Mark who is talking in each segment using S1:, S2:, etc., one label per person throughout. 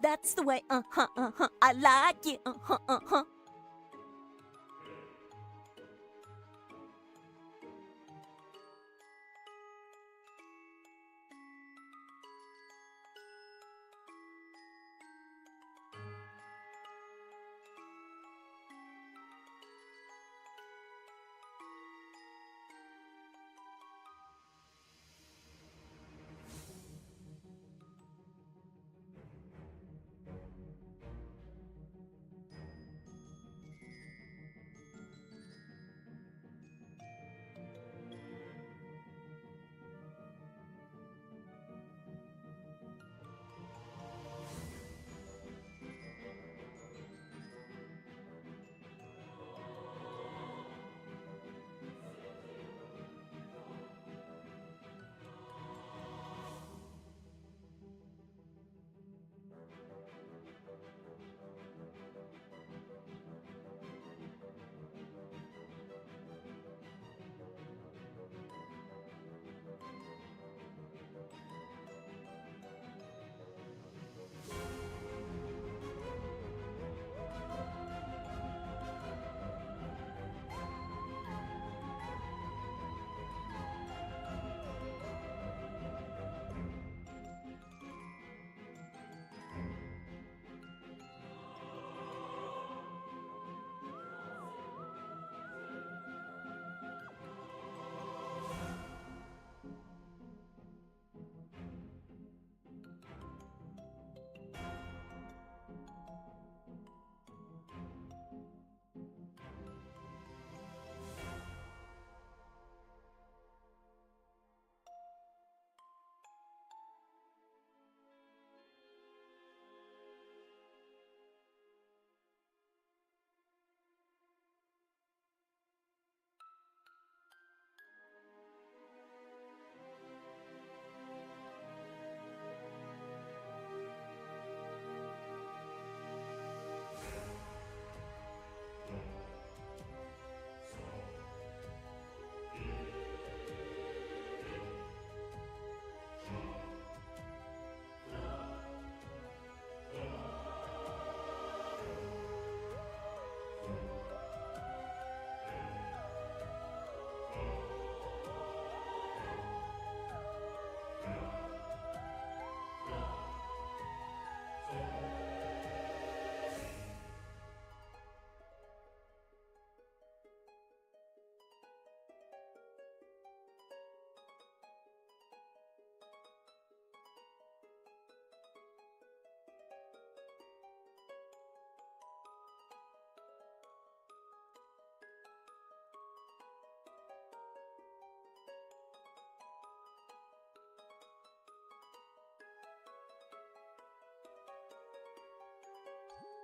S1: That's the way, I like it,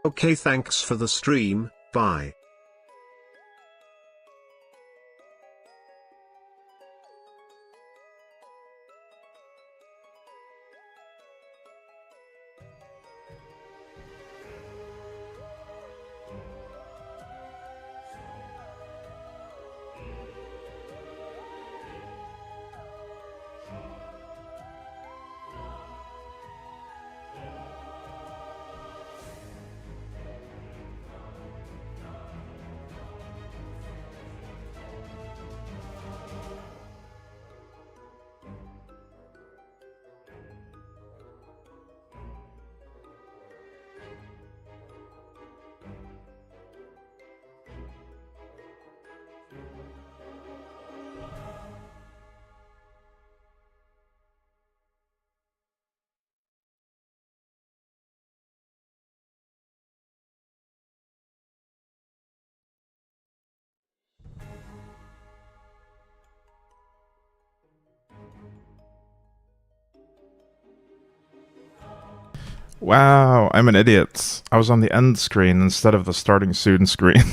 S2: Okay, thanks for the stream, bye.
S3: Wow, I'm an idiot. I was on the end screen instead of the starting soon screen.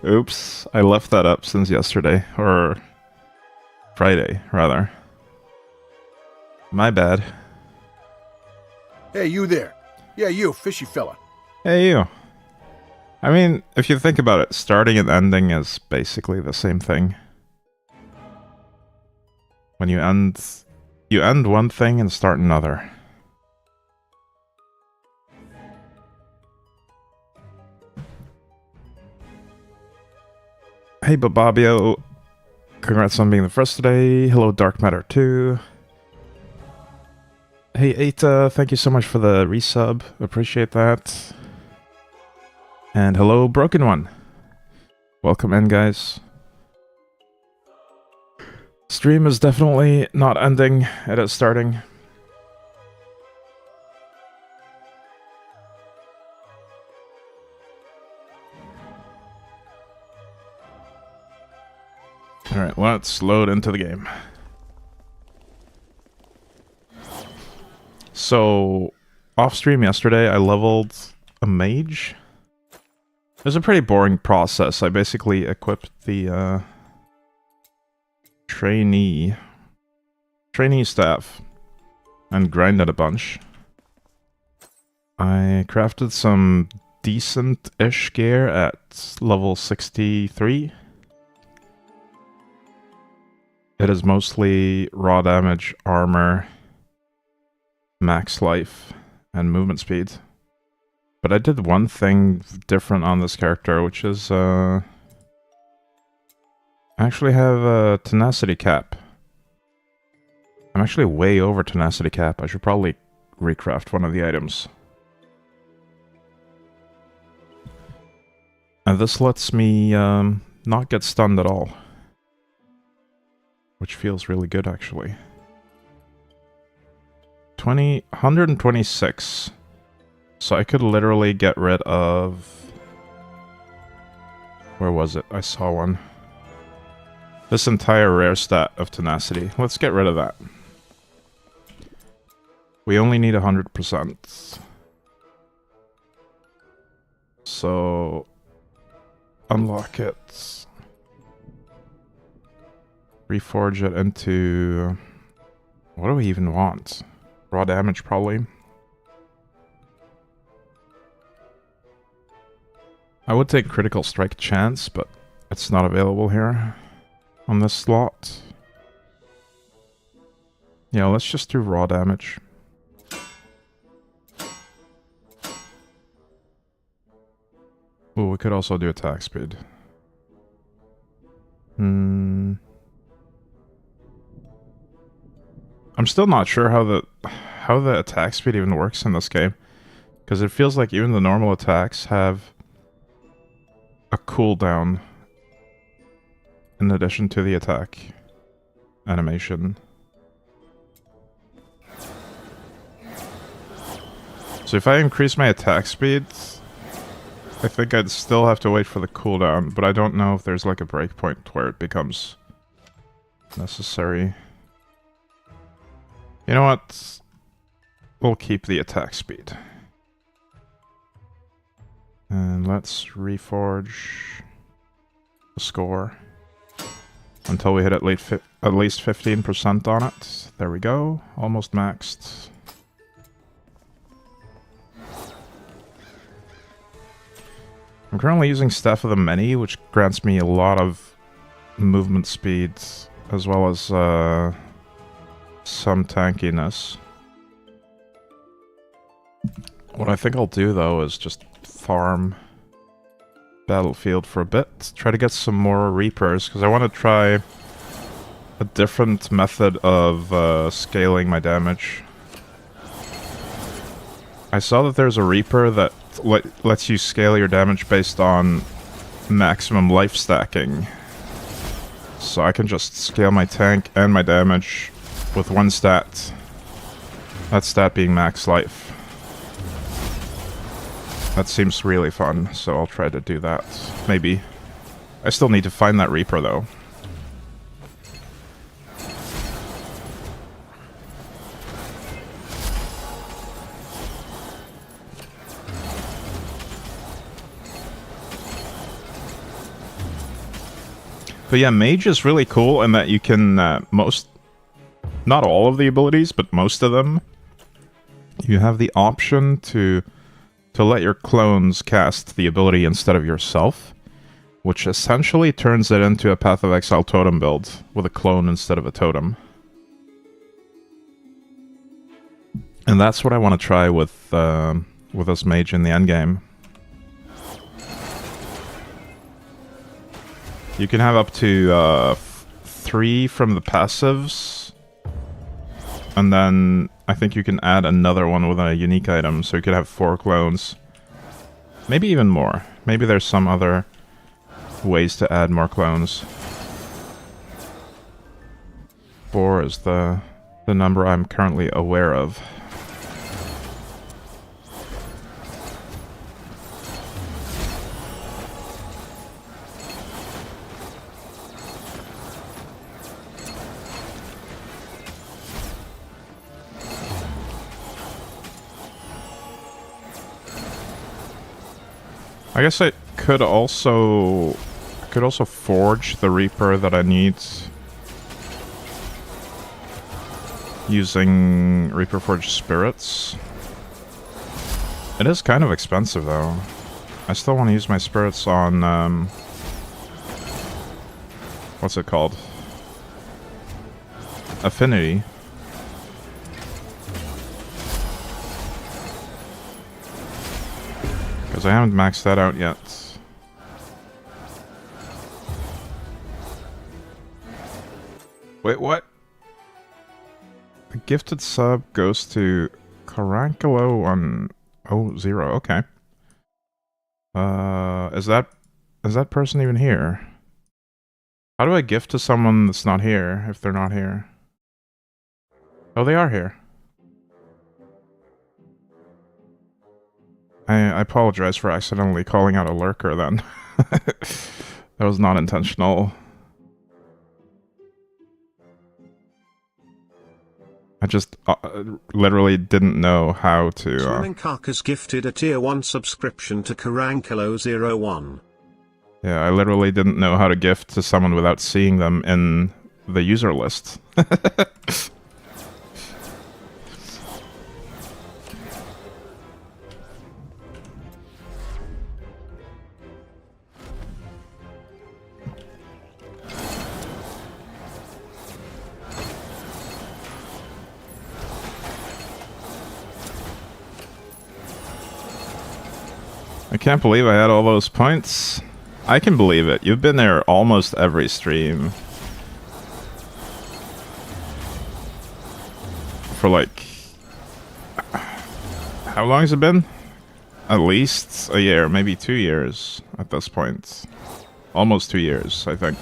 S3: Oops, I left that up since yesterday, or Friday, rather. My bad.
S4: Hey, you there. Yeah, you, fishy fella.
S3: Hey, you. I mean, if you think about it, starting and ending is basically the same thing. When you end one thing and start another. Hey, Bababio. Congrats on being the first today. Hello, Dark Matter 2. Hey, Eita, thank you so much for the resub. Appreciate that. And hello, Broken One. Welcome in, guys. Stream is definitely not ending. It is starting. Alright, let's load into the game. So, off stream yesterday, I leveled a mage. It was a pretty boring process. I basically equipped the trainee staff and grinded a bunch. I crafted some decent-ish gear at level 63. It is mostly raw damage, armor, max life, and movement speed. But I did one thing different on this character, which is I actually have a tenacity cap. I'm actually way over tenacity cap. I should probably recraft one of the items. And this lets me not get stunned at all. Which feels really good, actually. 126. So I could literally get rid of... Where was it? I saw one. This entire rare stat of tenacity. Let's get rid of that. We only need 100%. So... Unlock it. Reforge it into... What do we even want? Raw damage, probably. I would take critical strike chance, but it's not available here on this slot. Yeah, let's just do raw damage. Ooh, we could also do attack speed. I'm still not sure how the attack speed even works in this game, because it feels like even the normal attacks have a cooldown in addition to the attack animation. So if I increase my attack speed, I think I'd still have to wait for the cooldown, but I don't know if there's like a breakpoint where it becomes necessary. You know what? We'll keep the attack speed. And let's reforge the score until we hit at least 15% on it. There we go. Almost maxed. I'm currently using Staff of the Many, which grants me a lot of movement speed, as well as some tankiness. What I think I'll do, though, is just farm Battlefield for a bit. Try to get some more Reapers, because I want to try a different method of scaling my damage. I saw that there's a Reaper that lets you scale your damage based on maximum life stacking. So I can just scale my tank and my damage with one stat. That stat being max life. That seems really fun, so I'll try to do that. Maybe. I still need to find that Reaper, though. But yeah, Mage is really cool in that you can, not all of the abilities, but most of them, you have the option to let your clones cast the ability instead of yourself, which essentially turns it into a Path of Exile totem build, with a clone instead of a totem. And that's what I want to try with this Mage in the endgame. You can have up to 3 from the passives. And then I think you can add another one with a unique item, so you could have 4 clones. Maybe even more. Maybe there's some other ways to add more clones. 4 is the number I'm currently aware of. I guess I could also forge the Reaper that I need using Reaper Forged Spirits. It is kind of expensive though. I still want to use my spirits on what's it called? Affinity. Because I haven't maxed that out yet. Wait, what? The gifted sub goes to Carancolo on 0. Okay. Is that person even here? How do I gift to someone that's not here if they're not here? Oh, they are here. I apologize for accidentally calling out a lurker then. That was not intentional. I just literally didn't know how to...
S2: SwimmingCarcass gifted a tier 1 subscription to Carancolo01.
S3: Yeah, I literally didn't know how to gift to someone without seeing them in the user list. I can't believe I had all those points. I can believe it. You've been there almost every stream. For like... How long has it been? At least a year, maybe 2 years at this point. Almost 2 years, I think.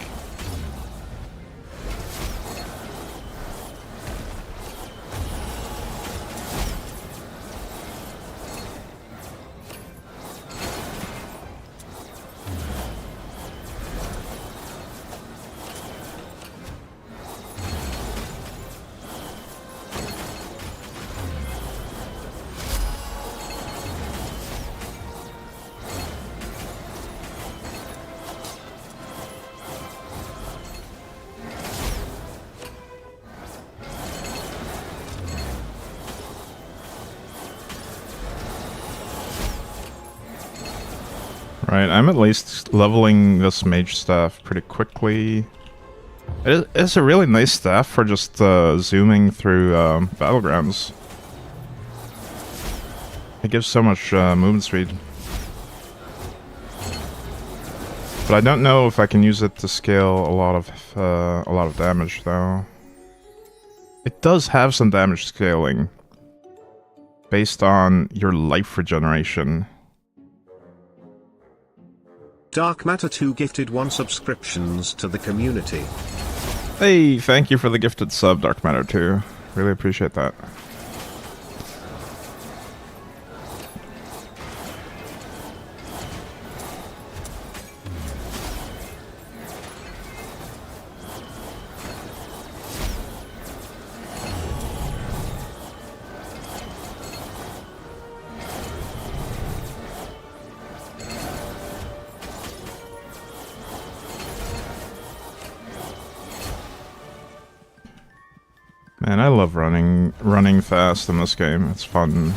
S3: Right, I'm at least leveling this mage staff pretty quickly. It's a really nice staff for just zooming through battlegrounds. It gives so much movement speed. But I don't know if I can use it to scale a lot of damage though. It does have some damage scaling based on your life regeneration.
S2: Dark Matter 2 gifted 1 subscriptions to the community.
S3: Hey, thank you for the gifted sub, Dark Matter 2. Really appreciate that. Man, I love running fast in this game. It's fun.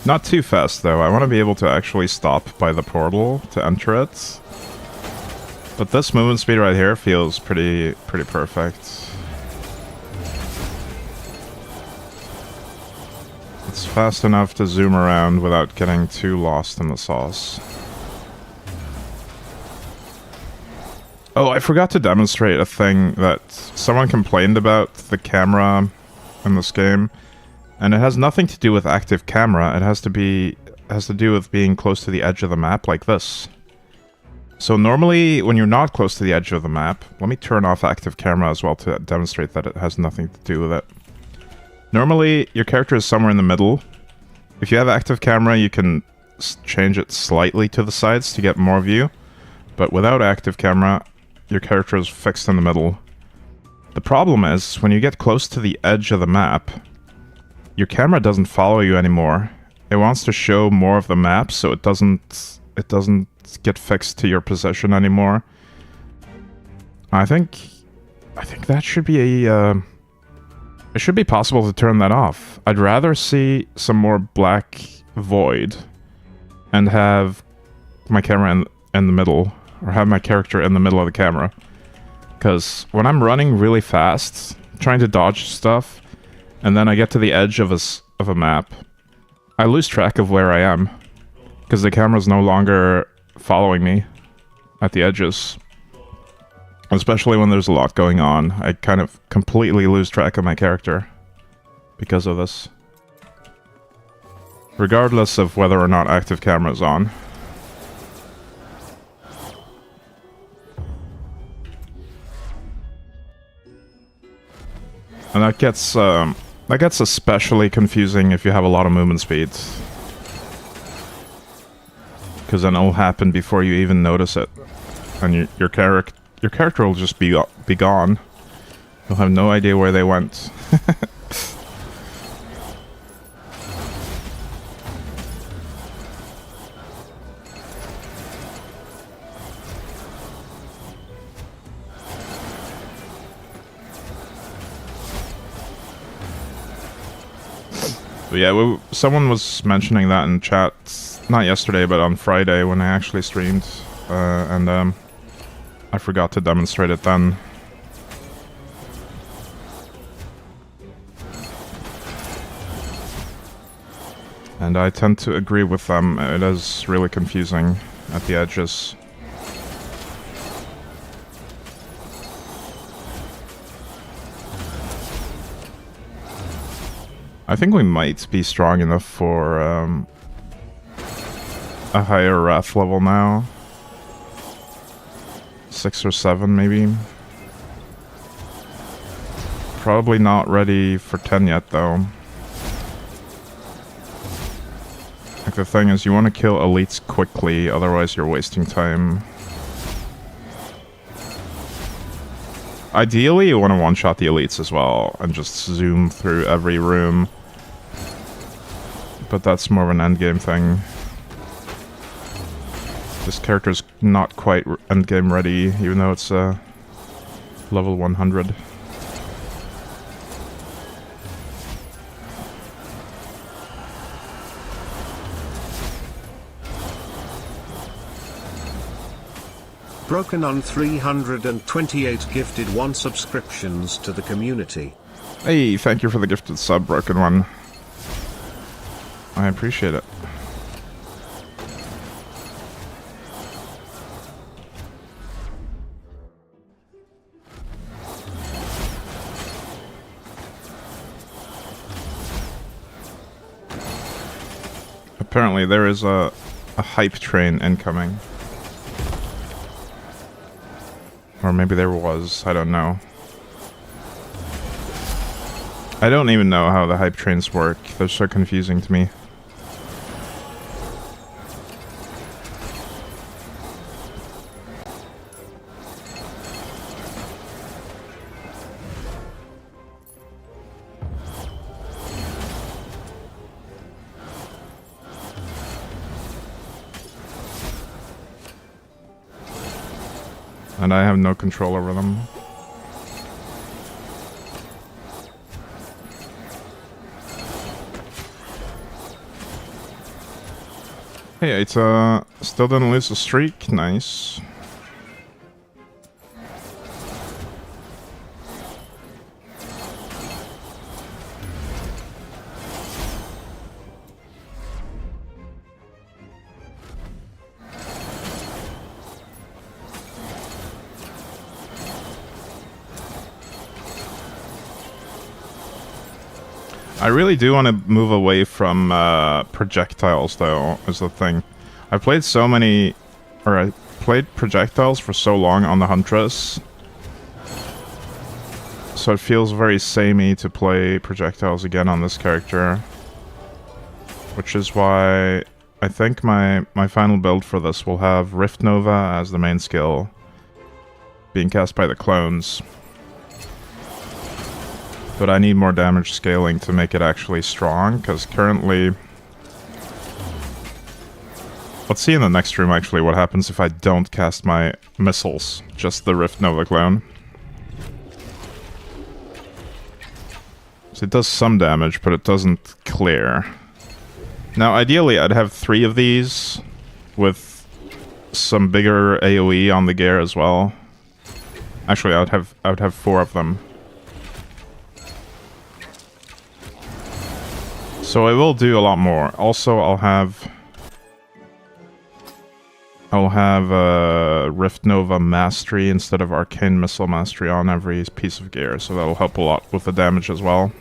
S3: Not too fast though. I want to be able to actually stop by the portal to enter it. But this movement speed right here feels pretty perfect. It's fast enough to zoom around without getting too lost in the sauce. Oh, I forgot to demonstrate a thing that someone complained about the camera in this game, and it has nothing to do with active camera. It has to do with being close to the edge of the map like this. So normally, when you're not close to the edge of the map, let me turn off active camera as well to demonstrate that it has nothing to do with it. Normally, your character is somewhere in the middle. If you have active camera, you can change it slightly to the sides to get more view. But without active camera, your character is fixed in the middle. The problem is, when you get close to the edge of the map, your camera doesn't follow you anymore. It wants to show more of the map, so it doesn't get fixed to your position anymore. I think that should be a it should be possible to turn that off. I'd rather see some more black void and have my camera in the middle, or have my character in the middle of the camera. Because when I'm running really fast, trying to dodge stuff, and then I get to the edge of a map, I lose track of where I am. Because the camera's no longer following me at the edges. Especially when there's a lot going on, I kind of completely lose track of my character because of this. Regardless of whether or not active camera is on. And that gets especially confusing if you have a lot of movement speed. Because then it'll happen before you even notice it. And your character will just be gone. You'll have no idea where they went. But yeah, someone was mentioning that in chat, not yesterday, but on Friday when I actually streamed, and I forgot to demonstrate it then. And I tend to agree with them. It is really confusing at the edges. I think we might be strong enough for a higher wrath level now. 6 or 7 maybe. Probably not ready for 10 yet though. Like the thing is, you want to kill elites quickly, otherwise you're wasting time. Ideally, you want to one-shot the elites as well, and just zoom through every room. But that's more of an endgame thing. This character's not quite endgame ready, even though it's level 100.
S2: Broken on 328 gifted 1 subscriptions to the community.
S3: Hey, thank you for the gifted sub, Broken One. I appreciate it. Apparently there is a hype train incoming. Or maybe there was, I don't know. I don't even know how the hype trains work. They're so confusing to me. And I have no control over them. Hey, it's still didn't lose a streak, nice. I really do want to move away from projectiles, though, is the thing. I played so many... Or I played projectiles for so long on the Huntress. So it feels very samey to play projectiles again on this character. Which is why I think my final build for this will have Rift Nova as the main skill, being cast by the clones. But I need more damage scaling to make it actually strong, because currently... Let's see in the next room actually what happens if I don't cast my missiles, just the Rift Nova clone. So it does some damage, but it doesn't clear. Now ideally I'd have 3 of these, with some bigger AoE on the gear as well. Actually I would have 4 of them. So I will do a lot more. Also I'll have Rift Nova Mastery instead of Arcane Missile Mastery on every piece of gear, so that'll help a lot with the damage as well.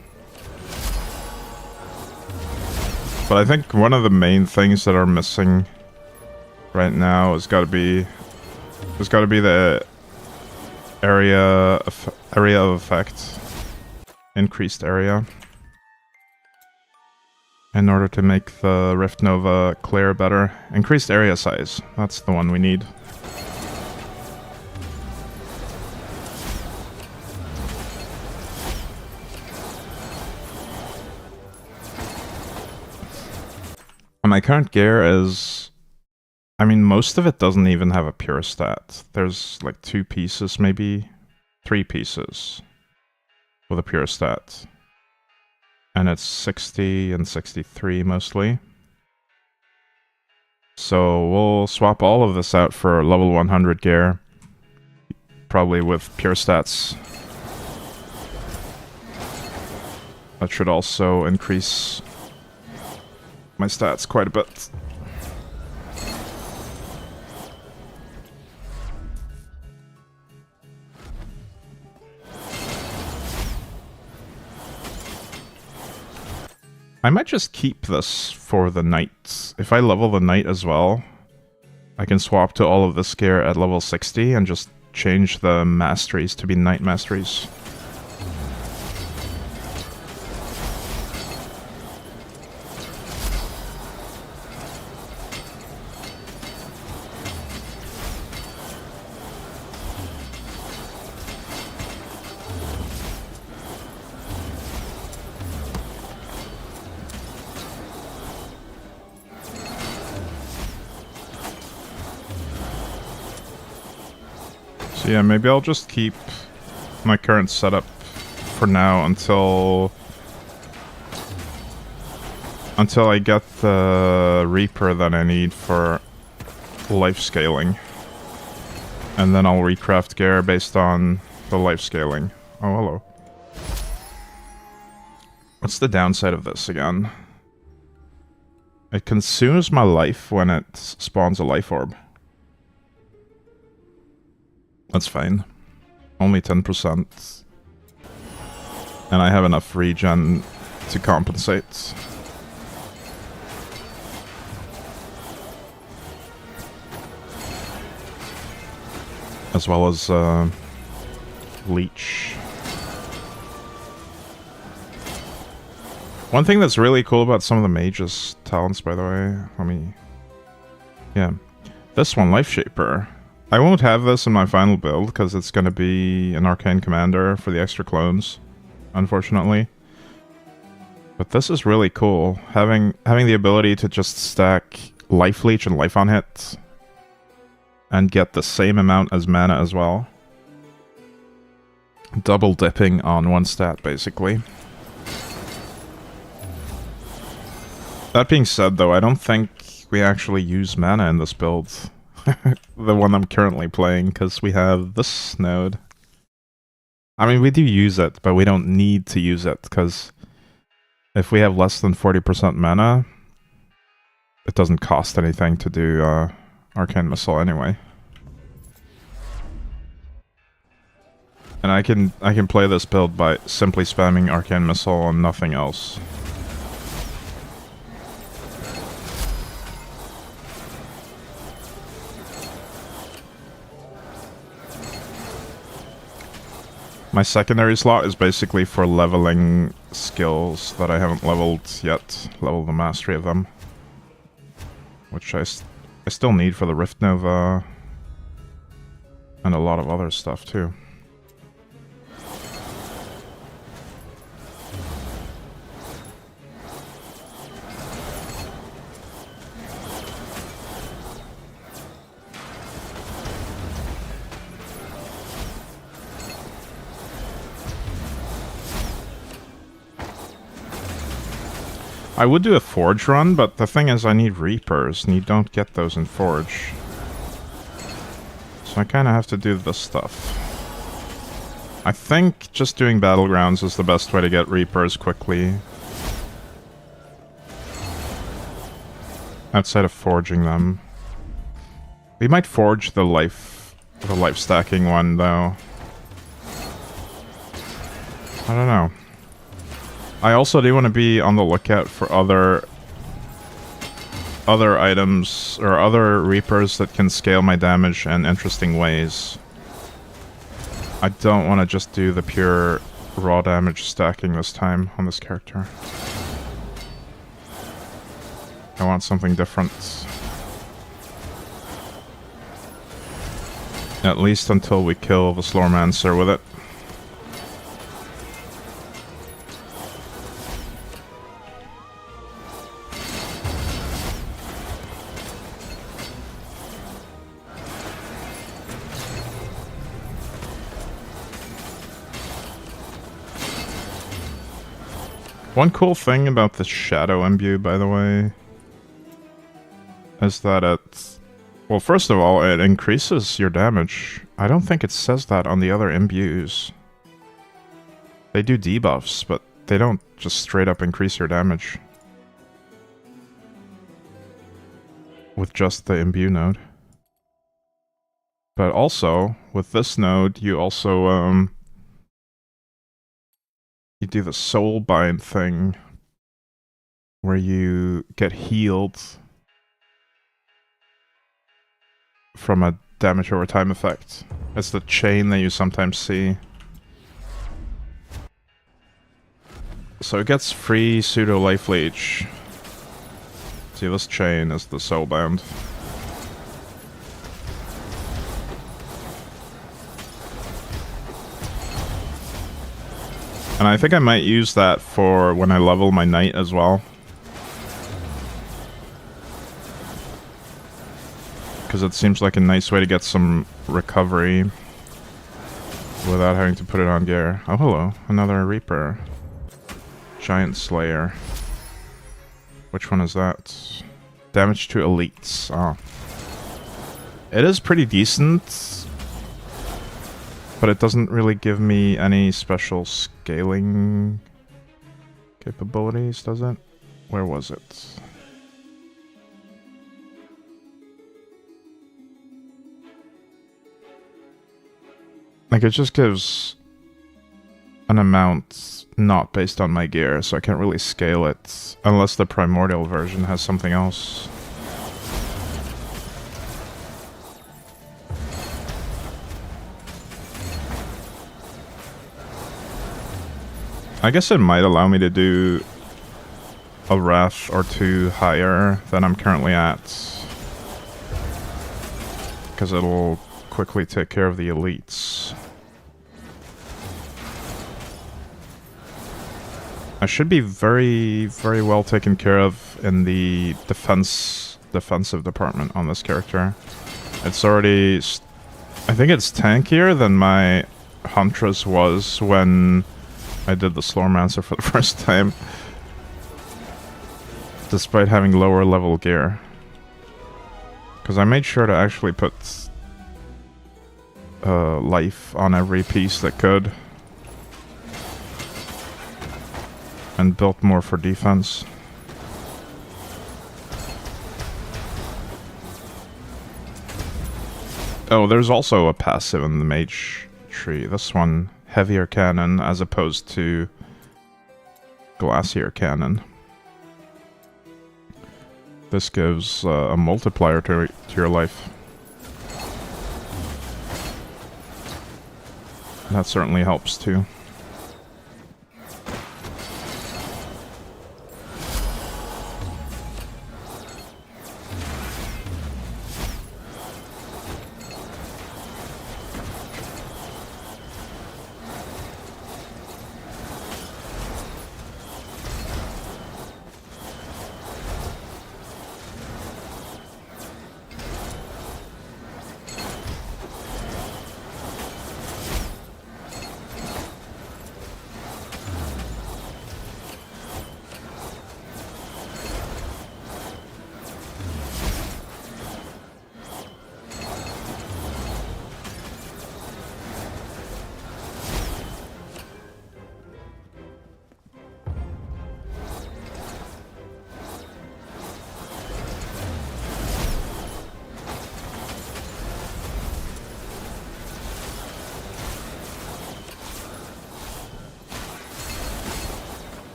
S3: But I think one of the main things that are missing right now has got to be the area of effect, increased area, in order to make the Rift Nova clear better. Increased area size, that's the one we need. My current gear is... I mean, most of it doesn't even have a pure stat. There's like 2 pieces, maybe 3 pieces with a pure stat. And it's 60 and 63 mostly. So we'll swap all of this out for level 100 gear. Probably with pure stats. That should also increase my stats quite a bit. I might just keep this for the knight. If I level the knight as well, I can swap to all of this gear at level 60 and just change the masteries to be knight masteries. So yeah, maybe I'll just keep my current setup for now until I get the Reaper that I need for life scaling. And then I'll recraft gear based on the life scaling. Oh, hello. What's the downside of this again? It consumes my life when it spawns a life orb. That's fine. Only 10%. And I have enough regen to compensate. As well as leech. One thing that's really cool about some of the mage's talents, by the way, let me... Yeah. This one, Life Shaper. I won't have this in my final build, because it's going to be an Arcane Commander for the extra clones, unfortunately. But this is really cool, having the ability to just stack Life Leech and Life on Hit, and get the same amount as mana as well. Double dipping on one stat, basically. That being said, though, I don't think we actually use mana in this build. The one I'm currently playing, because we have this node. I mean, we do use it, but we don't need to use it, because if we have less than 40% mana, it doesn't cost anything to do Arcane Missile anyway. And I can play this build by simply spamming Arcane Missile and nothing else. My secondary slot is basically for leveling skills that I haven't leveled yet. Level the mastery of them. Which I still need for the Rift Nova. And a lot of other stuff too. I would do a Forge run, but the thing is I need Reapers, and you don't get those in Forge. So I kind of have to do this stuff. I think just doing Battlegrounds is the best way to get Reapers quickly. Outside of forging them. We might forge the life stacking one, though. I don't know. I also do want to be on the lookout for other items or other Reapers that can scale my damage in interesting ways. I don't want to just do the pure raw damage stacking this time on this character. I want something different. At least until we kill the Slormancer with it. One cool thing about the Shadow Imbue, by the way, is that it... Well, first of all, it increases your damage. I don't think it says that on the other imbues. They do debuffs, but they don't just straight up increase your damage. With just the imbue node. But also, with this node, you also, you do the Soulbind thing, where you get healed from a damage over time effect. It's the chain that you sometimes see. So it gets free pseudo life leech. See, this chain is the Soulbound. And I think I might use that for when I level my knight as well. Because it seems like a nice way to get some recovery without having to put it on gear. Oh, hello. Another Reaper. Giant Slayer. Which one is that? Damage to elites. Oh. It is pretty decent, but it doesn't really give me any special scaling capabilities, does it? Where was it? Like, it just gives an amount not based on my gear, so I can't really scale it unless the primordial version has something else. I guess it might allow me to do a wrath or two higher than I'm currently at, because it'll quickly take care of the elites. I should be very, very well taken care of in the defensive department on this character. It's already... I think it's tankier than my Huntress was when I did the Slormancer for the first time. Despite having lower level gear. Because I made sure to actually put life on every piece that could. And built more for defense. Oh, there's also a passive in the mage tree. This one, heavier cannon, as opposed to glacier cannon. This gives a multiplier to your life. That certainly helps too.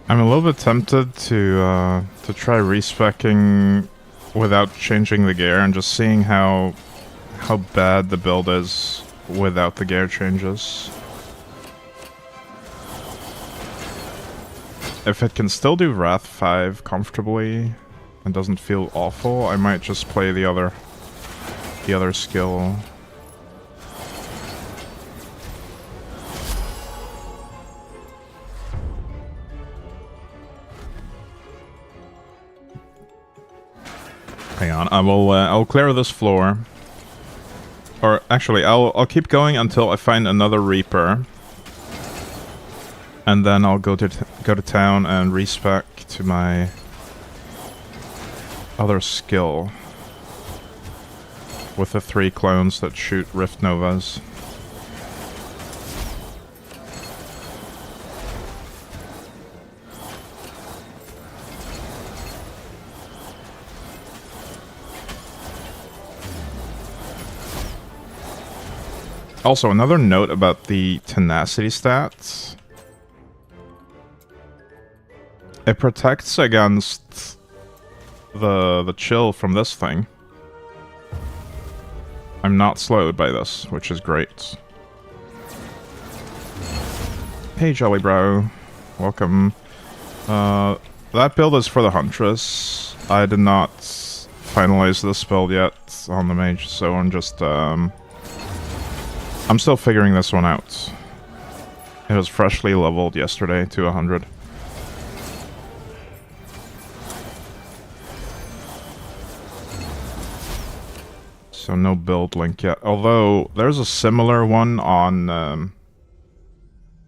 S3: I'm a little bit tempted to try respecking without changing the gear and just seeing how bad the build is without the gear changes. If it can still do Wrath 5 comfortably and doesn't feel awful, I might just play the other skill. Hang on, I'll clear this floor. Or actually, I'll keep going until I find another Reaper. And then I'll go to town and respec to my other skill with the 3 clones that shoot Rift Novas. Also, another note about the tenacity stats. It protects against the chill from this thing. I'm not slowed by this, which is great. Hey, Jellybro. Welcome. That build is for the Huntress. I did not finalize this build yet on the mage, so I'm just, I'm still figuring this one out. It was freshly leveled yesterday to 100. So no build link yet. Although, there's a similar one on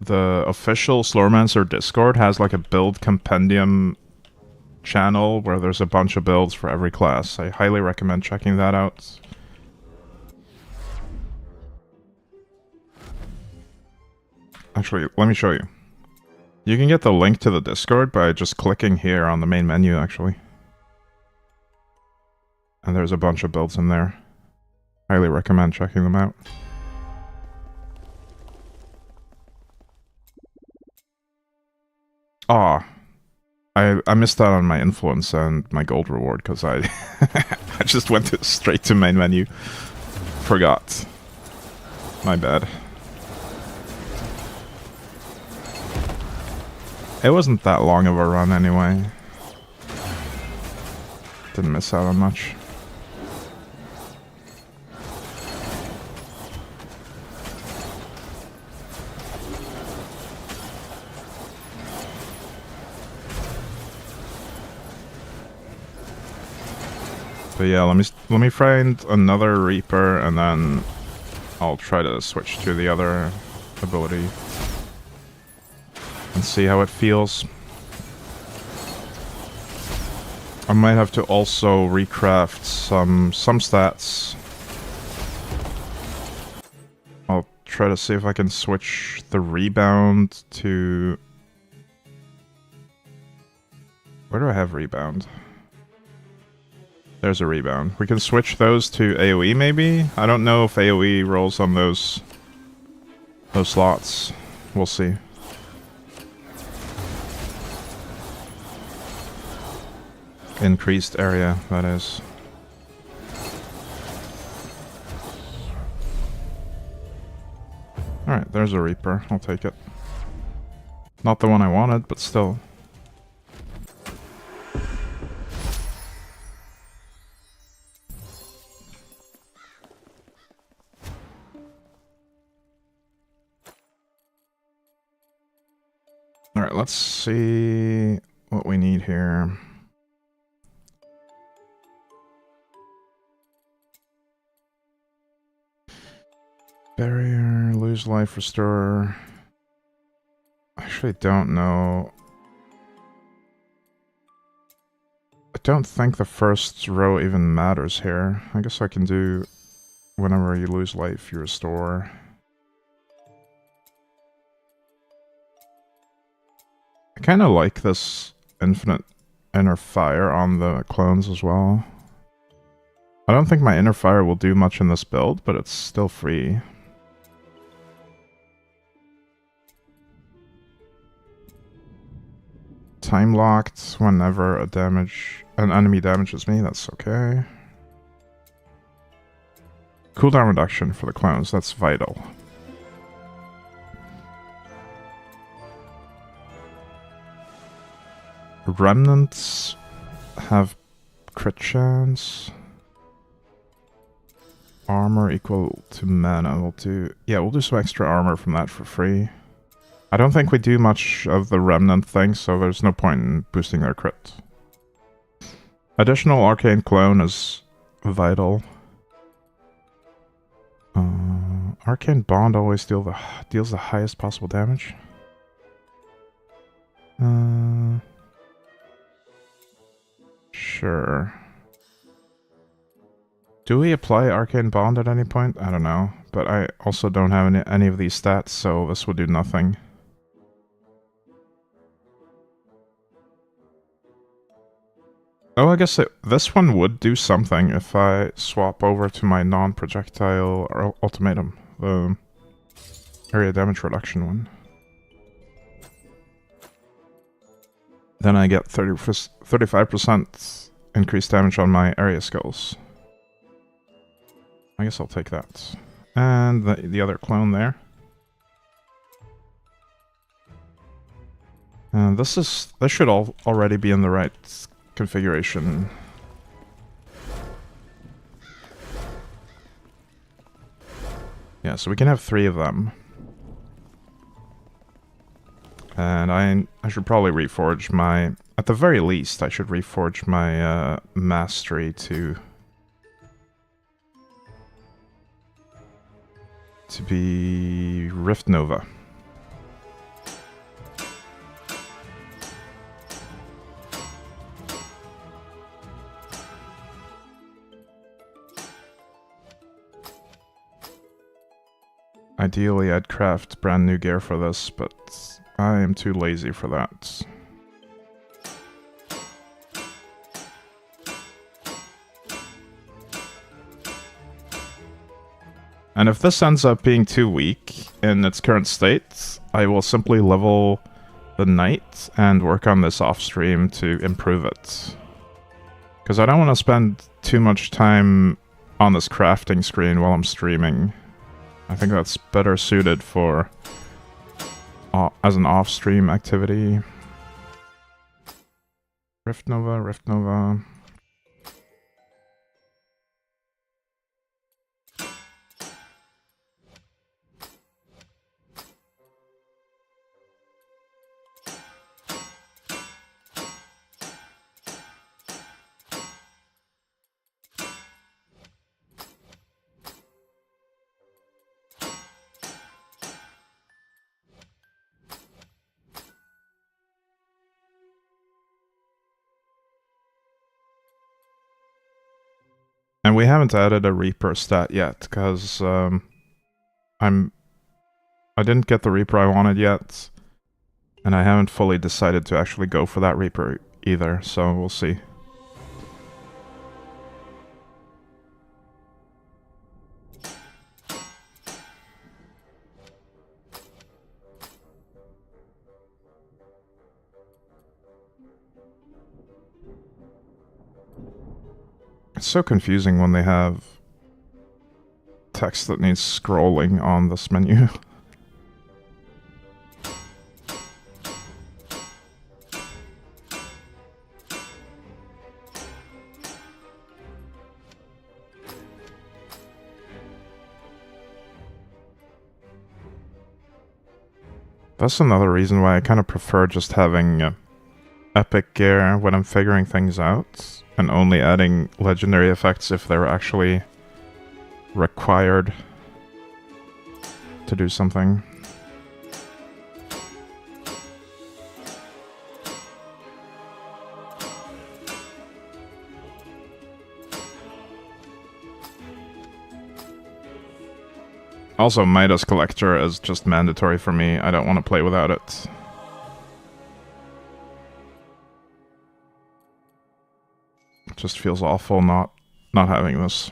S3: the official Slormancer Discord has like a build compendium channel where there's a bunch of builds for every class. I highly recommend checking that out. Actually, let me show you. You can get the link to the Discord by just clicking here on the main menu, actually. And there's a bunch of builds in there. Highly recommend checking them out. Aw. I missed out on my influence and my gold reward because I I just went straight to main menu. Forgot. My bad. It wasn't that long of a run anyway. Didn't miss out on much. But But yeah, let me find another Reaper, and then I'll try to switch to the other ability and see how it feels. I might have to also recraft some stats. I'll try to see if I can switch the rebound to... Where do I have rebound? There's a rebound. We can switch those to AoE maybe? I don't know if AoE rolls on those slots. We'll see. Increased area, that is. Alright, there's a Reaper. I'll take it. Not the one I wanted, but still. Alright, let's see what we need here. Barrier, lose life, restore. I actually don't know. I don't think the first row even matters here. I guess I can do whenever you lose life, you restore. I kind of like this infinite inner fire on the clones as well. I don't think my inner fire will do much in this build, but it's still free. Time locked whenever an enemy damages me, that's okay. Cooldown reduction for the clones, that's vital. Remnants have crit chance. Armor equal to mana. We'll do some extra armor from that for free. I don't think we do much of the remnant thing, so there's no point in boosting their crit. Additional arcane clone is vital. Arcane bond always deals the highest possible damage. Sure. Do we apply arcane bond at any point? I don't know, but I also don't have any of these stats, so this would do nothing. Oh, I guess this one would do something if I swap over to my non-projectile or ultimatum, the area damage reduction one. Then I get 35% increased damage on my area skills. I guess I'll take that. And the other clone there. And this should already be in the right configuration. Yeah, so we can have 3 of them. And I should probably reforge my... At the very least, I should reforge my mastery to be Rift Nova. Ideally, I'd craft brand new gear for this, but I am too lazy for that. And if this ends up being too weak in its current state, I will simply level the knight and work on this off-stream to improve it. Because I don't want to spend too much time on this crafting screen while I'm streaming. I think that's better suited for as an off-stream activity. Rift Nova, Rift Nova. And we haven't added a Reaper stat yet, because I didn't get the Reaper I wanted yet, and I haven't fully decided to actually go for that Reaper either, so we'll see. It's so confusing when they have text that needs scrolling on this menu. That's another reason why I kind of prefer just having epic gear when I'm figuring things out, and only adding legendary effects if they're actually required to do something. Also, Midas Collector is just mandatory for me. I don't want to play without it. It just feels awful not having this.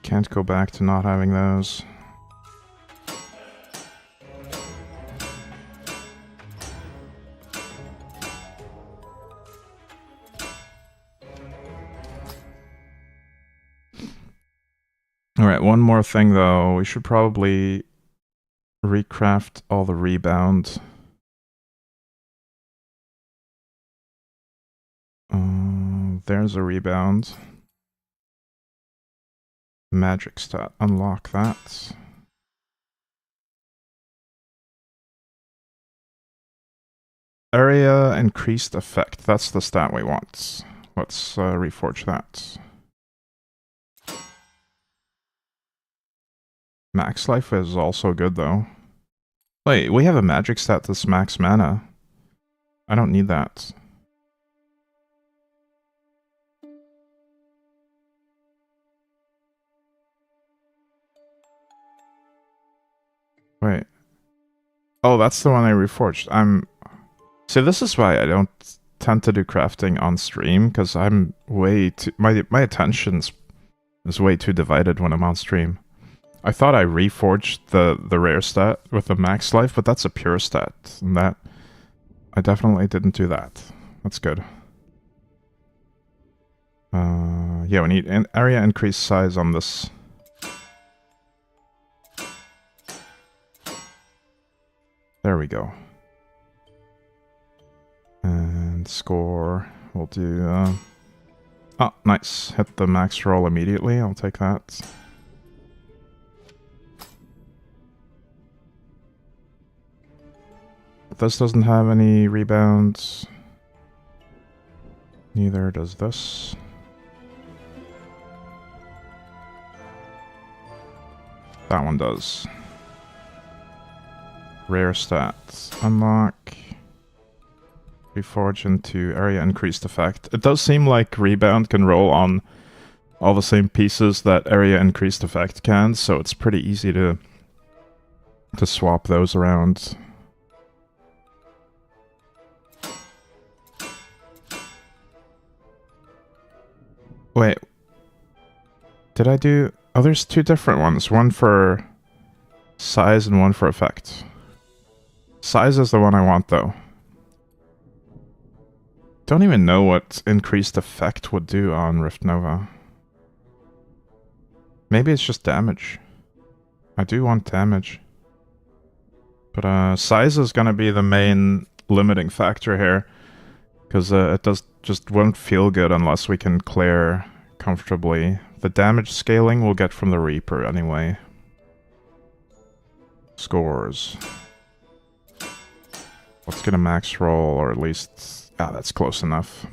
S3: Can't go back to not having those. Alright, one more thing though. We should probably recraft all the rebound. There's a rebound. Magic stat. Unlock that. Area increased effect. That's the stat we want. Let's reforge that. Max life is also good though. Wait, we have a magic stat that's max mana. I don't need that. Wait. Oh, that's the one I reforged. See, this is why I don't tend to do crafting on stream, because I'm way too... My attention is way too divided when I'm on stream. I thought I reforged the rare stat with the max life, but that's a pure stat, and that... I definitely didn't do that. That's good. Yeah, we need an area increase size on this. There we go. And score, we'll do... Oh, nice. Hit the max roll immediately, I'll take that. This doesn't have any rebounds. Neither does this. That one does. Rare stats. Unlock. Reforge into area increased effect. It does seem like rebound can roll on all the same pieces that area increased effect can, so it's pretty easy to swap those around. Wait. Did I do... Oh, there's two different ones. One for size and one for effect. Size is the one I want, though. Don't even know what increased effect would do on Rift Nova. Maybe it's just damage. I do want damage. But size is gonna be the main limiting factor here. Because it just won't feel good unless we can clear comfortably. The damage scaling we'll get from the Reaper anyway. Scores. Let's get a max roll, or at least... Ah, that's close enough.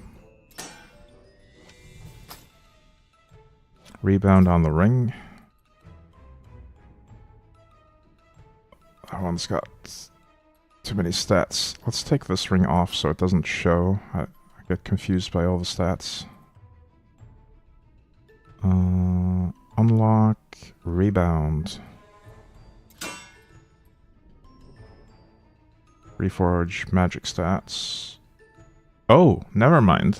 S3: Rebound on the ring. That one's got too many stats. Let's take this ring off so it doesn't show. I get confused by all the stats. Unlock rebound. Reforge magic stats. Oh, never mind.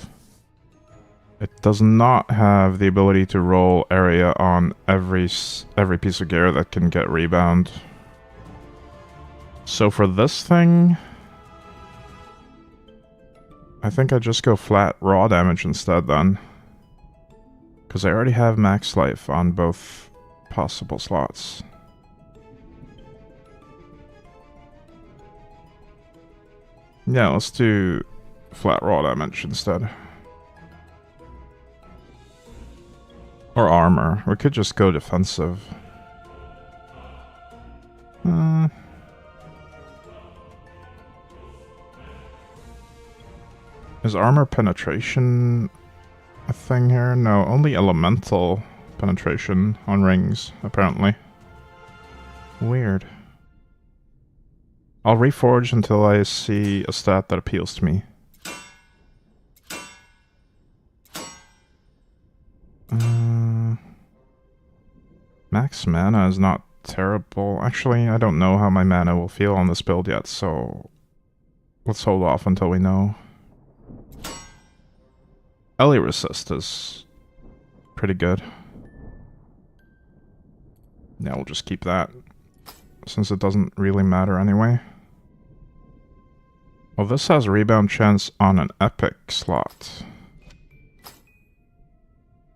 S3: It does not have the ability to roll area on every piece of gear that can get rebound. So for this thing, I think I just go flat raw damage instead then. Because I already have max life on both possible slots. Yeah, let's do flat raw damage instead. Or armor. We could just go defensive. Is armor penetration a thing here? No, only elemental penetration on rings, apparently. Weird. I'll reforge until I see a stat that appeals to me. Max mana is not terrible. Actually, I don't know how my mana will feel on this build yet, so let's hold off until we know. Ellie resist is pretty good. Yeah, we'll just keep that, since it doesn't really matter anyway. Well, this has rebound chance on an epic slot.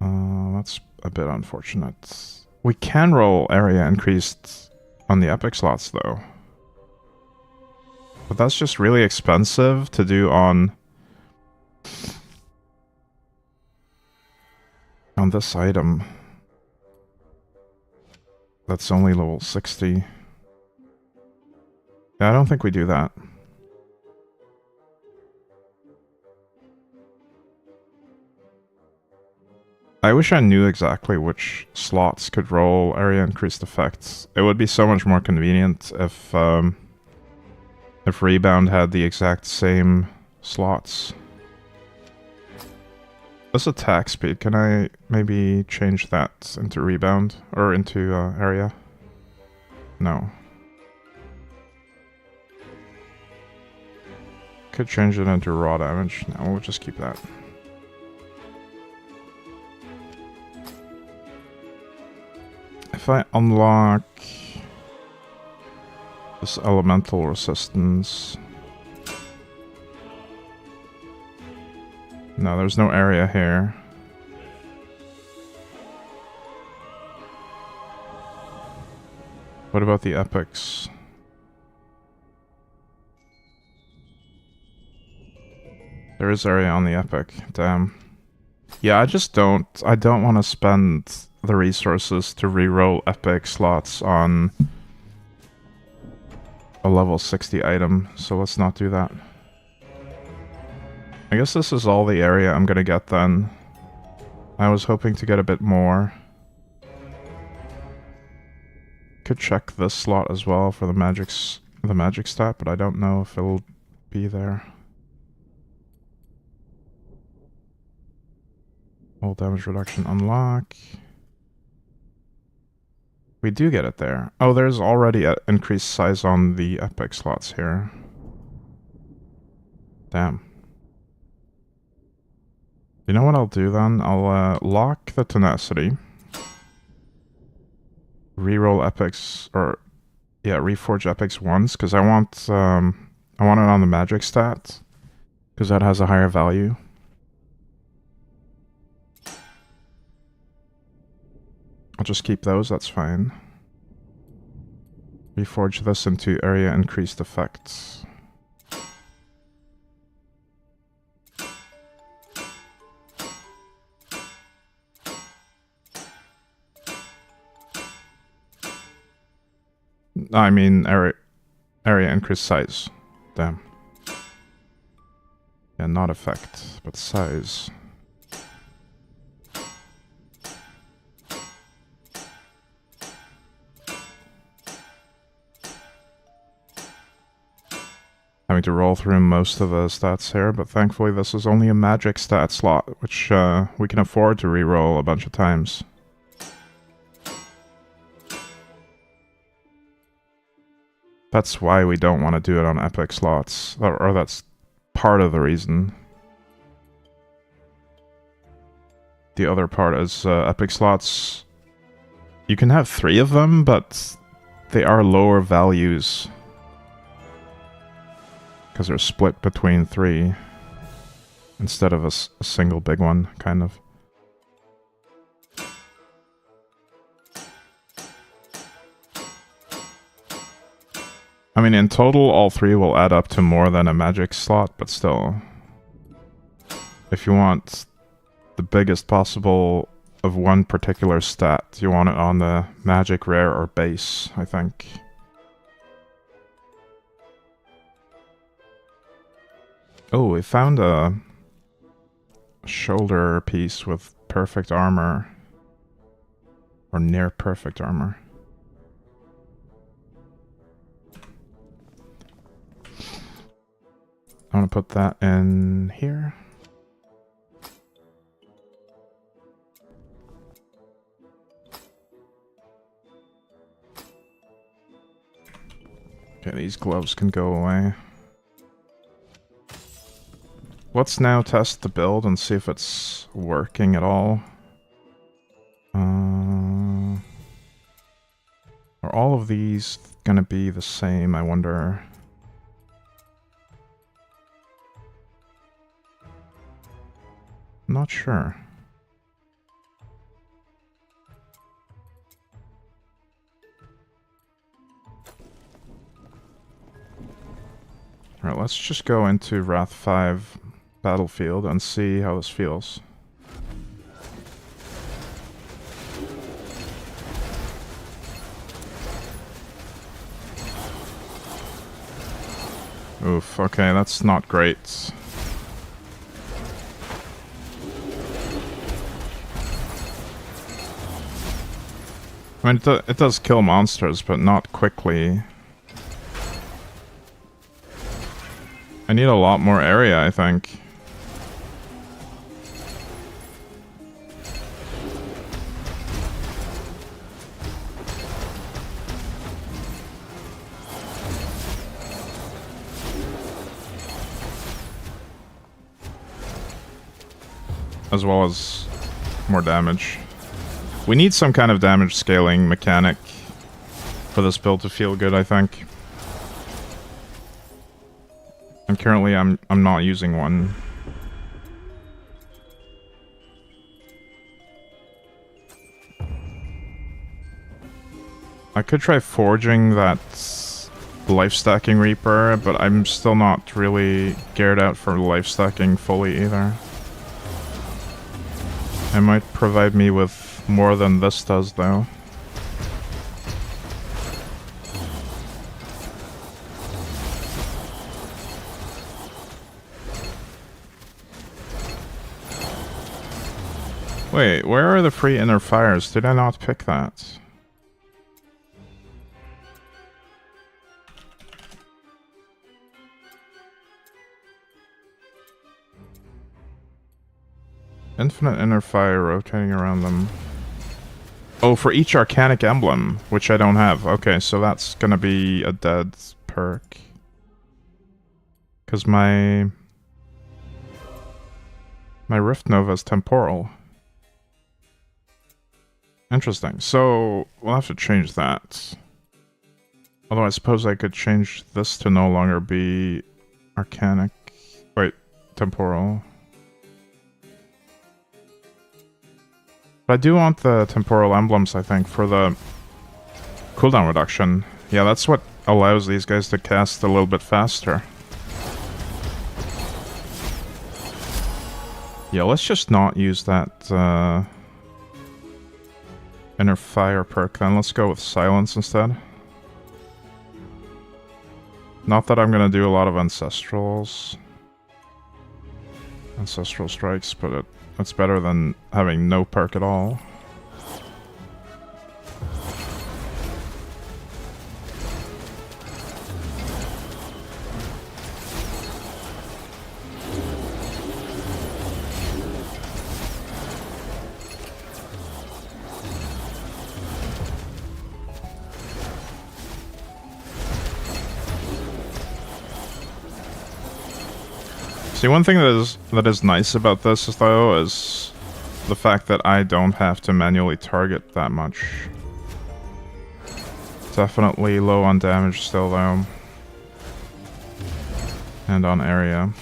S3: That's a bit unfortunate. We can roll area increased on the epic slots though. But that's just really expensive to do on this item. That's only level 60. Yeah, I don't think we do that. I wish I knew exactly which slots could roll area increased effects. It would be so much more convenient if rebound had the exact same slots. This attack speed, can I maybe change that into rebound? Or into area? No. Could change it into raw damage. No, we'll just keep that. If I unlock this elemental resistance... No, there's no area here. What about the epics? There is area on the epic. Damn. Yeah, I don't want to spend the resources to reroll epic slots on a level 60 item, so let's not do that. I guess this is all the area I'm gonna get then. I was hoping to get a bit more. Could check this slot as well for the magic stat, but I don't know if it'll be there. All damage reduction unlock. We do get it there. Oh, there's already an increased size on the epic slots here. Damn. You know what I'll do then? I'll lock the tenacity. Reroll epics, or yeah, reforge epics once, because I want it on the magic stat, because that has a higher value. I'll just keep those, that's fine. Reforge this into area increased effects. I mean, area increased size. Damn. Yeah, not effect, but size. having to roll through most of the stats here, but thankfully this is only a magic stat slot, which we can afford to re-roll a bunch of times. That's why we don't want to do it on epic slots, or that's part of the reason. The other part is epic slots. You can have 3 of them, but they are lower values. Because they're split between 3 instead of a single big one, kind of. I mean, in total, all 3 will add up to more than a magic slot, but still. If you want the biggest possible of one particular stat, you want it on the magic, rare, or base, I think. Oh, we found a shoulder piece with perfect armor. Or near perfect armor. I want to put that in here. Okay, these gloves can go away. Let's now test the build and see if it's working at all. Are all of these gonna be the same, I wonder? Not sure. Alright, let's just go into Wrath 5 Battlefield and see how this feels. Oof, okay, that's not great. I mean, it does kill monsters, but not quickly. I need a lot more area, I think. As well as more damage. We need some kind of damage scaling mechanic for this build to feel good, I think. And currently I'm not using one. I could try forging that life stacking Reaper, but I'm still not really geared out for life stacking fully either. It might provide me with more than this does, though. Wait, where are the free inner fires? Did I not pick that? Infinite inner fire rotating around them. Oh, for each arcanic emblem, which I don't have. Okay, so that's gonna be a dead perk. Because my Rift Nova is temporal. Interesting. So we'll have to change that. Although I suppose I could change this to no longer be arcanic. Wait, temporal. But I do want the temporal emblems, I think, for the cooldown reduction. Yeah, that's what allows these guys to cast a little bit faster. Yeah, let's just not use that inner fire perk then. Let's go with silence instead. Not that I'm gonna do a lot of ancestral strikes, but it's better than having no perk at all. See, one thing that is nice about this is, though, is the fact that I don't have to manually target that much. Definitely low on damage still, though. And on area.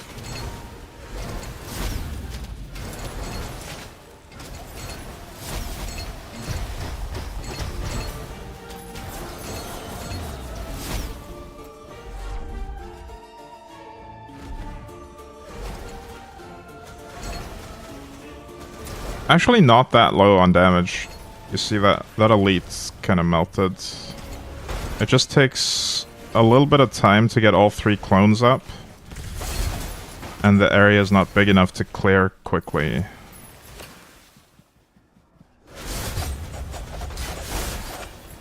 S3: Actually not that low on damage. You see that elite's kind of melted. It just takes a little bit of time to get all 3 clones up. And the area is not big enough to clear quickly.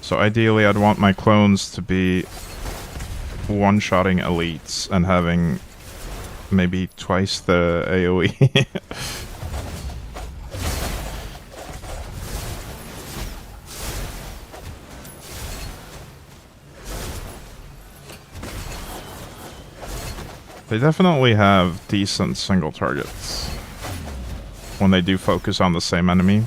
S3: So ideally I'd want my clones to be one-shotting elites and having maybe twice the AoE. They definitely have decent single targets when they do focus on the same enemy.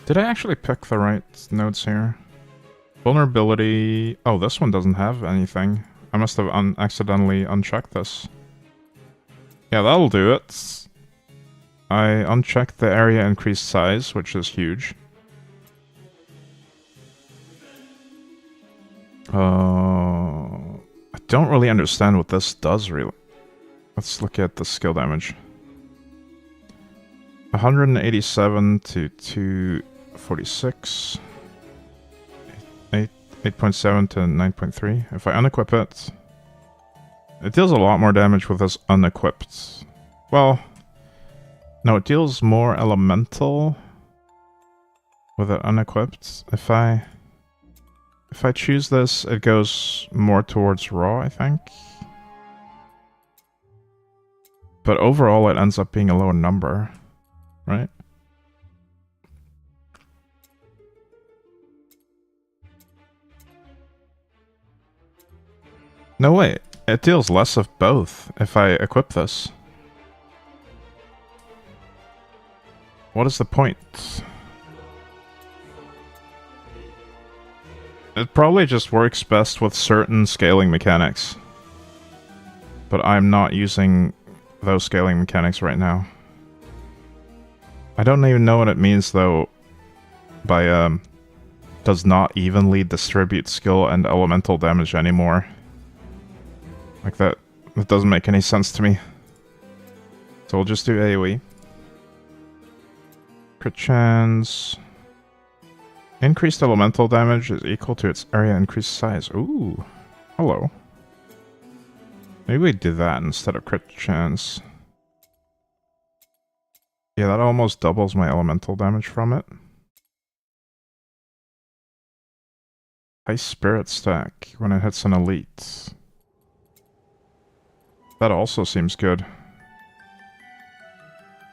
S3: Did I actually pick the right nodes here? Vulnerability... Oh, this one doesn't have anything. I must have accidentally unchecked this. Yeah, that'll do it. I unchecked the area increased size, which is huge. I don't really understand what this does, really. Let's look at the skill damage. 187 to 246. 8.7 to 9.3. If I unequip it, it deals a lot more damage with this unequipped. Well... No, it deals more elemental with it unequipped. If I choose this, it goes more towards raw, I think. But overall, it ends up being a lower number, right? No, wait. It deals less of both if I equip this. What is the point? It probably just works best with certain scaling mechanics. But I'm not using those scaling mechanics right now. I don't even know what it means, though, by, does not evenly distribute skill and elemental damage anymore. Like that doesn't make any sense to me. So we'll just do AoE. Crit chance. Increased elemental damage is equal to its area increased size. Ooh. Hello. Maybe we do that instead of crit chance. Yeah, that almost doubles my elemental damage from it. High spirit stack when it hits an elite. That also seems good.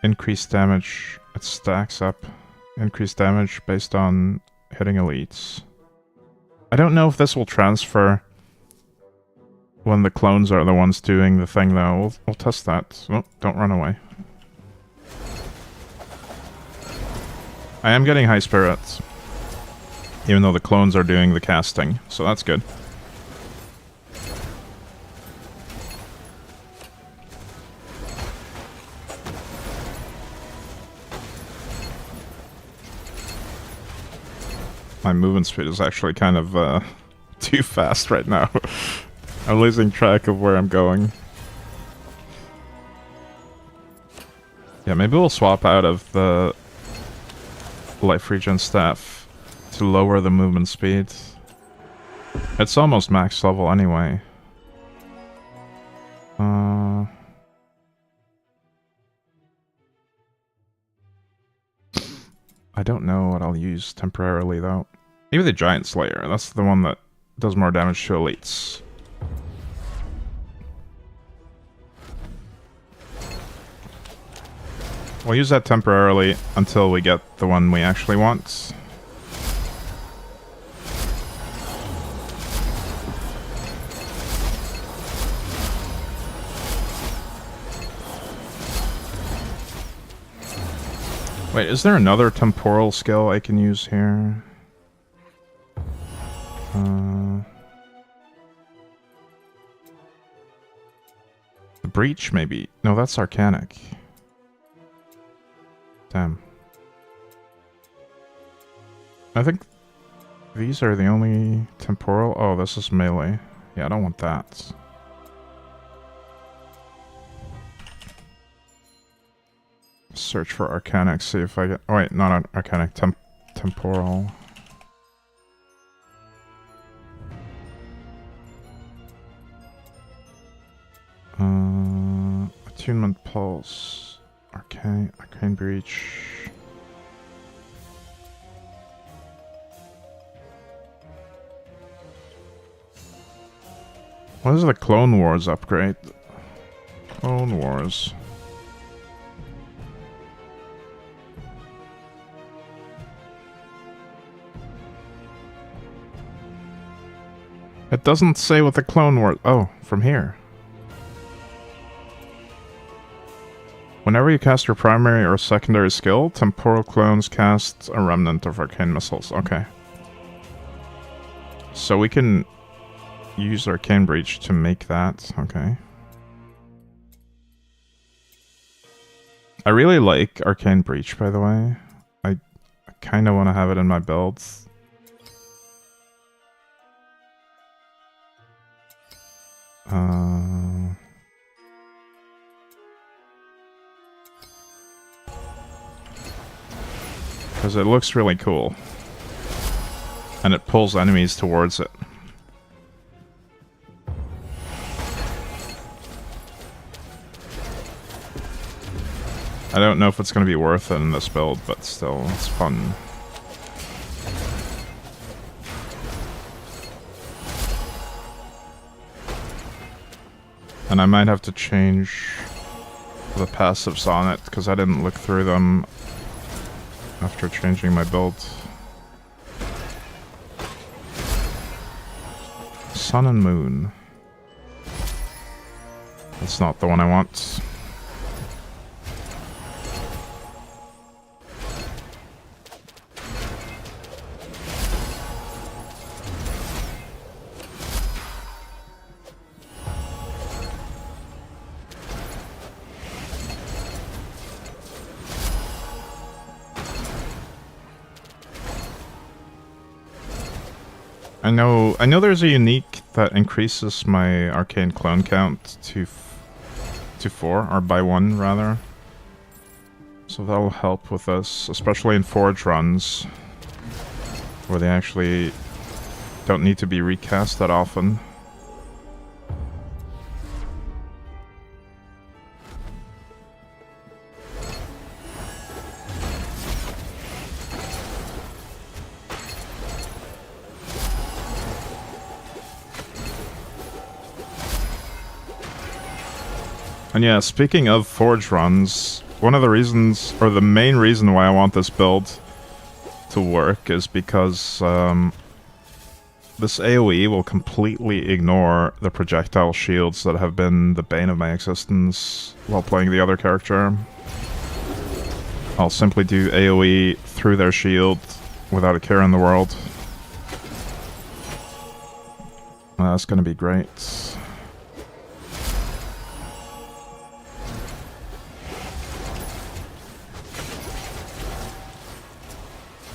S3: Increased damage. It stacks up. Increased damage based on hitting elites. I don't know if this will transfer when the clones are the ones doing the thing, though. We'll test that. Oh, don't run away. I am getting high spirits. Even though the clones are doing the casting. So that's good. My movement speed is actually kind of too fast right now. I'm losing track of where I'm going. Yeah, maybe we'll swap out of the life regen staff to lower the movement speed. It's almost max level anyway. I don't know what I'll use temporarily, though. Maybe the Giant Slayer. That's the one that does more damage to elites. We'll use that temporarily until we get the one we actually want. Wait, is there another temporal skill I can use here? The breach, maybe? No, that's arcanic. Damn. I think these are the only temporal... Oh, this is melee. Yeah, I don't want that. Search for arcanic, see if I get... Oh wait, not arcanic, temporal. Attunement pulse. Arcane breach. What is the Clone Wars upgrade? Clone Wars. It doesn't say what the Clone Wars... Oh, from here. Whenever you cast your primary or secondary skill, temporal clones cast a remnant of arcane missiles. Okay. So we can use Arcane Breach to make that. Okay. I really like Arcane Breach, by the way. I kind of want to have it in my builds. Because it looks really cool. And it pulls enemies towards it. I don't know if it's going to be worth it in this build, but still, it's fun. And I might have to change the passives on it, because I didn't look through them after changing my build. Sun and Moon. That's not the one I want. I know there's a unique that increases my arcane clone count to 4, or by 1 rather. So that'll help with this, especially in forge runs, where they actually don't need to be recast that often. And yeah, speaking of forge runs, one of the reasons, or the main reason why I want this build to work is because this AoE will completely ignore the projectile shields that have been the bane of my existence while playing the other character. I'll simply do AoE through their shield without a care in the world. That's gonna be great.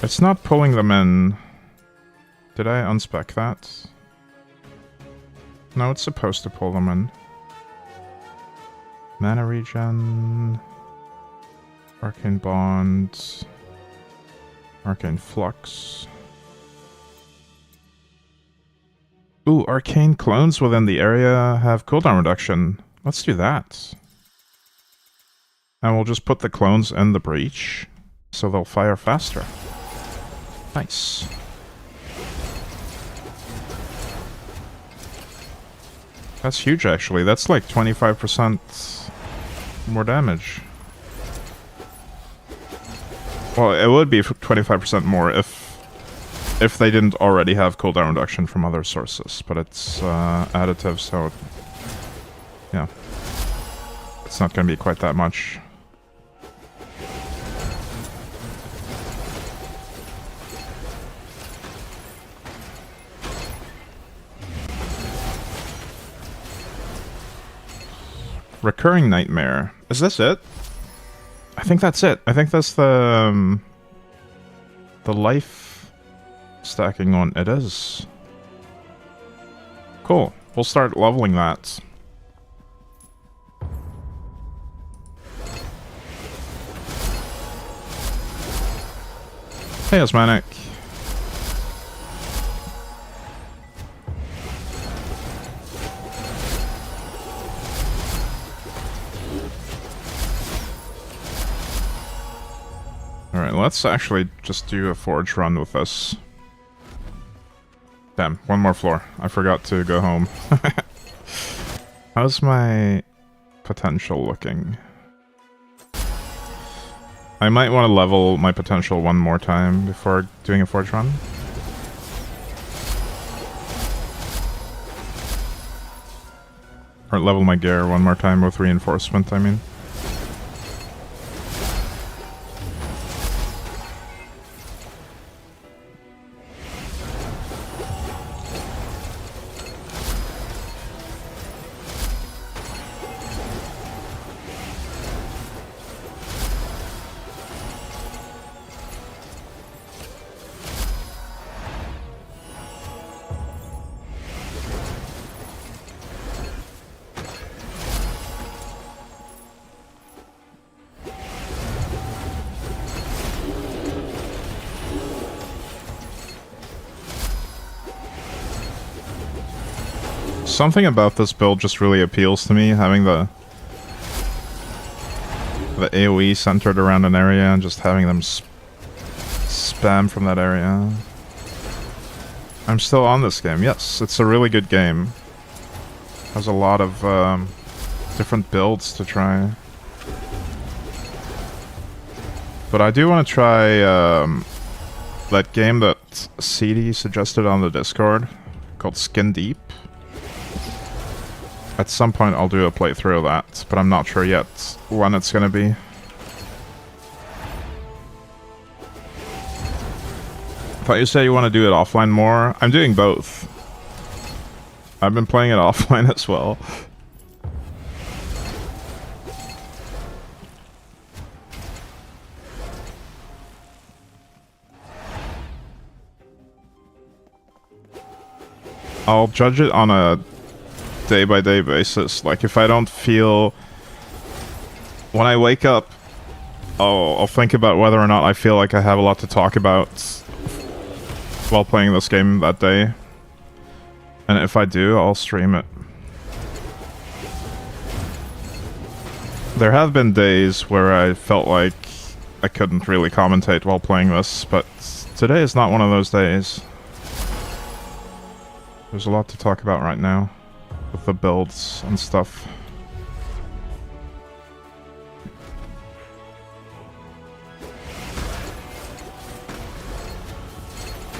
S3: It's not pulling them in. Did I unspec that? No, it's supposed to pull them in. Mana regen. Arcane Bond. Arcane Flux. Ooh, arcane clones within the area have cooldown reduction. Let's do that. And we'll just put the clones in the breach, so they'll fire faster. Nice. That's huge, actually. That's like 25% more damage. Well, it would be 25% more if they didn't already have cooldown reduction from other sources, but it's additive, so yeah, it's not going to be quite that much. Recurring nightmare. Is this it? I think that's it. I think that's the life stacking one. It is. Cool. We'll start leveling that. Hey, Osmanic. Alright, let's actually just do a forge run with this. Damn, one more floor. I forgot to go home. How's my potential looking? I might want to level my potential one more time before doing a forge run. Or level my gear one more time with reinforcement, I mean. Something about this build just really appeals to me, having the AoE centered around an area and just having them spam from that area. I'm still on this game. Yes, it's a really good game. Has a lot of different builds to try. But I do want to try that game that CD suggested on the Discord called Skin Deep. At some point I'll do a playthrough of that, but I'm not sure yet when it's gonna be. I thought you said you want to do it offline more. I'm doing both. I've been playing it offline as well. I'll judge it on a day-by-day basis. Like, if I don't feel... When I wake up, I'll think about whether or not I feel like I have a lot to talk about while playing this game that day. And if I do, I'll stream it. There have been days where I felt like I couldn't really commentate while playing this, but today is not one of those days. There's a lot to talk about right now with the builds and stuff.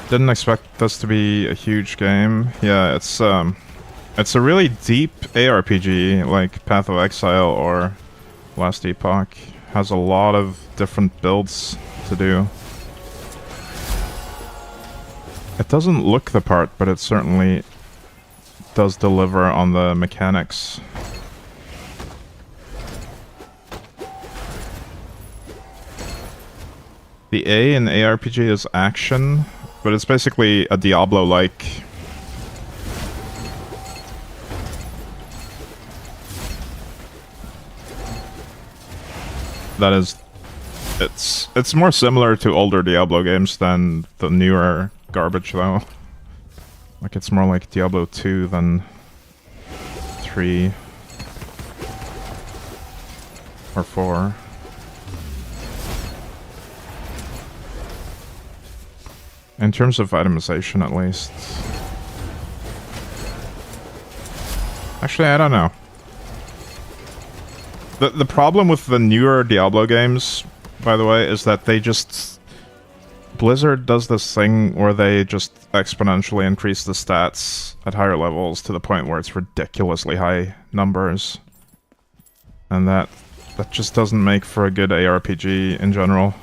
S3: Didn't expect this to be a huge game. Yeah, it's a really deep ARPG, like Path of Exile or Last Epoch. Has a lot of different builds to do. It doesn't look the part, but it certainly does deliver on the mechanics. The A in ARPG is action, but it's basically a Diablo-like. That is, it's more similar to older Diablo games than the newer garbage, though. Like, it's more like Diablo 2 than 3 or 4. In terms of itemization, at least. Actually, I don't know. The problem with the newer Diablo games, by the way, is that they just Blizzard does this thing where they just exponentially increase the stats at higher levels to the point where it's ridiculously high numbers. And that just doesn't make for a good ARPG in general.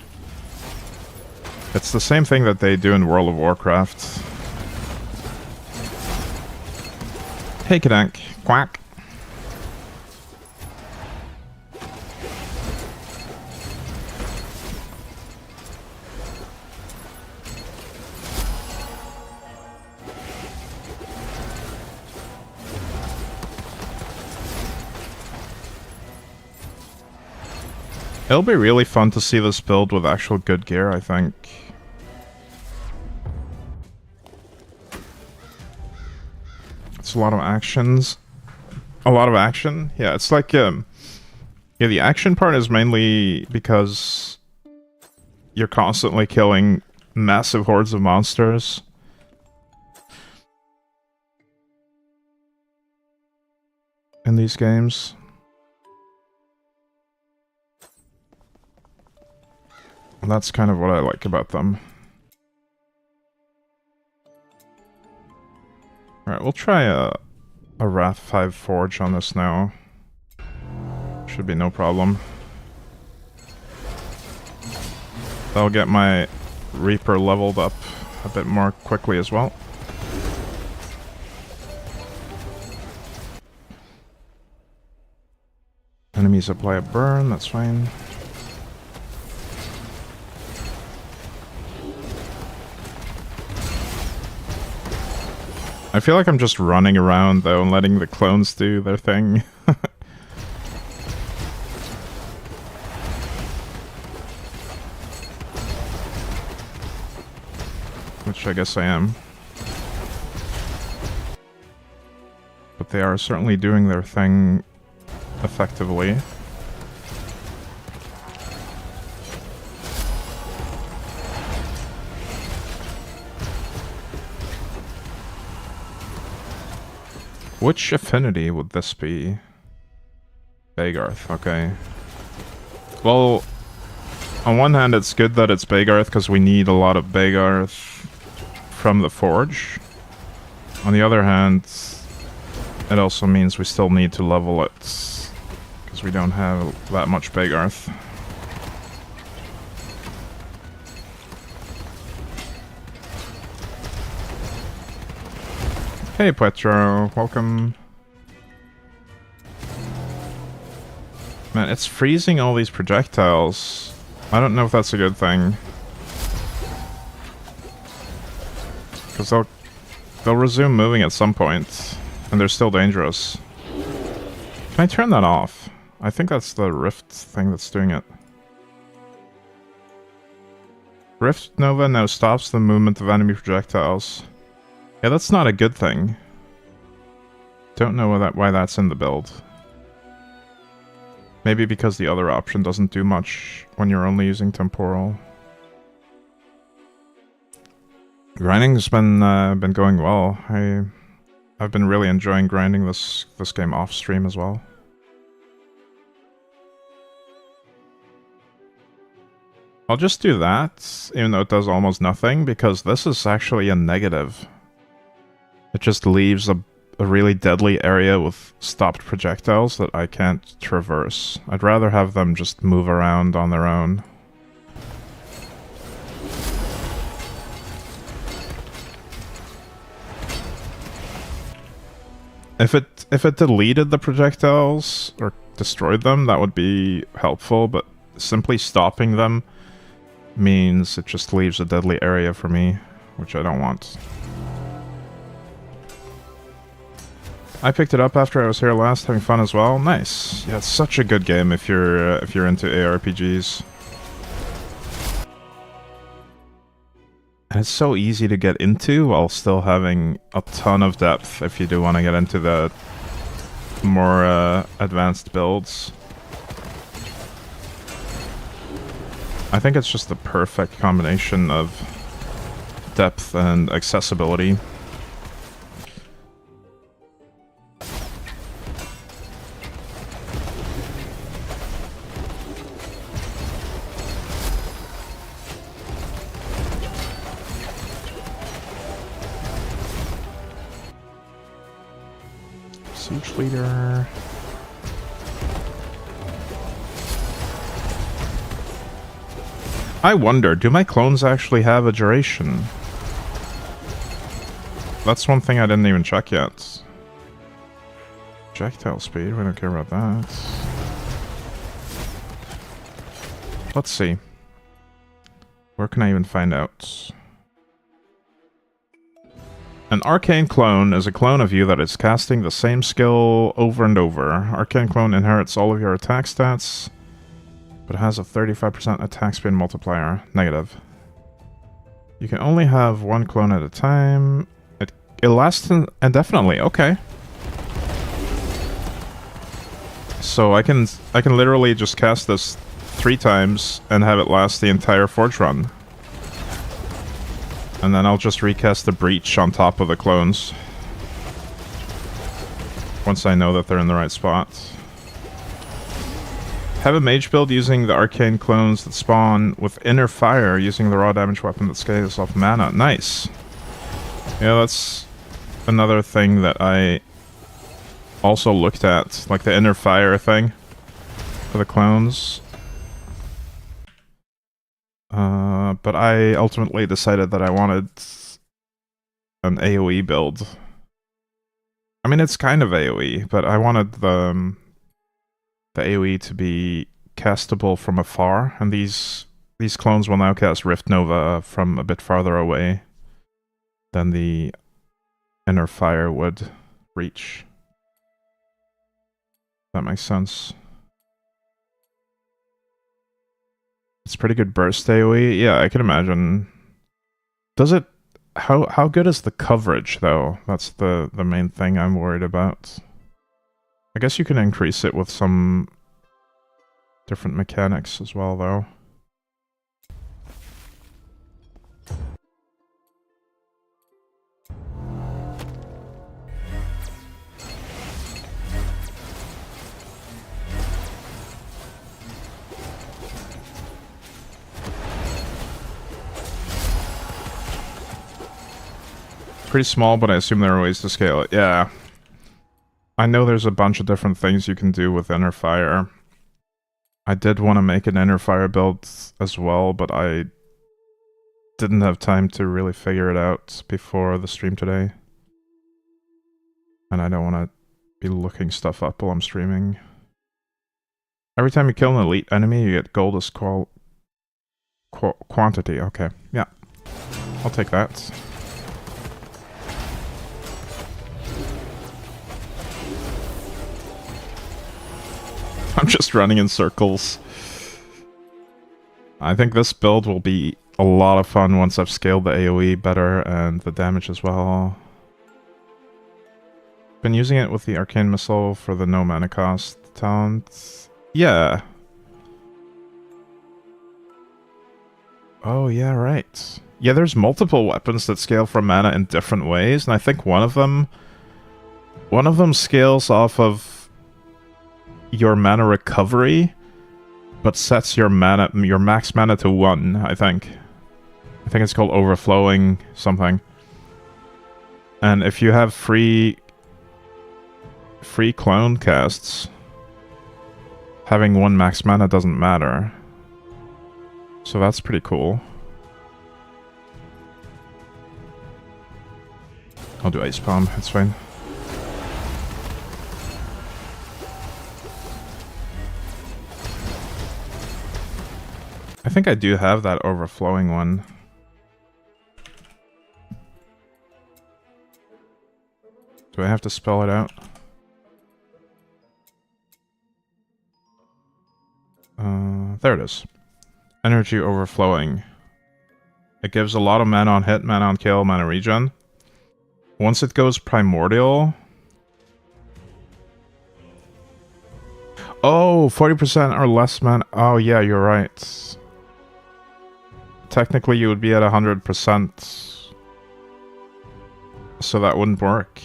S3: It's the same thing that they do in World of Warcraft. Hey, Kadank. Quack. It'll be really fun to see this build with actual good gear, I think. It's a lot of actions. A lot of action? Yeah, it's like, yeah, the action part is mainly because you're constantly killing massive hordes of monsters. In these games. That's kind of what I like about them. Alright, we'll try a Wrath 5 Forge on this now. Should be no problem. That'll get my Reaper leveled up a bit more quickly as well. Enemies apply a burn, that's fine. I feel like I'm just running around though and letting the clones do their thing. Which I guess I am. But they are certainly doing their thing effectively. Which affinity would this be? Bagarth, okay. Well, on one hand it's good that it's Bagarth because we need a lot of Bagarth from the Forge. On the other hand, it also means we still need to level it because we don't have that much Bagarth. Hey Petro, welcome. Man, it's freezing all these projectiles. I don't know if that's a good thing. Because they'll resume moving at some point, and they're still dangerous. Can I turn that off? I think that's the Rift thing that's doing it. Rift Nova now stops the movement of enemy projectiles. Yeah, that's not a good thing. Don't know why that's in the build. Maybe because the other option doesn't do much when you're only using temporal. Grinding's been going well. I've been really enjoying grinding this game off stream as well. I'll just do that, even though it does almost nothing, because this is actually a negative. It just leaves a really deadly area with stopped projectiles that I can't traverse. I'd rather have them just move around on their own. If it deleted the projectiles or destroyed them, that would be helpful, but simply stopping them means it just leaves a deadly area for me, which I don't want. I picked it up after I was here last, having fun as well. Nice. Yeah, it's such a good game if you're into ARPGs. And it's so easy to get into while still having a ton of depth if you do want to get into the more advanced builds. I think it's just the perfect combination of depth and accessibility. Siege Leader. I wonder, do my clones actually have a duration? That's one thing I didn't even check yet. Projectile speed, we don't care about that. Let's see. Where can I even find out? An arcane clone is a clone of you that is casting the same skill over and over. Arcane clone inherits all of your attack stats, but has a 35% attack speed multiplier. Negative. You can only have one clone at a time. It lasts indefinitely. Okay. So I can literally just cast this 3 times and have it last the entire Forge run. And then I'll just recast the Breach on top of the clones. Once I know that they're in the right spot. Have a mage build using the arcane clones that spawn with inner fire using the raw damage weapon that scales off mana. Nice. Yeah, that's another thing that I also looked at. Like the inner fire thing for the clones. But I ultimately decided that I wanted an AoE build. I mean, it's kind of AoE, but I wanted the AoE to be castable from afar, and these clones will now cast Rift Nova from a bit farther away than the inner fire would reach. That makes sense. It's pretty good burst AoE. Yeah, I can imagine. Does it... How good is the coverage, though? That's the main thing I'm worried about. I guess you can increase it with some different mechanics as well, though. Pretty small, but I assume there are ways to scale it. Yeah. I know there's a bunch of different things you can do with Inner Fire. I did want to make an Inner Fire build as well, but I didn't have time to really figure it out before the stream today. And I don't want to be looking stuff up while I'm streaming. Every time you kill an elite enemy, you get gold as quantity. Okay, yeah. I'll take that. I'm just running in circles. I think this build will be a lot of fun once I've scaled the AoE better and the damage as well. Been using it with the Arcane Missile for the no mana cost talent. Yeah. Oh yeah, right. Yeah, there's multiple weapons that scale from mana in different ways, and I think one of them scales off of your mana recovery, but sets your max mana to 1, I think. I think it's called Overflowing something. And if you have free clone casts, having 1 max mana doesn't matter. So that's pretty cool. I'll do Ice Palm, it's fine. I think I do have that overflowing one. Do I have to spell it out? There it is. Energy overflowing. It gives a lot of mana on hit, mana on kill, mana regen. Once it goes primordial... Oh, 40% or less mana. Oh yeah, you're right. Technically you would be at 100%. So that wouldn't work.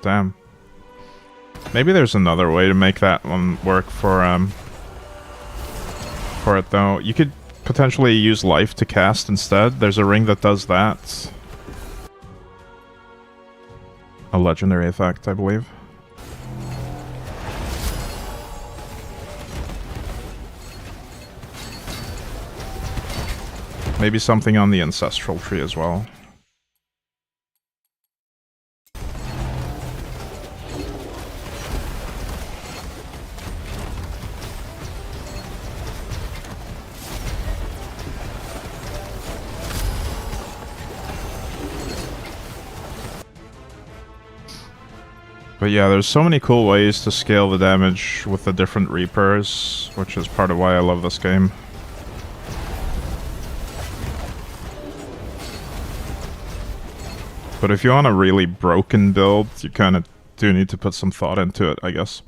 S3: Damn. Maybe there's another way to make that one work for it though. You could potentially use life to cast instead. There's a ring that does that. a legendary effect, I believe. Maybe something on the ancestral tree as well. But yeah, there's so many cool ways to scale the damage with the different Reapers, which is part of why I love this game. But if you want a really broken build, you kind of do need to put some thought into it, I guess.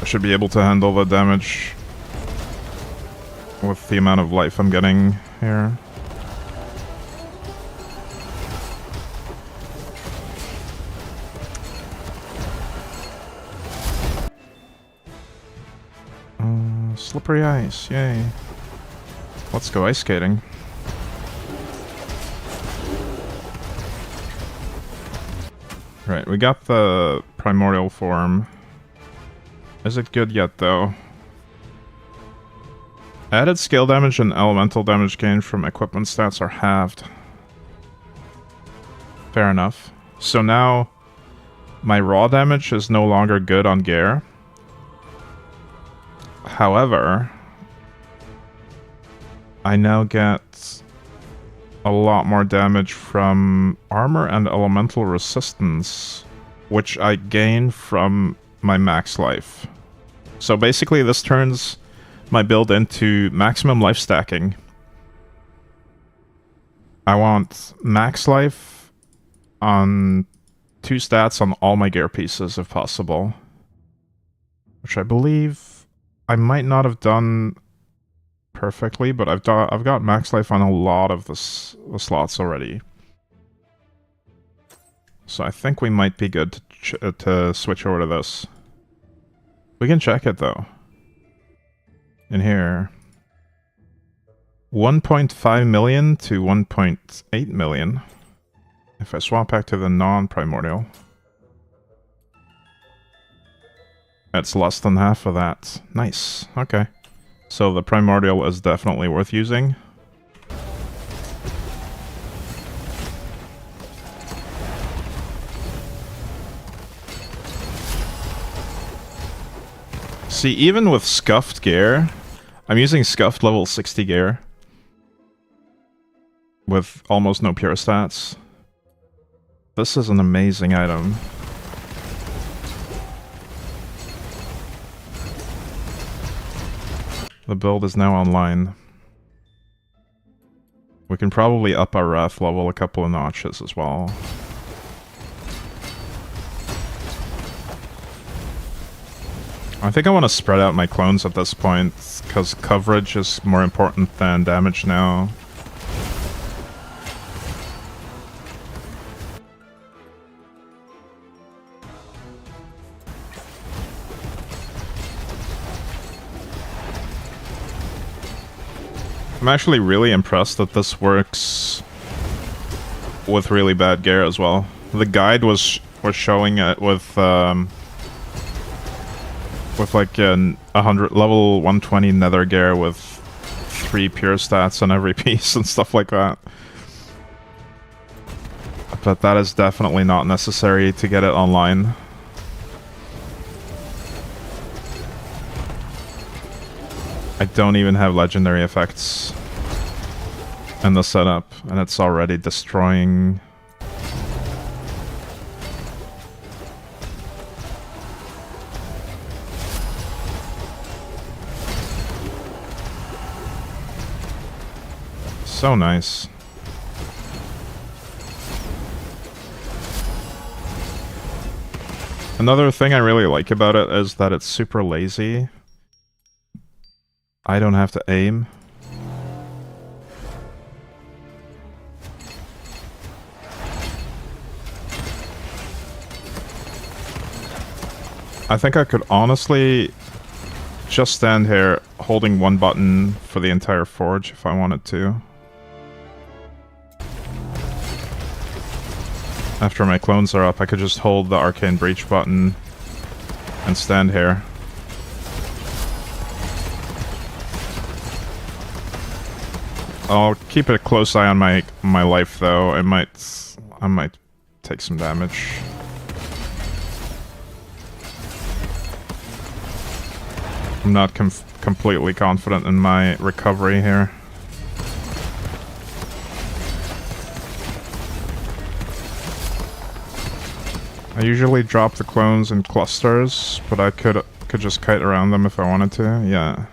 S3: I should be able to handle the damage with the amount of life I'm getting here. Slippery ice, yay. Let's go ice skating. Right, we got the primordial form. Is it good yet, though? Added scale damage and elemental damage gained from equipment stats are halved. Fair enough. So now, my raw damage is no longer good on gear. However, I now get a lot more damage from armor and elemental resistance, which I gain from my max life. So basically this turns my build into maximum life stacking. I want max life on 2 stats on all my gear pieces if possible. Which I believe I might not have done perfectly, but I've got max life on a lot of the slots already. So I think we might be good to switch over to this. We can check it though. In here. 1.5 million to 1.8 million. If I swap back to the non-primordial. It's less than half of that. Nice. Okay. So the primordial is definitely worth using. See, even with scuffed gear, I'm using scuffed level 60 gear with almost no pure stats. This is an amazing item. The build is now online. We can probably up our wrath level a couple of notches as well. I think I want to spread out my clones at this point, because coverage is more important than damage now. I'm actually really impressed that this works with really bad gear as well. The guide was showing it with like a 100 level 120 nether gear with 3 pure stats on every piece and stuff like that. But that is definitely not necessary to get it online. I don't even have legendary effects in the setup, and it's already destroying. So nice. Another thing I really like about it is that it's super lazy. I don't have to aim. I think I could honestly just stand here holding one button for the entire forge if I wanted to. After my clones are up, I could just hold the Arcane Breach button and stand here. I'll keep a close eye on my life though. I might take some damage. I'm not completely confident in my recovery here. I usually drop the clones in clusters, but I could just kite around them if I wanted to. Yeah.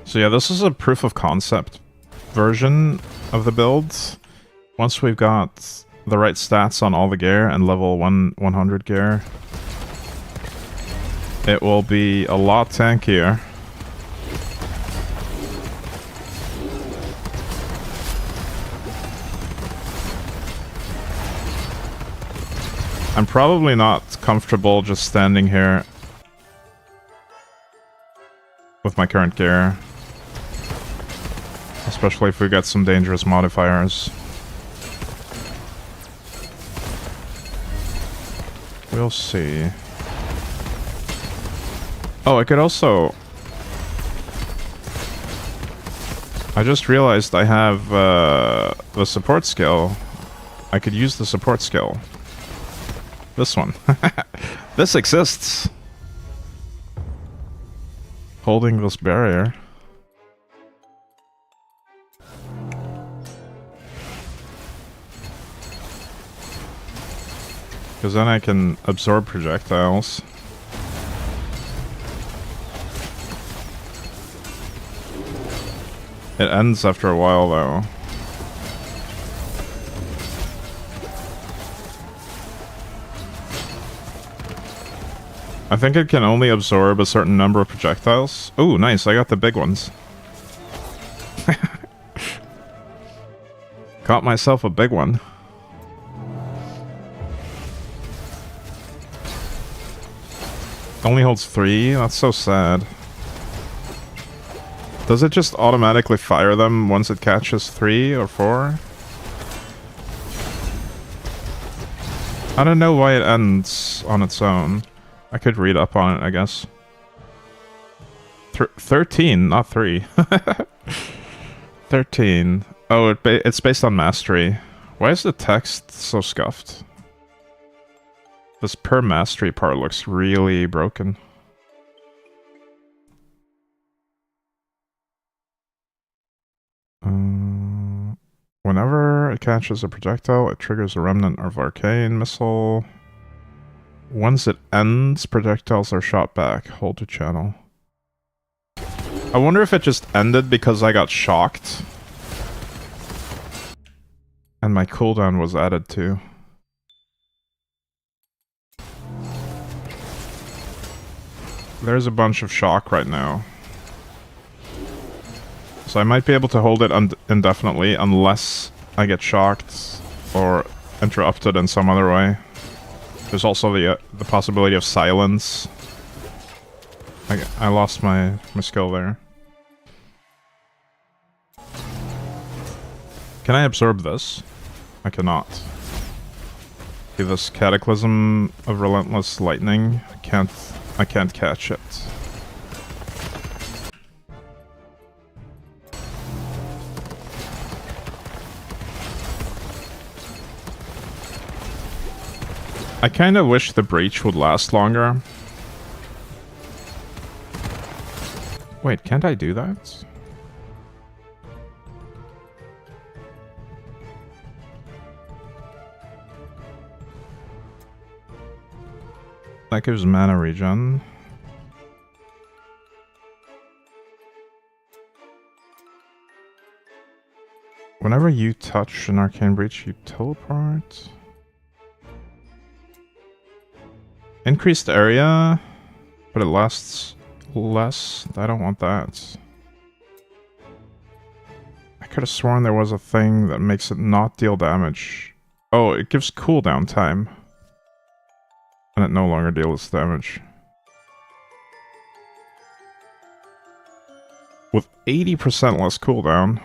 S3: So yeah, this is a proof of concept version of the build. Once we've got the right stats on all the gear and level 100 gear, it will be a lot tankier. I'm probably not comfortable just standing here with my current gear. Especially if we get some dangerous modifiers. We'll see. Oh, I could also... I just realized I have the support skill. I could use the support skill. This one. This exists! Holding this barrier. Because then I can absorb projectiles. It ends after a while, though. I think it can only absorb a certain number of projectiles. Oh, nice, I got the big ones. Got myself a big one. Only holds 3? That's so sad. Does it just automatically fire them once it catches 3 or 4? I don't know why it ends on its own. I could read up on it, I guess. 13, not 3. 13. Oh, it's based on mastery. Why is the text so scuffed? This per mastery part looks really broken. Whenever it catches a projectile, it triggers a remnant of arcane missile. Once it ends, projectiles are shot back. Hold to channel. I wonder if it just ended because I got shocked. And my cooldown was added too. There's a bunch of shock right now. So I might be able to hold it indefinitely unless I get shocked or interrupted in some other way. There's also the possibility of silence. I lost my skill there. Can I absorb this? I cannot. Okay, this Cataclysm of Relentless Lightning, I can't catch it. I kinda wish the breach would last longer. Wait, can't I do that? That gives mana regen. Whenever you touch an arcane breach, you teleport. Increased area, but it lasts less. I don't want that. could have sworn there was a thing that makes it not deal damage. Oh, it gives cooldown time. And it no longer deals damage. With 80% less cooldown.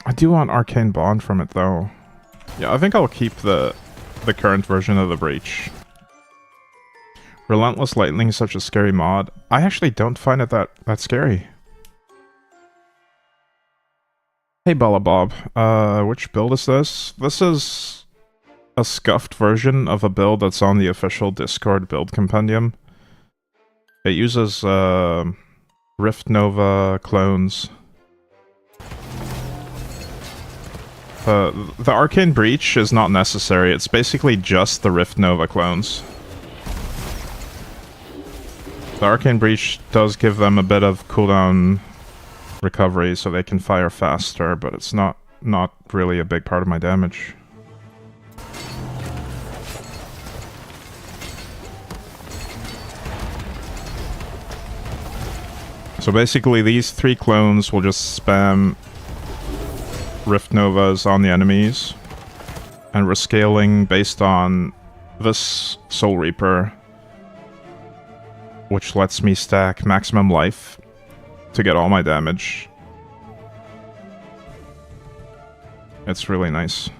S3: I do want Arcane Bond from it, though. Yeah, I think I'll keep the current version of the Breach. Relentless Lightning is such a scary mod. I actually don't find it that scary. Hey Bob, which build is this? This is a scuffed version of a build that's on the official Discord build compendium. It uses Rift Nova clones. The Arcane Breach is not necessary, it's basically just the Rift Nova clones. The Arcane Breach does give them a bit of cooldown recovery so they can fire faster, but it's not really a big part of my damage. So basically these 3 clones will just spam Rift Novas on the enemies, and we're scaling based on this Soul Reaper, which lets me stack maximum life to get all my damage. It's really nice.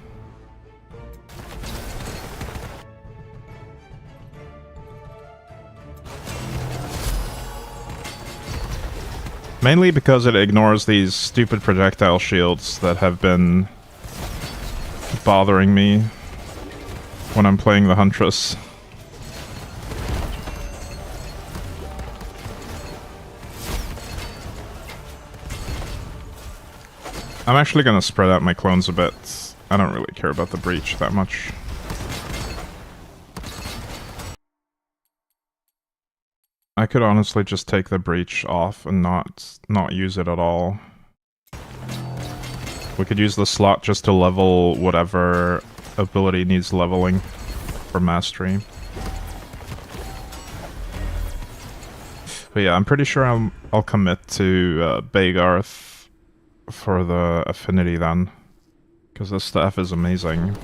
S3: Mainly because it ignores these stupid projectile shields that have been bothering me when I'm playing the Huntress. I'm actually gonna spread out my clones a bit. I don't really care about the Breach that much. I could honestly just take the Breach off and not use it at all. We could use the slot just to level whatever ability needs leveling for mastery. But yeah, I'm pretty sure I'll commit to Bagarth for the affinity then, because this staff is amazing.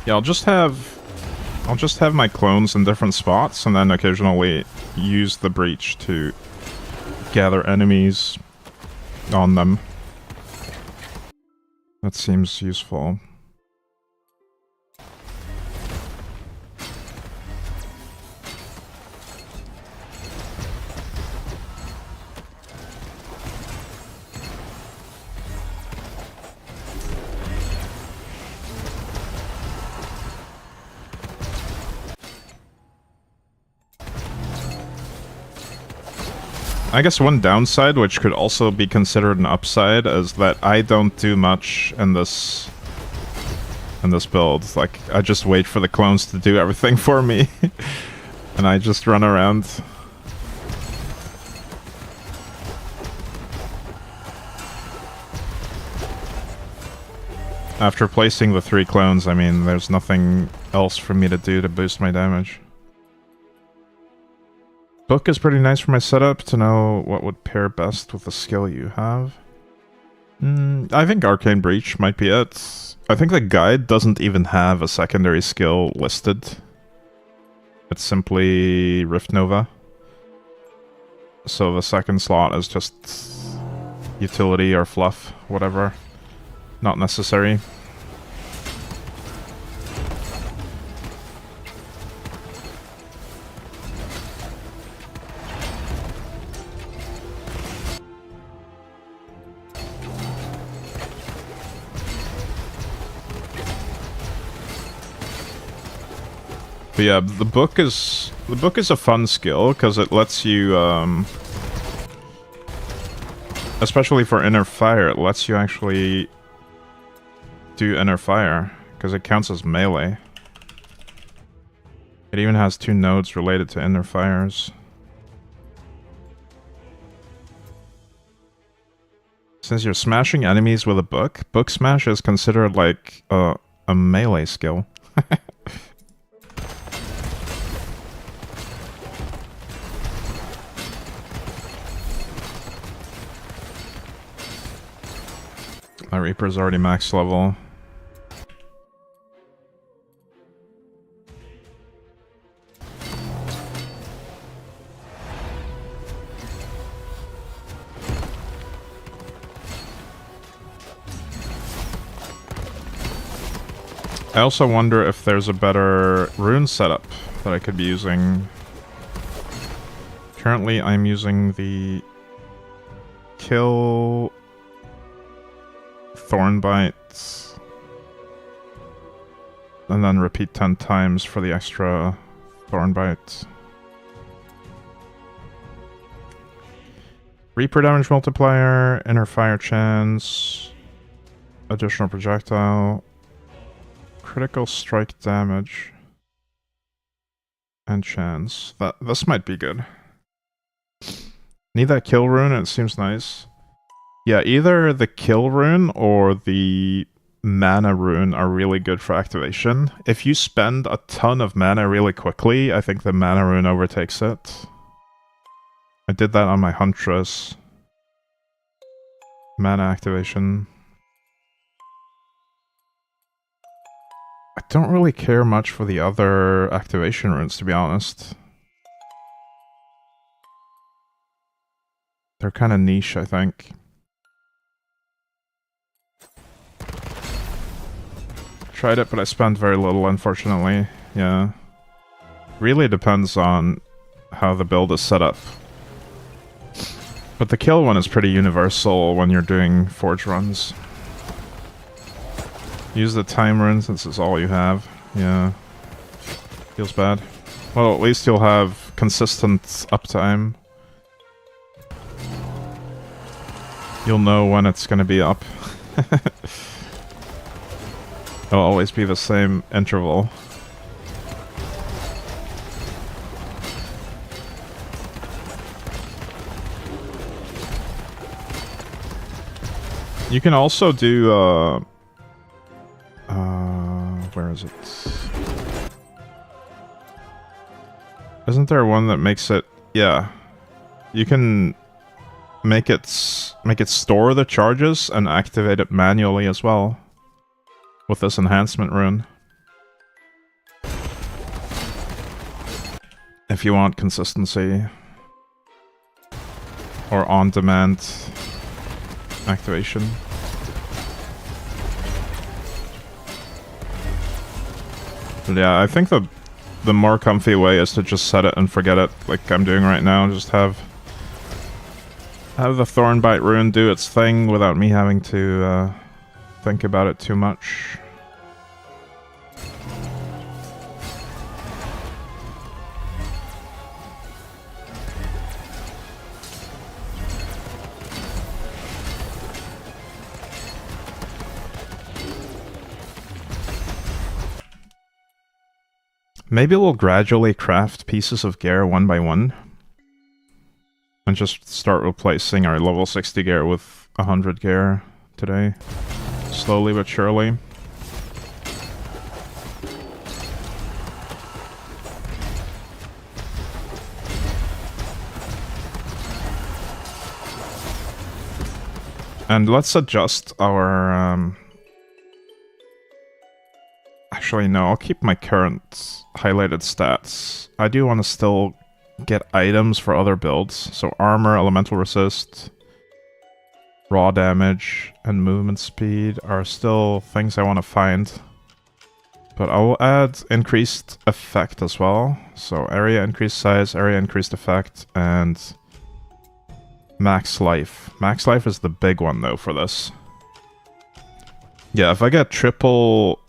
S3: Yeah, I'll just have my clones in different spots, and then occasionally use the Breach to gather enemies on them. That seems useful. I guess one downside, which could also be considered an upside, is that I don't do much in this build. Like, I just wait for the clones to do everything for me, and I just run around. After placing the 3 clones, I mean, there's nothing else for me to do to boost my damage. Book is pretty nice for my setup to know what would pair best with the skill you have. I think Arcane Breach might be it. I think the guide doesn't even have a secondary skill listed. It's simply Rift Nova. So the second slot is just utility or fluff, whatever. Not necessary. But yeah, the book is a fun skill because it lets you, especially for inner fire, it lets you actually do inner fire because it counts as melee. It even has 2 nodes related to inner fires. Since you're smashing enemies with a book smash is considered like a melee skill. My Reaper's already max level. I also wonder if there's a better rune setup that I could be using. Currently, I'm using the kill Thornbite and then repeat 10 times for the extra Thornbite. Reaper damage multiplier, inner fire chance, additional projectile, critical strike damage, and chance. This might be good. Need that kill rune, it seems nice. Yeah, either the kill rune or the mana rune are really good for activation. If you spend a ton of mana really quickly, I think the mana rune overtakes it. I did that on my Huntress. Mana activation. I don't really care much for the other activation runes, to be honest. They're kind of niche, I think. Tried it, but I spent very little, unfortunately. Yeah. Really depends on how the build is set up. But the kill one is pretty universal when you're doing forge runs. Use the time rune since it's all you have. Yeah. Feels bad. Well, at least you'll have consistent uptime. You'll know when it's gonna be up. It'll always be the same interval. You can also do, where is it? Isn't there one that makes it, yeah. You can make it store the charges and activate it manually as well. With this enhancement rune. If you want consistency. Or on-demand activation. But yeah, I think the more comfy way is to just set it and forget it, like I'm doing right now. Just have the Thornbite rune do its thing without me having to think about it too much. Maybe we'll gradually craft pieces of gear one by one. And just start replacing our level 60 gear with 100 gear today. Slowly but surely. And let's adjust our... Actually, no, I'll keep my current highlighted stats. I do want to still get items for other builds. So armor, elemental resist, raw damage, and movement speed are still things I want to find. But I will add increased effect as well. So area increased size, area increased effect, and max life. Max life is the big one though for this. Yeah, if I get triple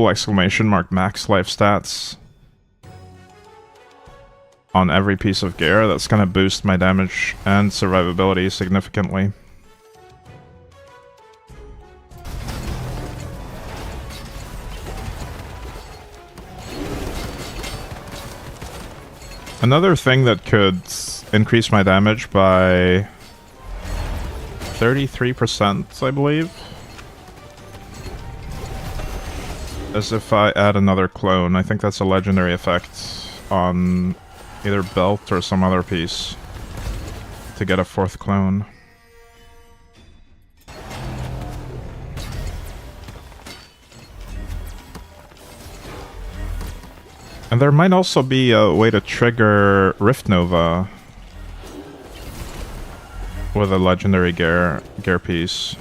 S3: exclamation mark max life stats on every piece of gear, that's gonna boost my damage and survivability significantly. Another thing that could increase my damage by 33%, I believe. As if I add another clone. I think that's a legendary effect on either belt or some other piece to get a 4th clone. And there might also be a way to trigger Rift Nova with a legendary gear piece.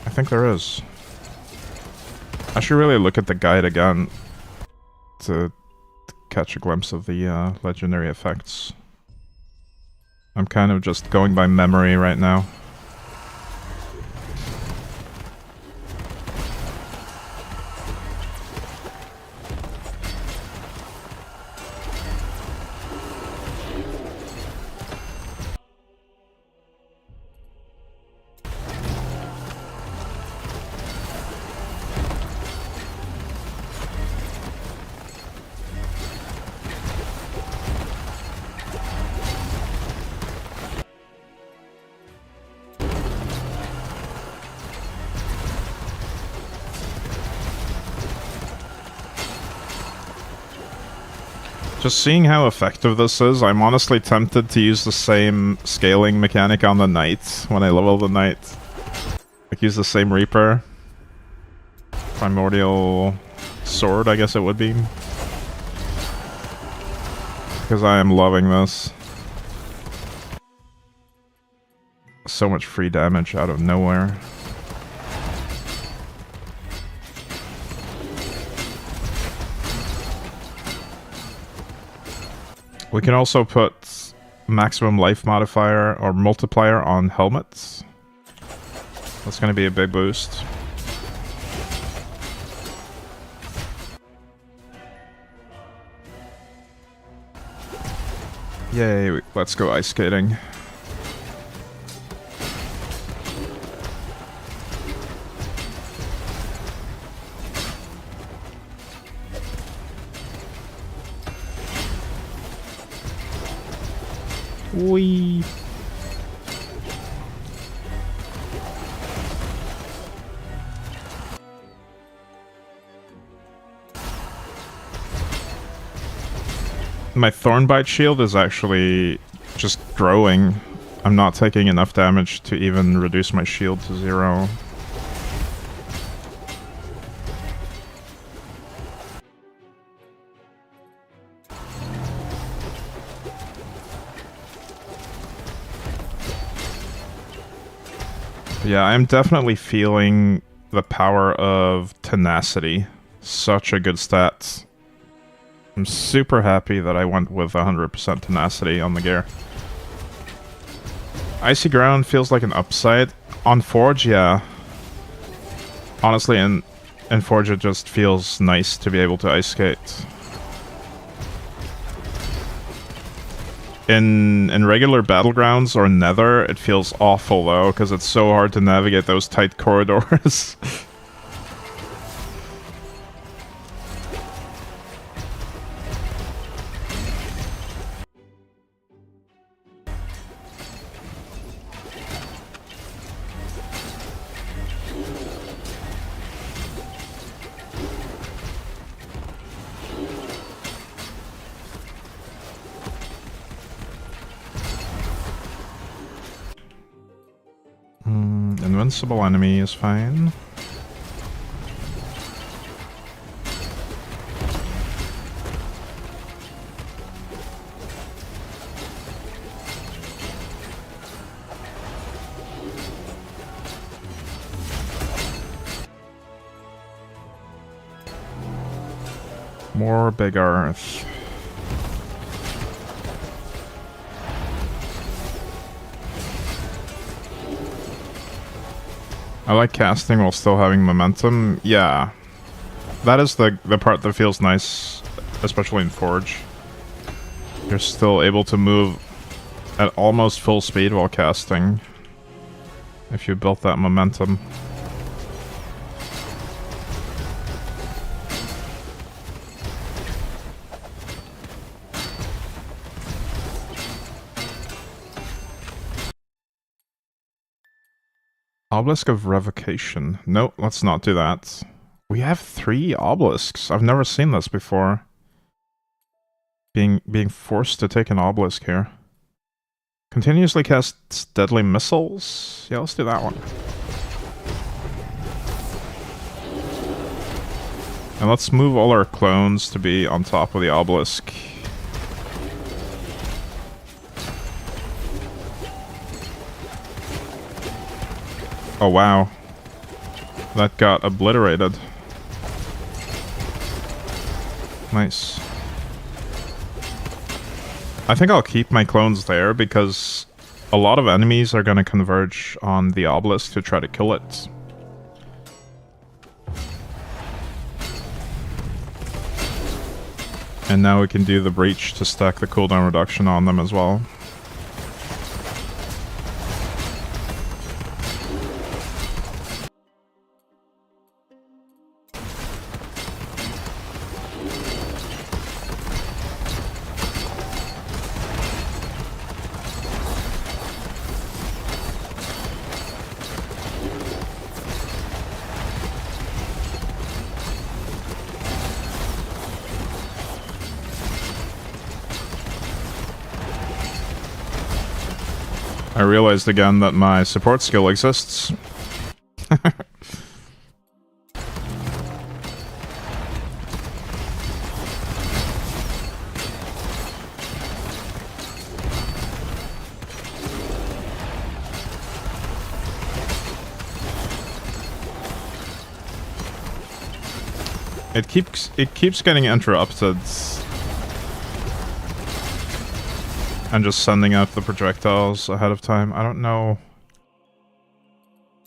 S3: I think there is. I should really look at the guide again to catch a glimpse of the legendary effects. I'm kind of just going by memory right now. Just seeing how effective this is, I'm honestly tempted to use the same scaling mechanic on the knight when I level the knight. Like, use the same Reaper. Primordial Sword, I guess it would be. Because I am loving this. So much free damage out of nowhere. We can also put maximum life modifier or multiplier on helmets. That's going to be a big boost. Yay, let's go ice skating. Whee! My Thornbite shield is actually just growing. I'm not taking enough damage to even reduce my shield to 0. Yeah, I'm definitely feeling the power of tenacity. Such a good stat. I'm super happy that I went with 100% tenacity on the gear. Icy Ground feels like an upside. On Forge, yeah. Honestly, in Forge it just feels nice to be able to ice skate. In regular battlegrounds or Nether, it feels awful though, because it's so hard to navigate those tight corridors. Invincible enemy is fine. More big earth. I like casting while still having momentum. Yeah. That is the part that feels nice, especially in Forge. You're still able to move at almost full speed while casting, if you built that momentum. Obelisk of Revocation. No, let's not do that. We have 3 obelisks. I've never seen this before. Being forced to take an obelisk here. Continuously casts deadly missiles. Yeah, let's do that one. And let's move all our clones to be on top of the obelisk. Oh wow. That got obliterated. Nice. I think I'll keep my clones there because a lot of enemies are going to converge on the obelisk to try to kill it. And now we can do the breach to stack the cooldown reduction on them as well. I realized again that my support skill exists. It keeps getting interrupted. And just sending out the projectiles ahead of time. I don't know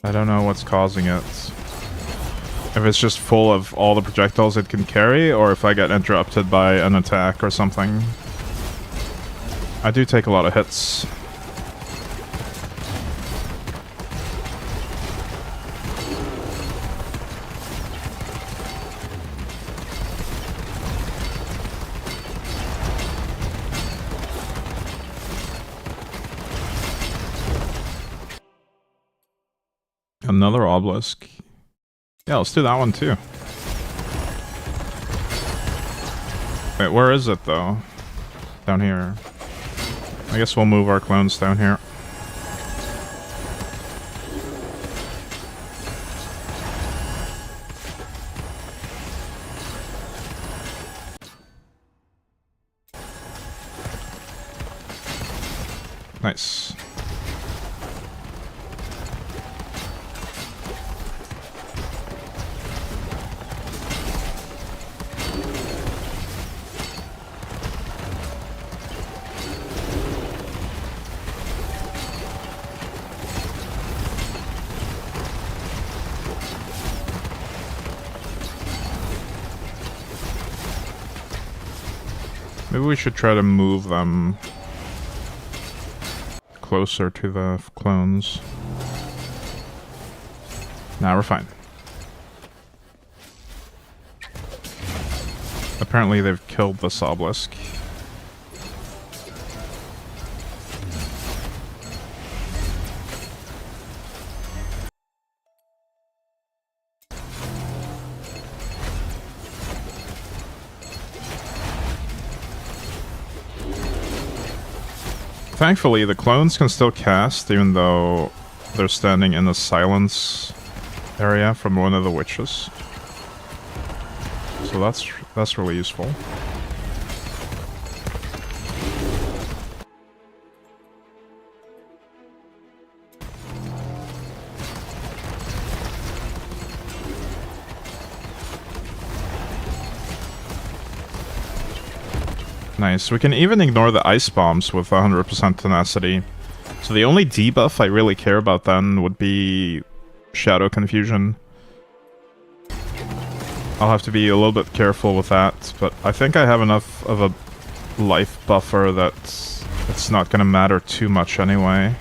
S3: what's causing it. If it's just full of all the projectiles it can carry, or if I get interrupted by an attack or something. I do take a lot of hits. Another obelisk. Yeah, let's do that one too. Wait, where is it though? Down here. I guess we'll move our clones down here. Nice. Maybe we should try to move them closer to the clones. Nah, we're fine. Apparently they've killed this obelisk. Thankfully, the clones can still cast, even though they're standing in the silence area from one of the witches. So that's really useful. Nice. We can even ignore the ice bombs with 100% tenacity. So the only debuff I really care about then would be Shadow Confusion. I'll have to be a little bit careful with that, but I think I have enough of a life buffer that it's not going to matter too much anyway.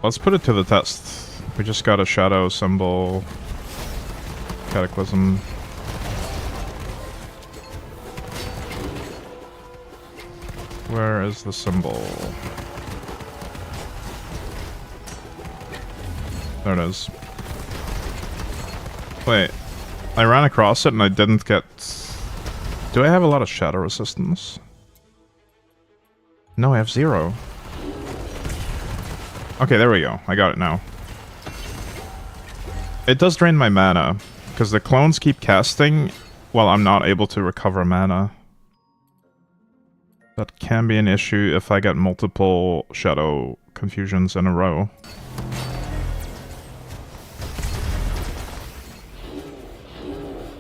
S3: Let's put it to the test. We just got a shadow symbol. Cataclysm. Where is the symbol? There it is. Wait, I ran across it and I didn't get... Do I have a lot of shadow resistance? No, I have 0. Okay, there we go. I got it now. It does drain my mana, because the clones keep casting while I'm not able to recover mana. That can be an issue if I get multiple shadow confusions in a row.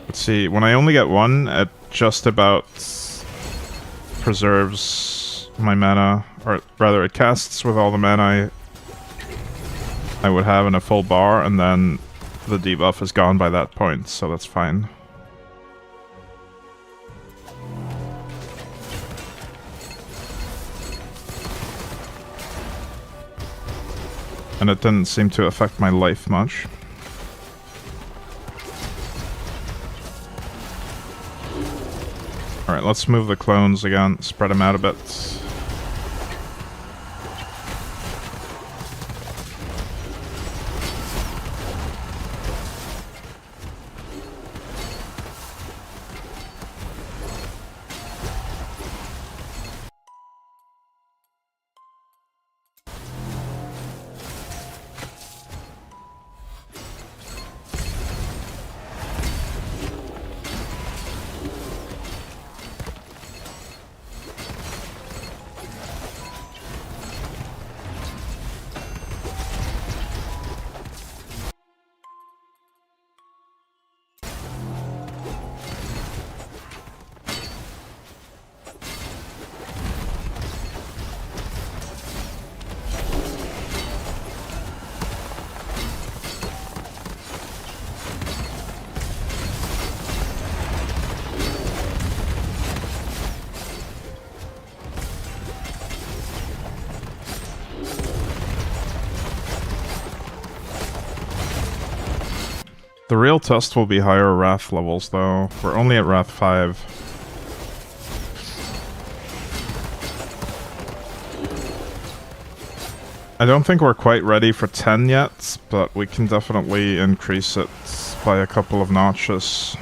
S3: Let's see, when I only get one, it just about preserves my mana, or rather it casts with all the mana I would have in a full bar, and then the debuff is gone by that point, so that's fine. And it didn't seem to affect my life much. Alright, let's move the clones again, spread them out a bit. The real test will be higher Wrath levels, though. We're only at Wrath 5. I don't think we're quite ready for 10 yet, but we can definitely increase it by a couple of notches.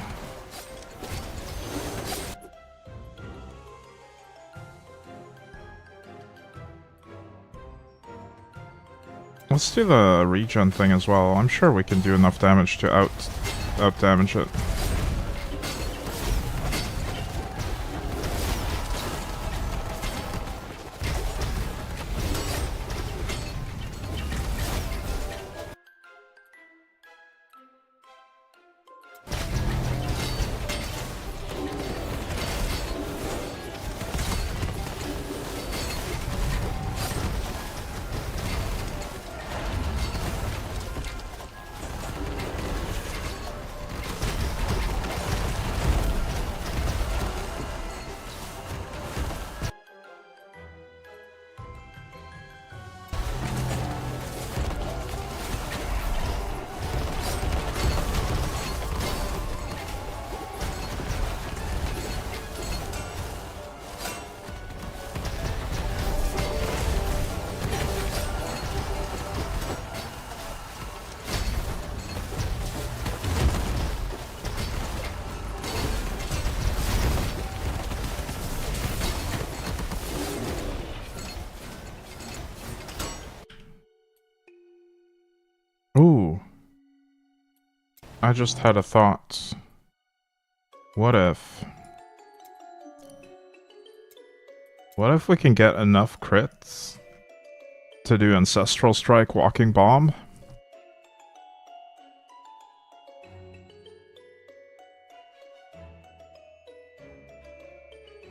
S3: Let's do the regen thing as well. I'm sure we can do enough damage to out damage it. Ooh. I just had a thought. What if we can get enough crits to do Ancestral Strike Walking Bomb?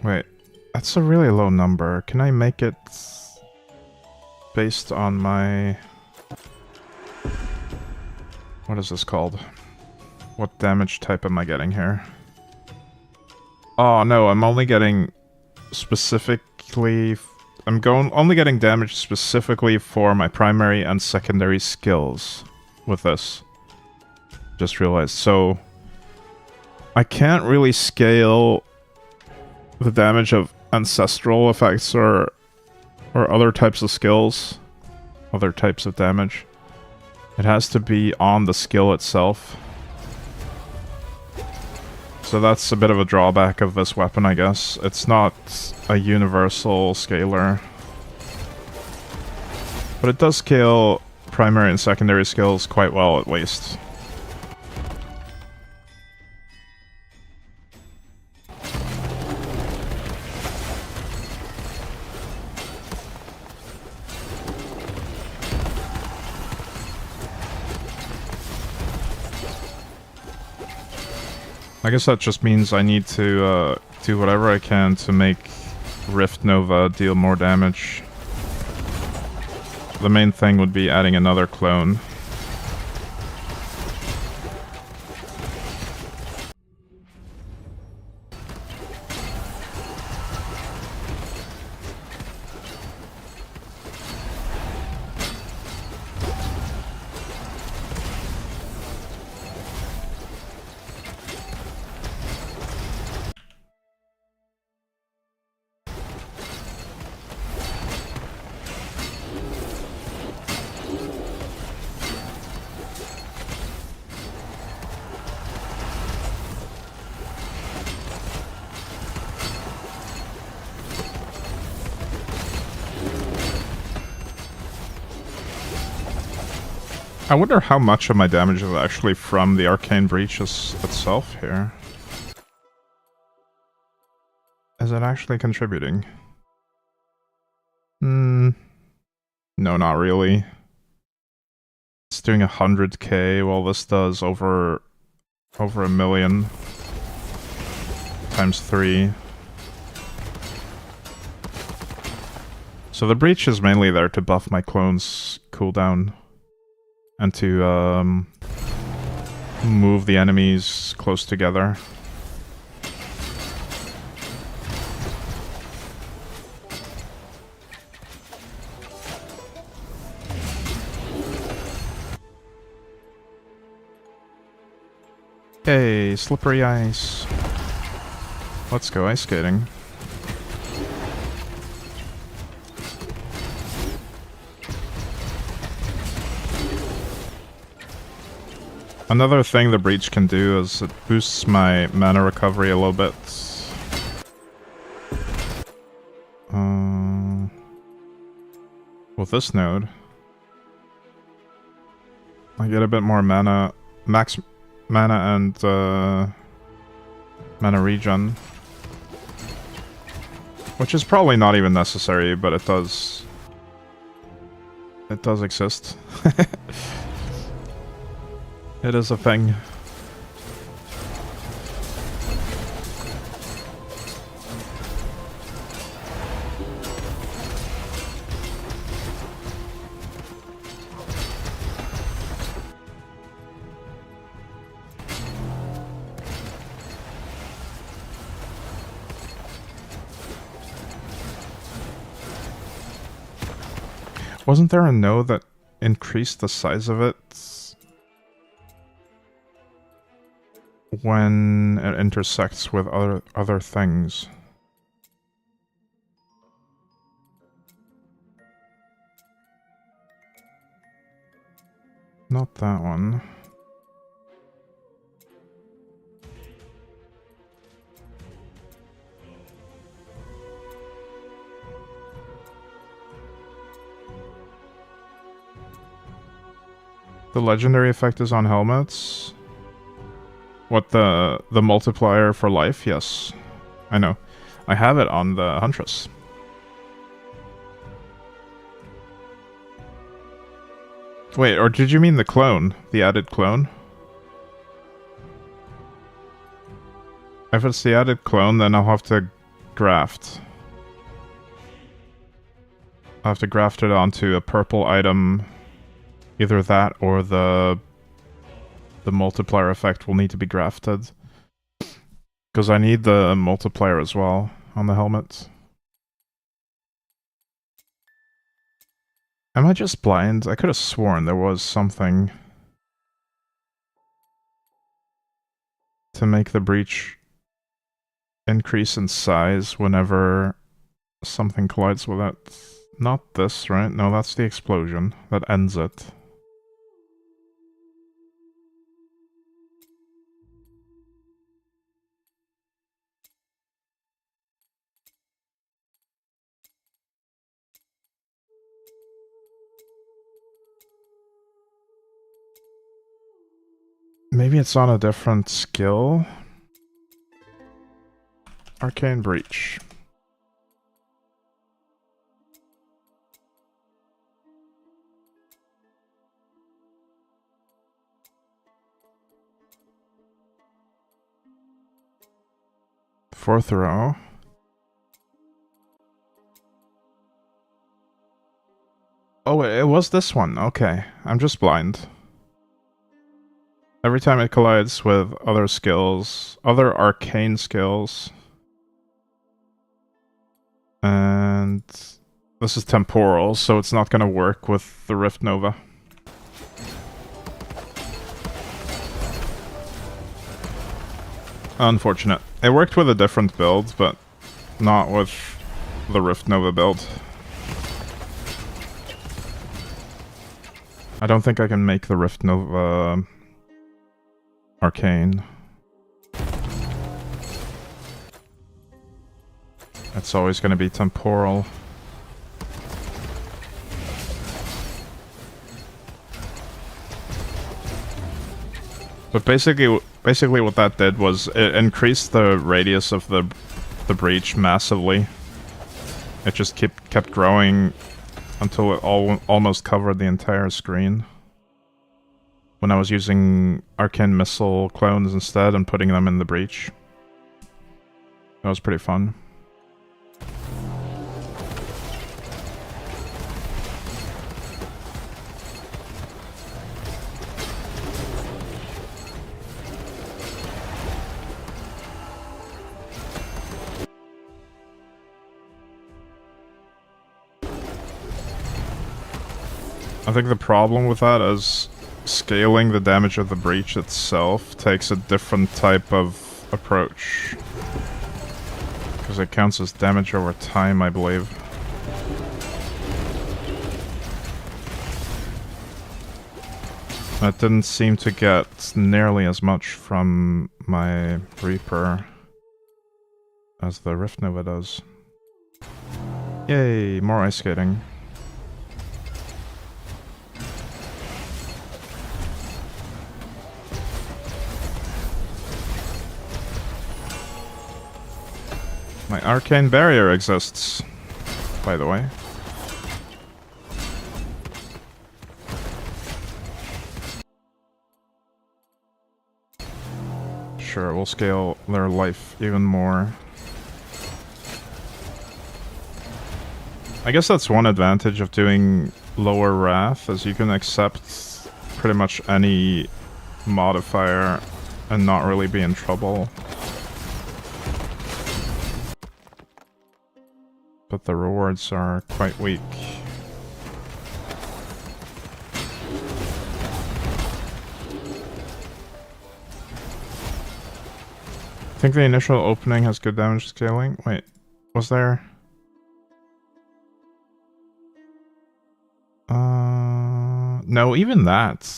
S3: Wait, that's a really low number. Can I make it based on my... What is this called? What damage type am I getting here? Oh no, I'm only getting specifically... only getting damage specifically for my primary and secondary skills with this. Just realized. So, I can't really scale the damage of ancestral effects or other types of skills, other types of damage. It has to be on the skill itself. So that's a bit of a drawback of this weapon, I guess. It's not a universal scaler. But it does scale primary and secondary skills quite well, at least. I guess that just means I need to do whatever I can to make Rift Nova deal more damage. The main thing would be adding another clone. I wonder how much of my damage is actually from the Arcane Breach itself here. Is it actually contributing? No, not really. It's doing 100k, while this does over a million. Times 3. So the Breach is mainly there to buff my clone's cooldown. And to move the enemies close together. Hey, slippery ice. Let's go ice skating. Another thing the Breach can do is it boosts my mana recovery a little bit. With this node, I get a bit more mana, max mana and mana regen. Which is probably not even necessary, but it does exist. It is a thing. Wasn't there a node that increased the size of it when it intersects with other things? Not that one. The legendary effect is on helmets. What, the multiplier for life? Yes. I know. I have it on the Huntress. Wait, or did you mean the clone? The added clone? If it's the added clone, then I'll have to graft. I'll have to graft it onto a purple item. Either that or the multiplier effect will need to be grafted. Because I need the multiplier as well on the helmet. Am I just blind? I could have sworn there was something to make the breach increase in size whenever something collides with it. Not this, right? No, that's the explosion that ends it. Maybe it's on a different skill? Arcane Breach. Fourth row. Oh, it was this one. Okay, I'm just blind. Every time it collides with other skills, other arcane skills. And this is temporal, so it's not gonna work with the Rift Nova. Unfortunate. It worked with a different build, but not with the Rift Nova build. I don't think I can make the Rift Nova arcane. It's always going to be temporal. But basically what that did was it increased the radius of the breach massively. It just kept growing until it almost covered the entire screen. When I was using Arcane Missile clones instead and putting them in the breach. That was pretty fun. I think the problem with that is scaling the damage of the breach itself takes a different type of approach. Because it counts as damage over time, I believe. That didn't seem to get nearly as much from my Reaper as the Rift Nova does. Yay, more ice skating. My arcane barrier exists, by the way. Sure, we'll scale their life even more. I guess that's one advantage of doing lower wrath, is you can accept pretty much any modifier and not really be in trouble. But the rewards are quite weak. I think the initial opening has good damage scaling. Wait, was there? No, even that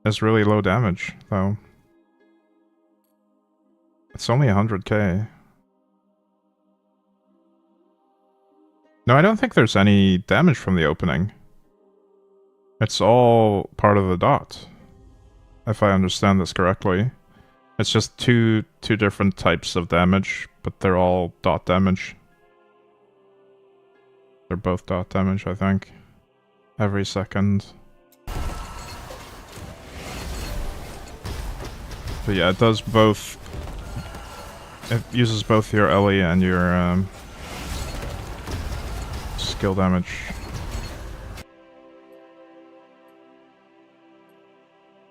S3: is really low damage, though. It's only 100k. No, I don't think there's any damage from the opening. It's all part of the dot, if I understand this correctly. It's just two different types of damage, but they're all dot damage. They're both dot damage, I think. Every second. But yeah, it does both. It uses both your Ellie and your skill damage.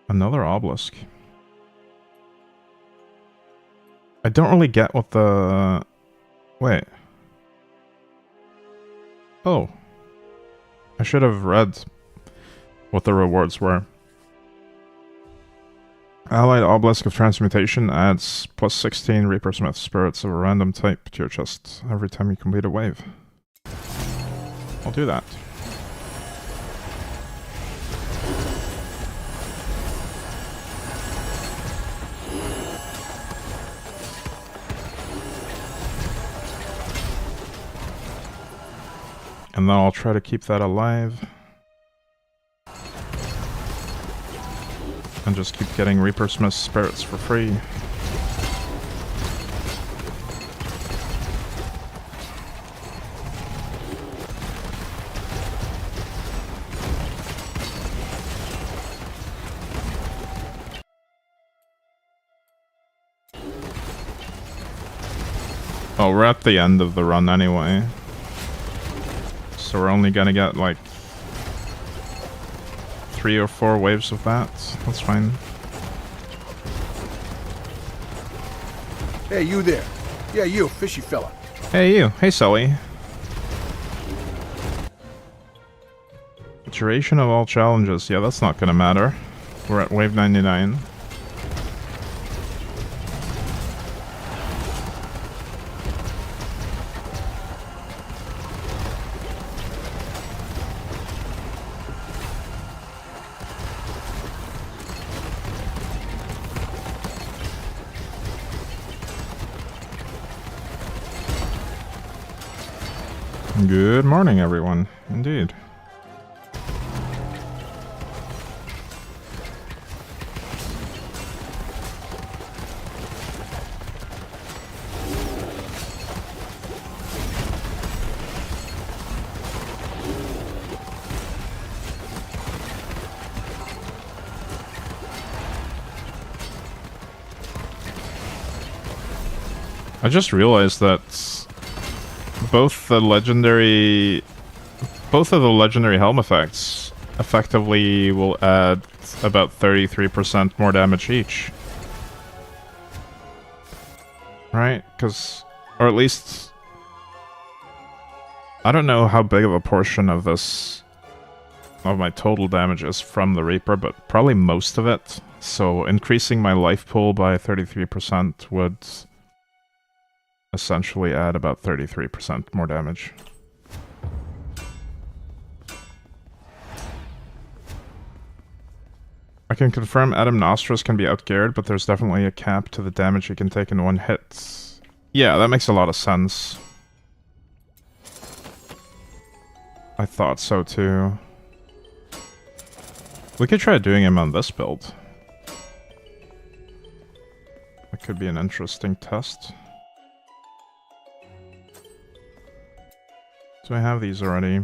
S3: Another obelisk. I don't really get what the... Wait. Oh. I should have read what the rewards were. Allied Obelisk of Transmutation adds plus 16 Reaper Smith spirits of a random type to your chest every time you complete a wave. I'll do that. And then I'll try to keep that alive. And just keep getting Reaper Smith spirits for free. Oh, we're at the end of the run anyway. So we're only gonna get like 3 or 4 waves of that. That's fine.
S4: Hey, you there. Yeah, you, fishy fella.
S3: Hey you. Hey Sully. Duration of all challenges. Yeah, that's not gonna matter. We're at wave 99. Good morning, everyone. Indeed. I just realized that both of the legendary helm effects effectively will add about 33% more damage each. Right? Because, or at least, I don't know how big of a portion of this, of my total damage is from the Reaper, but probably most of it. So increasing my life pool by 33% would essentially add about 33% more damage. I can confirm Adam Nostros can be outgeared, but there's definitely a cap to the damage he can take in one hit. Yeah, that makes a lot of sense. I thought so too. We could try doing him on this build. That could be an interesting test. So I have these already.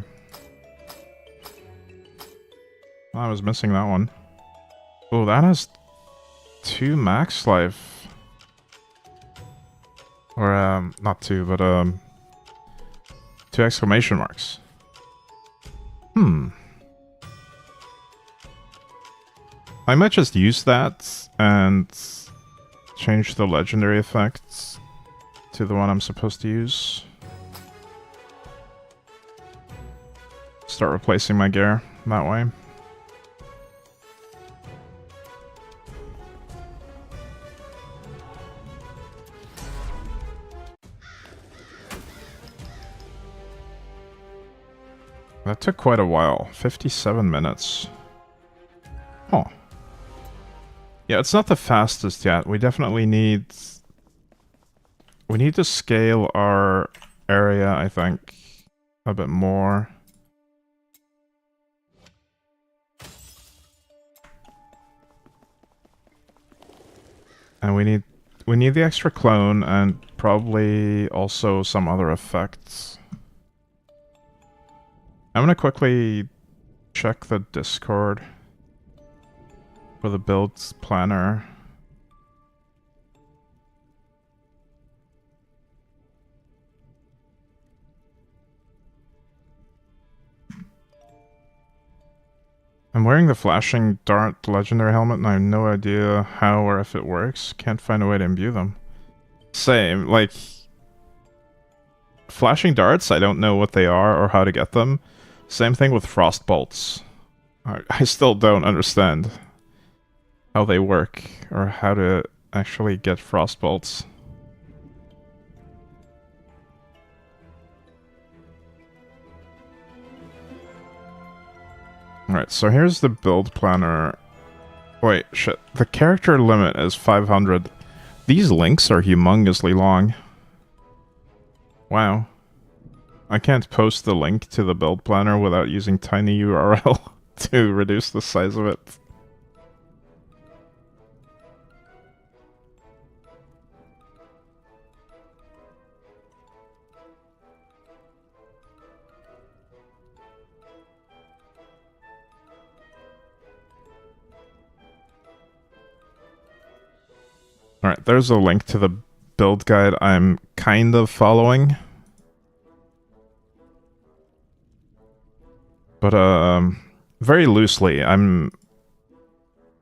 S3: Oh, I was missing that one. Oh, that has 2 max life. Or, not 2, but, 2 exclamation marks. I might just use that and change the legendary effects to the one I'm supposed to use. Start replacing my gear that way. That took quite a while. 57 minutes. Oh. Yeah, it's not the fastest yet. We definitely need... We need to scale our area, I think, a bit more. And we need the extra clone and probably also some other effects. I'm gonna quickly check the Discord for the builds planner. I'm wearing the flashing dart legendary helmet and I have no idea how or if it works. Can't find a way to imbue them. Same, like... Flashing darts, I don't know what they are or how to get them. Same thing with frost bolts. I still don't understand how they work or how to actually get frost bolts. Alright, so here's the build planner. Wait, shit. The character limit is 500. These links are humongously long. Wow. I can't post the link to the build planner without using tiny URL to reduce the size of it. Alright, there's a link to the build guide I'm kind of following. But, very loosely. I'm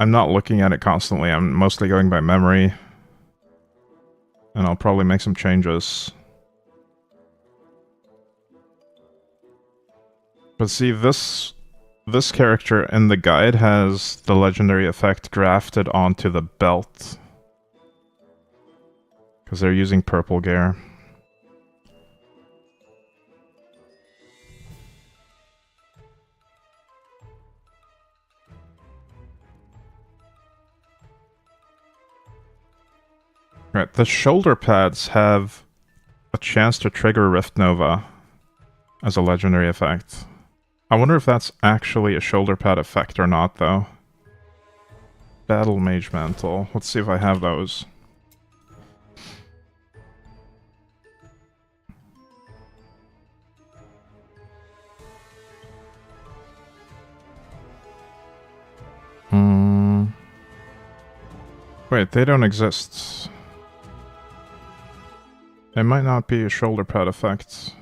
S3: not looking at it constantly. I'm mostly going by memory. And I'll probably make some changes. But see, this character in the guide has the legendary effect grafted onto the belt. Because they're using purple gear. Right, the shoulder pads have a chance to trigger Rift Nova as a legendary effect. I wonder if that's actually a shoulder pad effect or not, though. Battle Mage Mantle. Let's see if I have those. Wait, they don't exist. It might not be a shoulder pad effect.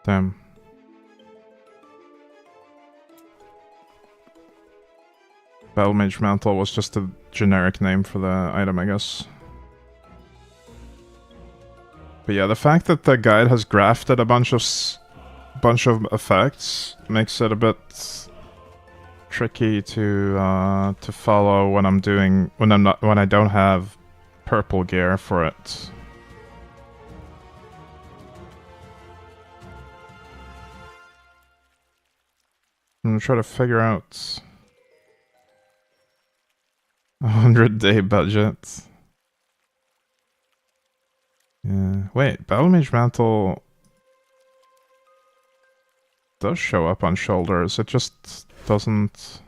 S3: Damn. Battle Mage Mantle was just a generic name for the item, I guess. But yeah, the fact that the guide has grafted a bunch of effects makes it a bit tricky to follow when when I don't have purple gear for it. I'm gonna try to figure out 100-day budget. Yeah. Wait, Battle Mage Mantle does show up on shoulders, it just doesn't...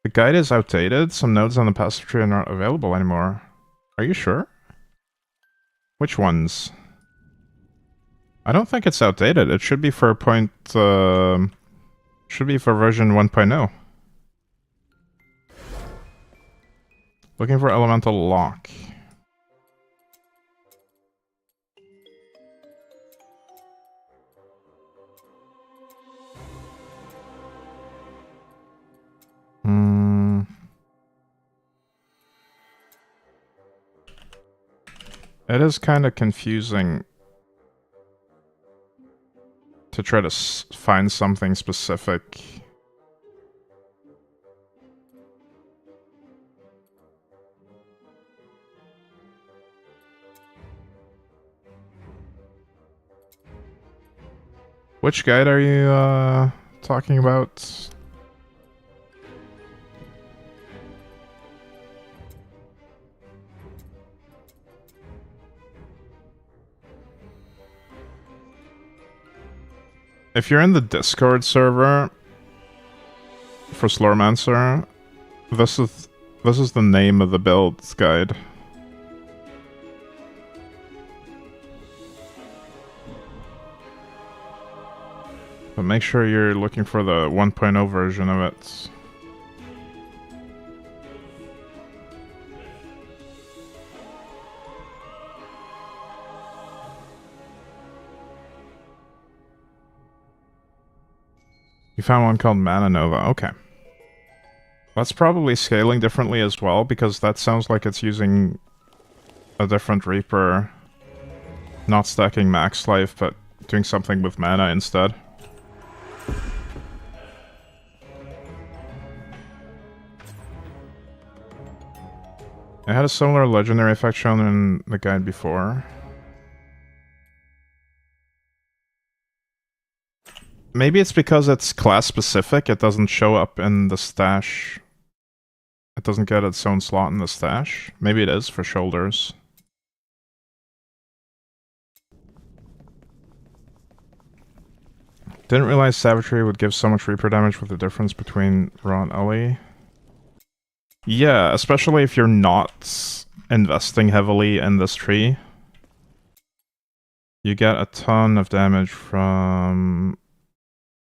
S3: The guide is outdated, some nodes on the passive tree are not available anymore. Are you sure? Which ones? I don't think it's outdated, it should be for should be for version 1.0. Looking for elemental lock. It is kind of confusing to try to find something specific. Which guide are you talking about? If you're in the Discord server for Slormancer, this is the name of the builds guide. But make sure you're looking for the 1.0 version of it. You found one called Mana Nova. Okay. That's probably scaling differently as well, because that sounds like it's using a different Reaper. Not stacking max life, but doing something with mana instead. It had a similar legendary effect shown in the guide before. Maybe it's because it's class specific, it doesn't show up in the stash. It doesn't get its own slot in the stash. Maybe it is for shoulders. Didn't realize savagery would give so much reaper damage with the difference between raw and LE. Yeah, especially if you're not investing heavily in this tree. You get a ton of damage from...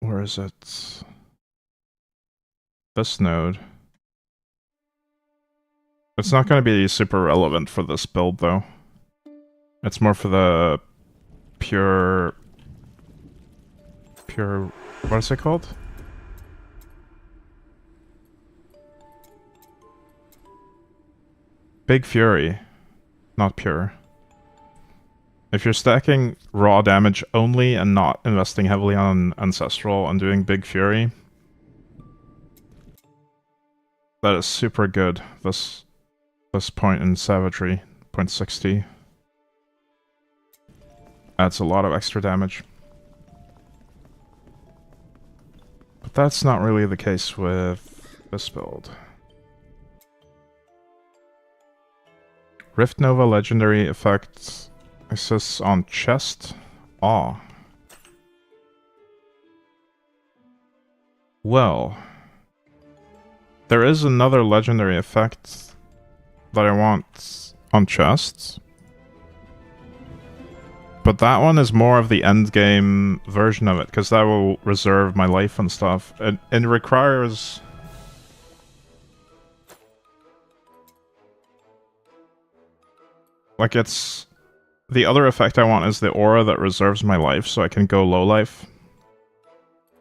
S3: Where is it? This node. It's not going to be super relevant for this build, though. It's more for the pure... What is it called? Big Fury. Not pure. If you're stacking raw damage only and not investing heavily on Ancestral and doing Big Fury, that is super good. This point in Savagery, point 60. Adds a lot of extra damage. But that's not really the case with this build. Rift Nova legendary effect assists on chest. Aw. Well, there is another legendary effect that I want on chests. But that one is more of the end game version of it, because that will reserve my life and stuff. It requires... Like, it's... The other effect I want is the aura that reserves my life, so I can go low life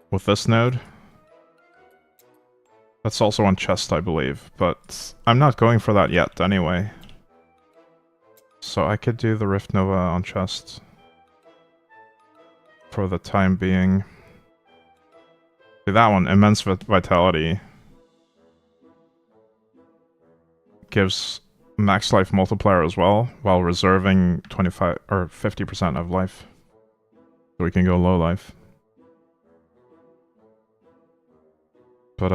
S3: with this node. That's also on chest, I believe, but I'm not going for that yet anyway. So I could do the Rift Nova on chest for the time being. See, that one, Immense Vitality, gives max life multiplier as well, while reserving 25 or 50% of life. So we can go low life. But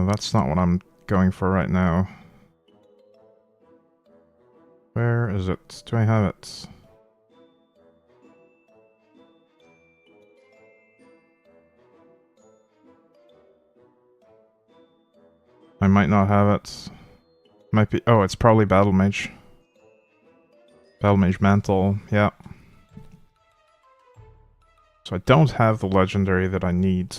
S3: that's not what I'm going for right now. Where is it? Do I have it? I might not have it. Might be... Oh, it's probably Battle Mage. Battle Mage Mantle, yeah. So I don't have the legendary that I need.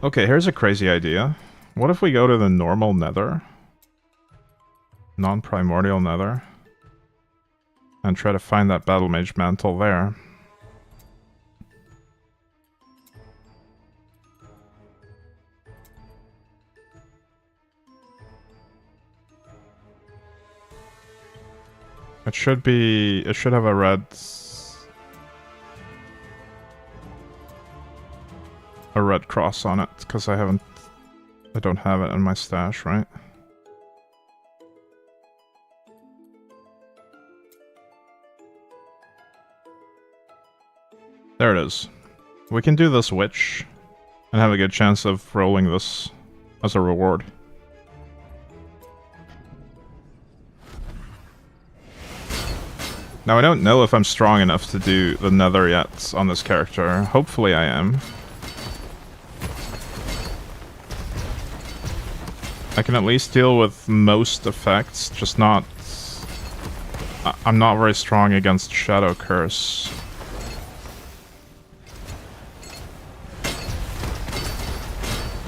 S3: Okay, here's a crazy idea. What if we go to the normal nether? Non-primordial nether. And try to find that Battle Mage Mantle there. It should be... It should have a red... A red cross on it, because I haven't... I don't have it in my stash, right? There it is. We can do this witch, and have a good chance of rolling this as a reward. Now, I don't know if I'm strong enough to do the nether yet on this character. Hopefully I am. I can at least deal with most effects, just not... I'm not very strong against Shadow Curse.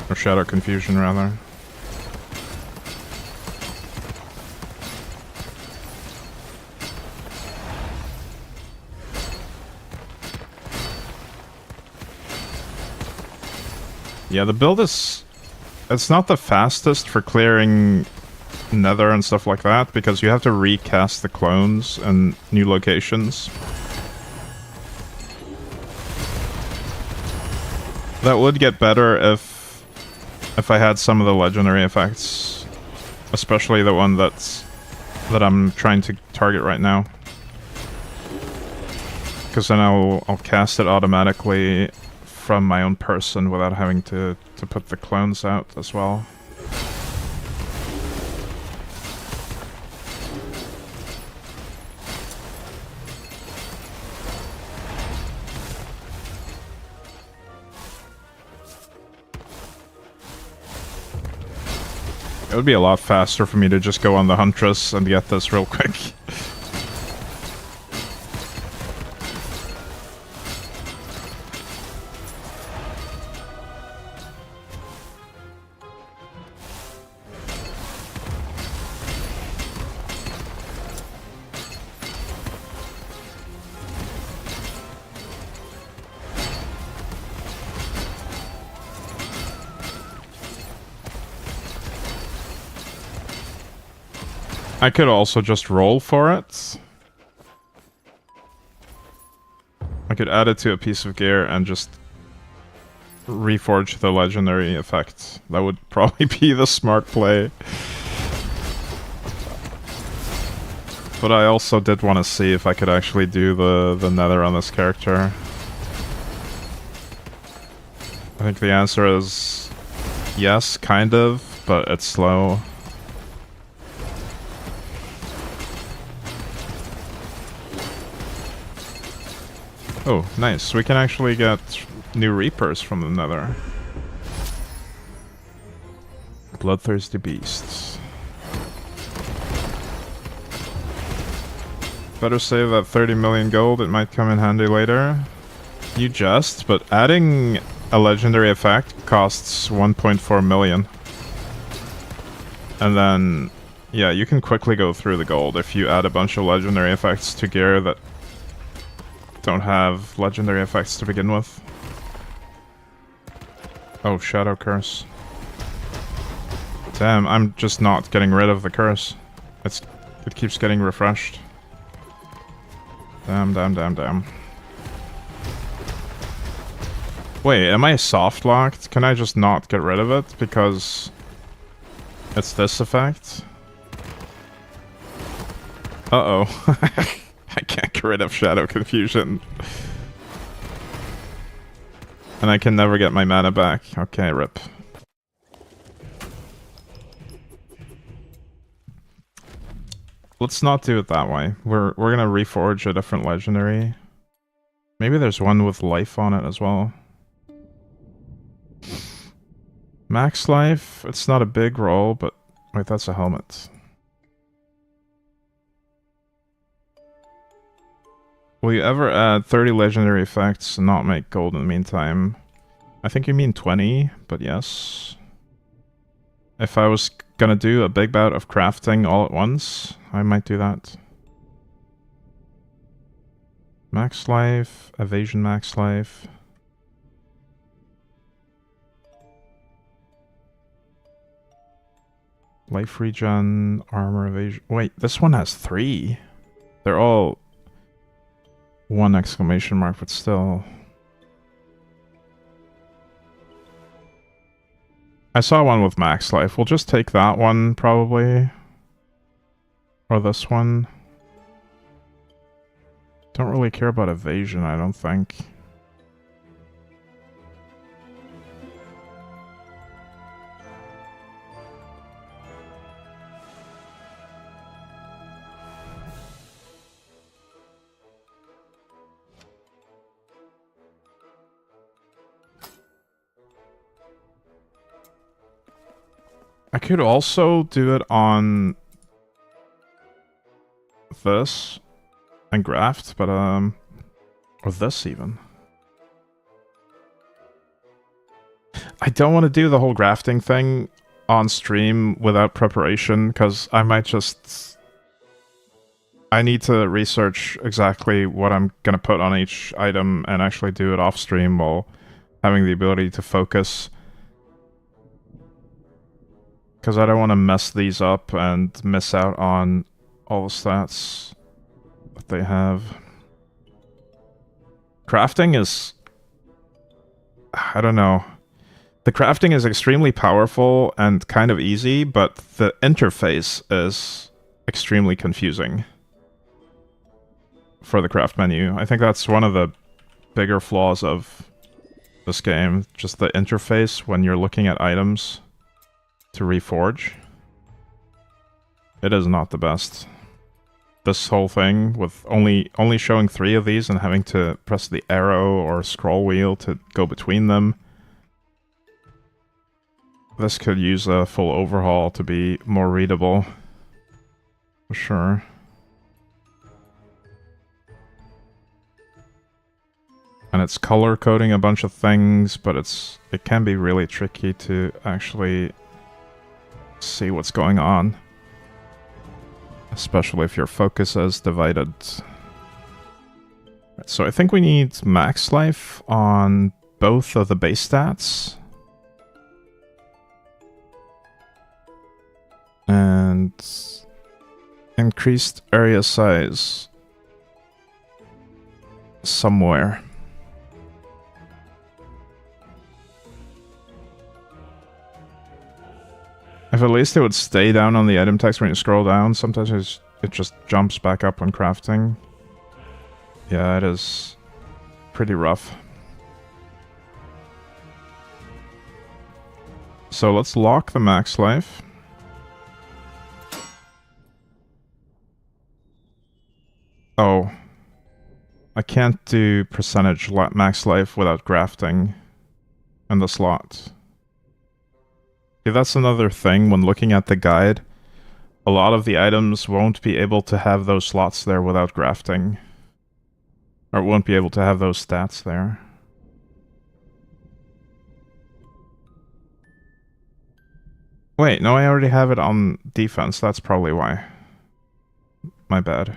S3: Or Shadow Confusion, rather. Yeah, the build is... It's not the fastest for clearing nether and stuff like that, because you have to recast the clones in new locations. That would get better if if I had some of the legendary effects, especially the one that I'm trying to target right now. Because then I'll cast it automatically from my own person without having to put the clones out as well. It would be a lot faster for me to just go on the Huntress and get this real quick. I could also just roll for it. I could add it to a piece of gear and just reforge the legendary effect. That would probably be the smart play. But I also did want to see if I could actually do the nether on this character. I think the answer is yes, kind of, but it's slow. Oh, nice. We can actually get new Reapers from the nether. Bloodthirsty beasts. Better save that 30 million gold, it might come in handy later. You jest, but adding a legendary effect costs 1.4 million. And then, yeah, you can quickly go through the gold if you add a bunch of legendary effects to gear that don't have legendary effects to begin with. Oh, Shadow Curse. Damn, I'm just not getting rid of the curse. It keeps getting refreshed. Damn, damn, damn, damn. Wait, am I soft locked? Can I just not get rid of it because it's this effect? Uh-oh. I can't get rid of Shadow Confusion. And I can never get my mana back. Okay, rip. Let's not do it that way. We're gonna reforge a different legendary. Maybe there's one with life on it as well. Max life, it's not a big roll, but wait, that's a helmet. Will you ever add 30 legendary effects and not make gold in the meantime? I think you mean 20, but yes. If I was gonna do a big bout of crafting all at once, I might do that. Max life, evasion max life. Life regen, armor evasion. Wait, this one has 3. They're all 1 exclamation mark, but still. I saw one with max life. We'll just take that one, probably. Or this one. Don't really care about evasion, I don't think. I could also do it on this and graft, but or this even. I don't want to do the whole grafting thing on stream without preparation, because I might just... I need to research exactly what I'm gonna put on each item and actually do it off stream while having the ability to focus. Because I don't want to mess these up and miss out on all the stats that they have. Crafting is... I don't know. The crafting is extremely powerful and kind of easy, but the interface is extremely confusing for the craft menu. I think that's one of the bigger flaws of this game. Just the interface when you're looking at items to reforge. It is not the best. This whole thing with only showing 3 of these and having to press the arrow or scroll wheel to go between them. This could use a full overhaul to be more readable. For sure. And it's color coding a bunch of things, but it can be really tricky to actually see what's going on. Especially if your focus is divided. So I think we need max life on both of the base stats. And increased area size somewhere. If at least it would stay down on the item text when you scroll down, sometimes it just jumps back up when crafting. Yeah, it is pretty rough. So let's lock the max life. Oh, I can't do percentage max life without grafting in the slot. Okay, that's another thing when looking at the guide. A lot of the items won't be able to have those slots there without grafting. Or won't be able to have those stats there. Wait, no, I already have it on defense. That's probably why. My bad.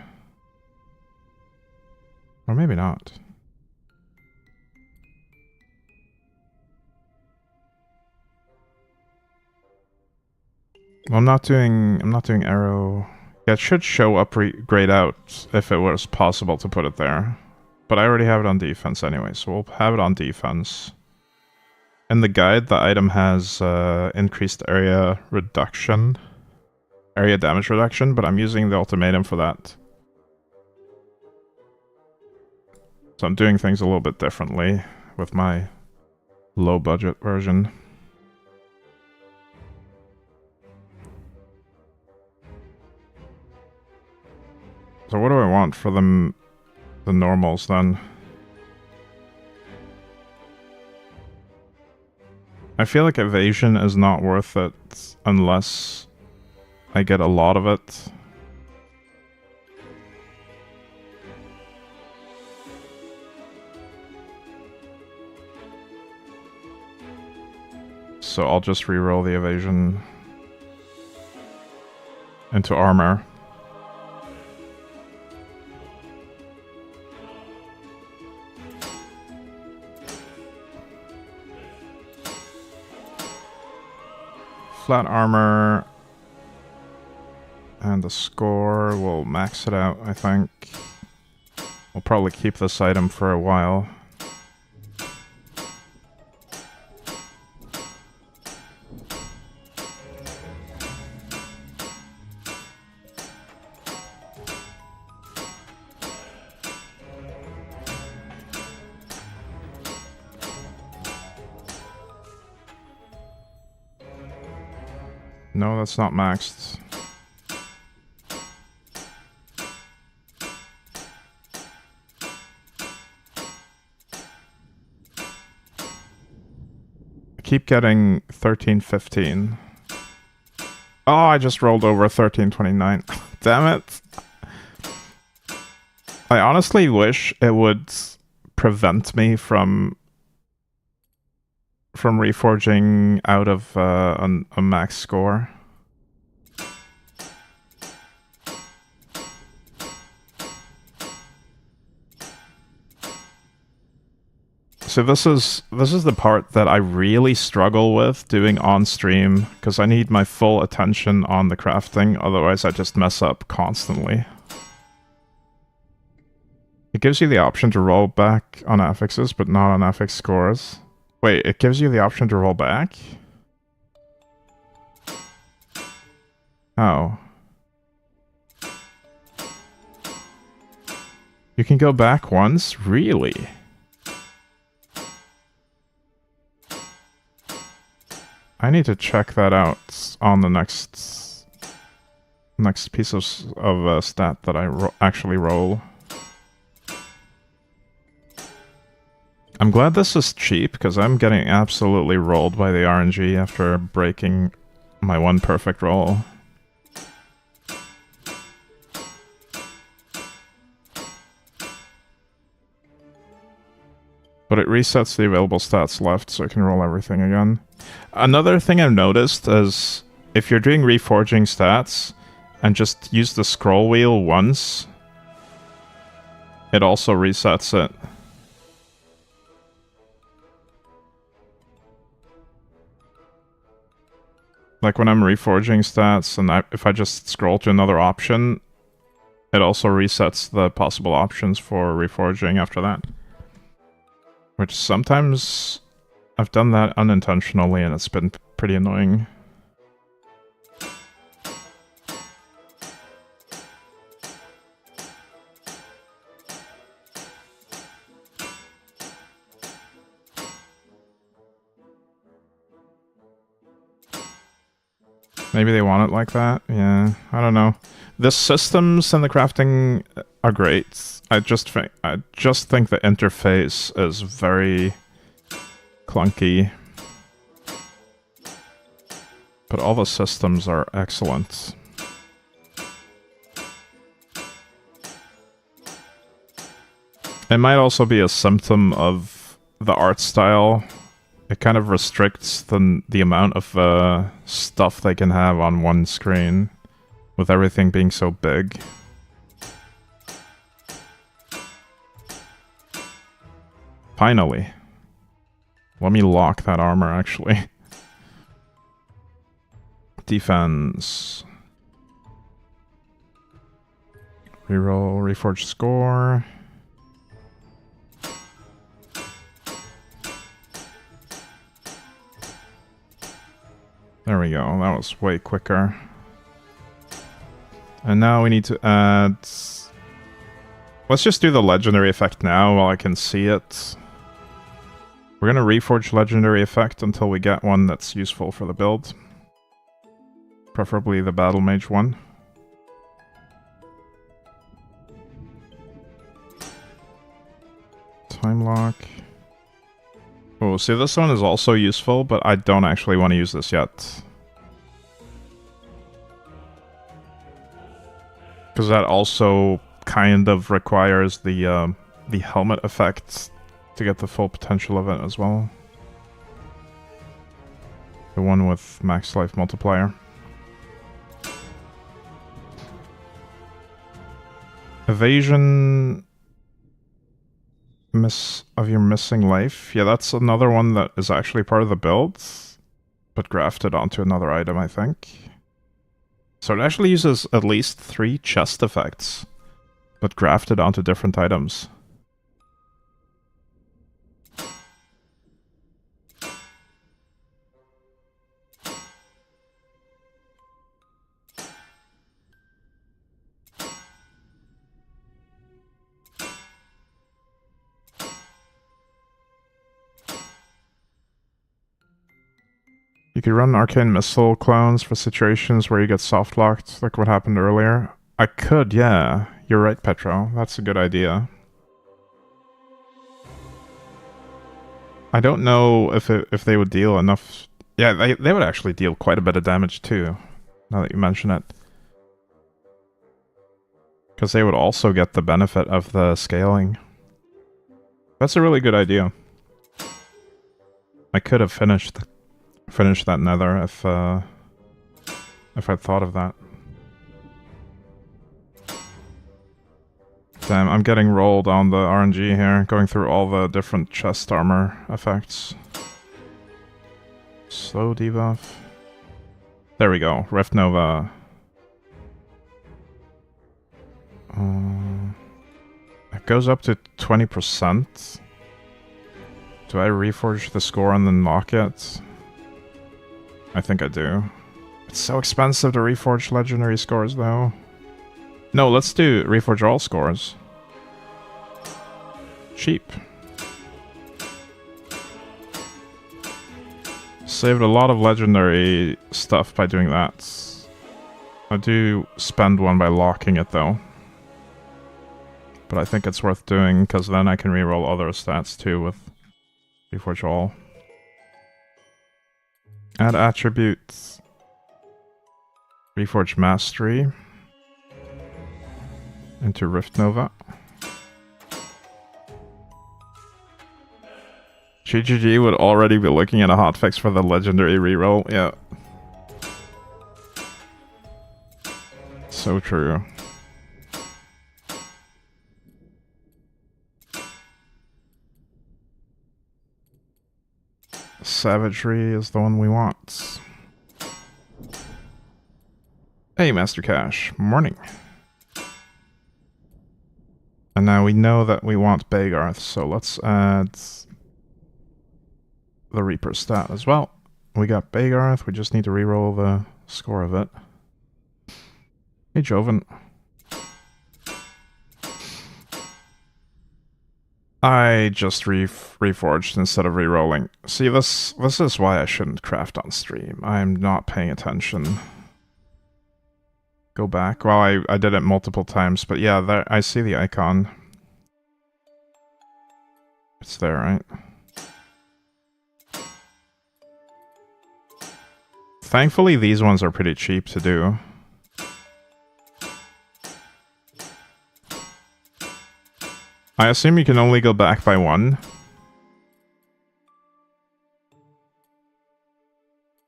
S3: Or maybe not. Well, I'm not doing arrow. Yeah, it should show up grayed out if it was possible to put it there. But I already have it on defense anyway, so we'll have it on defense. In the guide, the item has increased area reduction. Area damage reduction, but I'm using the ultimatum for that. So I'm doing things a little bit differently with my low budget version. So what do I want for the normals then? I feel like evasion is not worth it unless I get a lot of it. So I'll just reroll the evasion into armor. Flat armor, and the score will max it out, I think. We'll probably keep this item for a while. No, that's not maxed. I keep getting 1315. Oh, I just rolled over 1329. Damn it. I honestly wish it would prevent me from reforging out of a max score. So this is the part that I really struggle with doing on stream, because I need my full attention on the crafting, otherwise I just mess up constantly. It gives you the option to roll back on affixes, but not on affix scores. Wait, it gives you the option to roll back? Oh. You can go back once? Really? I need to check that out on the next piece of stat that I actually roll. I'm glad this is cheap, because I'm getting absolutely rolled by the RNG after breaking my one perfect roll. But it resets the available stats left, so I can roll everything again. Another thing I've noticed is, if you're doing reforging stats, and just use the scroll wheel once, it also resets it. Like when I'm reforging stats, and if I just scroll to another option, it also resets the possible options for reforging after that. Which sometimes I've done that unintentionally and it's been pretty annoying. Maybe they want it like that? Yeah, I don't know. The systems and the crafting are great. I just think the interface is very clunky. But all the systems are excellent. It might also be a symptom of the art style. It kind of restricts the amount of stuff they can have on one screen, with everything being so big. Finally. Let me lock that armor, actually. Defense. Reroll, reforge score. There we go, that was way quicker. And now we need to add... Let's just do the legendary effect now while I can see it. We're gonna reforge legendary effect until we get one that's useful for the build. Preferably the battle mage one. Time lock. Oh, see, this one is also useful, but I don't actually want to use this yet. Because that also kind of requires the helmet effect to get the full potential of it as well. The one with max life multiplier. Evasion... of your missing life. Yeah, that's another one that is actually part of the build, but grafted onto another item, I think. So it actually uses at least 3 chest effects, but grafted onto different items. You could run arcane missile clones for situations where you get soft locked, like what happened earlier. I could, yeah. You're right, Petro. That's a good idea. I don't know if they would deal enough... Yeah, they would actually deal quite a bit of damage too, now that you mention it. Because they would also get the benefit of the scaling. That's a really good idea. I could have finished that nether if I'd thought of that. Damn, I'm getting rolled on the RNG here, going through all the different chest armor effects. Slow debuff. There we go, Rift Nova. It goes up to 20%. Do I reforge the score and then lock it? I think I do. It's so expensive to reforge legendary scores, though. No, let's do reforge all scores. Cheap. Saved a lot of legendary stuff by doing that. I do spend one by locking it, though. But I think it's worth doing, because then I can reroll other stats, too, with reforge all. Add attributes. Reforge Mastery into Rift Nova. GGG would already be looking at a hotfix for the legendary reroll. Yeah. So true. Savagery is the one we want. Hey, Master Cash. Morning. And now we know that we want Bagarth, so let's add the Reaper stat as well. We got Bagarth, we just need to reroll the score of it. Hey, Joven. I just reforged instead of rerolling. See, this is why I shouldn't craft on stream. I'm not paying attention. Go back. Well, I did it multiple times, but yeah, there I see the icon. It's there, right? Thankfully, these ones are pretty cheap to do. I assume you can only go back by one.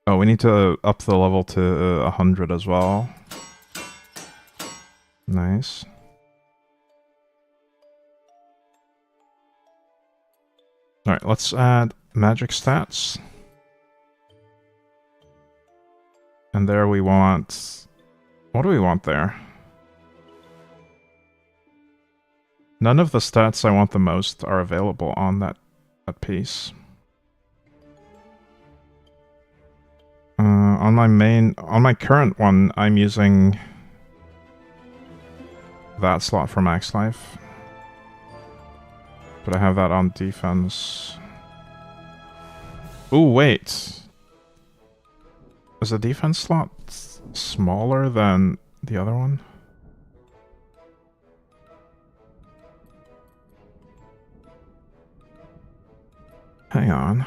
S3: Oh, we need to up the level to 100 as well. Nice. Alright, let's add magic stats. And there we want... What do we want there? None of the stats I want the most are available on that piece. On my current one, I'm using that slot for max life. But I have that on defense. Ooh, wait. Is the defense slot smaller than the other one? Hang on.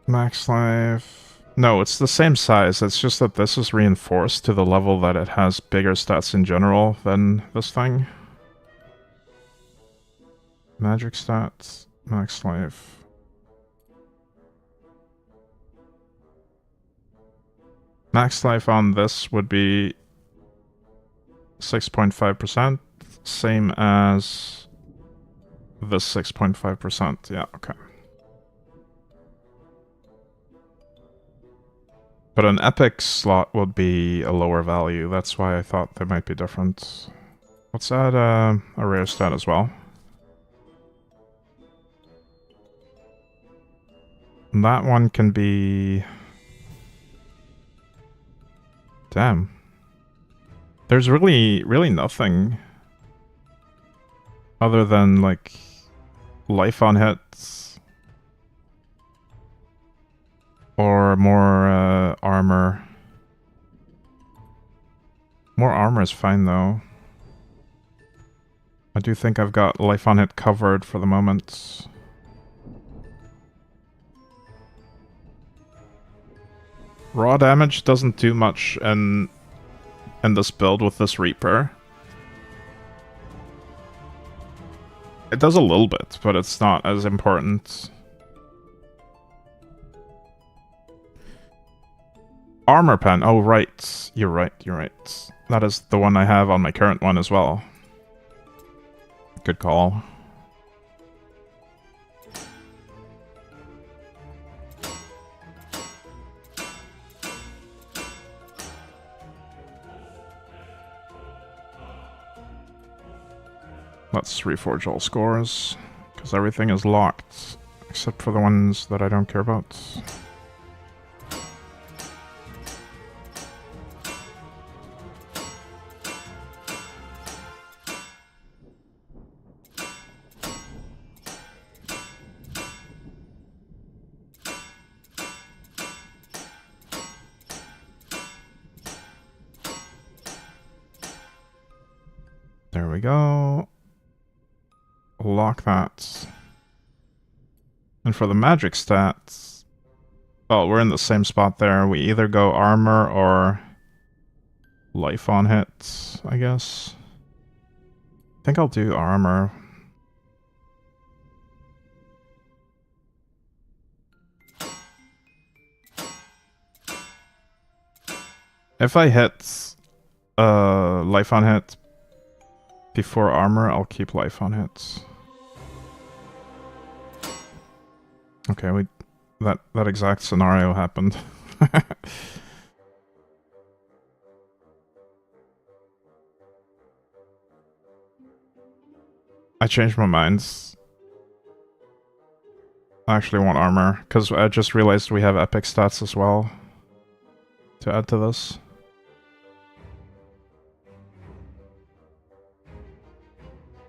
S3: Max life... No, it's the same size. It's just that this is reinforced to the level that it has bigger stats in general than this thing. Magic stats, max life. Max life on this would be 6.5%. Same as this 6.5%. Yeah, okay. But an epic slot would be a lower value. That's why I thought they might be different. Let's add a rare stat as well. And that one can be... Damn. There's really nothing other than, like, life on hits. Or more armor. More armor is fine, though. I do think I've got life on hit covered for the moment. Raw damage doesn't do much in this build with this Reaper. It does a little bit, but it's not as important. Armor pen. Oh, right. You're right. You're right. That is the one I have on my current one as well. Good call. Let's reforge all scores, because everything is locked, except for the ones that I don't care about. There we go. Lock that. And for the magic stats, well, we're in the same spot there. We either go armor or life on hit, I guess. I think I'll do armor. If I hit life on hit before armor, I'll keep life on hit. Okay, that exact scenario happened. I changed my mind. I actually want armor, because I just realized we have epic stats as well to add to this.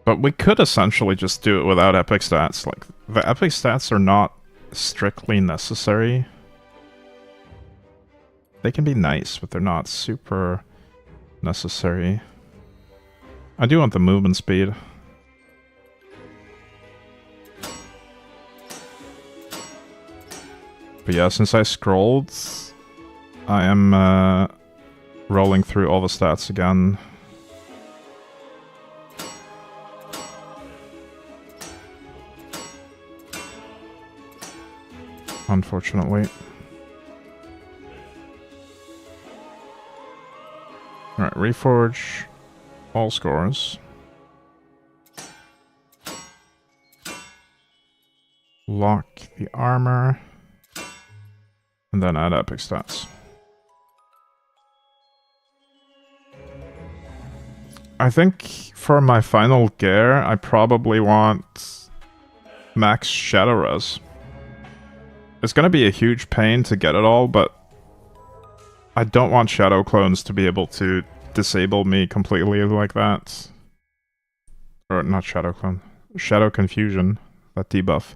S3: But we could essentially just do it without epic stats. Like, the epic stats are not strictly necessary. They can be nice, but they're not super necessary. I do want the movement speed. But yeah, since I scrolled, I am rolling through all the stats again. Unfortunately. Alright, reforge all scores. Lock the armor. And then add epic stats. I think for my final gear, I probably want max shadow res. It's gonna be a huge pain to get it all, but I don't want shadow clones to be able to disable me completely like that. Or not shadow clone. Shadow confusion, that debuff.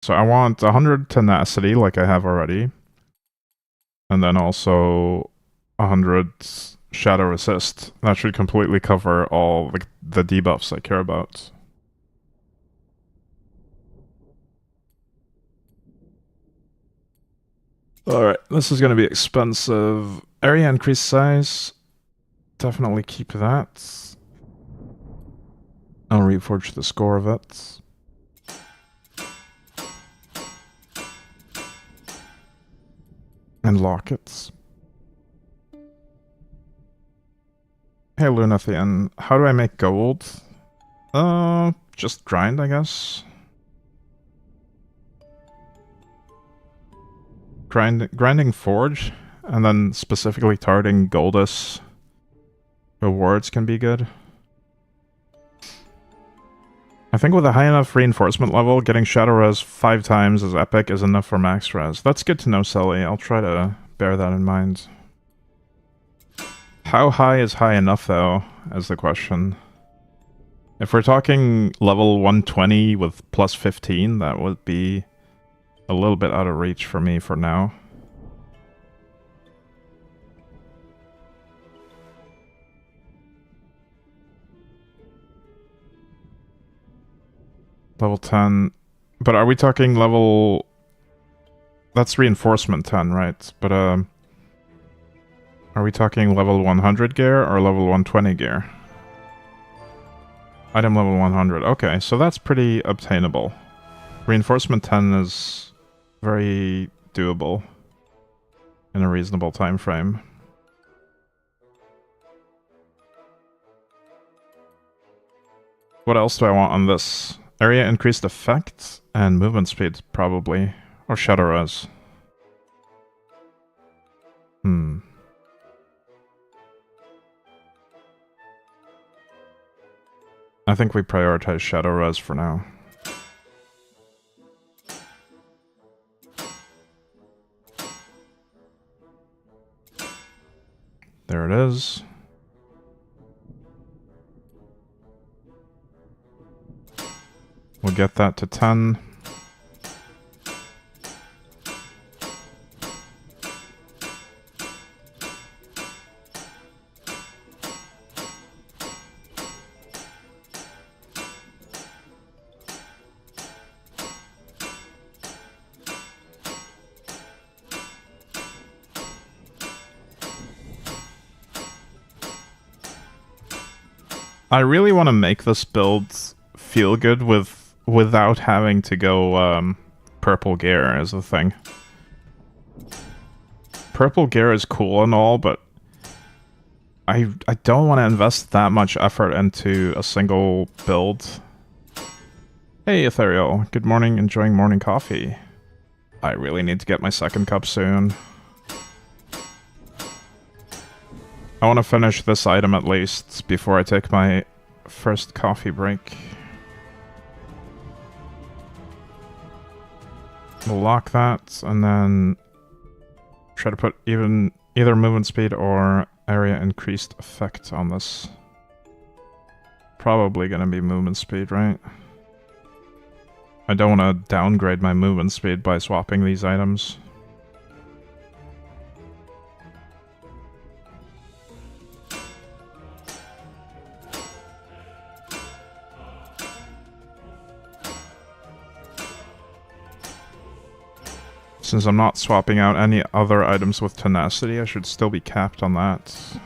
S3: So I want 100 tenacity like I have already. And then also 100 shadow resist. That should completely cover all the debuffs I care about. Alright, this is going to be expensive. Area increase size. Definitely keep that. I'll reforge the score of it. And lock it. Hey Lunathian, how do I make gold? Just grind, I guess. Grinding Forge, and then specifically targeting Goldus rewards can be good. I think with a high enough reinforcement level, getting Shadow Res 5 times as epic is enough for max res. That's good to know, Sully. I'll try to bear that in mind. How high is high enough, though, is the question. If we're talking level 120 with plus 15, that would be a little bit out of reach for me for now. Level 10. But are we talking level... That's reinforcement 10, right? But, are we talking level 100 gear or level 120 gear? Item level 100. Okay, so that's pretty obtainable. Reinforcement 10 is very doable in a reasonable time frame. What else do I want on this? Area increased effect and movement speed, probably. Or shadow res. I think we prioritize Shadow Res for now. There it is. We'll get that to 10. I really want to make this build feel good without having to go purple gear as the thing. Purple gear is cool and all, but I don't want to invest that much effort into a single build. Hey Ethereal, good morning, enjoying morning coffee. I really need to get my second cup soon. I want to finish this item at least before I take my first coffee break. We'll lock that and then try to put either movement speed or area increased effect on this. Probably gonna be movement speed, right? I don't want to downgrade my movement speed by swapping these items. Since I'm not swapping out any other items with tenacity, I should still be capped on that.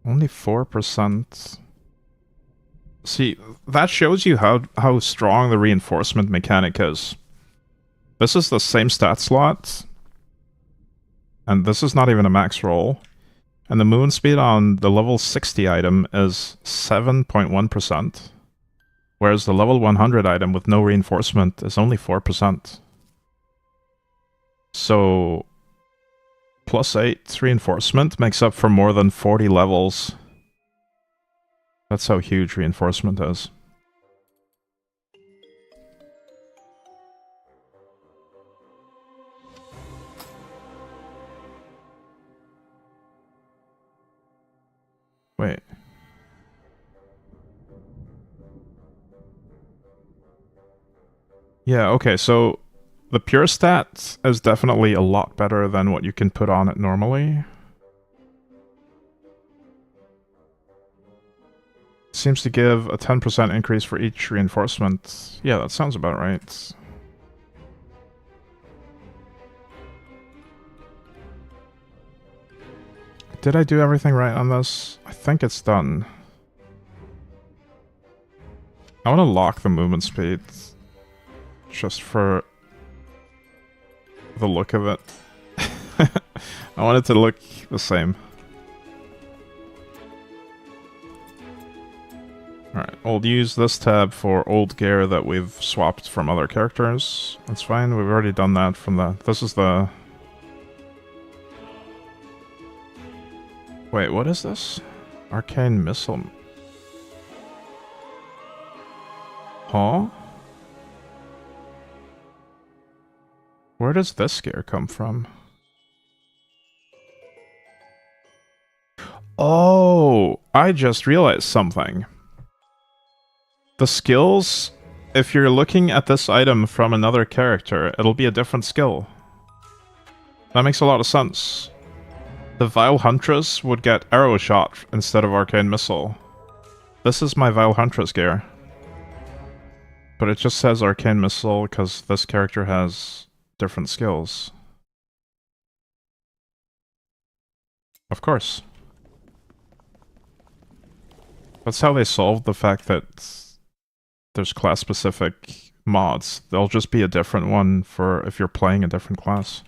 S3: Only 4%. See, that shows you how strong the reinforcement mechanic is. This is the same stat slot. And this is not even a max roll. And the movement speed on the level 60 item is 7.1%. Whereas the level 100 item with no reinforcement is only 4%. So, +8 reinforcement makes up for more than 40 levels. That's how huge reinforcement is. Wait. Yeah, okay, so the pure stat is definitely a lot better than what you can put on it normally. Seems to give a 10% increase for each reinforcement. Yeah, that sounds about right. Did I do everything right on this? I think it's done. I want to lock the movement speed. Just for the look of it. I want it to look the same. Alright, we'll use this tab for old gear that we've swapped from other characters. That's fine, we've already done that from the... This is the... Wait, what is this? Arcane Missile. Huh? Where does this gear come from? Oh, I just realized something. The skills, if you're looking at this item from another character, it'll be a different skill. That makes a lot of sense. The Vile Huntress would get Arrow Shot instead of Arcane Missile. This is my Vile Huntress gear. But it just says Arcane Missile because this character has different skills. Of course. That's how they solved the fact that there's class-specific mods. There'll just be a different one for if you're playing a different class.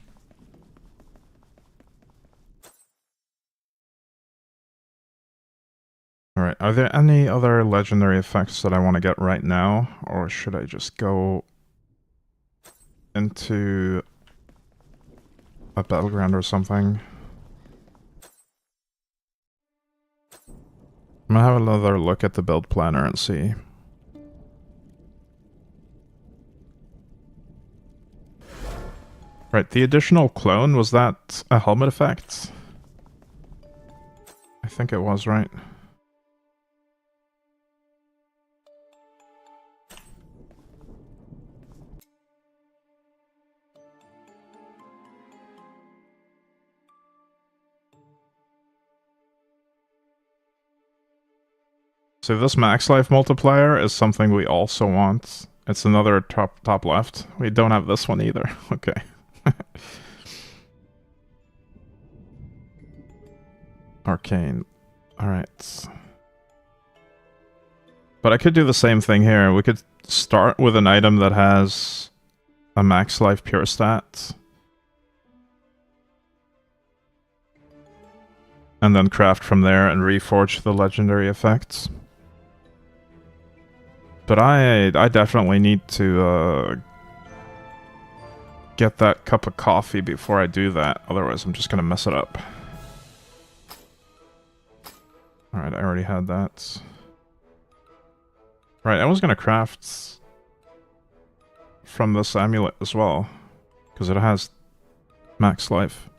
S3: Alright, are there any other legendary effects that I want to get right now? Or should I just go into a battleground or something? I'm gonna have another look at the build planner and see. Right, the additional clone, was that a helmet effect? I think it was, right? So this max life multiplier is something we also want. It's another top left. We don't have this one either. Okay. Arcane. Alright. But I could do the same thing here. We could start with an item that has a max life pure stat. And then craft from there and reforge the legendary effects. But I definitely need to get that cup of coffee before I do that. Otherwise, I'm just gonna mess it up. Alright, I already had that. Right, I was gonna craft from this amulet as well. Because it has max life.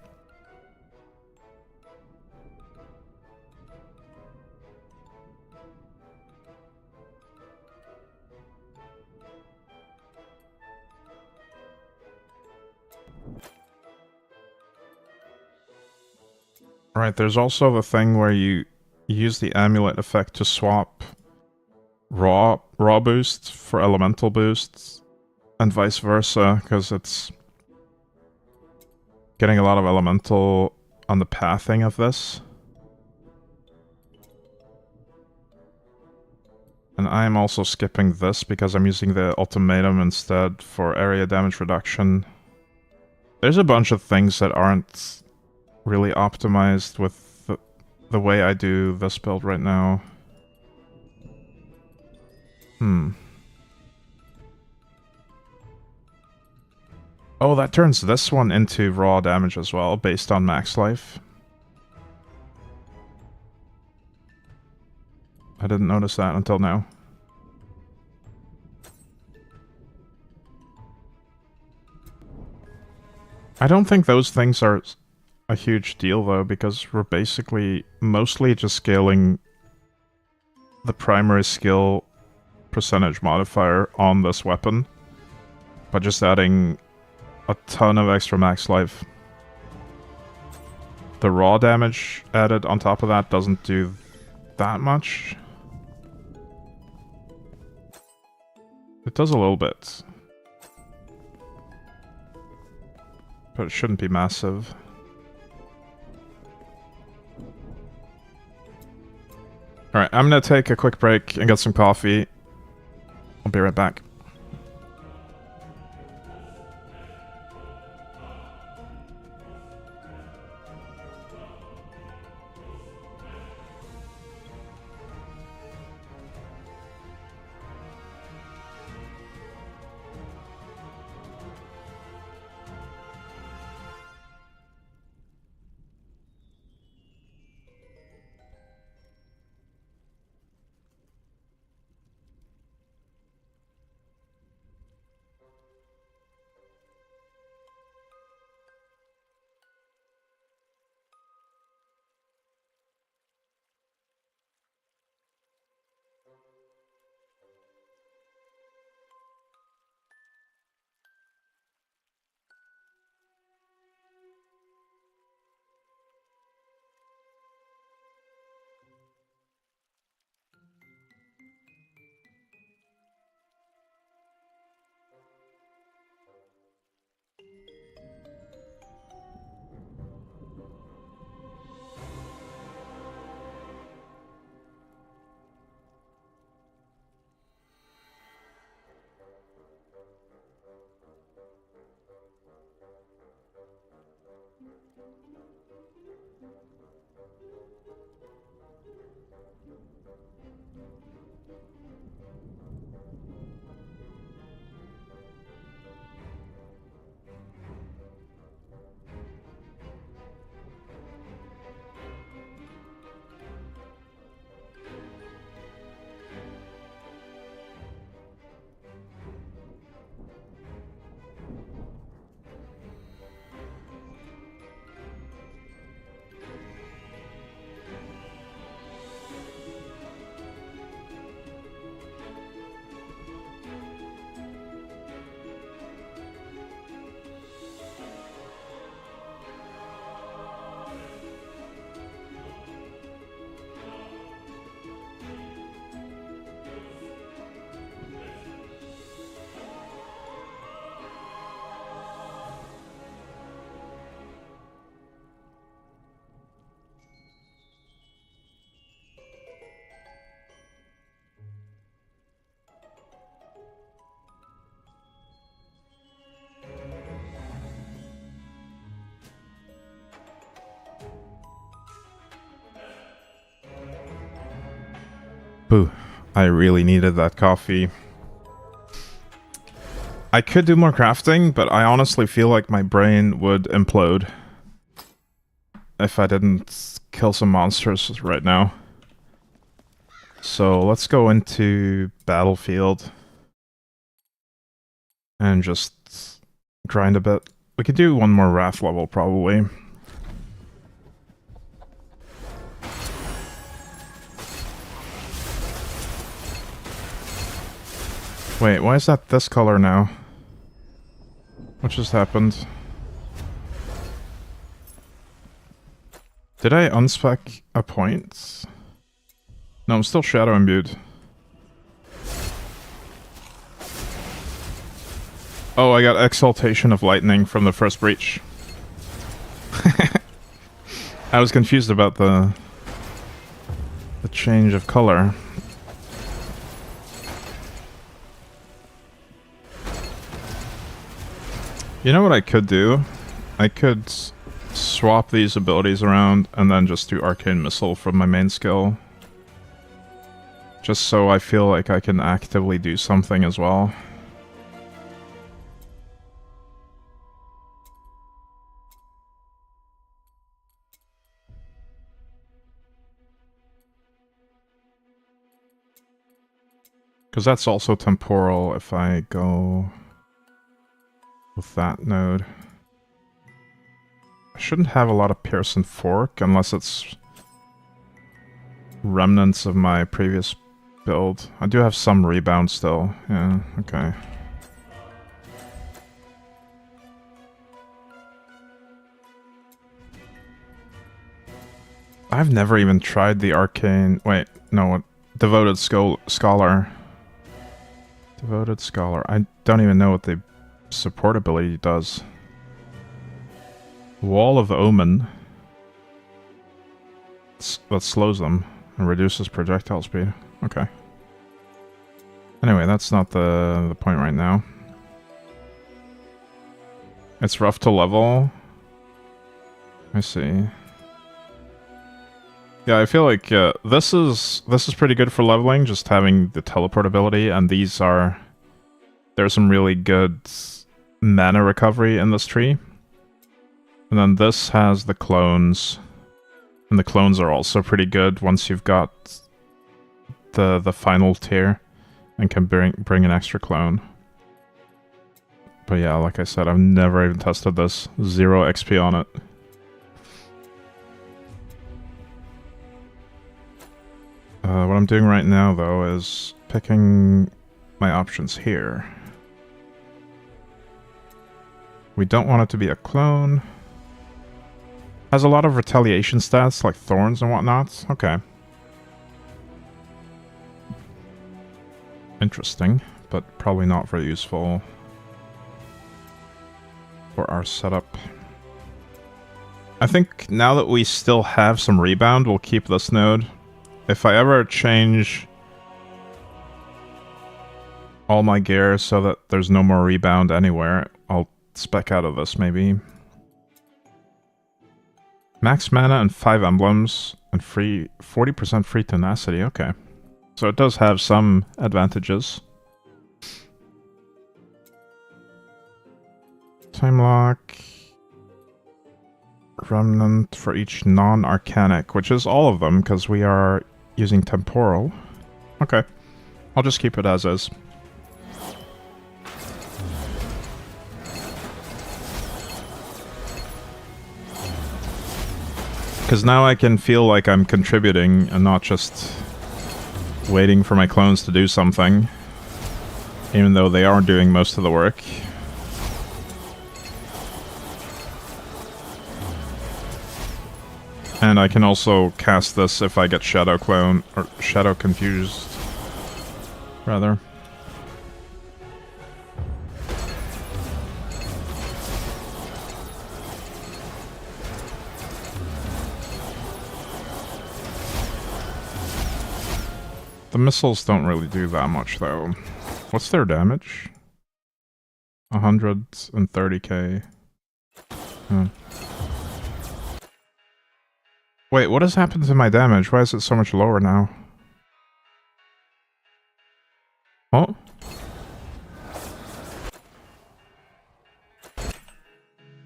S3: Right, there's also the thing where you use the amulet effect to swap raw boost for elemental boosts, and vice versa, because it's getting a lot of elemental on the pathing of this. And I'm also skipping this because I'm using the ultimatum instead for area damage reduction. There's a bunch of things that aren't really optimized with the way I do this build right now. Oh, that turns this one into raw damage as well, based on max life. I didn't notice that until now. I don't think those things are a huge deal, though, because we're basically mostly just scaling the primary skill percentage modifier on this weapon by just adding a ton of extra max life. The raw damage added on top of that doesn't do that much. It does a little bit. But it shouldn't be massive. Alright, I'm gonna take a quick break and get some coffee. I'll be right back. I really needed that coffee. I could do more crafting, but I honestly feel like my brain would implode if I didn't kill some monsters right now. So let's go into Battlefield and just grind a bit. We could do one more Wrath level, probably. Wait, why is that this color now? What just happened? Did I unspec a point? No, I'm still shadow imbued. Oh, I got Exaltation of Lightning from the first breach. I was confused about the change of color. You know what I could do? I could swap these abilities around and then just do Arcane Missile from my main skill. Just so I feel like I can actively do something as well. Because that's also temporal if I go with that node. I shouldn't have a lot of Pierce and Fork unless it's remnants of my previous build. I do have some rebound still. Yeah, okay. I've never even tried the arcane... Wait, no, what? Devoted Scholar. Devoted Scholar. I don't even know what the support ability does. Wall of Omen. That slows them and reduces projectile speed. Okay. Anyway, that's not the point right now. It's rough to level. I see. Yeah, I feel like this is pretty good for leveling, just having the teleport ability, and these are... There's some really good mana recovery in this tree. And then this has the clones. And the clones are also pretty good once you've got the final tier and can bring an extra clone. But yeah, like I said, I've never even tested this. 0 XP on it. What I'm doing right now, though, is picking my options here. We don't want it to be a clone. Has a lot of retaliation stats, like thorns and whatnot. Okay. Interesting, but probably not very useful for our setup. I think now that we still have some rebound, we'll keep this node. If I ever change all my gear so that there's no more rebound anywhere, I'll spec out of this maybe. Max mana and 5 emblems and 40% free tenacity, okay. So it does have some advantages. Time lock. Remnant for each non-arcanic, which is all of them because we are using temporal. Okay. I'll just keep it as is. Because now I can feel like I'm contributing and not just waiting for my clones to do something, even though they are doing most of the work. And I can also cast this if I get Shadow Clone, or Shadow Confused, rather. The missiles don't really do that much, though. What's their damage? 130k. Hmm. Wait, what has happened to my damage? Why is it so much lower now? Oh.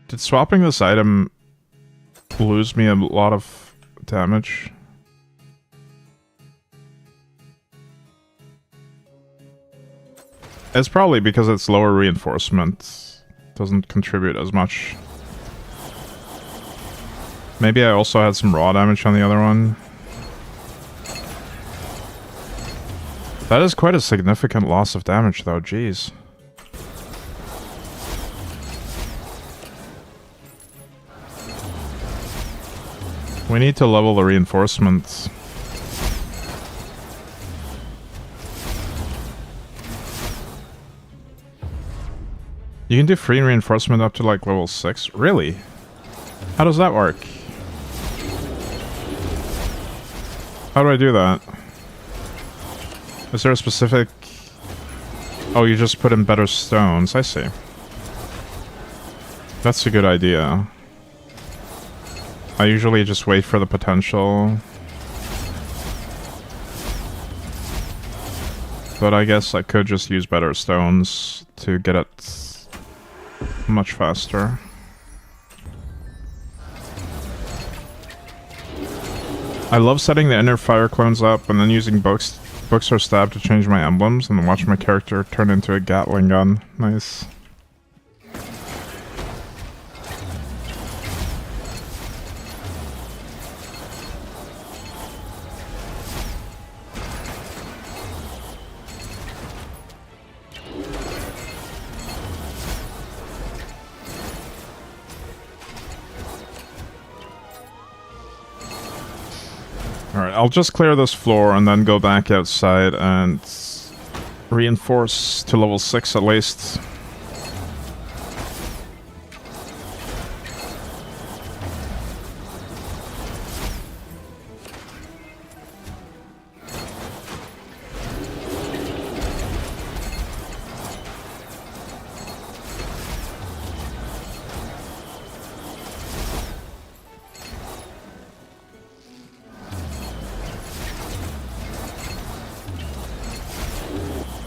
S3: Did swapping this item lose me a lot of damage? It's probably because it's lower reinforcement. Doesn't contribute as much. Maybe I also had some raw damage on the other one. That is quite a significant loss of damage though, jeez. We need to level the reinforcements. You can do free reinforcement up to like level 6? Really? How does that work? How do I do that? Is there a specific... Oh, you just put in better stones. I see. That's a good idea. I usually just wait for the potential. But I guess I could just use better stones to get it much faster. I love setting the inner fire clones up and then using books or stab to change my emblems and then watch my character turn into a Gatling gun. Nice. Alright, I'll just clear this floor and then go back outside and reinforce to level 6 at least.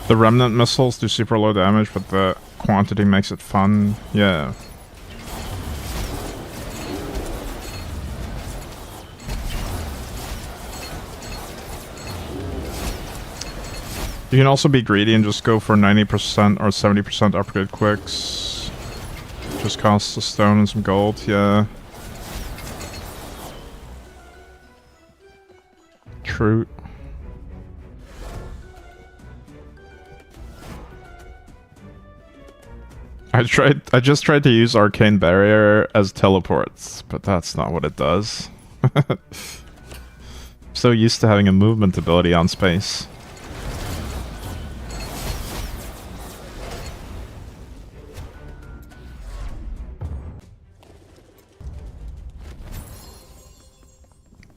S3: The remnant missiles do super low damage, but the quantity makes it fun. Yeah. You can also be greedy and just go for 90% or 70% upgrade quicks. Just costs a stone and some gold, yeah. True. I just tried to use Arcane Barrier as teleports, but that's not what it does. So used to having a movement ability on space.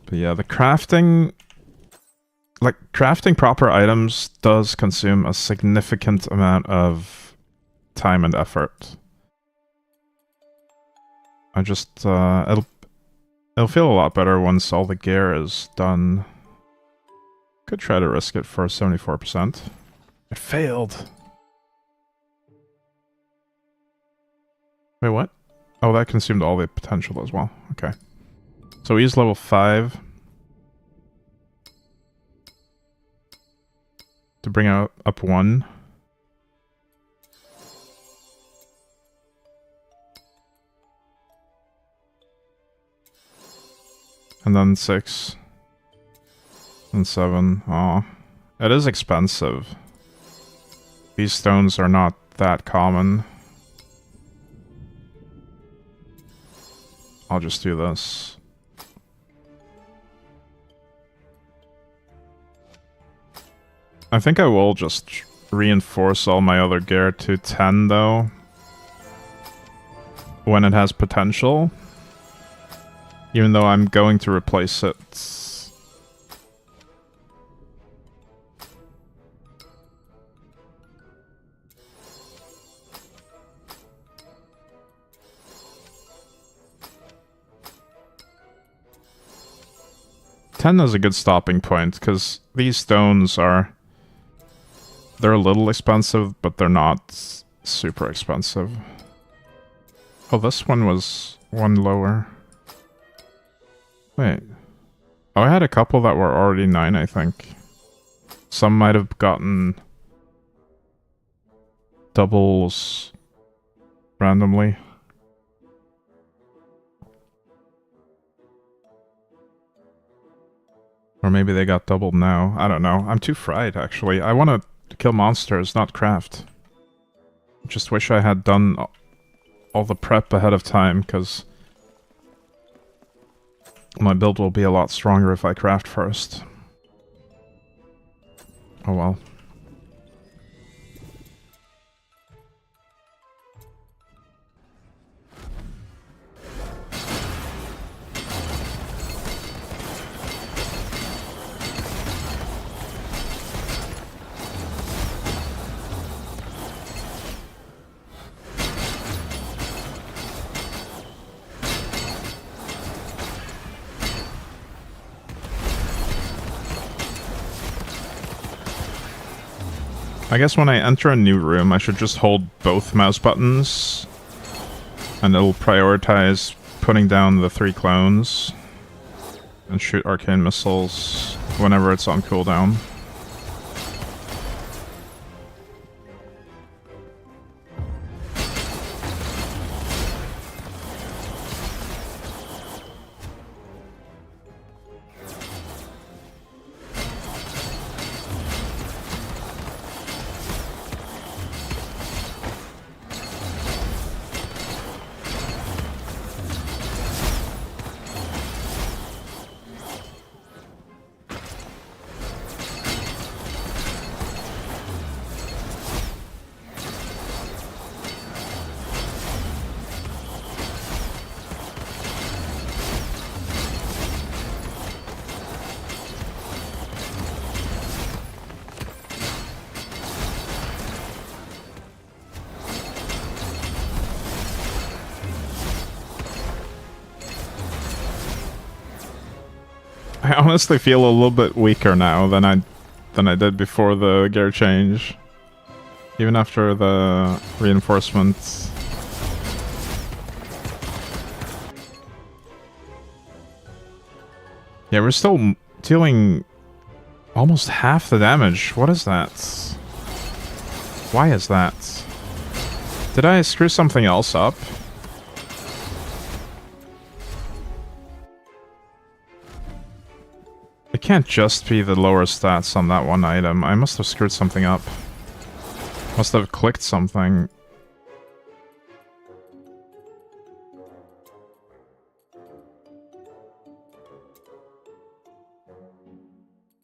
S3: But yeah, the crafting... Like, crafting proper items does consume a significant amount of time and effort. I just, it'll feel a lot better once all the gear is done. Could try to risk it for 74%. It failed! Wait, what? Oh, that consumed all the potential as well. Okay. So he's level 5. To bring out up 1. And then 6. And 7. Aw. It is expensive. These stones are not that common. I'll just do this. I think I will just reinforce all my other gear to 10 though. When it has potential. Even though I'm going to replace it. Ten is a good stopping point, because these stones are They're a little expensive, but they're not super expensive. Oh, this one was one lower. Wait. Oh, I had a couple that were already 9, I think. Some might have gotten doubles randomly. Or maybe they got doubled now. I don't know. I'm too fried, actually. I want to kill monsters, not craft. Just wish I had done all the prep ahead of time, because my build will be a lot stronger if I craft first. Oh well. I guess when I enter a new room, I should just hold both mouse buttons, and it'll prioritize putting down the 3 clones and shoot arcane missiles whenever it's on cooldown. I honestly feel a little bit weaker now than I did before the gear change. Even after the reinforcements. Yeah, we're still dealing almost half the damage. What is that? Why is that? Did I screw something else up? It can't just be the lower stats on that one item. I must have screwed something up. Must have clicked something.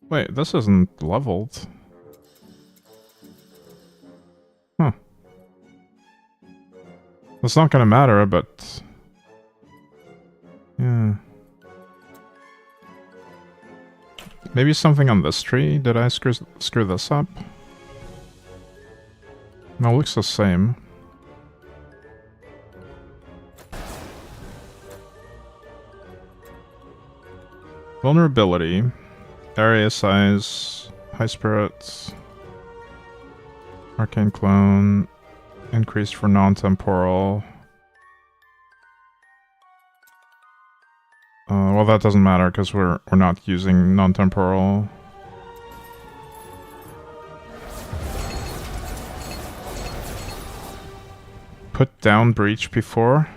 S3: Wait, this isn't leveled. Huh. It's not gonna matter, but... yeah. Maybe something on this tree? Did I screw this up? No, it looks the same. Vulnerability. Area size. High spirits. Arcane clone. Increased for non-temporal. Well, that doesn't matter because we're not using non-temporal. Put down breach before.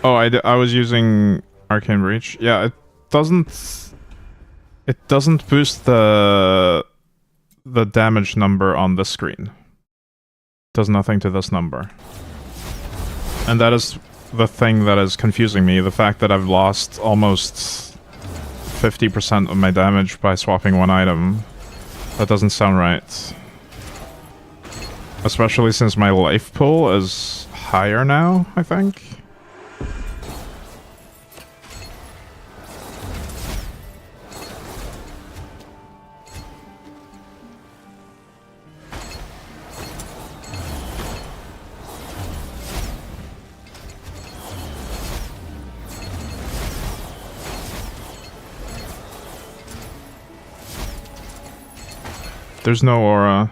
S3: Oh, I was using arcane breach. Yeah, it doesn't boost the damage number on the screen. Does nothing to this number. And that is the thing that is confusing me, the fact that I've lost almost 50% of my damage by swapping one item. That doesn't sound right. Especially since my life pool is higher now, I think. There's no aura.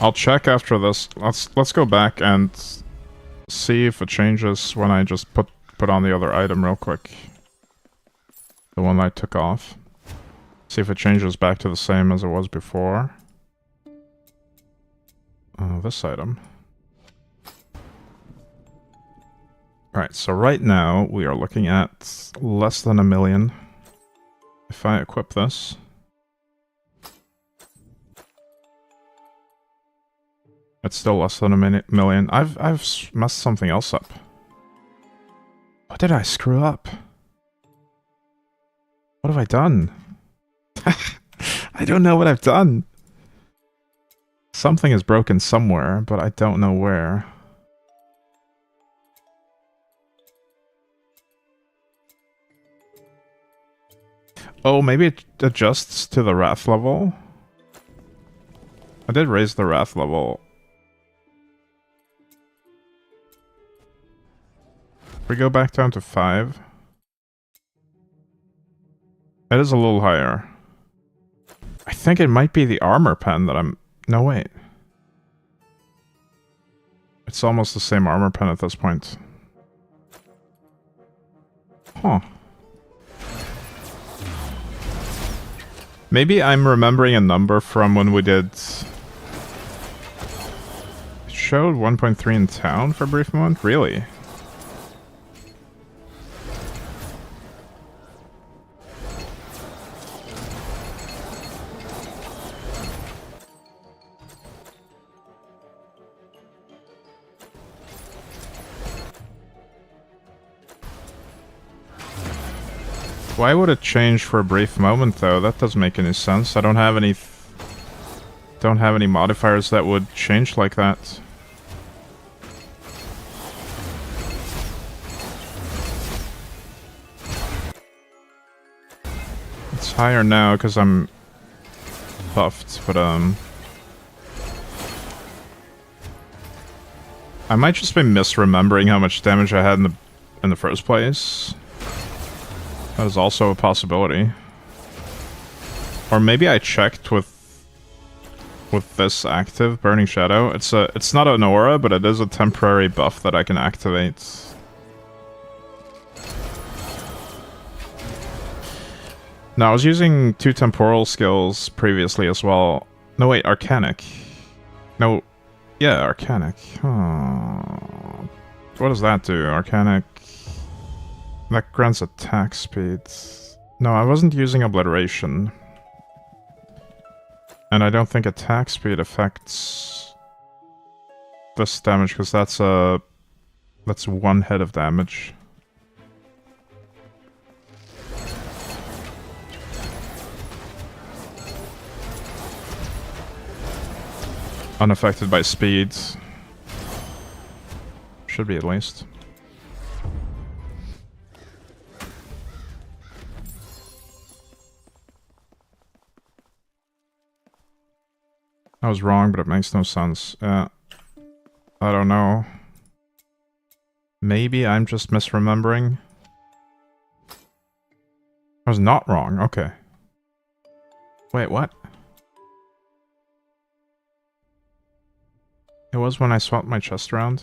S3: I'll check after this. Let's go back and see if it changes when I just put on the other item real quick. The one I took off. See if it changes back to the same as it was before. This item. Alright, so right now we are looking at less than 1 million. If I equip this. It's still less than 1 million. I've messed something else up. What did I screw up? What have I done? I don't know what I've done. Something is broken somewhere, but I don't know where. Oh, maybe it adjusts to the wrath level? I did raise the wrath level. We go back down to 5. It is a little higher. I think it might be the armor pen that I'm... No, wait. It's almost the same armor pen at this point. Huh. Maybe I'm remembering a number from when we did... It showed 1.3 in town for a brief moment? Really? Why would it change for a brief moment, though? That doesn't make any sense. I don't have any modifiers that would change like that. It's higher now because I'm buffed, but I might just be misremembering how much damage I had in the first place. That is also a possibility. Or maybe I checked with this active, Burning Shadow. It's not an aura, but it is a temporary buff that I can activate. Now, I was using 2 temporal skills previously as well. No, wait, Arcanic. No, yeah, Arcanic. Oh. What does that do? Arcanic... That grants attack speed. No, I wasn't using Obliteration. And I don't think attack speed affects this damage, because that's 1 hit of damage. Unaffected by speed. Should be at least. I was wrong, but it makes no sense. I don't know. Maybe I'm just misremembering. I was not wrong, okay. Wait, what? It was when I swapped my chest around?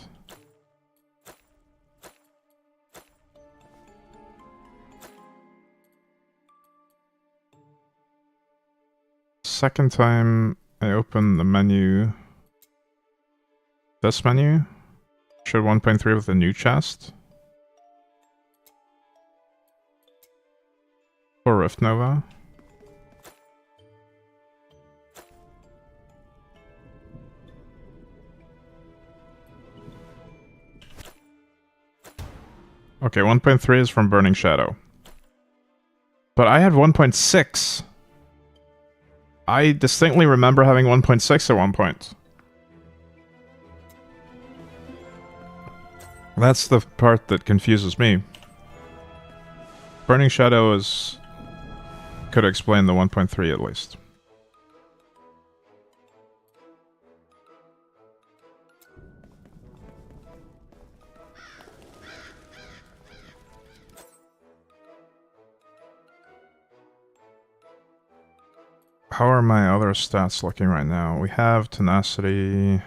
S3: Second time I open the menu. This menu? Showed 1.3 with the new chest. Or Rift Nova. Okay, 1.3 is from Burning Shadow. But I had 1.6. I distinctly remember having 1.6 at one point. That's the part that confuses me. Burning Shadow is... could explain the 1.3 at least. How are my other stats looking right now? We have Tenacity.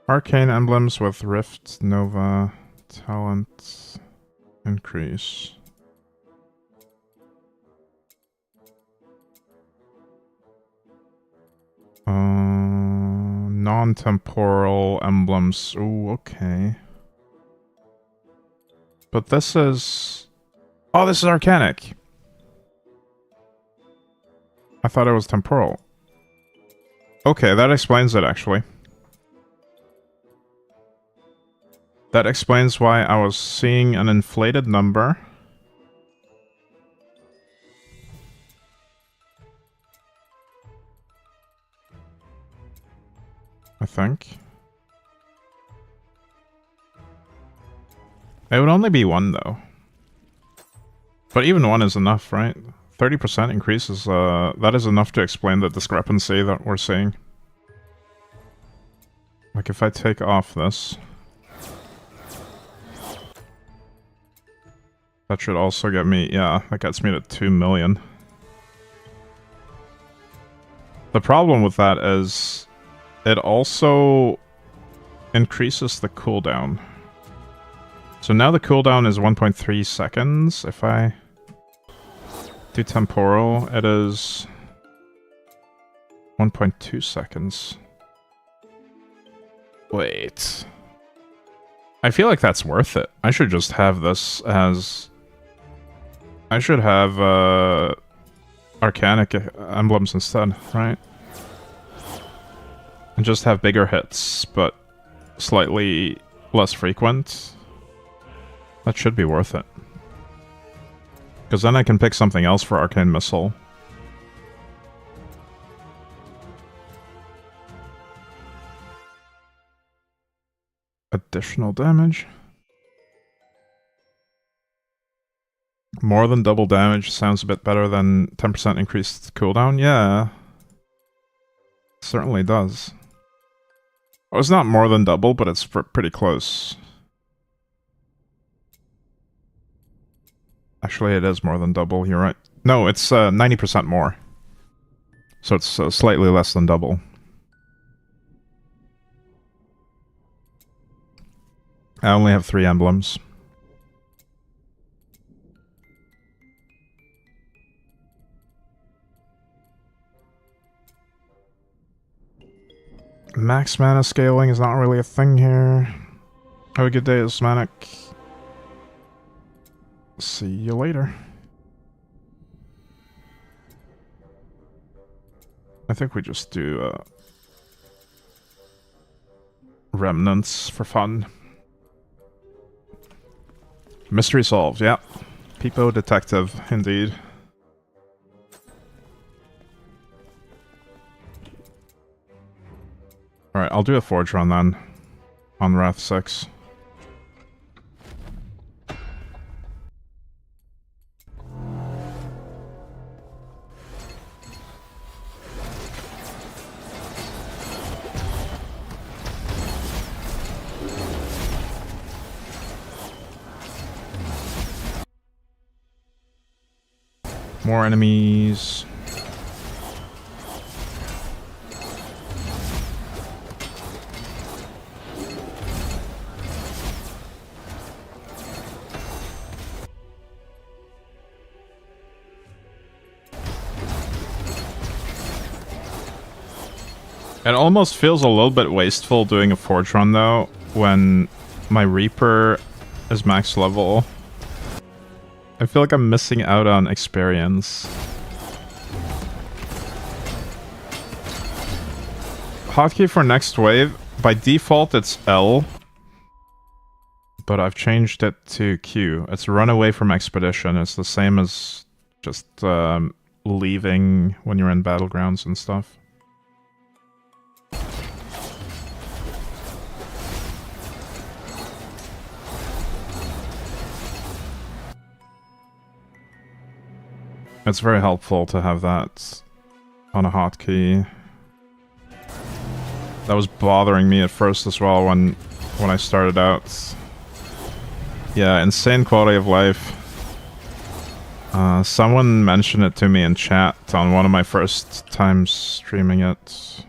S3: Arcane emblems with Rift, Nova, Talent, increase. Non-temporal emblems. Ooh, okay. But this is... oh, this is Arcanic! I thought it was temporal. Okay, that explains it, actually. That explains why I was seeing an inflated number. I think. It would only be 1, though. But even 1 is enough, right? 30% increase is, that is enough to explain the discrepancy that we're seeing. Like, if I take off this... that should also get me... yeah, that gets me to 2 million. The problem with that is... it also increases the cooldown. So now the cooldown is 1.3 seconds. If I do temporal, it is 1.2 seconds. Wait. I feel like that's worth it. I should just have this as... I should have Arcanic emblems instead, right? And just have bigger hits, but slightly less frequent. That should be worth it. Because then I can pick something else for Arcane Missile. Additional damage. More than double damage sounds a bit better than 10% increased cooldown. Yeah. Certainly does. Well, it's not more than double, but it's pretty close. Actually, it is more than double, you're right. No, it's 90% more. So it's slightly less than double. I only have 3 emblems. Max mana scaling is not really a thing here. Have a good day, Osmanic. See you later. I think we just do remnants for fun. Mystery solved, yeah. Peepo detective, indeed. Alright, I'll do a forge run then. On Wrath 6. More enemies. It almost feels a little bit wasteful doing a forge run though, when my Reaper is max level. I feel like I'm missing out on experience. Hotkey for next wave, by default it's L. But I've changed it to Q. It's run away from expedition. It's the same as just leaving when you're in battlegrounds and stuff. It's very helpful to have that on a hotkey. That was bothering me at first as well when I started out. Yeah, insane quality of life. Someone mentioned it to me in chat on one of my first times streaming it.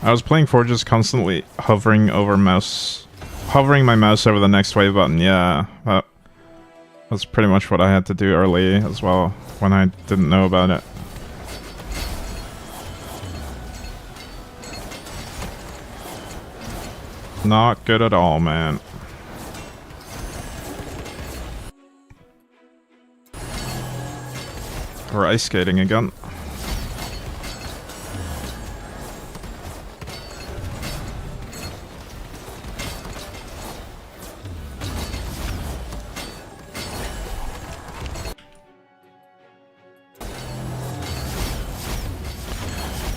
S3: I was playing Forges constantly hovering my mouse over the next wave button. Yeah, that's pretty much what I had to do early as well when I didn't know about it. Not good at all, man. We're ice skating again.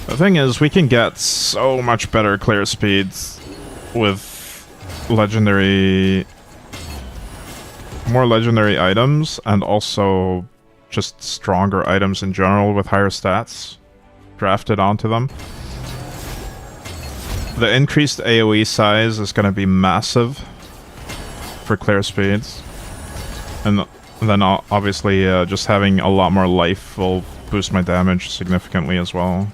S3: The thing is, we can get so much better clear speeds with more legendary items, and also just stronger items in general with higher stats drafted onto them. The increased AoE size is going to be massive for clear speeds, and then obviously just having a lot more life will boost my damage significantly as well.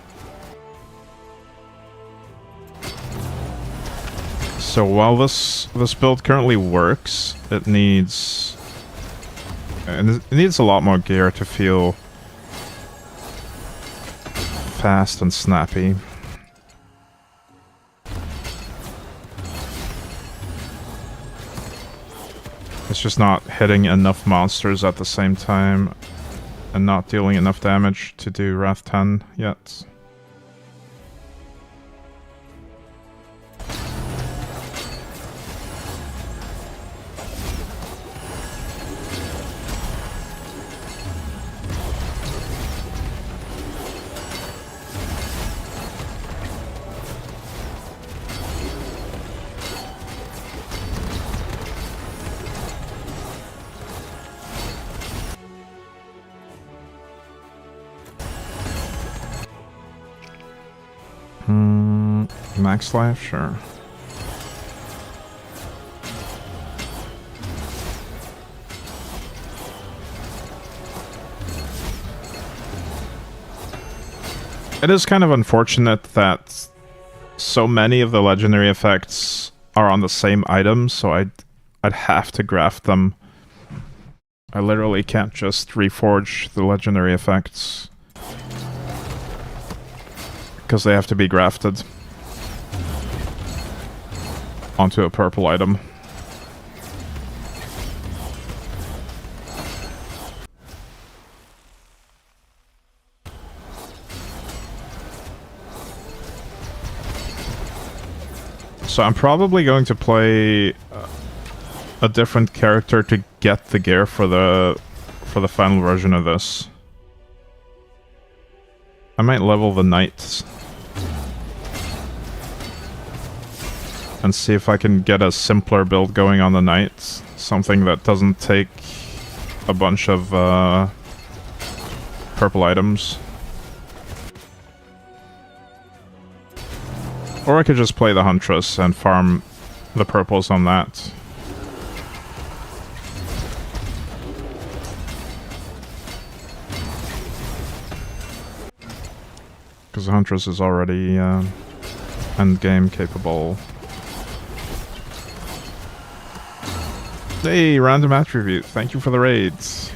S3: So while this build currently works, it needs a lot more gear to feel fast and snappy. It's just not hitting enough monsters at the same time and not dealing enough damage to do Wrath 10 yet. Max life, sure. It is kind of unfortunate that so many of the legendary effects are on the same item, so I'd have to graft them. I literally can't just reforge the legendary effects, because they have to be grafted onto a purple item. So I'm probably going to play a different character to get the gear for the final version of this. I might level the knights and see if I can get a simpler build going on the knights. Something that doesn't take a bunch of purple items. Or I could just play the Huntress and farm the purples on that. Because the Huntress is already endgame capable. Hey, random attribute. Thank you for the raids.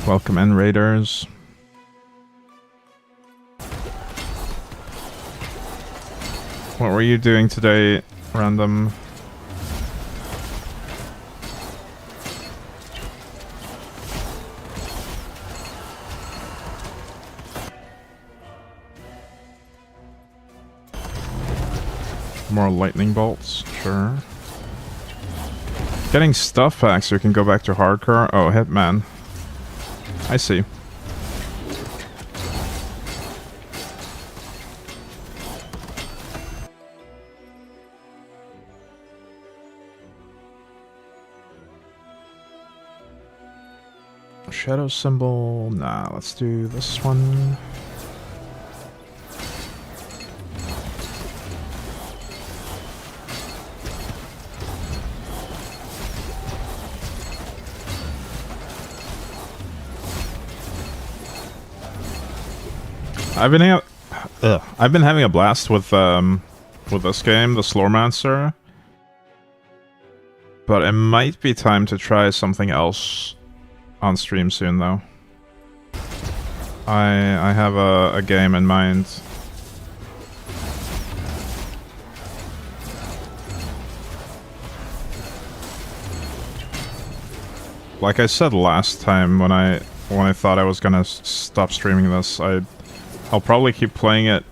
S3: Welcome in, raiders. What were you doing today, random? More lightning bolts, sure. Getting stuff back so you can go back to hardcore. Oh, Hitman. I see. Shadow symbol. Nah, let's do this one. I've been having a blast with this game, the Slormancer. But it might be time to try something else on stream soon, though. I have a game in mind. Like I said last time when I thought I was gonna stop streaming this, I'll probably keep playing it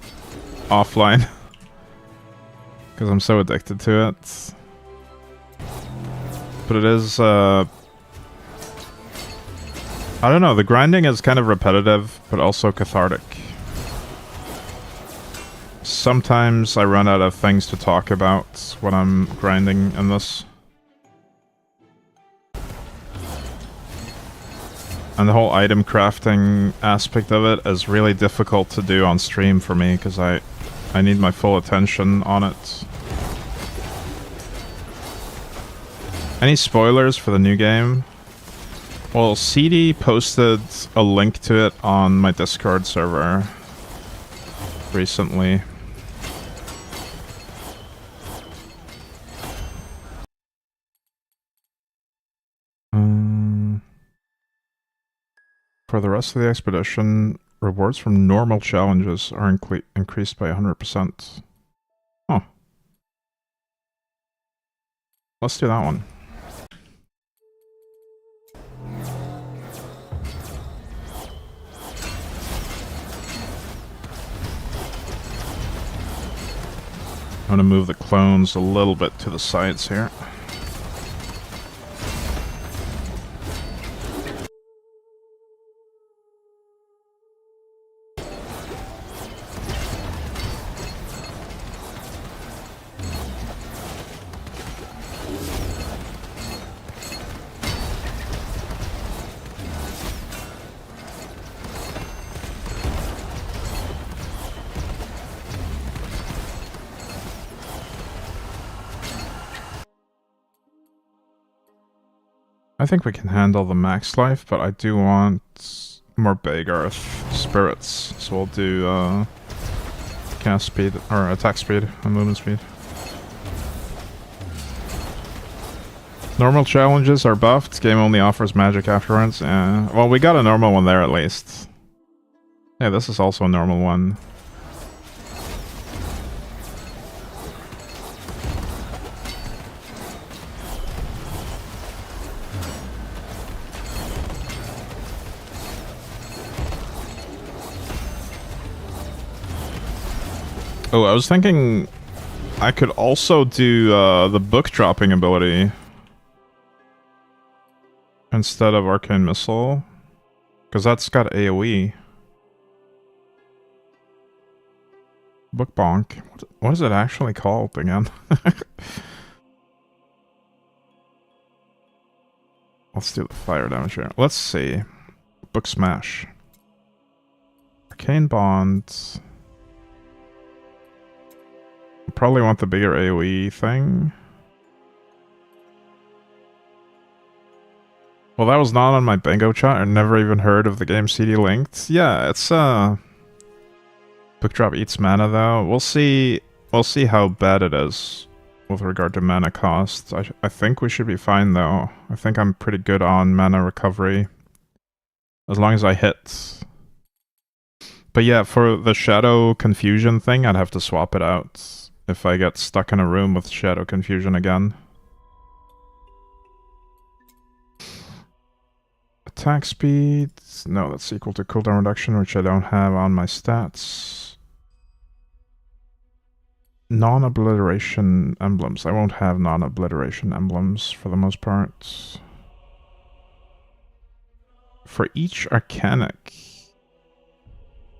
S3: offline because I'm so addicted to it. But it is, I don't know, the grinding is kind of repetitive, but also cathartic. Sometimes I run out of things to talk about when I'm grinding in this. And the whole item crafting aspect of it is really difficult to do on stream for me, because I need my full attention on it. Any spoilers for the new game? Well, CD posted a link to it on my Discord server recently. For the rest of the expedition, rewards from normal challenges are increased by 100%. Huh. Let's do that one. I'm gonna move the clones a little bit to the sides here. I think we can handle the max life, but I do want more big earth spirits, so we'll do cast speed, or attack speed, and movement speed. Normal challenges are buffed, game only offers magic afterwards. Well, we got a normal one there at least. Yeah, this is also a normal one. Oh, I was thinking I could also do the book dropping ability instead of Arcane Missile, because that's got AoE. Book Bonk. What is it actually called again? Let's do the fire damage here. Let's see. Book Smash. Arcane Bond. Probably want the bigger AoE thing. Well, that was not on my bingo chat. I never even heard of the game CD Linked. Yeah, it's book drop eats mana though. We'll see how bad it is with regard to mana cost. I think we should be fine though. I think I'm pretty good on mana recovery as long as I hit. But yeah, for the Shadow Confusion thing, I'd have to swap it out if I get stuck in a room with Shadow Confusion again. Attack speed, no, that's equal to cooldown reduction, which I don't have on my stats. Non-obliteration emblems. I won't have non-obliteration emblems for the most part. For each Arcanic,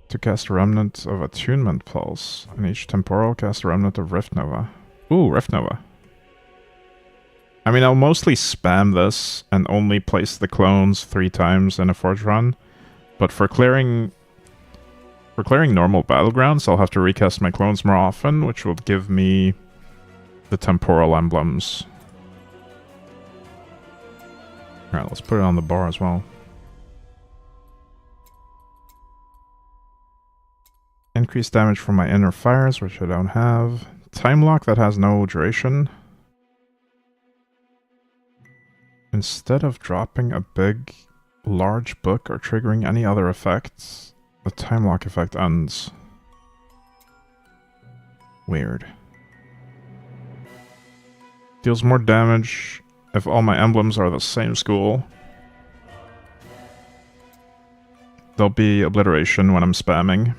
S3: to cast a Remnant of Attunement Pulse, and each Temporal cast a Remnant of Rift Nova. Ooh, Rift Nova. I mean, I'll mostly spam this and only place the clones 3 times in a forge run. But for clearing normal battlegrounds, I'll have to recast my clones more often, which will give me the temporal emblems. Alright, let's put it on the bar as well. Increased damage from my inner fires, which I don't have. Time lock that has no duration. Instead of dropping a big, large book or triggering any other effects, the time lock effect ends. Weird. Deals more damage if all my emblems are the same school. There'll be obliteration when I'm spamming.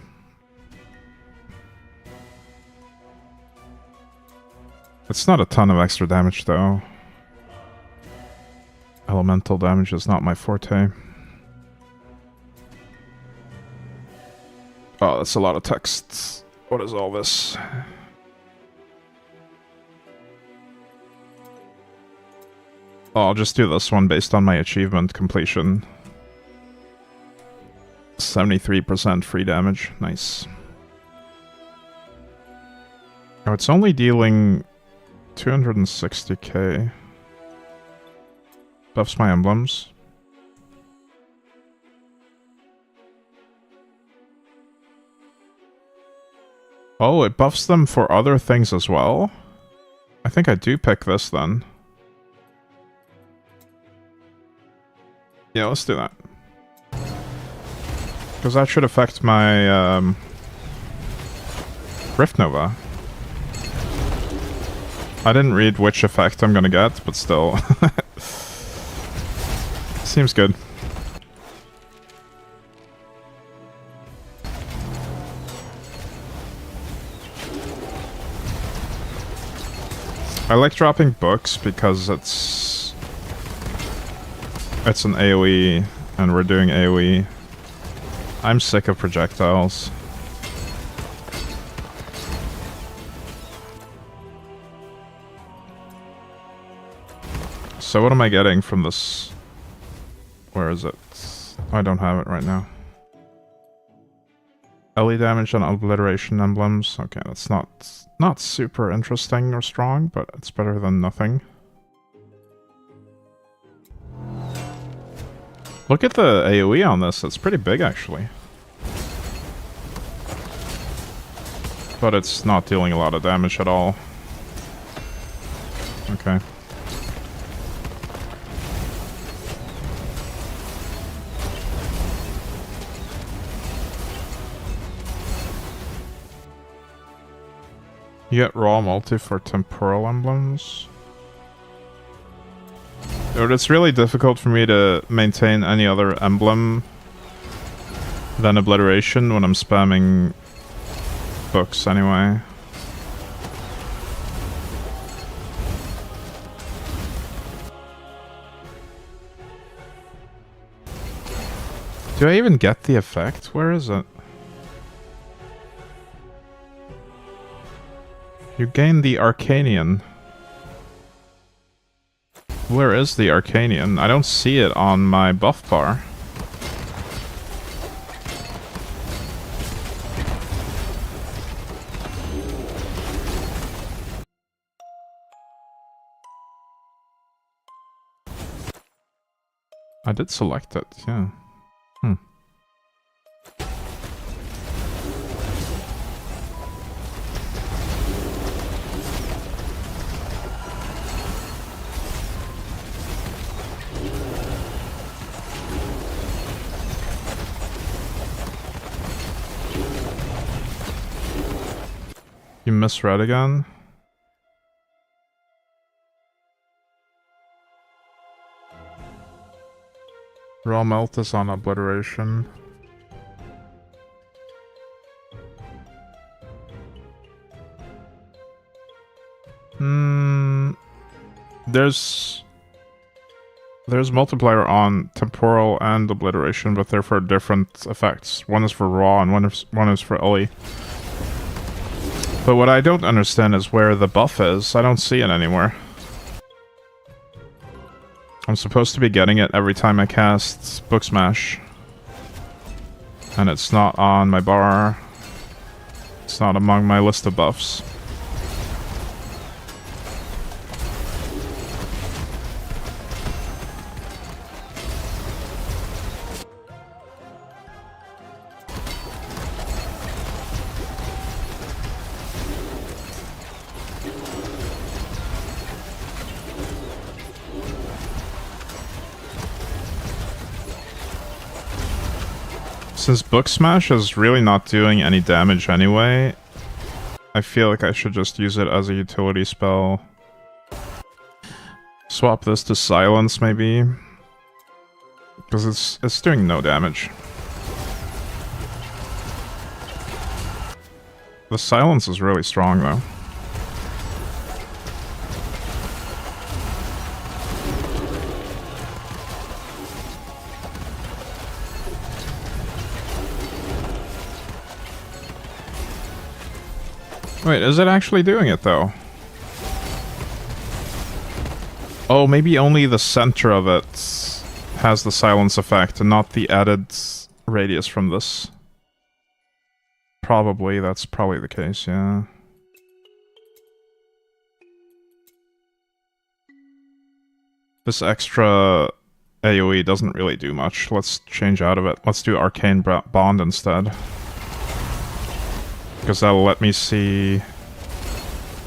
S3: It's not a ton of extra damage though. Elemental damage is not my forte. Oh, that's a lot of text. What is all this? Oh, I'll just do this one based on my achievement completion. 73% free damage. Nice. Oh, it's only dealing 260k. Buffs my emblems. Oh, it buffs them for other things as well? I think I do pick this then. Yeah, let's do that. Because that should affect my Rift Nova. I didn't read which effect I'm gonna get, but still. Seems good. I like dropping books because it's an AoE and we're doing AoE. I'm sick of projectiles. So what am I getting from this? Where is it? I don't have it right now. LE damage and obliteration emblems. Okay, that's not super interesting or strong, but it's better than nothing. Look at the AoE on this, it's pretty big actually. But it's not dealing a lot of damage at all. Okay. You get raw multi for temporal emblems. Dude, it's really difficult for me to maintain any other emblem than obliteration when I'm spamming books anyway. Do I even get the effect? Where is it? You gain the Arcanian. Where is the Arcanian? I don't see it on my buff bar. I did select it, yeah. You misread again? Raw melt is on obliteration. There's multiplier on temporal and obliteration, but they're for different effects. One is for raw and one is for LE. But what I don't understand is where the buff is. I don't see it anywhere. I'm supposed to be getting it every time I cast Book Smash. And it's not on my bar. It's not among my list of buffs. Since Book Smash is really not doing any damage anyway, I feel like I should just use it as a utility spell. Swap this to Silence, maybe. Because it's doing no damage. The Silence is really strong, though. Wait, is it actually doing it, though? Oh, maybe only the center of it has the silence effect, and not the added radius from this. Probably, that's probably the case, yeah. This extra AoE doesn't really do much. Let's change out of it. Let's do Arcane Bond instead. Because that'll let me see...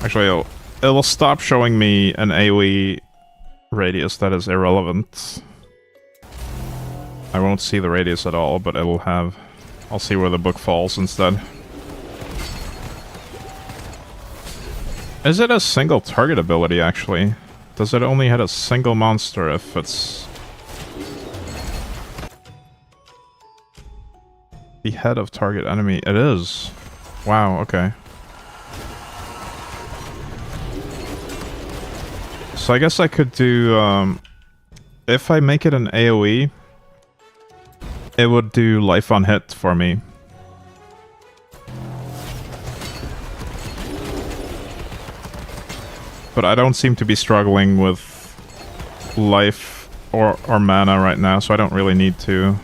S3: Actually, it'll stop showing me an AoE radius that is irrelevant. I won't see the radius at all, but it'll have... I'll see where the book falls instead. Is it a single target ability, actually? Does it only hit a single monster if it's... the head of target enemy? It is. Wow, okay. So I guess I could do, if I make it an AoE, it would do life on hit for me. But I don't seem to be struggling with life or mana right now, so I don't really need to.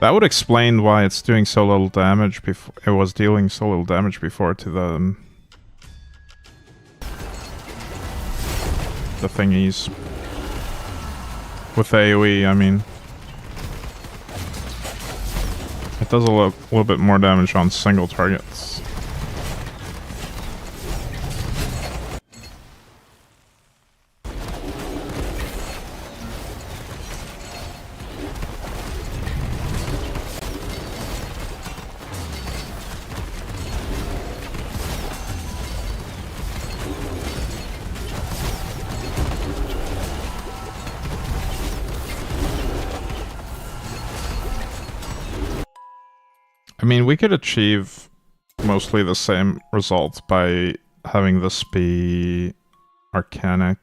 S3: That would explain why it's doing so little damage before. It was dealing so little damage before to the thingies. With AoE, I mean. It does a little bit more damage on single targets. I mean, we could achieve mostly the same result by having this be Arcanic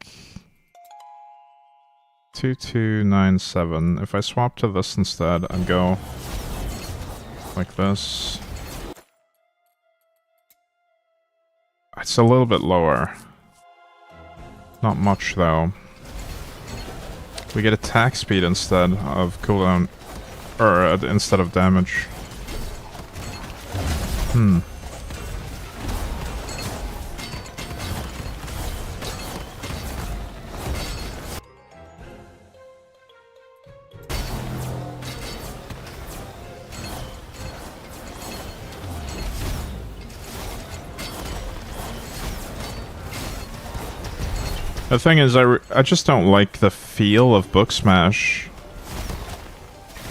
S3: 2297. If I swap to this instead and go like this, it's a little bit lower. Not much though. We get attack speed instead of cooldown, or instead of damage. The thing is, I just don't like the feel of Book Smash.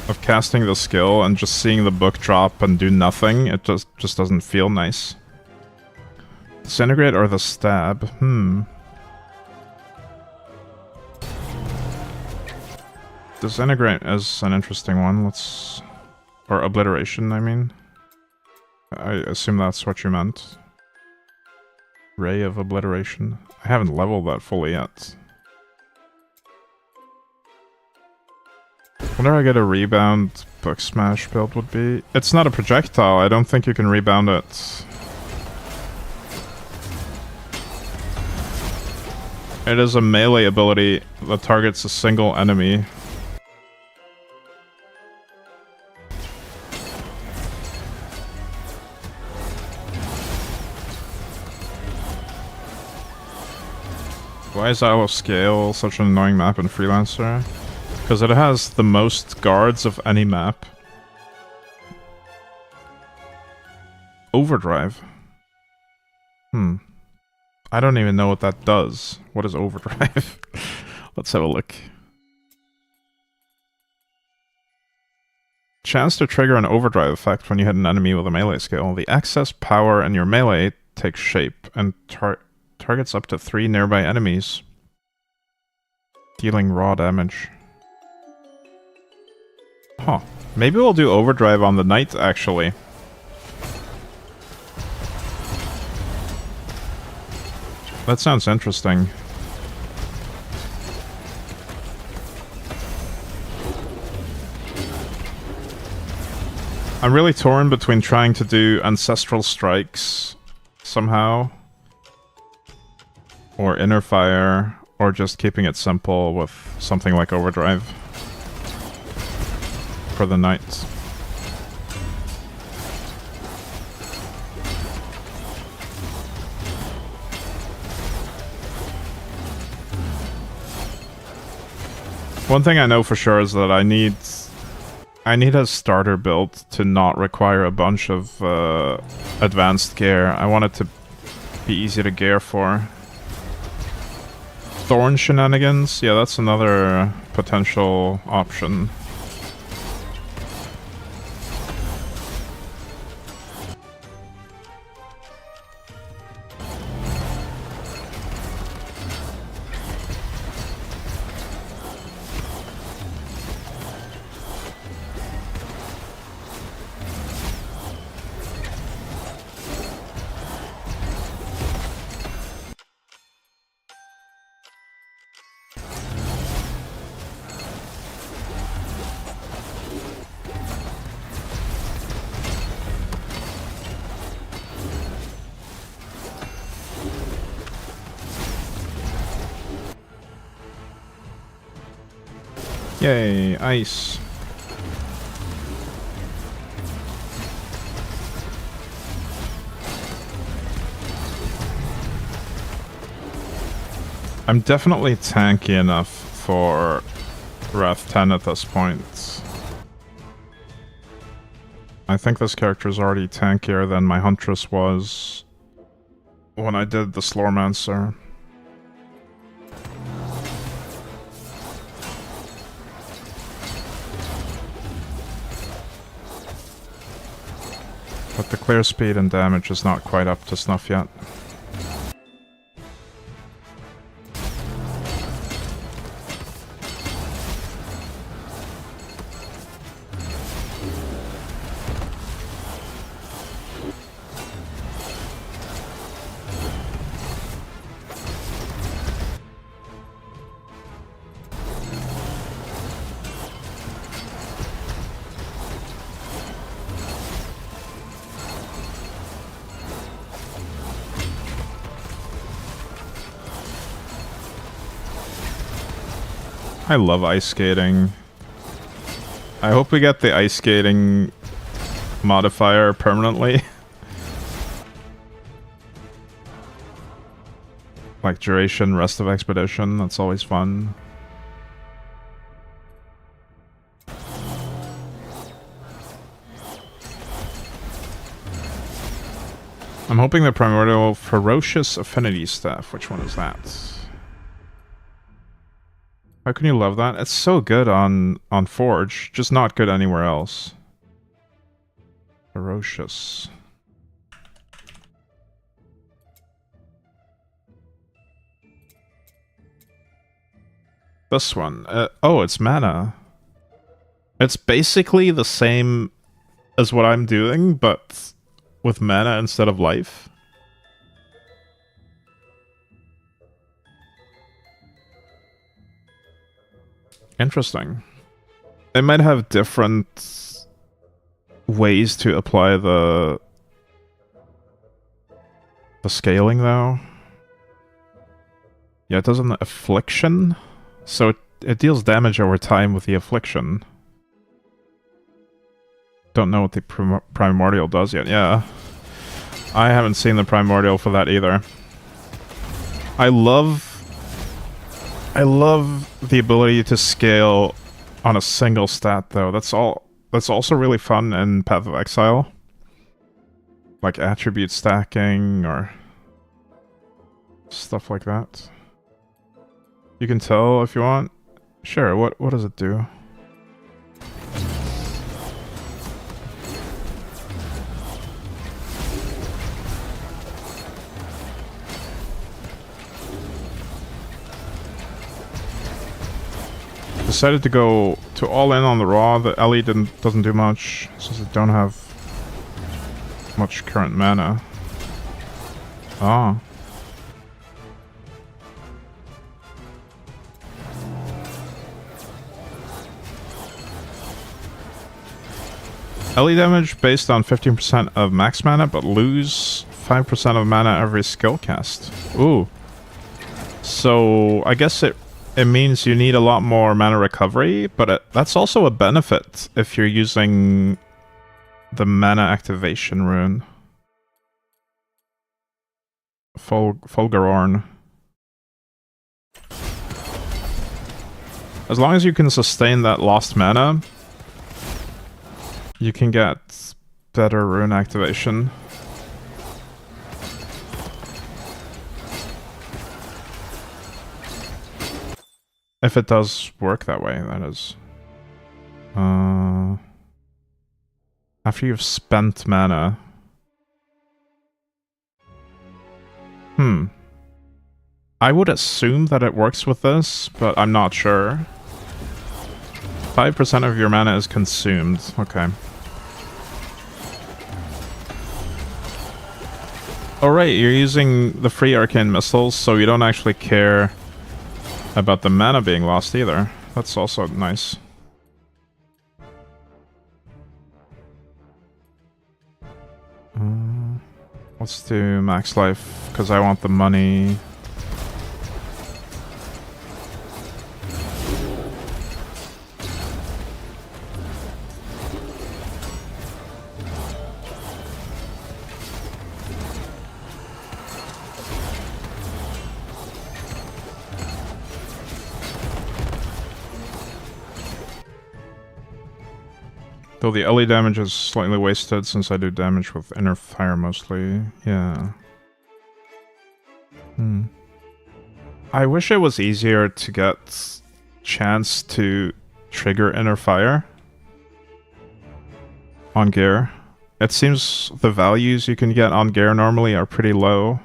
S3: Of casting the skill and just seeing the book drop and do nothing. It just doesn't feel nice. Disintegrate or the stab? Disintegrate is an interesting one. Let's... Or obliteration, I mean. I assume that's what you meant. Ray of obliteration. I haven't leveled that fully yet. Wonder I get a rebound book smash build would be. It's not a projectile. I don't think you can rebound it. It is a melee ability that targets a single enemy. Why is Isle of Scale such an annoying map in Freelancer? Because it has the most guards of any map. Overdrive. I don't even know what that does. What is overdrive? Let's have a look. Chance to trigger an overdrive effect when you hit an enemy with a melee skill. The excess power in your melee takes shape and targets up to 3 nearby enemies, dealing raw damage. Huh. Maybe we'll do overdrive on the knight, actually. That sounds interesting. I'm really torn between trying to do ancestral strikes somehow, or inner fire, or just keeping it simple with something like overdrive for the knights. One thing I know for sure is that I need a starter build to not require a bunch of advanced gear. I want it to be easy to gear for. Thorn shenanigans? Yeah, that's another potential option. Yay, ice. I'm definitely tanky enough for Wrath 10 at this point. I think this character is already tankier than my Huntress was when I did the Slormancer. But the clear speed and damage is not quite up to snuff yet. I love ice skating. I hope we get the ice skating modifier permanently. Like duration, rest of expedition, that's always fun. I'm hoping the primordial ferocious affinity staff. Which one is that? How can you love that? It's so good on Forge, just not good anywhere else. Ferocious. This one. Oh, it's mana. It's basically the same as what I'm doing, but with mana instead of life. Interesting. It might have different ways to apply the scaling, though. Yeah, it does an affliction, so it deals damage over time with the affliction. Don't know what the primordial does yet. Yeah, I haven't seen the primordial for that either. I love the ability to scale on a single stat, though. That's also really fun in Path of Exile, like attribute stacking or stuff like that. You can tell if you want. Sure. What does it do? Decided to go to all in on the raw. The Ellie doesn't do much since they don't have much current mana. Ah. Ellie damage based on 15% of max mana, but lose 5% of mana every skill cast. Ooh. So I guess it means you need a lot more mana recovery, but that's also a benefit if you're using the mana activation rune. Fulgurorn. As long as you can sustain that lost mana, you can get better rune activation. If it does work that way, that is. After you've spent mana. I would assume that it works with this, but I'm not sure. 5% of your mana is consumed. Okay. Alright, you're using the free arcane missiles, so you don't actually care about the mana being lost either. That's also nice. Let's do max life, because I want the money. Though the LE damage is slightly wasted since I do damage with inner fire mostly. Yeah. I wish it was easier to get chance to trigger inner fire on gear. It seems the values you can get on gear normally are pretty low,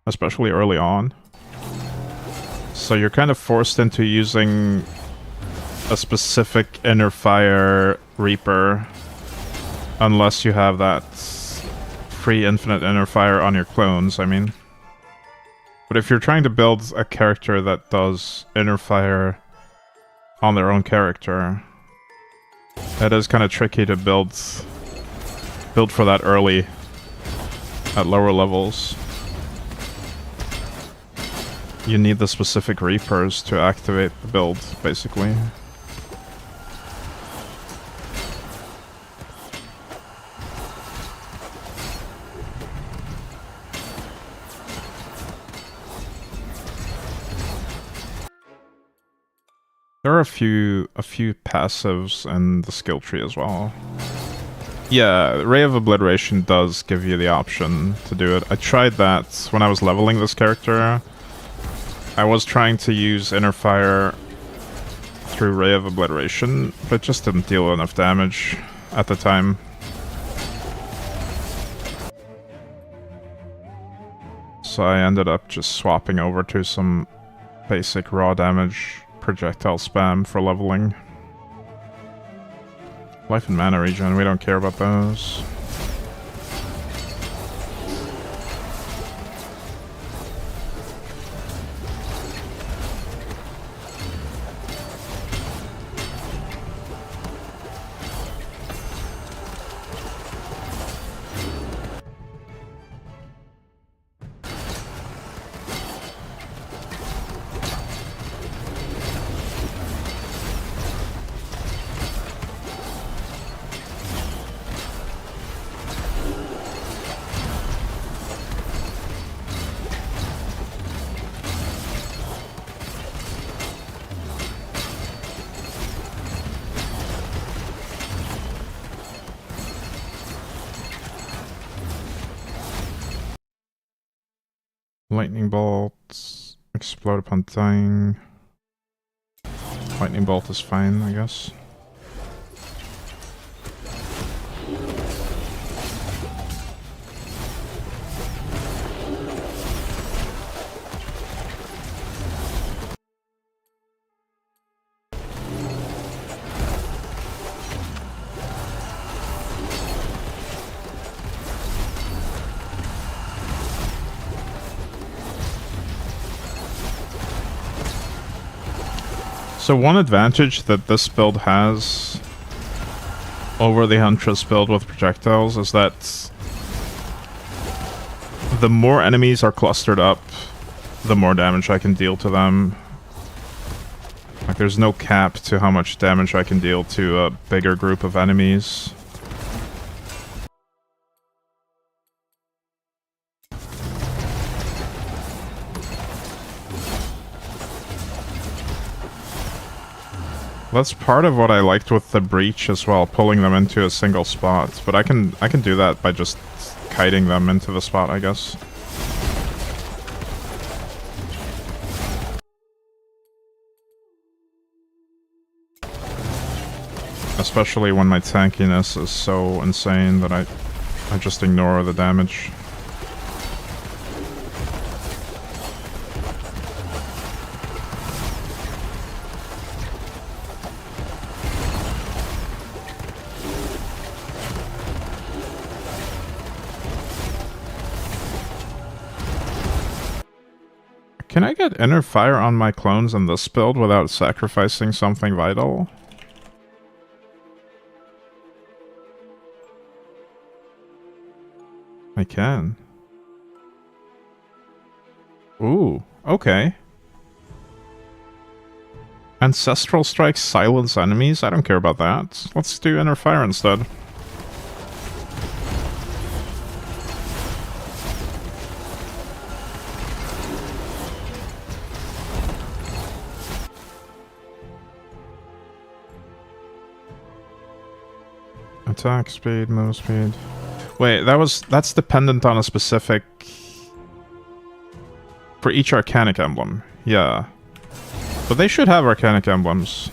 S3: especially early on. So you're kind of forced into using a specific inner fire Reaper unless you have that free infinite inner fire on your clones, I mean. But if you're trying to build a character that does inner fire on their own character, it is kind of tricky to build for that early at lower levels. You need the specific Reapers to activate the build, basically. There are a few passives in the skill tree as well. Yeah, Ray of Obliteration does give you the option to do it. I tried that when I was leveling this character. I was trying to use Inner Fire through Ray of Obliteration, but it just didn't deal enough damage at the time. So I ended up just swapping over to some basic raw damage projectile spam for leveling. Life and mana regen, we don't care about those. Lightning bolts explode upon dying. Lightning bolt is fine, I guess. So one advantage that this build has over the Huntress build with projectiles is that the more enemies are clustered up, the more damage I can deal to them. Like, there's no cap to how much damage I can deal to a bigger group of enemies. That's part of what I liked with the breach as well, pulling them into a single spot. But I can do that by just kiting them into the spot, I guess. Especially when my tankiness is so insane that I just ignore the damage. Can I get inner fire on my clones in this build without sacrificing something vital? I can. Ooh, okay. Ancestral strikes silence enemies? I don't care about that. Let's do inner fire instead. Attack speed, move speed. Wait, that's dependent on a specific... For each Arcanic emblem, yeah. But they should have Arcanic emblems.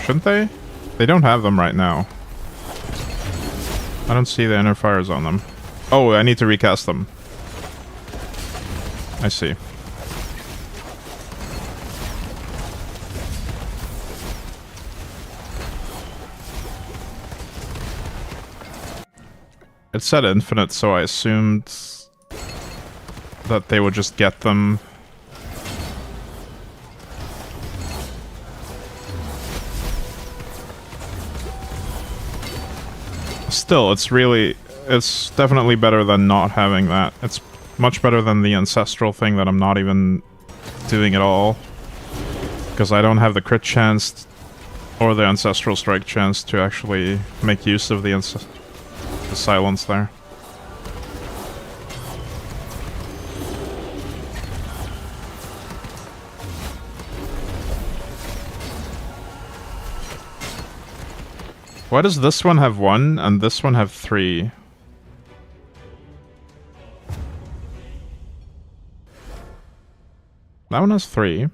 S3: Shouldn't they? They don't have them right now. I don't see the inner fires on them. Oh, I need to recast them. I see. It said infinite, so I assumed that they would just get them. Still, it's definitely better than not having that. It's much better than the ancestral thing that I'm not even doing at all. Because I don't have the crit chance or the ancestral strike chance to actually make use of the silence there. Why does this one have 1 and this one have 3? That one has 3.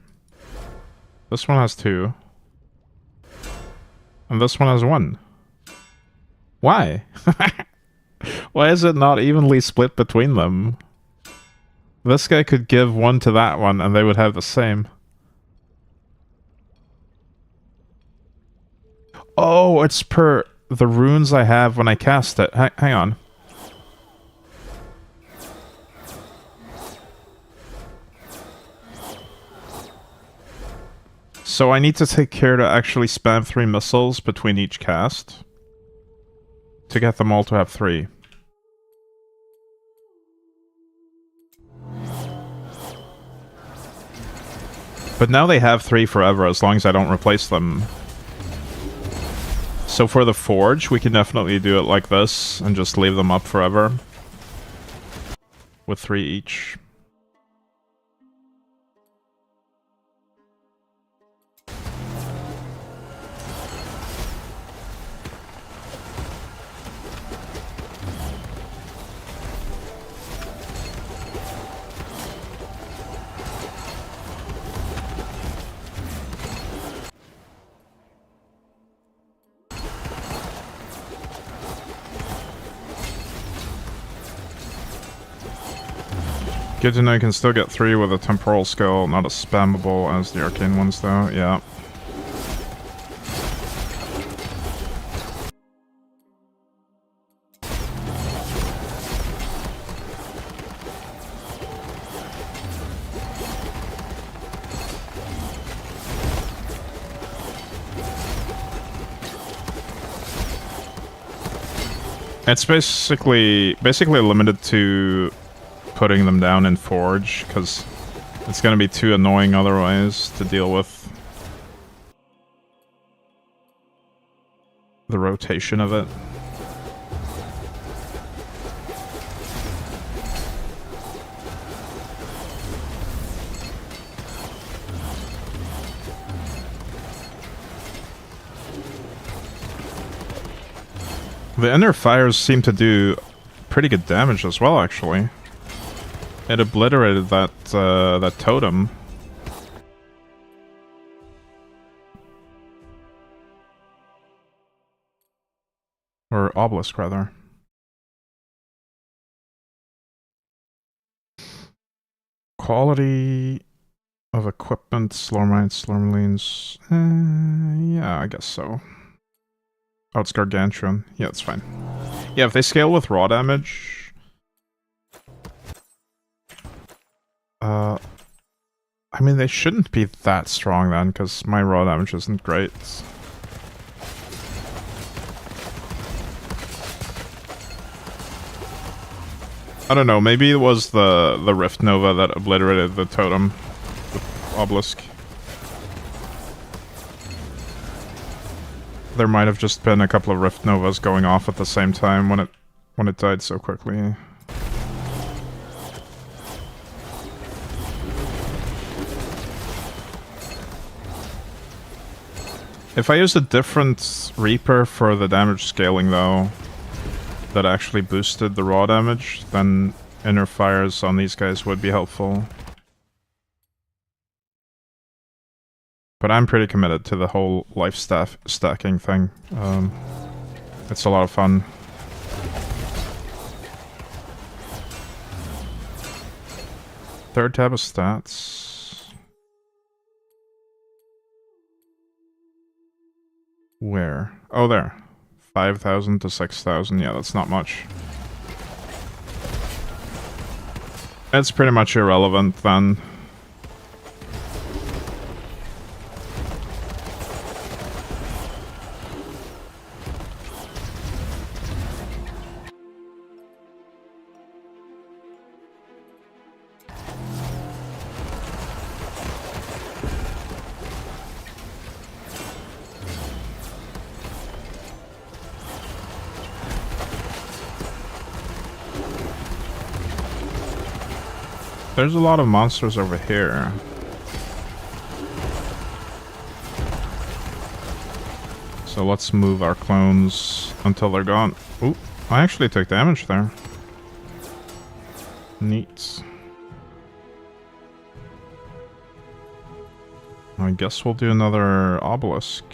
S3: This one has 2. And this one has 1. Why? Why is it not evenly split between them? This guy could give 1 to that one and they would have the same. Oh, it's per the runes I have when I cast it. Hang on. So I need to take care to actually spam 3 missiles between each cast to get them all to have 3. But now they have 3 forever as long as I don't replace them. So for the forge, we can definitely do it like this and just leave them up forever. With 3 each. Good to know you can still get 3 with a temporal skill, not as spammable as the arcane ones though, yeah. It's basically limited to putting them down in Forge, because it's gonna be too annoying otherwise to deal with the rotation of it. The inner fires seem to do pretty good damage as well, actually. It obliterated that that totem. Or obelisk, rather. Quality of equipment, Slormites, Slormlines. Yeah, I guess so. Oh, it's Gargantuan. Yeah, it's fine. Yeah, if they scale with raw damage... I mean, they shouldn't be that strong then, because my raw damage isn't great. I don't know, maybe it was the Rift Nova that obliterated the totem. The obelisk. There might have just been a couple of Rift Novas going off at the same time when it died so quickly. If I used a different Reaper for the damage scaling though, that actually boosted the raw damage, then inner fires on these guys would be helpful. But I'm pretty committed to the whole life stacking thing. It's a lot of fun. Third tab of stats. Where? Oh, there. 5,000 to 6,000. Yeah, that's not much. It's pretty much irrelevant then. There's a lot of monsters over here. So let's move our clones until they're gone. Ooh, I actually took damage there. Neat. I guess we'll do another obelisk.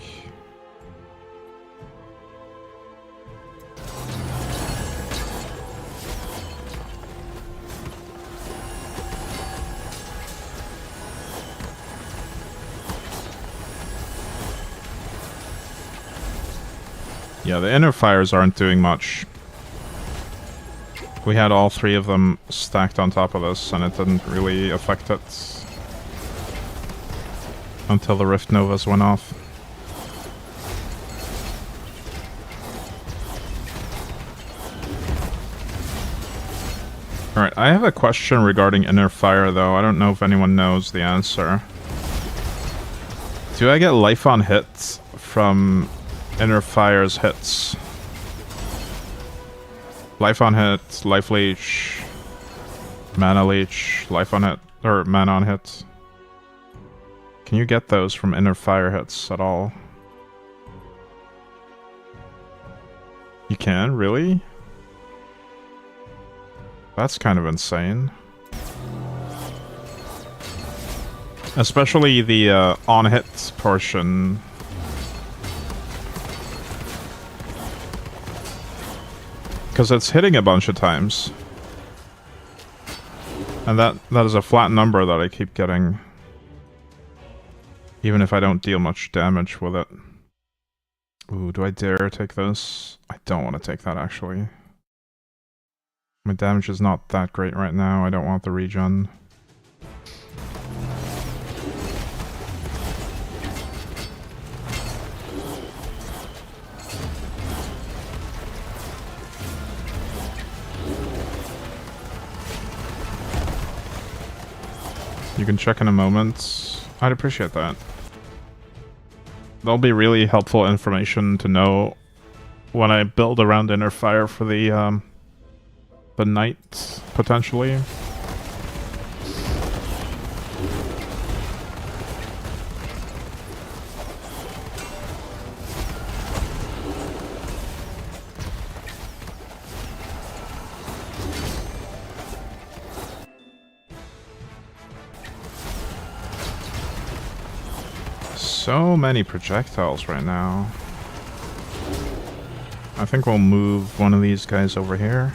S3: Yeah, the inner fires aren't doing much. We had all 3 of them stacked on top of us, and it didn't really affect it. Until the Rift Novas went off. Alright, I have a question regarding inner fire though. I don't know if anyone knows the answer. Do I get life on hit from inner fire's hits? Life on hit, life leech, mana leech, life on hit, or mana on hit. Can you get those from inner fire hits at all? You can? Really? That's kind of insane. Especially the on-hit portion. Because it's hitting a bunch of times. And that is a flat number that I keep getting. Even if I don't deal much damage with it. Ooh, do I dare take this? I don't want to take that, actually. My damage is not that great right now. I don't want the regen. You can check in a moment. I'd appreciate that. That'll be really helpful information to know when I build around Inner Fire for the knight, potentially. So many projectiles right now. I think we'll move one of these guys over here.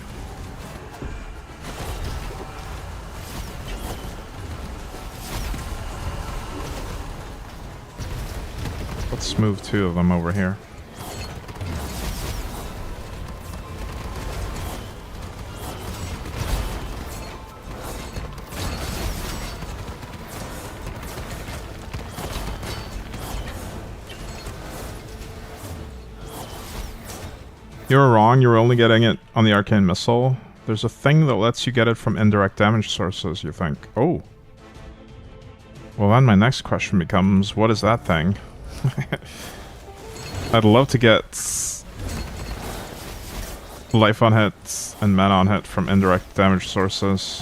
S3: Let's move two of them over here. You were wrong, you were only getting it on the Arcane Missile. There's a thing that lets you get it from indirect damage sources, you think. Oh. Well, then my next question becomes, what is that thing? I'd love to get life on hit and mana on hit from indirect damage sources.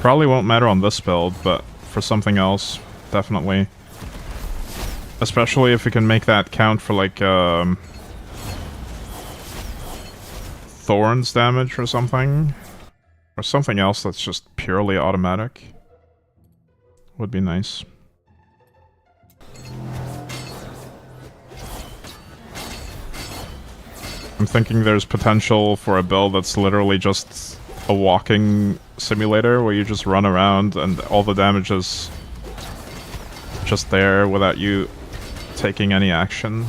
S3: Probably won't matter on this build, but for something else, definitely. Especially if we can make that count for, like, Thorns damage or something. Or something else that's just purely automatic. Would be nice. I'm thinking there's potential for a build that's literally just a walking simulator where you just run around and all the damage is just there without you taking any action.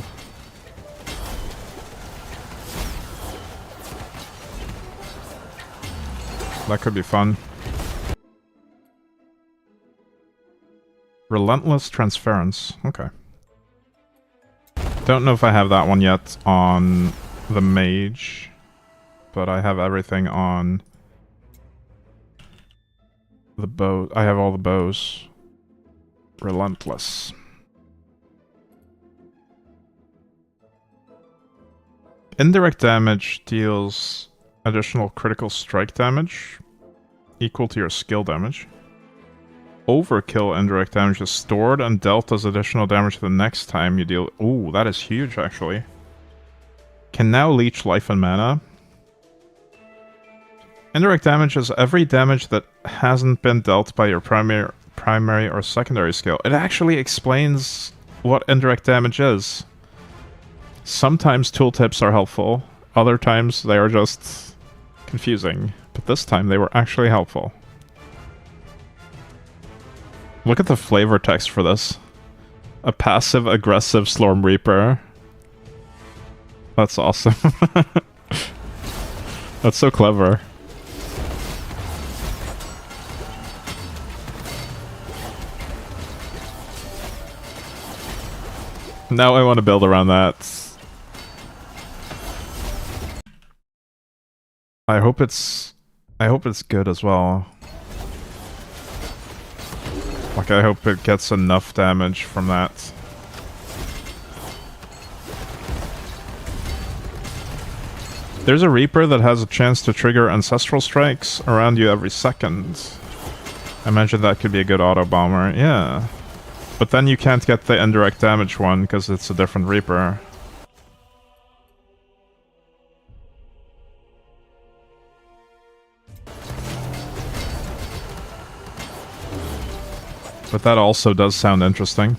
S3: That could be fun. Relentless Transference. Okay. Don't know if I have that one yet on the mage, but I have everything on the bow. I have all the bows. Relentless. Indirect damage deals additional critical strike damage equal to your skill damage. Overkill indirect damage is stored and dealt as additional damage the next time you deal. Ooh, that is huge, actually. Can now leech life and mana. Indirect damage is every damage that hasn't been dealt by your primary or secondary skill. It actually explains what indirect damage is. Sometimes tooltips are helpful, other times they are just confusing, but this time they were actually helpful. Look at the flavor text for this. A passive-aggressive Slorm Reaper. That's awesome. That's so clever. Now I want to build around that. I hope it's good as well. Like, I hope it gets enough damage from that. There's a Reaper that has a chance to trigger Ancestral Strikes around you every second. I imagine that could be a good auto-bomber, yeah. But then you can't get the indirect damage one, because it's a different Reaper. But that also does sound interesting.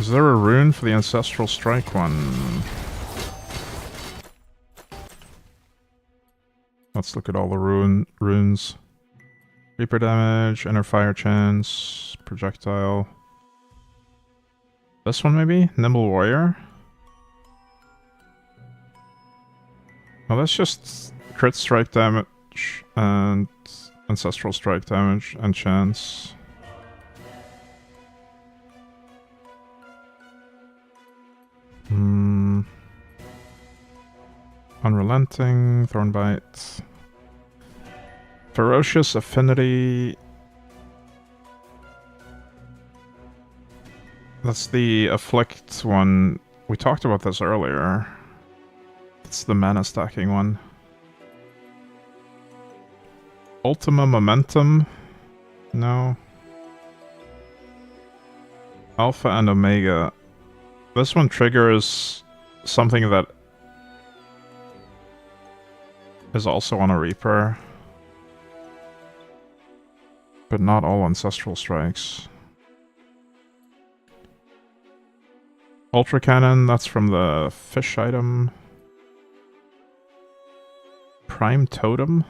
S3: Is there a rune for the Ancestral Strike one? Let's look at all the runes. Reaper damage, inner fire chance, projectile. This one maybe? Nimble Warrior? Well, that's just crit strike damage and ancestral strike damage and chance. Unrelenting, Thornbite. Ferocious Affinity. That's the Afflict one. We talked about this earlier. It's the mana stacking one. Ultima Momentum? No. Alpha and Omega. This one triggers something that is also on a Reaper. But not all Ancestral Strikes. Ultra Cannon, that's from the fish item. Prime Totem.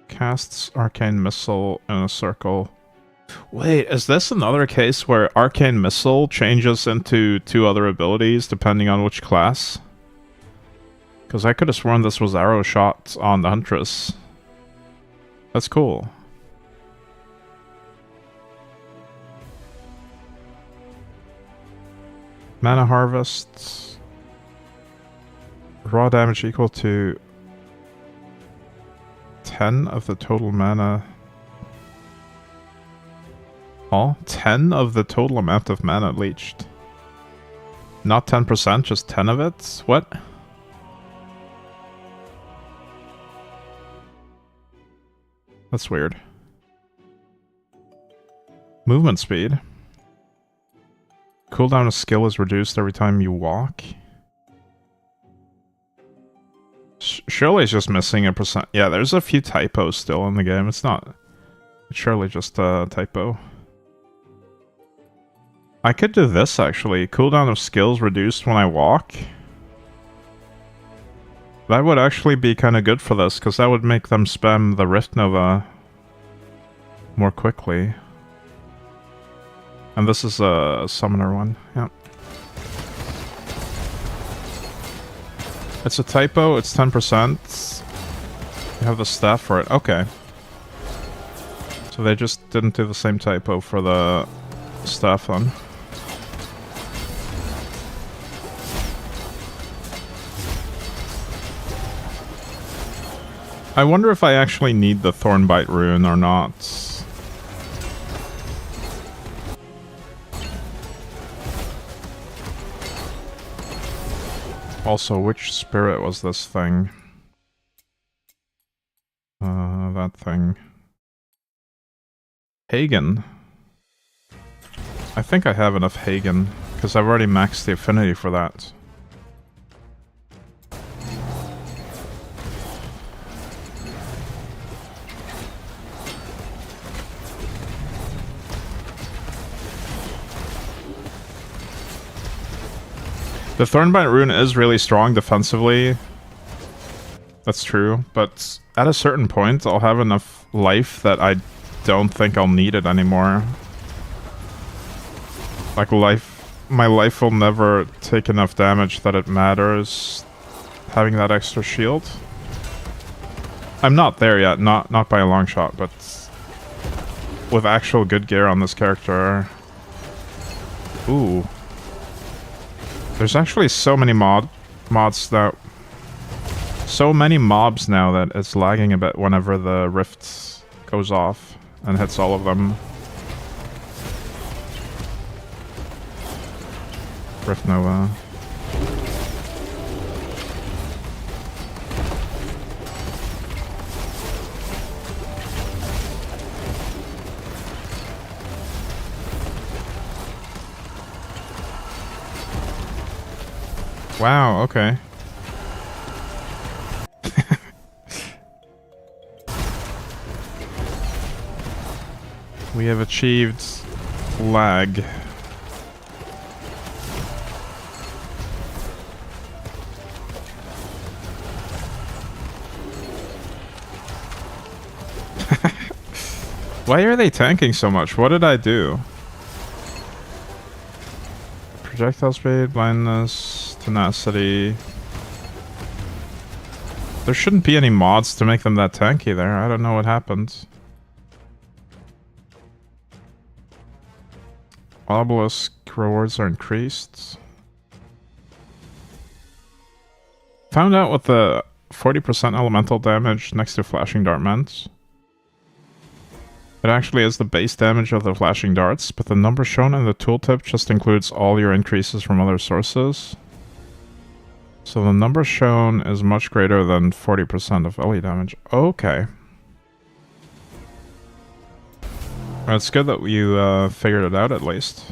S3: Casts Arcane Missile in a circle. Wait, is this another case where Arcane Missile changes into 2 other abilities depending on which class? Because I could have sworn this was Arrow Shot on the Huntress. That's cool. Mana Harvest. Raw damage equal to 10 of the total mana. Oh, 10 of the total amount of mana leached. Not 10%, just 10 of it? What? That's weird. Movement speed. Cooldown of skill is reduced every time you walk. Surely it's just missing a percent. Yeah, there's a few typos still in the game. It's not... It's surely just a typo. I could do this, actually. Cooldown of skills reduced when I walk. That would actually be kind of good for this, because that would make them spam the Rift Nova more quickly. And this is a summoner one, yeah. It's a typo, it's 10%. You have the staff for it, okay. So they just didn't do the same typo for the staff then. I wonder if I actually need the Thornbite rune or not. Also, which spirit was this thing? That thing. Hagen. I think I have enough Hagen, because I've already maxed the affinity for that. The Thornbite rune is really strong defensively. That's true, but at a certain point I'll have enough life that I don't think I'll need it anymore. Like my life will never take enough damage that it matters having that extra shield. I'm not there yet, not by a long shot, but with actual good gear on this character. Ooh. There's actually so many mods that... So many mobs now that it's lagging a bit whenever the rift goes off and hits all of them. Rift Nova. Wow, okay. We have achieved lag. Why are they tanking so much? What did I do? Projectile speed, blindness, tenacity. There shouldn't be any mods to make them that tanky there. I don't know what happened. Obelisk rewards are increased. Found out what the 40% elemental damage next to flashing dart meant. It actually is the base damage of the flashing darts, but the number shown in the tooltip just includes all your increases from other sources. So the number shown is much greater than 40% of LE damage. Okay. Well, it's good that you figured it out at least.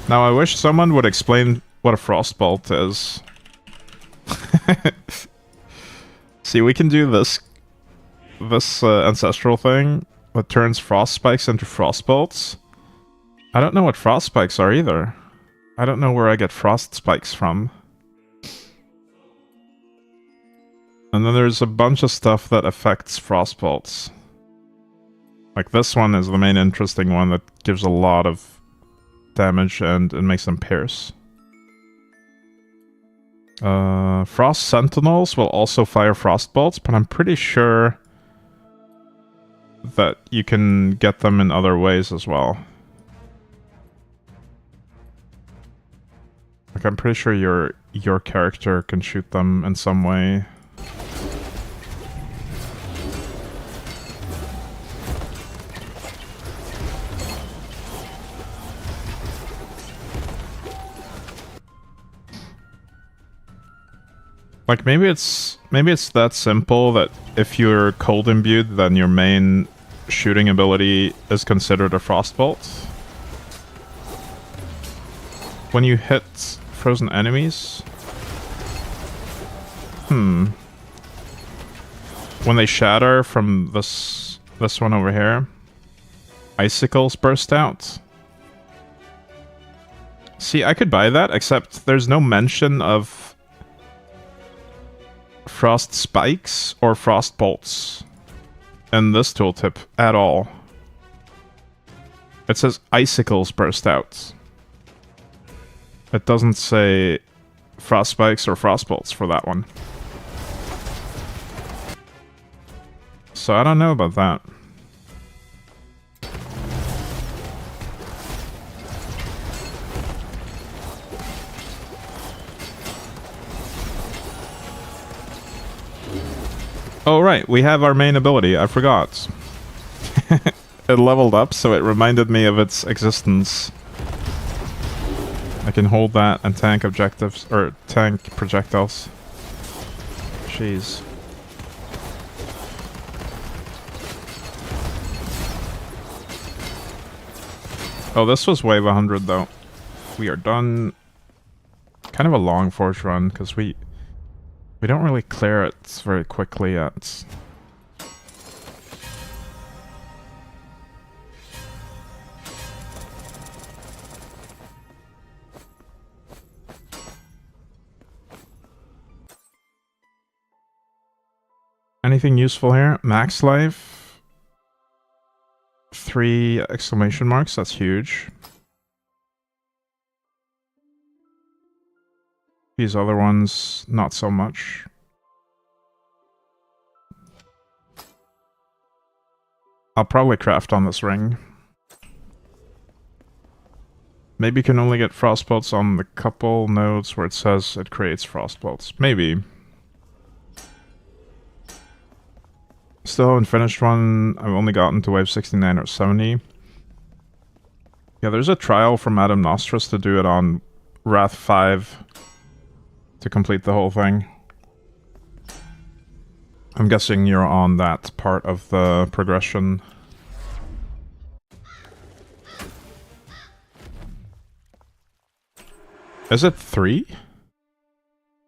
S3: Now I wish someone would explain what a frostbolt is. See, we can do this ancestral thing that turns frost spikes into frostbolts. I don't know what frost spikes are either. I don't know where I get frost spikes from. And then there's a bunch of stuff that affects frostbolts. Like this one is the main interesting one that gives a lot of damage and it makes them pierce. Frost Sentinels will also fire frost bolts, but I'm pretty sure that you can get them in other ways as well. Like I'm pretty sure your character can shoot them in some way. Like maybe it's that simple that if you're cold imbued, then your main shooting ability is considered a frostbolt. When you hit frozen enemies, when they shatter from this one over here, icicles burst out. See, I could buy that, except there's no mention of frost spikes or frost bolts in this tooltip at all. It says icicles burst out. It doesn't say frost spikes or frost bolts for that one. So I don't know about that. Oh right, we have our main ability, I forgot. It leveled up, so it reminded me of its existence. I can hold that and tank objectives, or tank projectiles. Jeez. Oh, this was wave 100 though. We are done. Kind of a long forge run, because we don't really clear it very quickly yet. Anything useful here? Max life. 3 exclamation marks, that's huge. These other ones, not so much. I'll probably craft on this ring. Maybe you can only get frostbolts on the couple nodes where it says it creates frostbolts. Maybe. Still haven't finished one. I've only gotten to wave 69 or 70. Yeah, there's a trial from Adam Nostris to do it on Wrath 5 to complete the whole thing. I'm guessing you're on that part of the progression. Is it 3?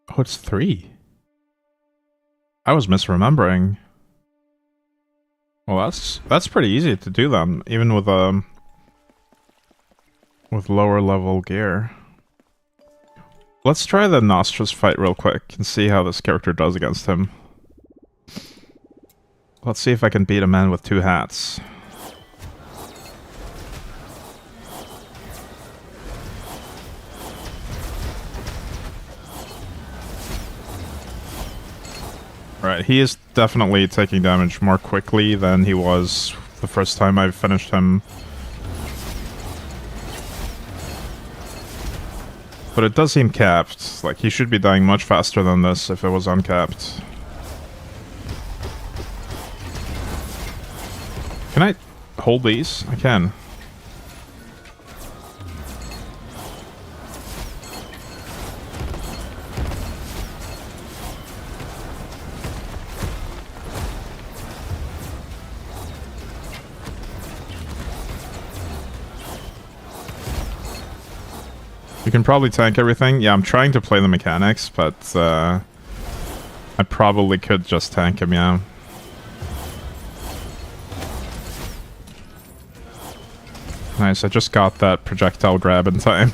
S3: Oh, it's 3. I was misremembering. Well, that's pretty easy to do then, even with lower level gear. Let's try the Nostrous fight real quick and see how this character does against him. Let's see if I can beat a man with 2 hats. Right, he is definitely taking damage more quickly than he was the first time I finished him. But it does seem capped. Like, he should be dying much faster than this if it was uncapped. Can I hold these? I can. You can probably tank everything. Yeah, I'm trying to play the mechanics, but I probably could just tank him, yeah. Nice, I just got that projectile grab in time.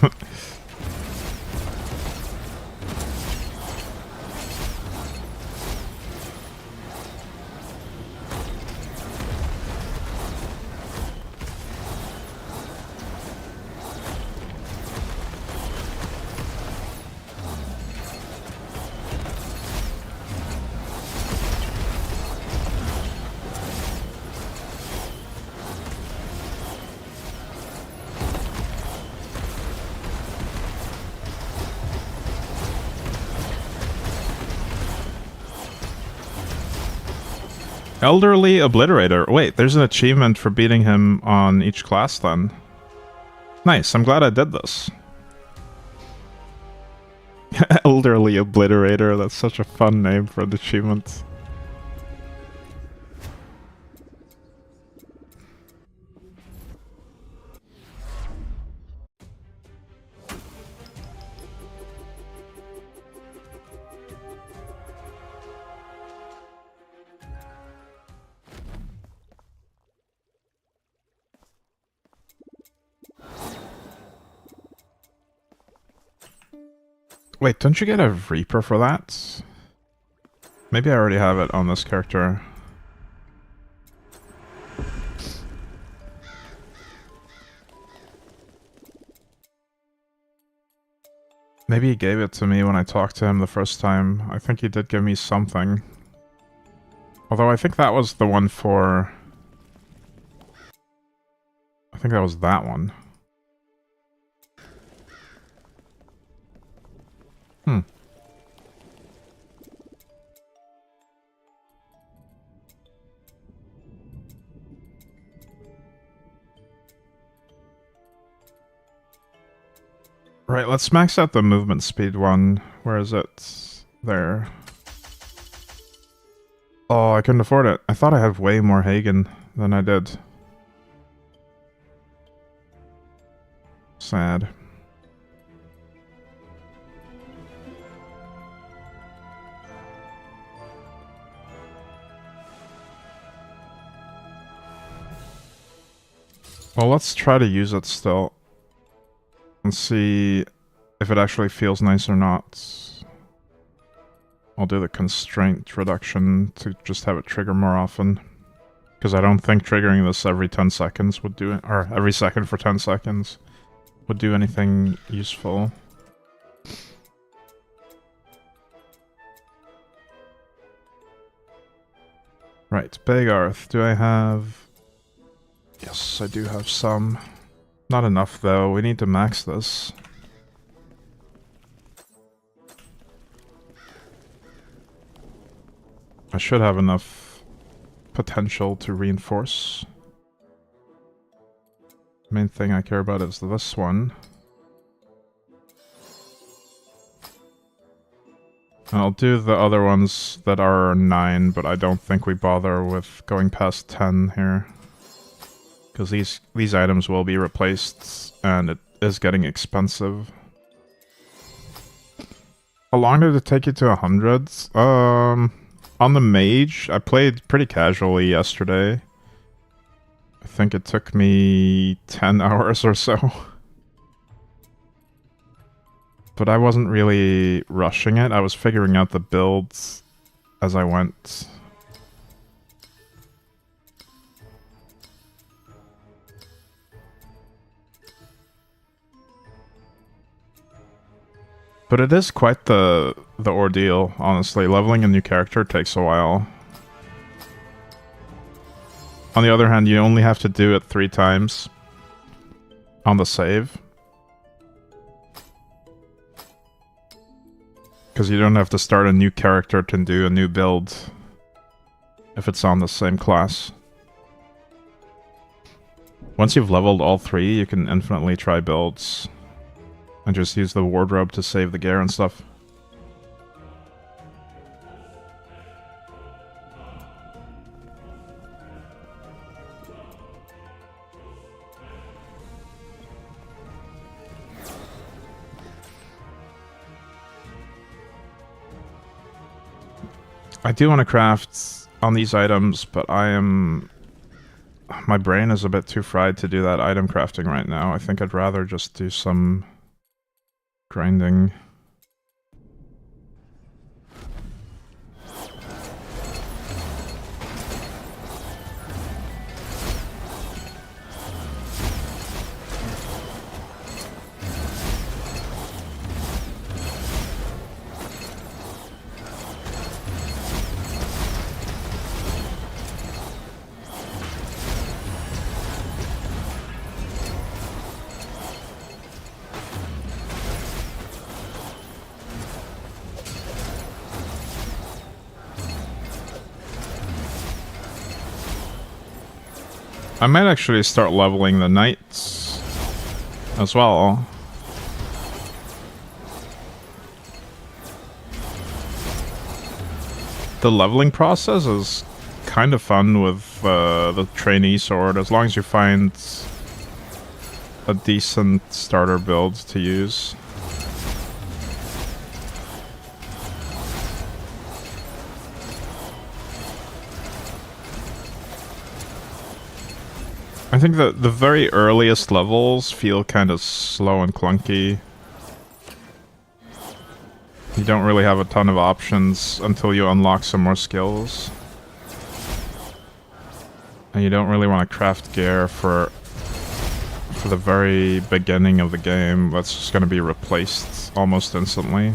S3: Elderly Obliterator. Wait, there's an achievement for beating him on each class then. Nice, I'm glad I did this. Elderly Obliterator, that's such a fun name for an achievement. Wait, don't you get a Reaper for that? Maybe I already have it on this character. Maybe he gave it to me when I talked to him the first time. I think he did give me something. Although I think that was the one for... I think that was that one. Hmm. Right, let's max out the movement speed one. Where is it? There. Oh, I couldn't afford it. I thought I had way more Hagen than I did. Sad. Well, let's try to use it still. And see if it actually feels nice or not. I'll do the constraint reduction to just have it trigger more often. Because I don't think triggering this every 10 seconds would do it, or every second for 10 seconds would do anything useful. Right, Bagarth, do I have... Yes, I do have some. Not enough though, we need to max this. I should have enough potential to reinforce. Main thing I care about is this one. And I'll do the other ones that are 9, but I don't think we bother with going past 10 here. Because these items will be replaced, and it is getting expensive. How long did it take you to 100? On the mage, I played pretty casually yesterday. I think it took me 10 hours or so. But I wasn't really rushing it. I was figuring out the builds as I went. But it is quite the ordeal, honestly. Leveling a new character takes a while. On the other hand, you only have to do it 3 times on the save. Because you don't have to start a new character to do a new build if it's on the same class. Once you've leveled all 3, you can infinitely try builds. And just use the wardrobe to save the gear and stuff. I do want to craft on these items, but my brain is a bit too fried to do that item crafting right now. I think I'd rather just do some grinding. I might actually start leveling the knights as well. The leveling process is kind of fun with the trainee sword, as long as you find a decent starter build to use. I think that the very earliest levels feel kind of slow and clunky. You don't really have a ton of options until you unlock some more skills. And you don't really want to craft gear for the very beginning of the game. That's just going to be replaced almost instantly.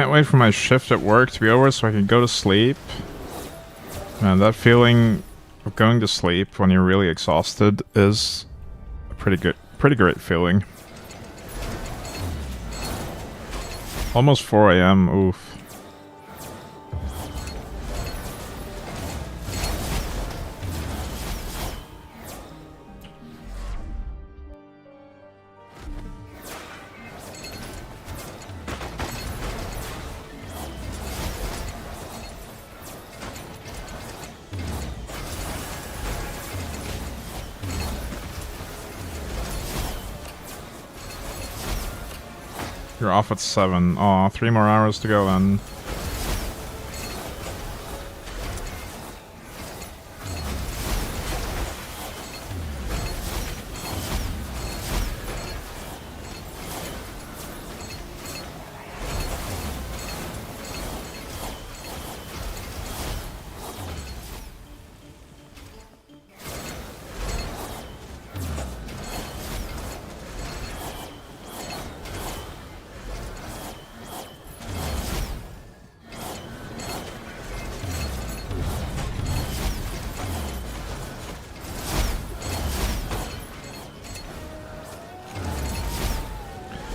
S3: Can't wait for my shift at work to be over so I can go to sleep. Man, that feeling of going to sleep when you're really exhausted is a pretty great feeling. Almost 4 AM, oof. You're off at 7. Aw, 3 more hours to go then.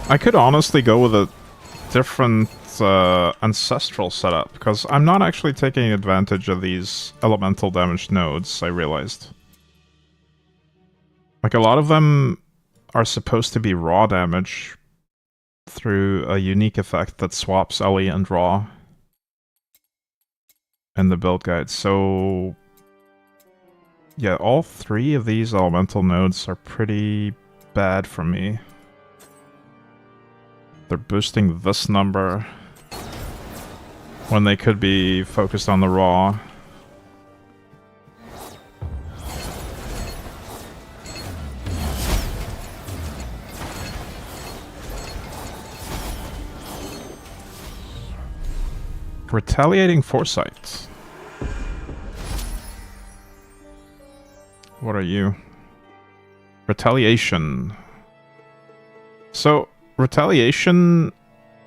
S3: I could honestly go with a different ancestral setup, because I'm not actually taking advantage of these elemental damage nodes, I realized. Like, a lot of them are supposed to be raw damage through a unique effect that swaps LE and raw in the build guide, so... yeah, all 3 of these elemental nodes are pretty bad for me. They're boosting this number when they could be focused on the raw. Retaliating Foresight. What are you? Retaliation. So... Retaliation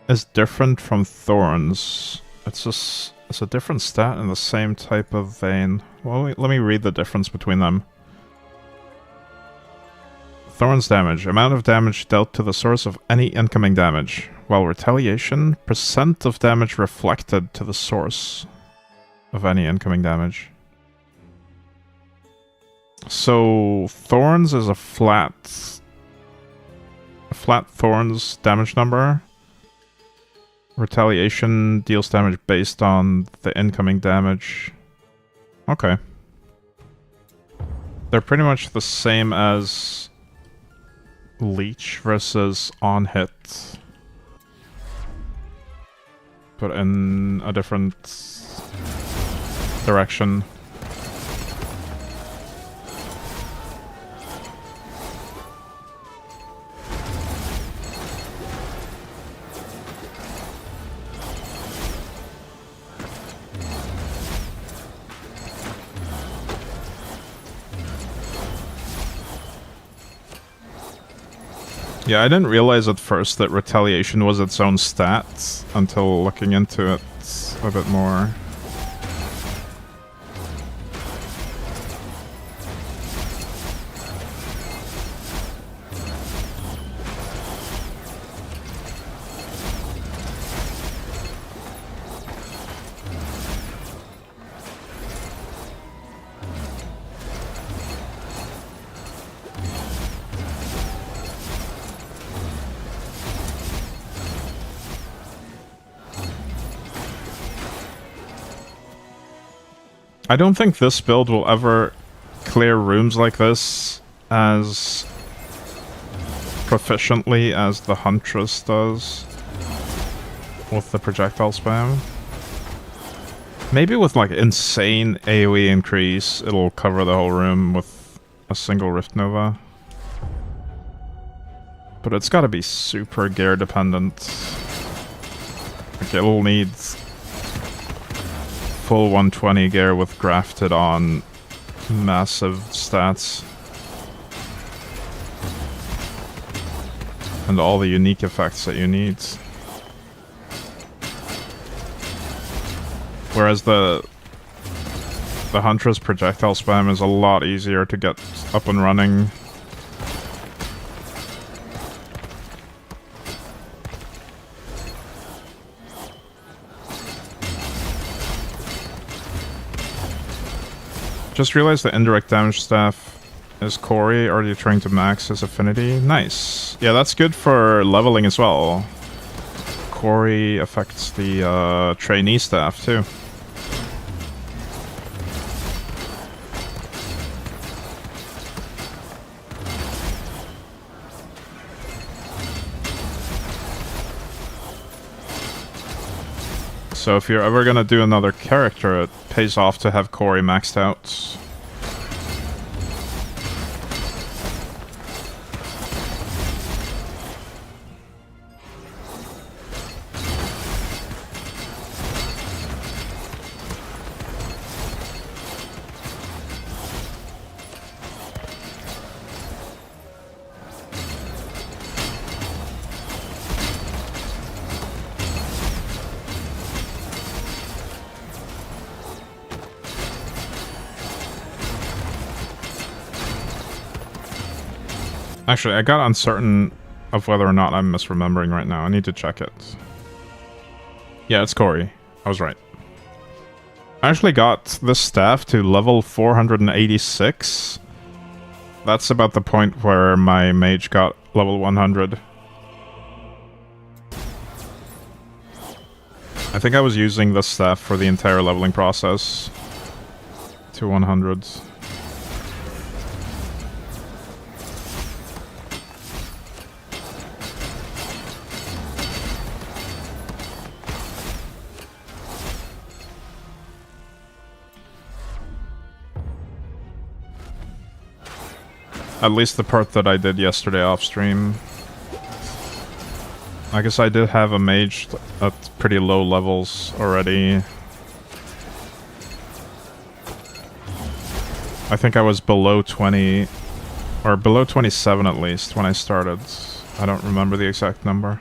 S3: is different from Thorns. It's a different stat in the same type of vein. Well, let me read the difference between them. Thorns damage. Amount of damage dealt to the source of any incoming damage. While Retaliation, percent of damage reflected to the source of any incoming damage. So, Thorns is a flat Thorns damage number. Retaliation deals damage based on the incoming damage. Okay. They're pretty much the same as Leech versus On Hit, but in a different direction. Yeah, I didn't realize at first that Retaliation was its own stat until looking into it a bit more. I don't think this build will ever clear rooms like this as proficiently as the Huntress does with the projectile spam. Maybe with like insane AoE increase, it'll cover the whole room with a single Rift Nova. But it's gotta be super gear dependent. Like, it'll need full 120 gear with grafted on massive stats. And all the unique effects that you need. Whereas the Huntress projectile spam is a lot easier to get up and running. Just realized the indirect damage staff is Corey. Are you trying to max his affinity? Nice. Yeah, that's good for leveling as well. Corey affects the trainee staff too. So if you're ever gonna do another character, it pays off to have Corey maxed out. Actually, I got uncertain of whether or not I'm misremembering right now. I need to check it. Yeah, it's Corey. I was right. I actually got this staff to level 486. That's about the point where my mage got level 100. I think I was using this staff for the entire leveling process to 100. At least the part that I did yesterday off stream. I guess I did have a mage at pretty low levels already. I think I was below 20, or below 27 at least when I started. I don't remember the exact number.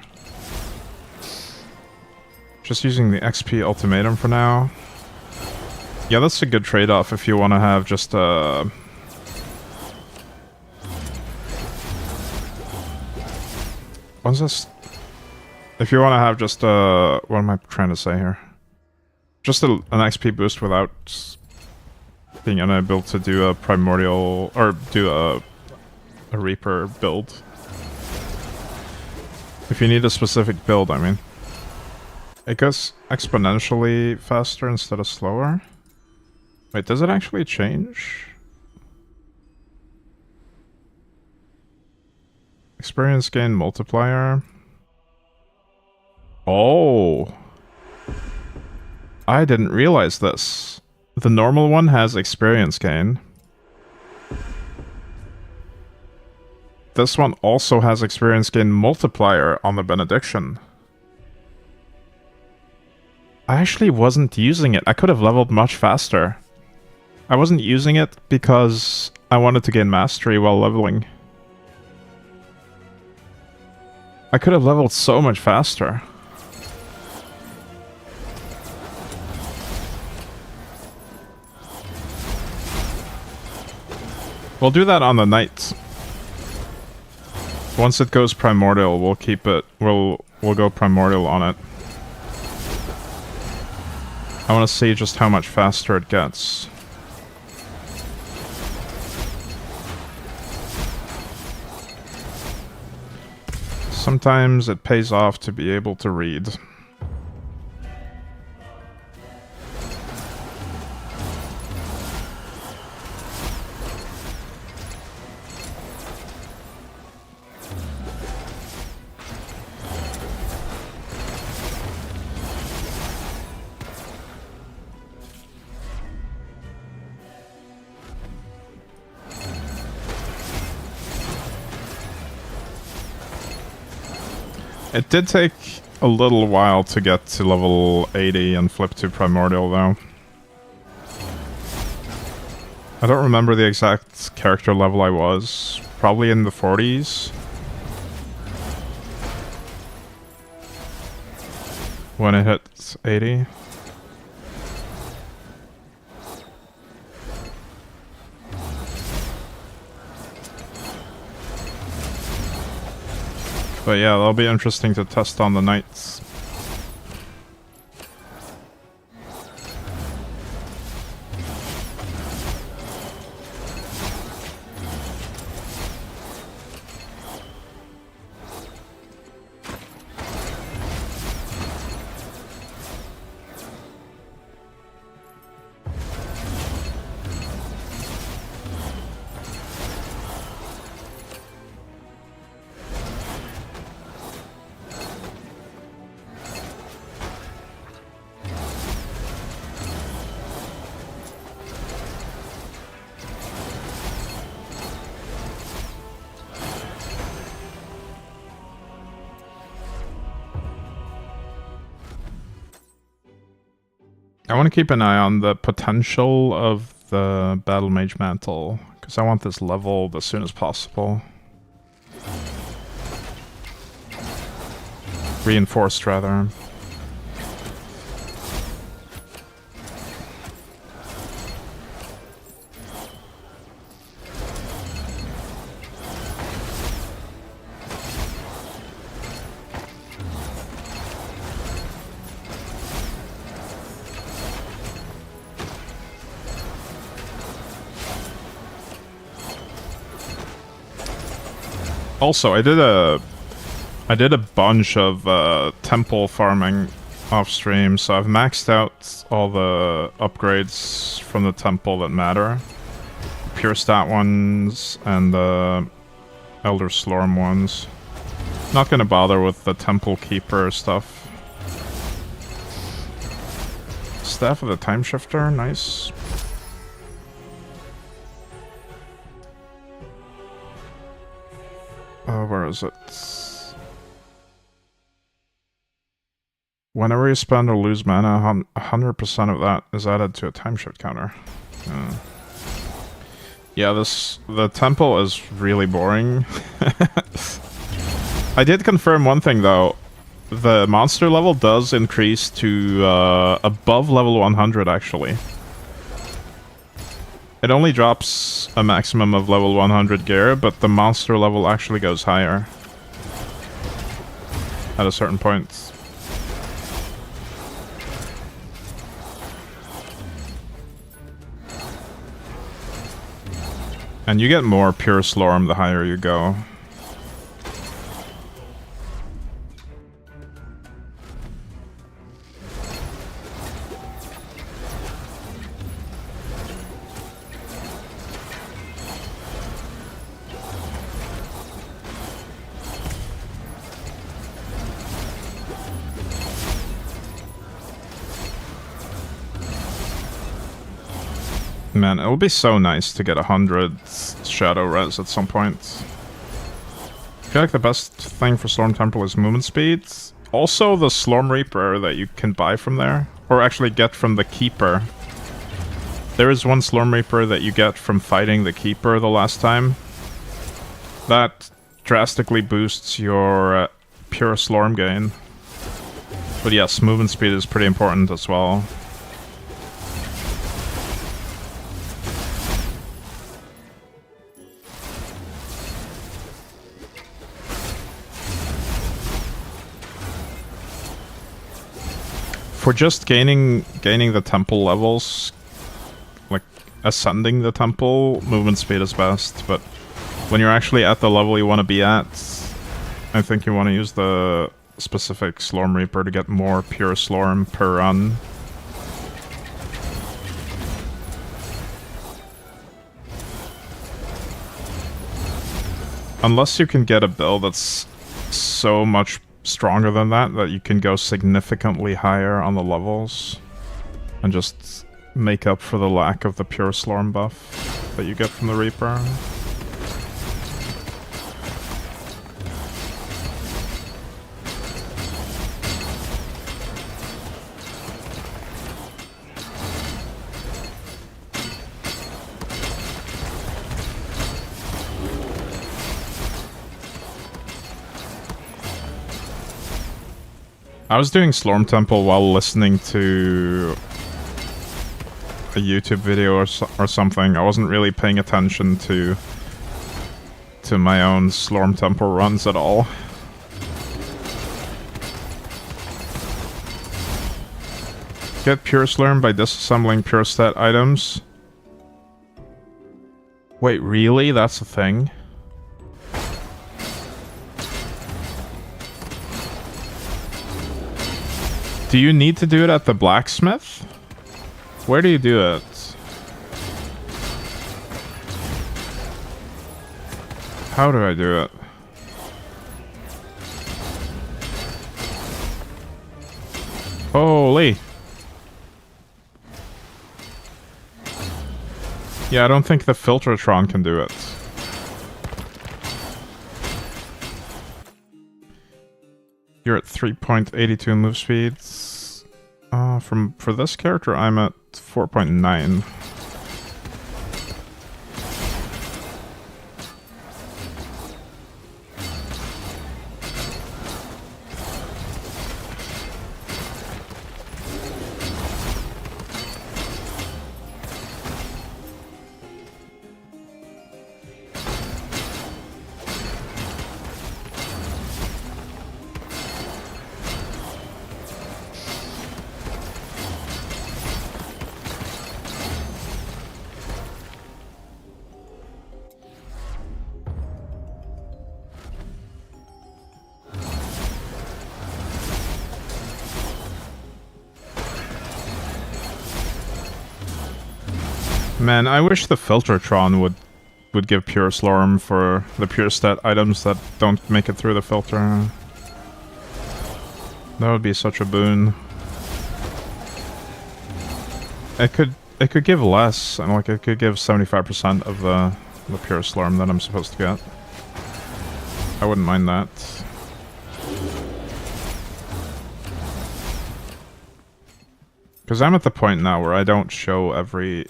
S3: Just using the XP ultimatum for now. Yeah, that's a good trade-off if you want to have just a... What's this? If you want to have just a... What am I trying to say here? Just an XP boost without being unable to do a primordial... Or do a Reaper build. If you need a specific build, I mean. It goes exponentially faster instead of slower. Wait, does it actually change? Experience gain multiplier. Oh. I didn't realize this. The normal one has experience gain. This one also has experience gain multiplier on the benediction. I actually wasn't using it. I could have leveled much faster. I wasn't using it because I wanted to gain mastery while leveling. I could have leveled so much faster. We'll do that on the night. Once it goes primordial, we'll keep it. We'll go primordial on it. I want to see just how much faster it gets. Sometimes it pays off to be able to read. It did take a little while to get to level 80 and flip to primordial though. I don't remember the exact character level I was. Probably in the 40s. When it hit 80. But yeah, that'll be interesting to test on the knights. I want to keep an eye on the potential of the Battle Mage Mantle, because I want this leveled as soon as possible. Reinforced, rather. Also, I did a bunch of temple farming off stream, so I've maxed out all the upgrades from the temple that matter. Pure stat ones and the Elder Slorm ones. Not gonna bother with the temple keeper stuff. Staff of the Time Shifter, nice. Where is it? Whenever you spend or lose mana, 100% of that is added to a time shift counter. Yeah, the temple is really boring. I did confirm one thing though. The monster level does increase to above level 100 actually. It only drops a maximum of level 100 gear, but the monster level actually goes higher at a certain point. And you get more pure Slorm the higher you go. Man, it would be so nice to get 100 Shadow Res at some point. I feel like the best thing for Storm Temple is movement speed. Also, the Slorm Reaper that you can buy from there, or actually get from the Keeper. There is one Slorm Reaper that you get from fighting the Keeper the last time. That drastically boosts your pure Slorm gain. But yes, movement speed is pretty important as well. For just gaining the temple levels, like ascending the temple, movement speed is best, but when you're actually at the level you want to be at, I think you want to use the specific Slorm Reaper to get more pure Slorm per run. Unless you can get a build that's so much stronger than that you can go significantly higher on the levels and just make up for the lack of the pure Slorm buff that you get from the Reaper. I was doing Slorm Temple while listening to a YouTube video or something. I wasn't really paying attention to my own Slorm Temple runs at all. get pure slurm by disassembling pure stat items. Wait, really? That's a thing? Do you need to do it at the blacksmith? Where do you do it? How do I do it? Holy! Yeah, I don't think the Filtertron can do it. You're at 3.82 move speeds. For this character, I'm at 4.9. Man, I wish the Filtertron would give pure slurm for the pure stat items that don't make it through the filter. That would be such a boon. It could give less, and like it could give 75% of the pure slurm that I'm supposed to get. I wouldn't mind that. Because I'm at the point now where I don't show every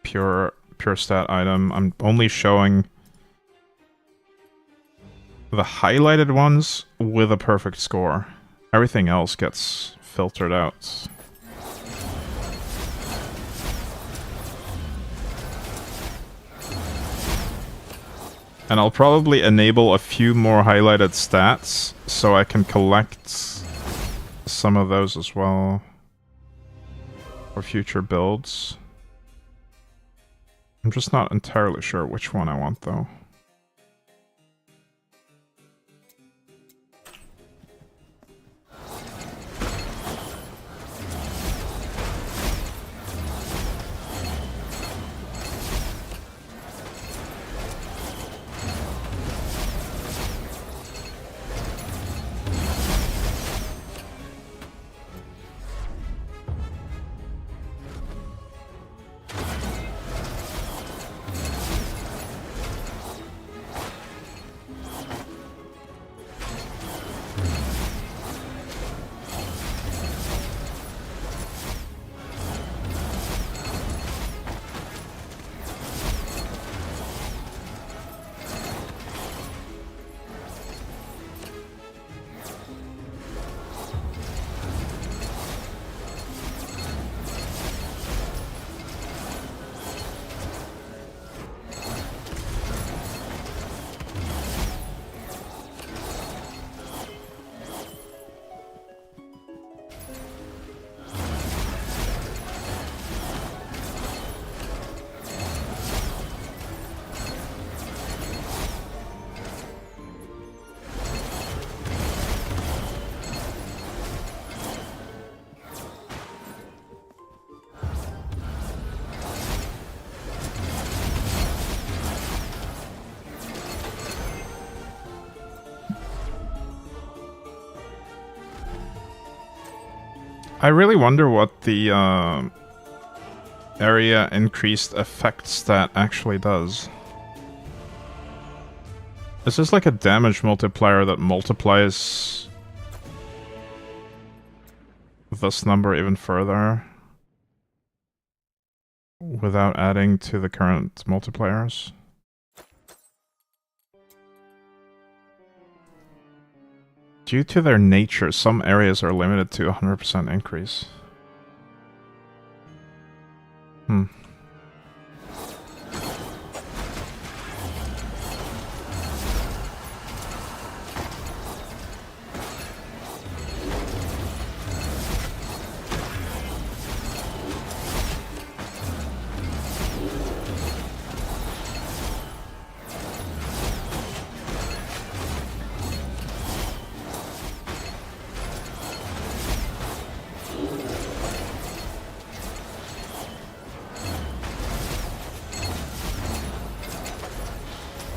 S3: pure stat item. I'm only showing the highlighted ones with a perfect score. Everything else gets filtered out. And I'll probably enable a few more highlighted stats so I can collect some of those as well for future builds. I'm just not entirely sure which one I want, though. I really wonder what the area increased effect stat actually does. Is this like a damage multiplier that multiplies this number even further without adding to the current multipliers? Due to their nature, some areas are limited to 100% increase.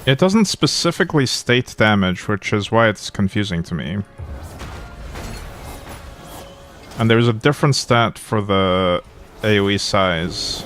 S3: It doesn't specifically state damage, which is why it's confusing to me. And there's a different stat for the AoE size.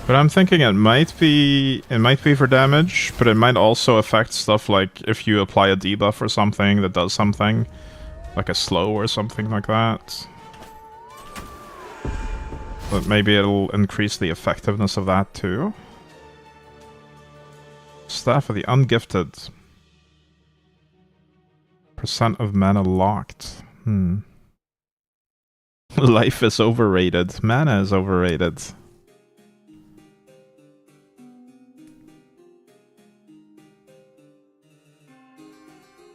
S3: But I'm thinking it might be for damage, but it might also affect stuff like if you apply a debuff or something that does something, like a slow or something like that. But maybe it'll increase the effectiveness of that too. Staff of the Ungifted. Percent of mana locked. Life is overrated. Mana is overrated.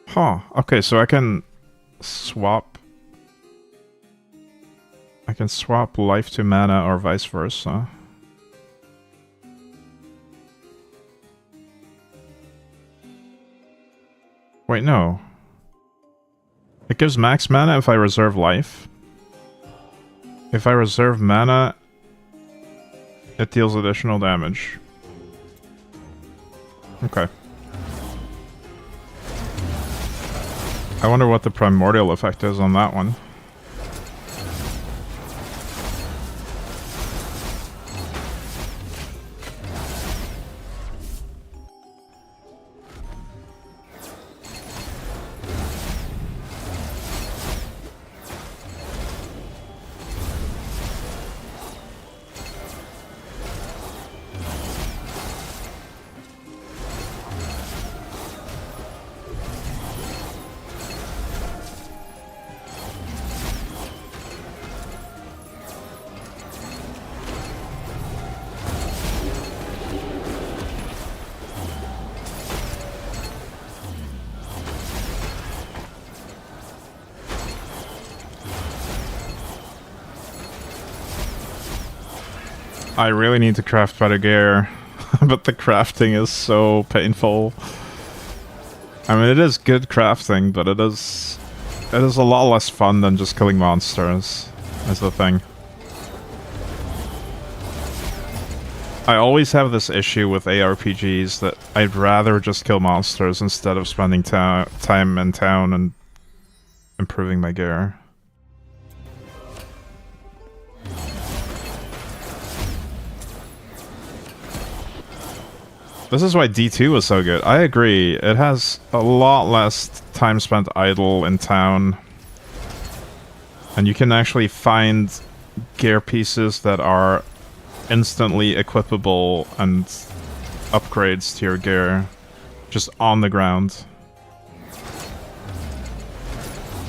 S3: Huh. Okay, so I can swap life to mana or vice versa. Wait, no. It gives max mana if I reserve life. If I reserve mana, it deals additional damage. Okay. I wonder what the primordial effect is on that one. I really need to craft better gear, but the crafting is so painful. I mean, it is good crafting, but it is a lot less fun than just killing monsters, is the thing. I always have this issue with ARPGs that I'd rather just kill monsters instead of spending time in town and improving my gear. This is why D2 was so good. I agree. It has a lot less time spent idle in town. And you can actually find gear pieces that are instantly equipable and upgrades to your gear just on the ground.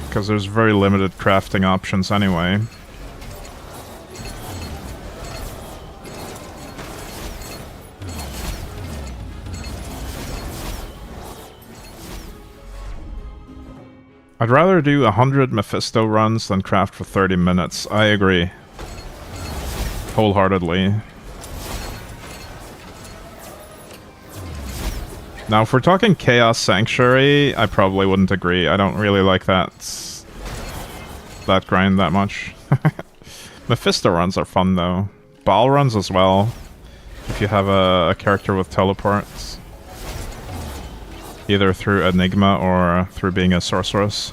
S3: Because there's very limited crafting options anyway. I'd rather do 100 Mephisto runs than craft for 30 minutes. I agree. Wholeheartedly. Now, if we're talking Chaos Sanctuary, I probably wouldn't agree. I don't really like that grind that much. Mephisto runs are fun, though. Baal runs as well, if you have a character with teleports. Either through Enigma or through being a sorceress.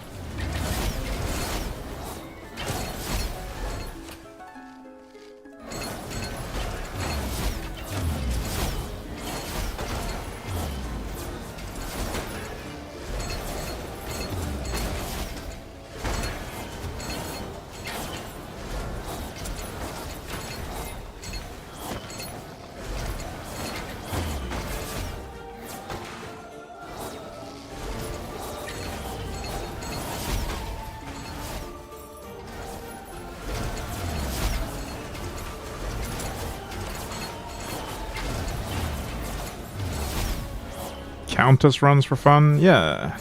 S3: Countess runs for fun? Yeah.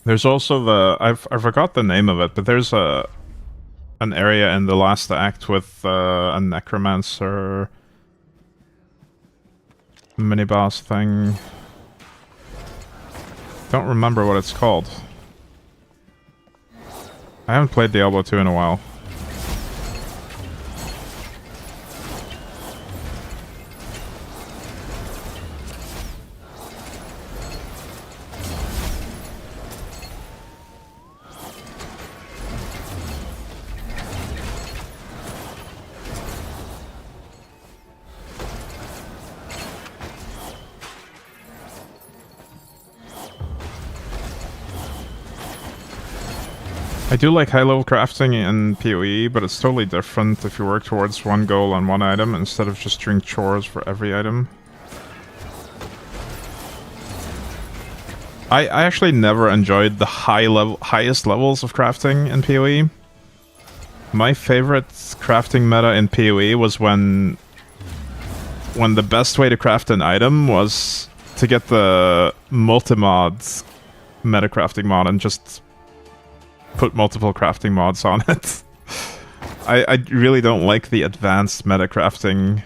S3: There's also the... I forgot the name of it, but there's an area in the last act with a necromancer mini-boss thing. Don't remember what it's called. I haven't played Diablo 2 in a while. I do like high-level crafting in PoE, but it's totally different if you work towards one goal on one item instead of just doing chores for every item. I actually never enjoyed the highest levels of crafting in PoE. My favorite crafting meta in PoE was when the best way to craft an item was to get the multi-mod meta crafting mod and just put multiple crafting mods on it. I really don't like the advanced meta crafting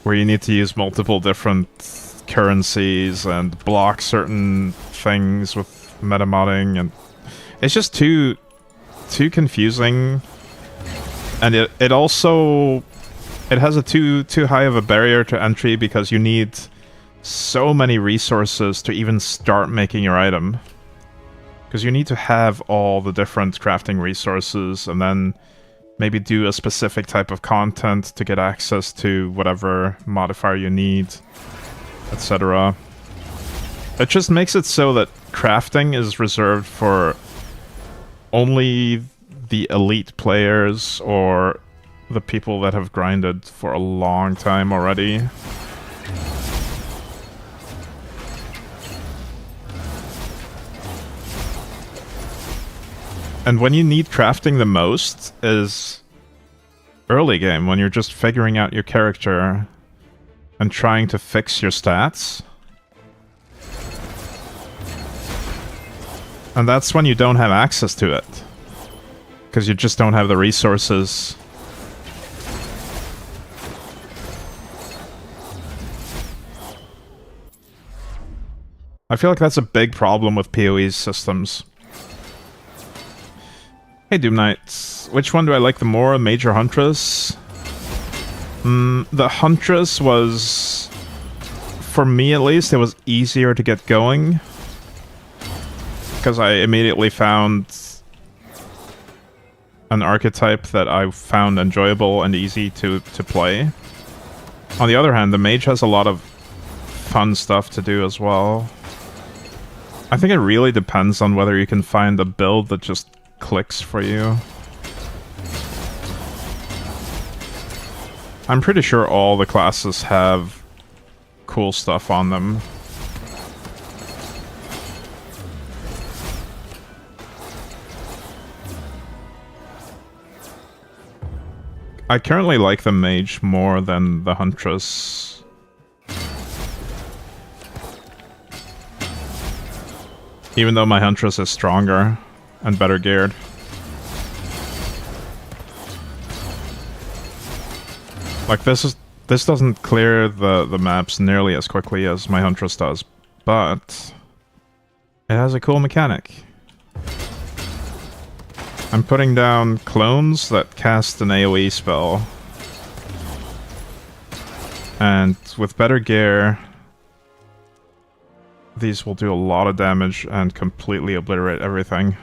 S3: where you need to use multiple different currencies and block certain things with meta modding, and it's just too confusing. And it also has a too high of a barrier to entry because you need so many resources to even start making your item. Because you need to have all the different crafting resources and then maybe do a specific type of content to get access to whatever modifier you need, etc. It just makes it so that crafting is reserved for only the elite players or the people that have grinded for a long time already. And when you need crafting the most is early game, when you're just figuring out your character and trying to fix your stats. And that's when you don't have access to it, because you just don't have the resources. I feel like that's a big problem with PoE's systems. Hey Doom Knights, which one do I like the more, Mage or Huntress? The Huntress was, for me at least, it was easier to get going. Because I immediately found an archetype that I found enjoyable and easy to play. On the other hand, the Mage has a lot of fun stuff to do as well. I think it really depends on whether you can find a build that just clicks for you. I'm pretty sure all the classes have cool stuff on them. I currently like the Mage more than the Huntress. Even though my Huntress is stronger and better geared. Like this doesn't clear the maps nearly as quickly as my Huntress does, but it has a cool mechanic. I'm putting down clones that cast an AoE spell. And with better gear, these will do a lot of damage and completely obliterate everything.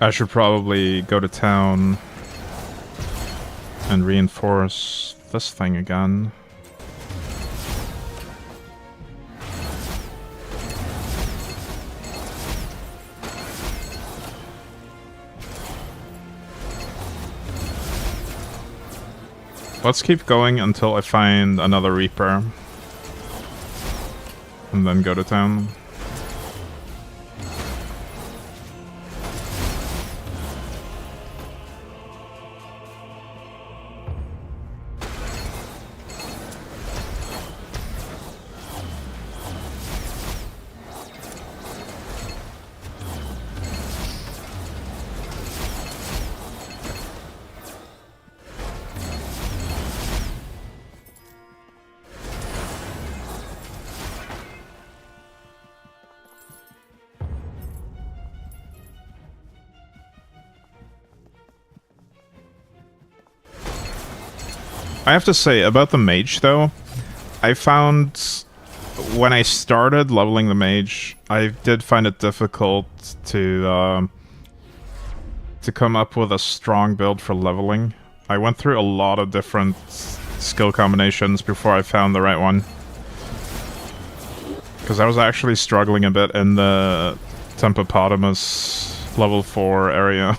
S3: I should probably go to town and reinforce this thing again. Let's keep going until I find another Reaper. And then go to town. I have to say, about the mage, though, I found when I started leveling the mage, I did find it difficult to come up with a strong build for leveling. I went through a lot of different skill combinations before I found the right one. Because I was actually struggling a bit in the Tempopotamus level 4 area.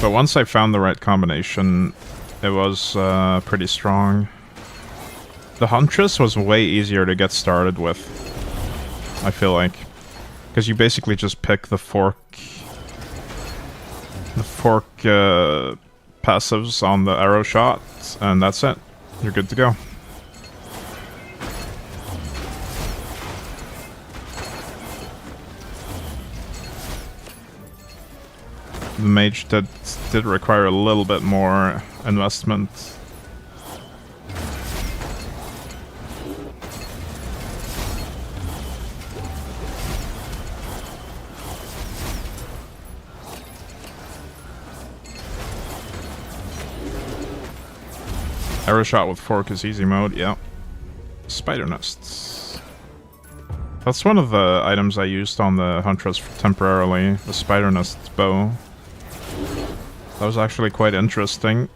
S3: But once I found the right combination, it was pretty strong. The Huntress was way easier to get started with, I feel like. Because you basically just pick the fork passives on the arrow shot, and that's it. You're good to go. The mage did require a little bit more investment. Arrow shot with fork is easy mode, yeah. Spider nests. That's one of the items I used on the Huntress temporarily, the spider nest bow. That was actually quite interesting.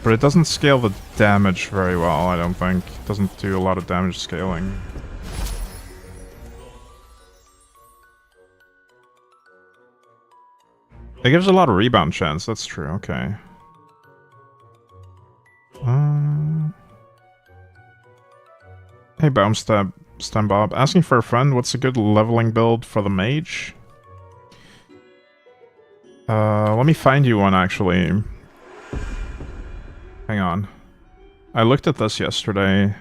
S3: But it doesn't scale the damage very well, I don't think. It doesn't do a lot of damage scaling. It gives a lot of rebound chance, that's true, okay. Hey Bombstab, Bob. Asking for a friend, what's a good leveling build for the mage? Let me find you one, actually. Hang on. I looked at this yesterday.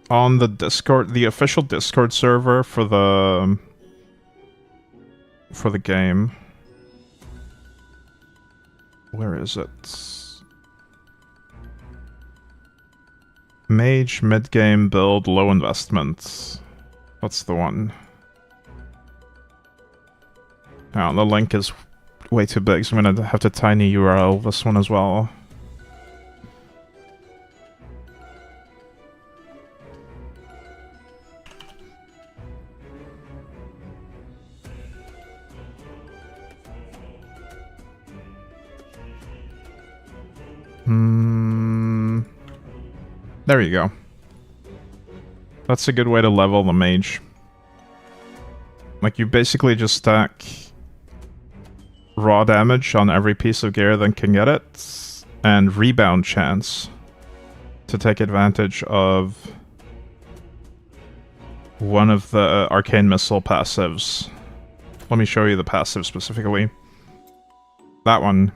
S3: On the Discord, the official Discord server for the game. Where is it? Mage, mid-game build, low investment. What's the one? Oh, the link is way too big, so I'm gonna have to tiny URL this one as well. There you go. That's a good way to level the mage. Like, you basically just stack raw damage on every piece of gear that can get it, and rebound chance to take advantage of one of the arcane missile passives. Let me show you the passive specifically. That one.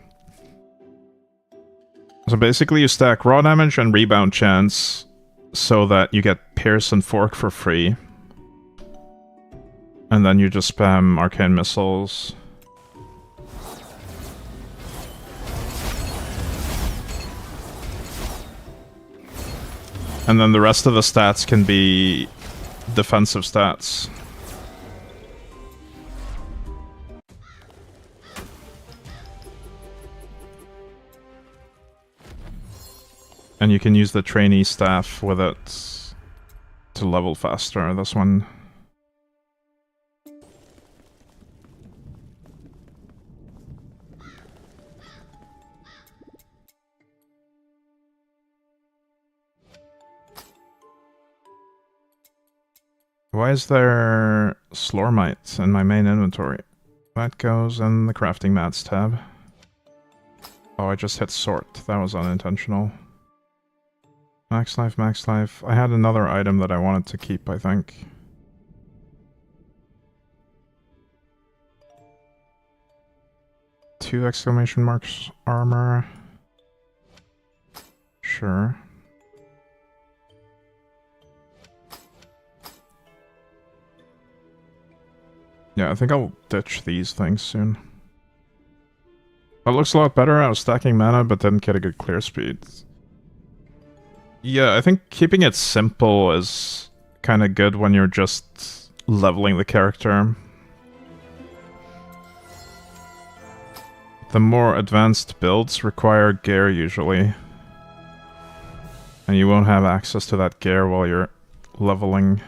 S3: So basically you stack raw damage and rebound chance so that you get Pierce and Fork for free. And then you just spam arcane missiles. And then the rest of the stats can be defensive stats. And you can use the trainee staff with it to level faster, this one. Why is there Slormite in my main inventory? That goes in the crafting mats tab. Oh, I just hit sort. That was unintentional. Max life, max life. I had another item that I wanted to keep, I think. Two exclamation marks armor. Sure. Yeah, I think I'll ditch these things soon. It looks a lot better. I was stacking mana, but didn't get a good clear speed. Yeah, I think keeping it simple is kind of good when you're just leveling the character. The more advanced builds require gear usually. And you won't have access to that gear while you're leveling.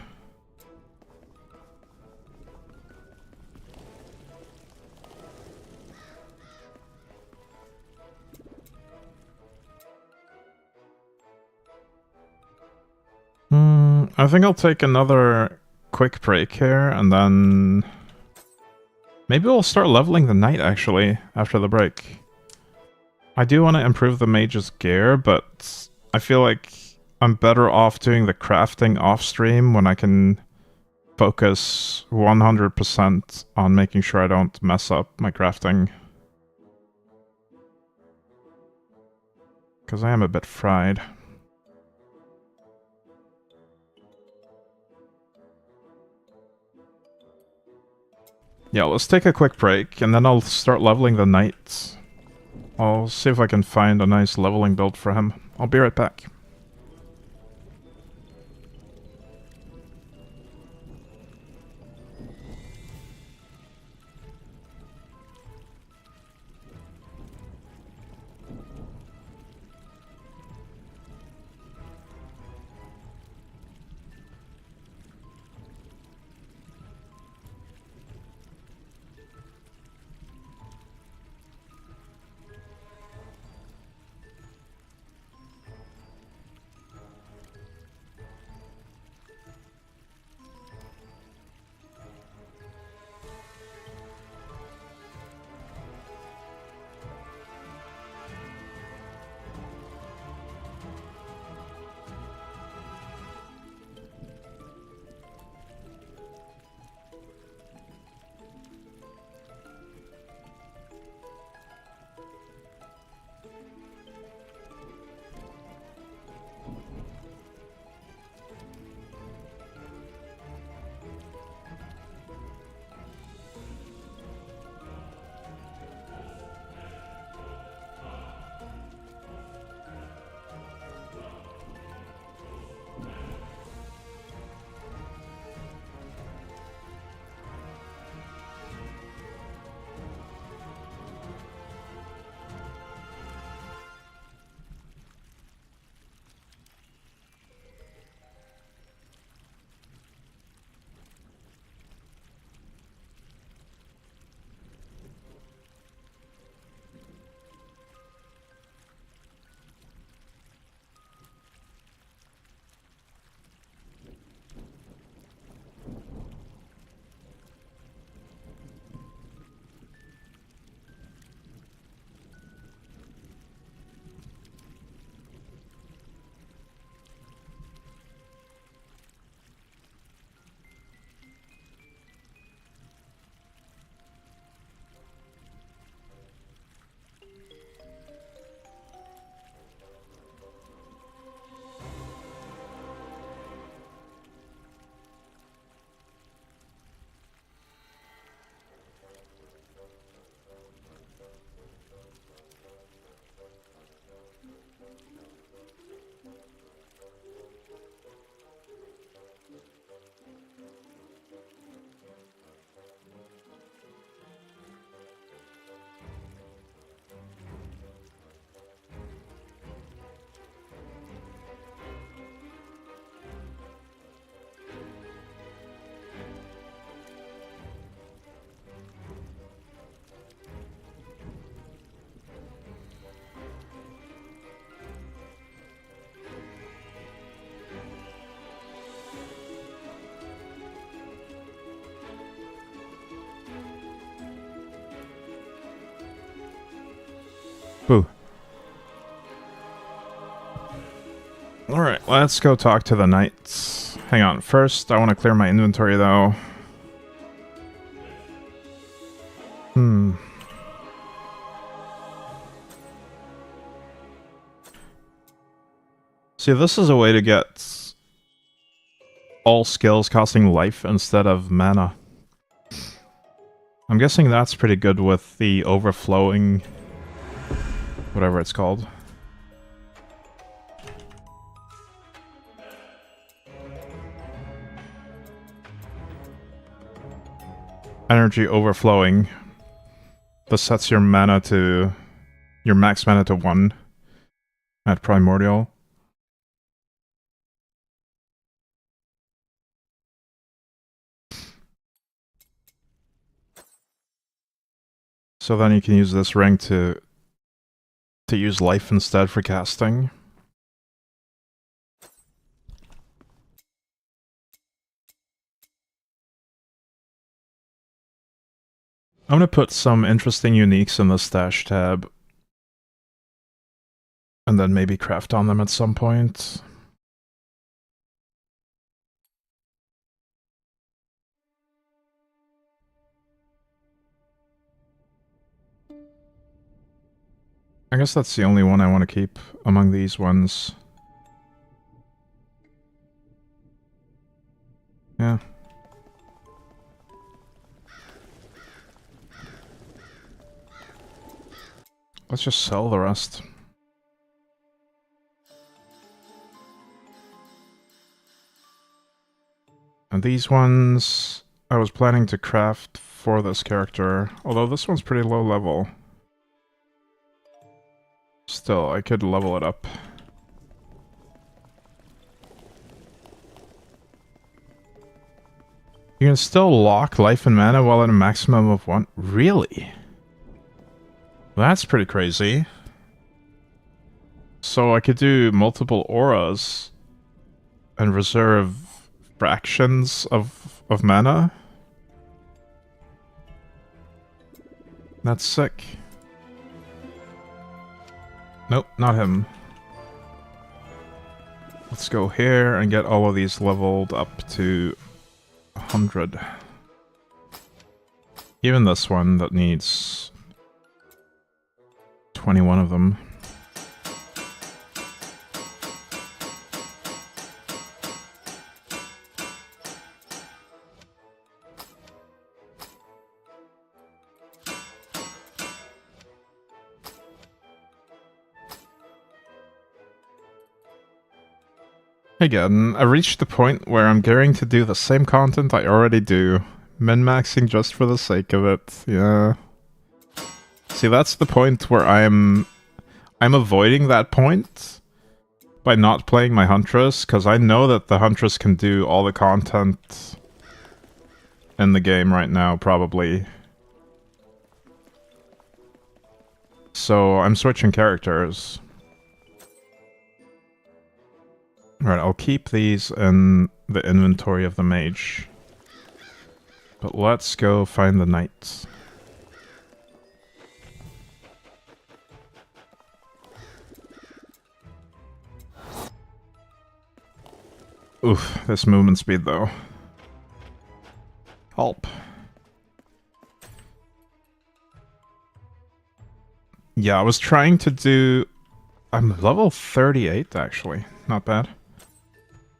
S3: I think I'll take another quick break here, and then maybe we'll start leveling the knight, actually, after the break. I do want to improve the mage's gear, but I feel like I'm better off doing the crafting off-stream when I can focus 100% on making sure I don't mess up my crafting. Because I am a bit fried. Yeah, let's take a quick break, and then I'll start leveling the knight. I'll see if I can find a nice leveling build for him. I'll be right back. Alright, let's go talk to the knights. Hang on, first I want to clear my inventory though. See, this is a way to get all skills costing life instead of mana. I'm guessing that's pretty good with the overflowing... whatever it's called. Energy overflowing. This sets your mana to... your max mana to 1 at Primordial. So then you can use this ring to use life instead for casting. I'm gonna put some interesting uniques in the stash tab. And then maybe craft on them at some point. I guess that's the only one I want to keep among these ones. Yeah. Let's just sell the rest. And these ones I was planning to craft for this character, although this one's pretty low level. Still, I could level it up. You can still lock life and mana while at a maximum of 1. Really? That's pretty crazy. So I could do multiple auras and reserve fractions of mana? That's sick. Nope, not him. Let's go here and get all of these leveled up to 100. Even this one that needs 21 of them. Again, I reached the point where I'm gearing to do the same content I already do. Min-maxing just for the sake of it, yeah. See, that's the point where I'm avoiding that point by not playing my Huntress, because I know that the Huntress can do all the content in the game right now, probably. So I'm switching characters. Right, I'll keep these in the inventory of the mage. But let's go find the knights. Oof, this movement speed though. Help. Yeah, I was trying to do... I'm level 38 actually, not bad.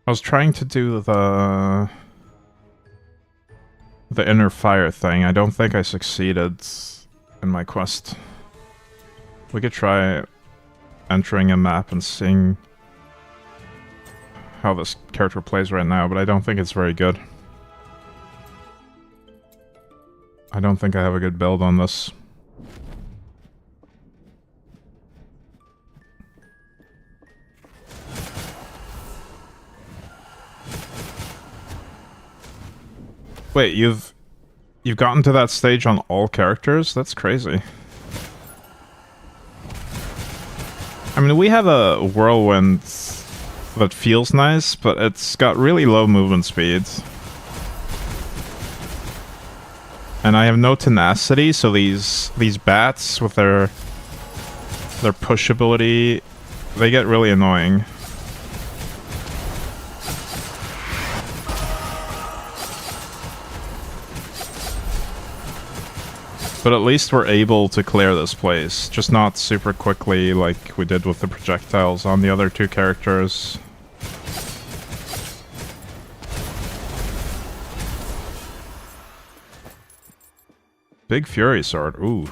S3: I was trying to do the inner fire thing. I don't think I succeeded in my quest. We could try entering a map and seeing how this character plays right now, but I don't think it's very good. I don't think I have a good build on this. Wait, you've gotten to that stage on all characters? That's crazy. I mean, we have a whirlwind that feels nice, but it's got really low movement speeds. And I have no tenacity, so these bats with their push ability, they get really annoying. But at least we're able to clear this place. Just not super quickly like we did with the projectiles on the other two characters. Big Fury Sword, ooh.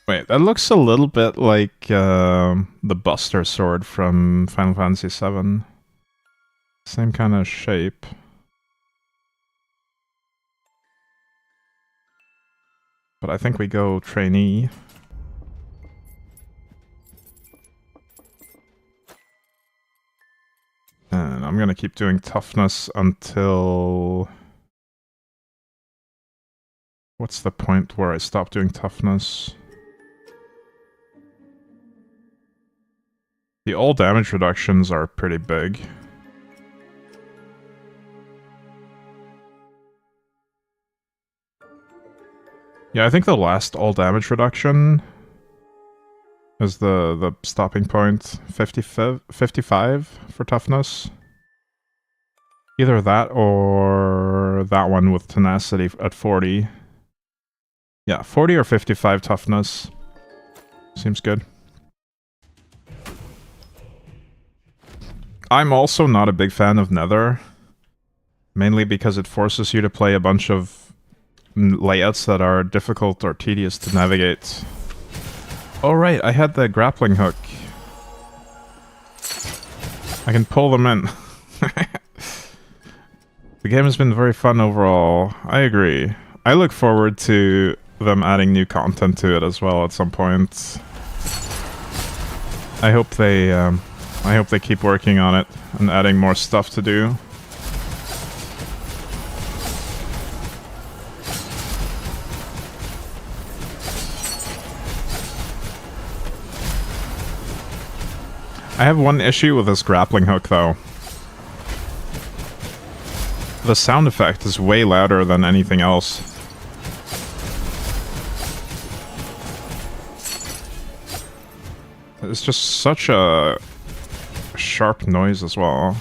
S3: Wait, that looks a little bit like the Buster Sword from Final Fantasy VII. Same kind of shape. But I think we go trainee. And I'm gonna keep doing toughness until... What's the point where I stop doing toughness? The all damage reductions are pretty big. Yeah, I think the last all damage reduction is the stopping point. 55 for toughness. Either that or that one with tenacity at 40. Yeah, 40 or 55 toughness. Seems good. I'm also not a big fan of Nether. Mainly because it forces you to play a bunch of layouts that are difficult or tedious to navigate. Oh right, I had the grappling hook. I can pull them in. The game has been very fun overall. I agree. I look forward to them adding new content to it as well at some point. I hope they keep working on it and adding more stuff to do. I have one issue with this grappling hook though. The sound effect is way louder than anything else. It's just such a sharp noise as well.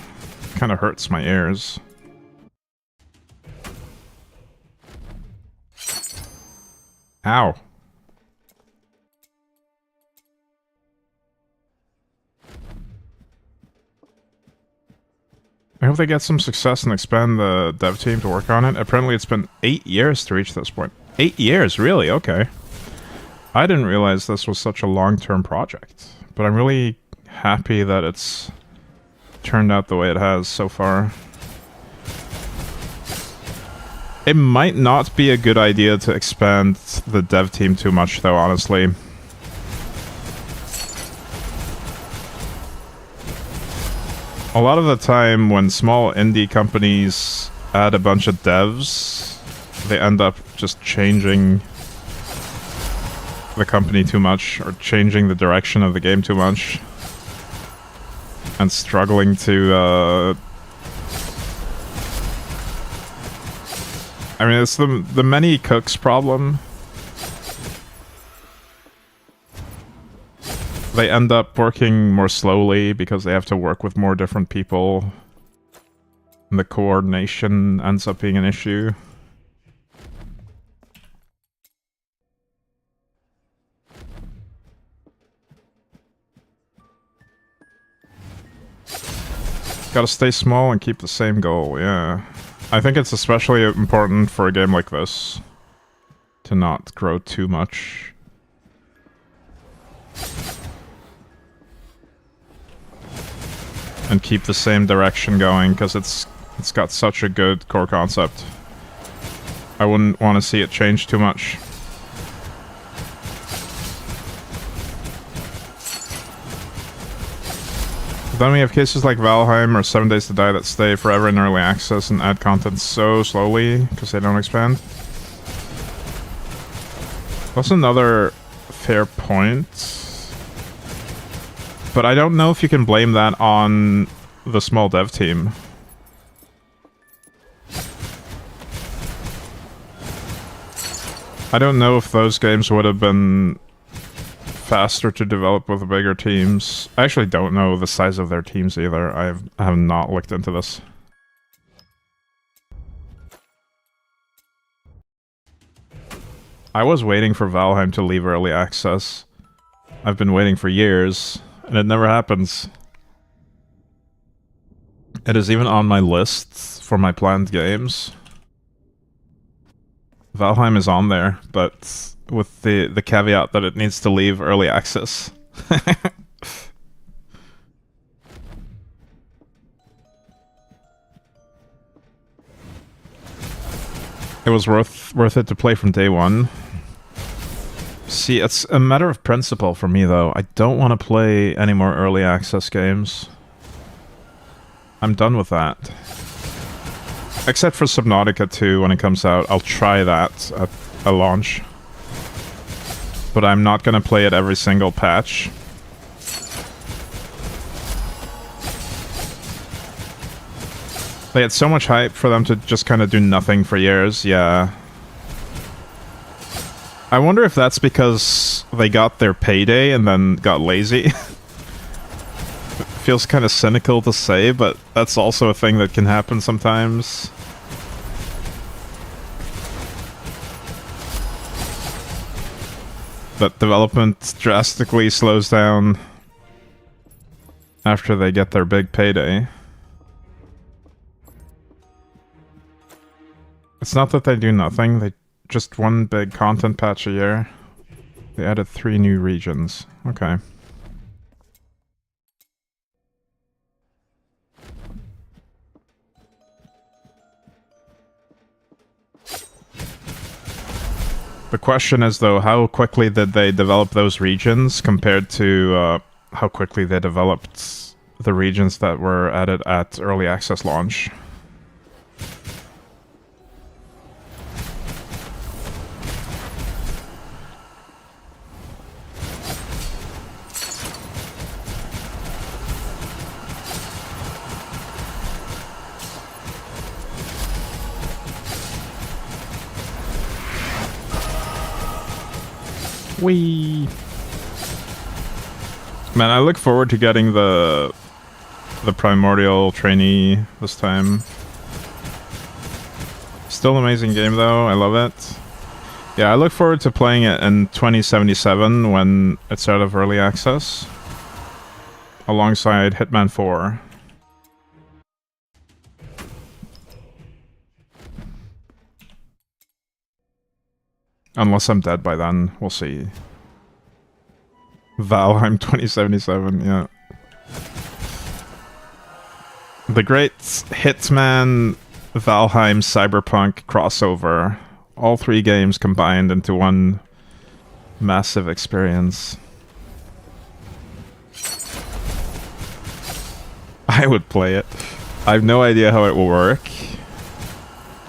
S3: Kind of hurts my ears. Ow. I hope they get some success and expand the dev team to work on it. Apparently it's been 8 years to reach this point. 8 years, really? Okay. I didn't realize this was such a long-term project. But I'm really happy that it's turned out the way it has so far. It might not be a good idea to expand the dev team too much though, honestly. A lot of the time when small indie companies add a bunch of devs, they end up just changing the company too much, or changing the direction of the game too much, and struggling to, I mean, it's the many cooks problem. They end up working more slowly because they have to work with more different people, and the coordination ends up being an issue. Gotta stay small and keep the same goal, yeah. I think it's especially important for a game like this to not grow too much. And keep the same direction going, because it's got such a good core concept. I wouldn't want to see it change too much. Then we have cases like Valheim or 7 Days to Die that stay forever in early access and add content so slowly because they don't expand. That's another fair point. But I don't know if you can blame that on the small dev team. I don't know if those games would have been faster to develop with bigger teams. I actually don't know the size of their teams either. I have not looked into this. I was waiting for Valheim to leave early access. I've been waiting for years, and it never happens. It is even on my list for my planned games. Valheim is on there, but with the caveat that it needs to leave early access. It was worth it to play from day one. See, it's a matter of principle for me, though. I don't want to play any more early access games. I'm done with that. Except for Subnautica 2 when it comes out. I'll try that at a launch. But I'm not gonna play it every single patch. They had so much hype for them to just kind of do nothing for years, yeah. I wonder if that's because they got their payday and then got lazy. Feels kind of cynical to say, but that's also a thing that can happen sometimes. That development drastically slows down after they get their big payday. It's not that they do nothing, they just one big content patch a year. They added 3 new regions. Okay. The question is, though, how quickly did they develop those regions compared to how quickly they developed the regions that were added at early access launch? Whee! Man, I look forward to getting the Primordial trainee this time. Still an amazing game though, I love it. Yeah, I look forward to playing it in 2077 when it's out of early access. Alongside Hitman 4. Unless I'm dead by then, we'll see. Valheim 2077, yeah. The great Hitman Valheim Cyberpunk crossover. All 3 games combined into one massive experience. I would play it. I have no idea how it will work,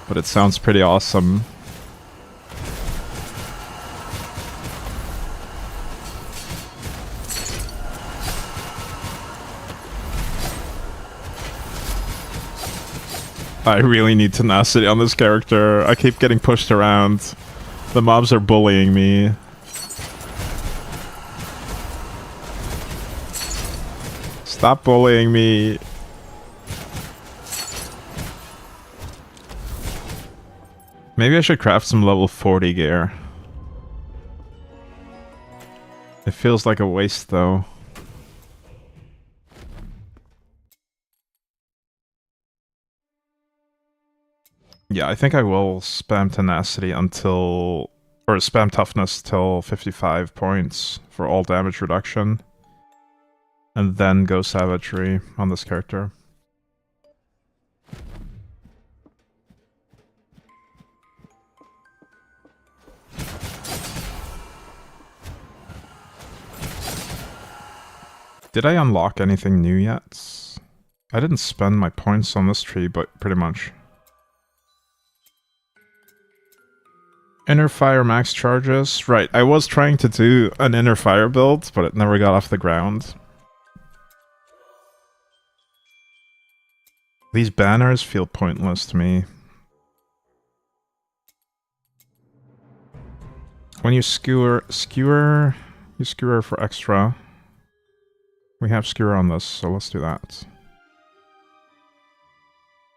S3: but it sounds pretty awesome. I really need tenacity on this character. I keep getting pushed around. The mobs are bullying me. Stop bullying me. Maybe I should craft some level 40 gear. It feels like a waste though. Yeah, I think I will spam tenacity until... or spam toughness till 55 points for all damage reduction. And then go savagery on this character. Did I unlock anything new yet? I didn't spend my points on this tree, but pretty much. Inner fire max charges. Right, I was trying to do an inner fire build, but it never got off the ground. These banners feel pointless to me. When you skewer for extra. We have skewer on this, so let's do that.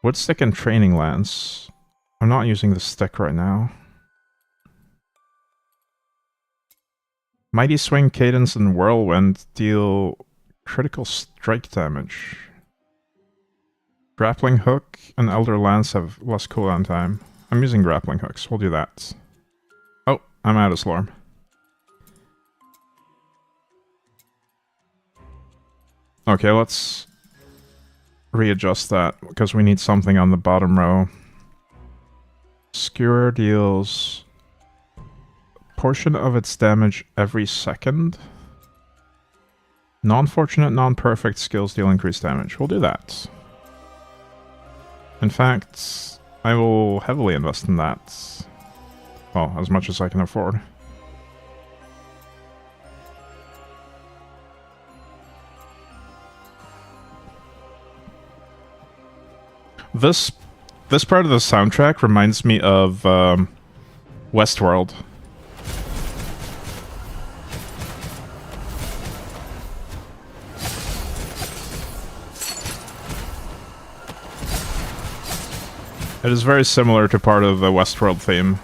S3: Wood stick and training lance. I'm not using the stick right now. Mighty Swing, Cadence, and Whirlwind deal critical strike damage. Grappling Hook and Elder Lance have less cooldown time. I'm using grappling hooks. We'll do that. Oh, I'm out of Slorm. Okay, let's readjust that because we need something on the bottom row. Skewer deals portion of its damage every second. Non-fortunate, non-perfect skills deal increased damage. We'll do that. In fact, I will heavily invest in that. Well, as much as I can afford. This part of the soundtrack reminds me of Westworld. It is very similar to part of the Westworld theme.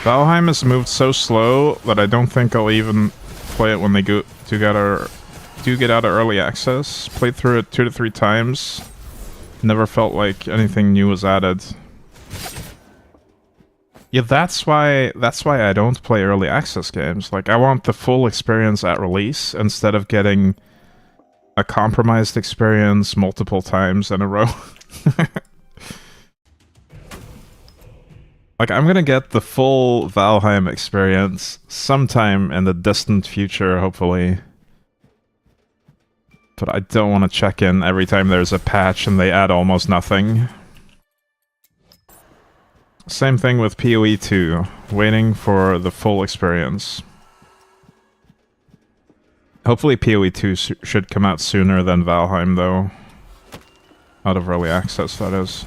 S3: Valheim has moved so slow that I don't think I'll even play it when they do get out of early access. Played through it 2 to 3 times. Never felt like anything new was added. Yeah, that's why I don't play early access games. Like, I want the full experience at release instead of getting a compromised experience multiple times in a row. Like, I'm gonna get the full Valheim experience sometime in the distant future, hopefully. But I don't want to check in every time there's a patch and they add almost nothing. Same thing with PoE 2, waiting for the full experience. Hopefully PoE 2 should come out sooner than Valheim, though. Out of early access, that is.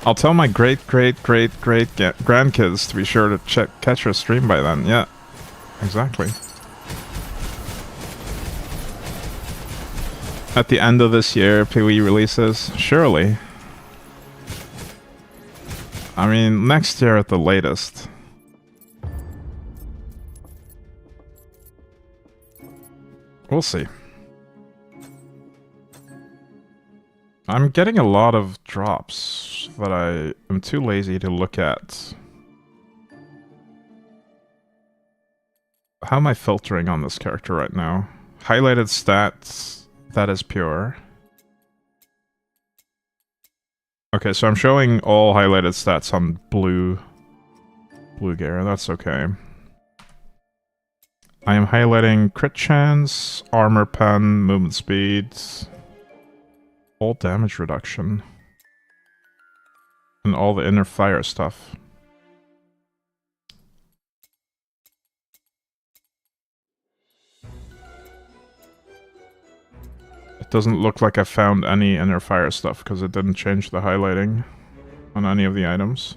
S3: I'll tell my great-great-great-great-grandkids to be sure to catch your stream by then. Yeah, exactly. At the end of this year, PoE releases? Surely. I mean, next year at the latest. We'll see. I'm getting a lot of drops that I am too lazy to look at. How am I filtering on this character right now? Highlighted stats, that is pure. Okay, so I'm showing all highlighted stats on blue gear, that's okay. I am highlighting crit chance, armor pen, movement speed, all damage reduction, and all the inner fire stuff. It doesn't look like I found any inner fire stuff because it didn't change the highlighting on any of the items.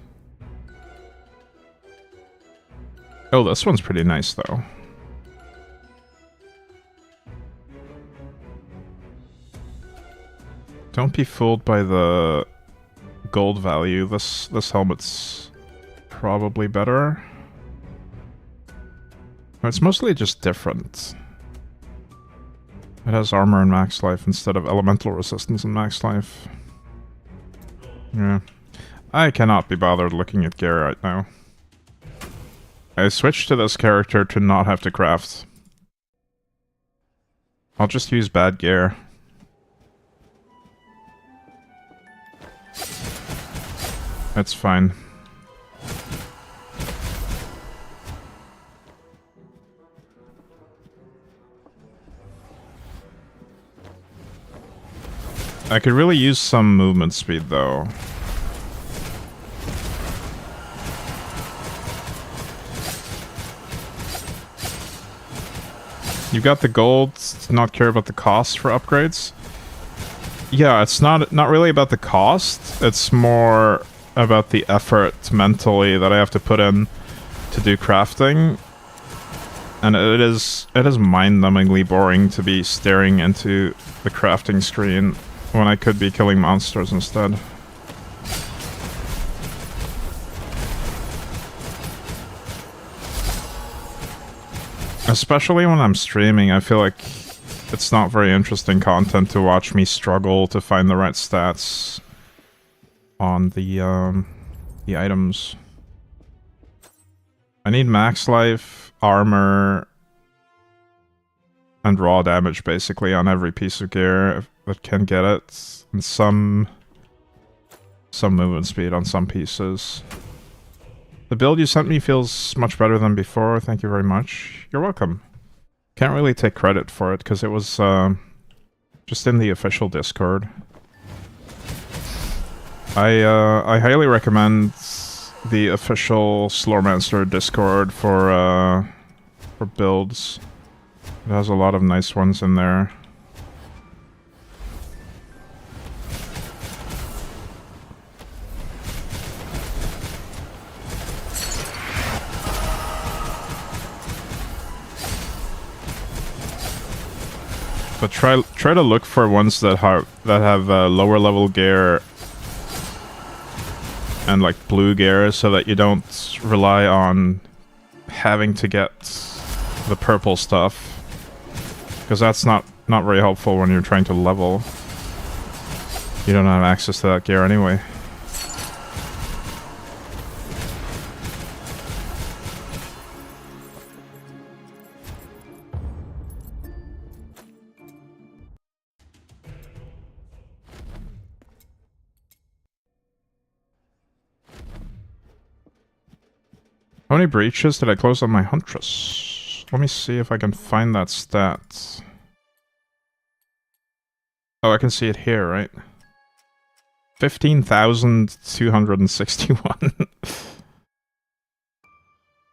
S3: Oh, this one's pretty nice though. Don't be fooled by the gold value. This helmet's probably better. It's mostly just different. It has armor and max life instead of elemental resistance and max life. Yeah. I cannot be bothered looking at gear right now. I switched to this character to not have to craft. I'll just use bad gear. That's fine. I could really use some movement speed though. You got the gold, not care about the cost for upgrades? Yeah, it's not really about the cost. It's more about the effort mentally that I have to put in to do crafting. And it is mind-numbingly boring to be staring into the crafting screen when I could be killing monsters instead. Especially when I'm streaming, I feel like it's not very interesting content to watch me struggle to find the right stats on the items. I need max life, armor, and raw damage basically on every piece of gear that can get it, and some movement speed on some pieces. The build you sent me feels much better than before, thank you very much. You're welcome. Can't really take credit for it, because it was just in the official Discord. I highly recommend the official Slormancer Discord for builds. It has a lot of nice ones in there. But try to look for ones that have lower level gear and like blue gear, so that you don't rely on having to get the purple stuff, because that's not very helpful when you're trying to level. You don't have access to that gear anyway. How many breaches did I close on my Huntress? Let me see if I can find that stat. Oh, I can see it here, right? 15,261.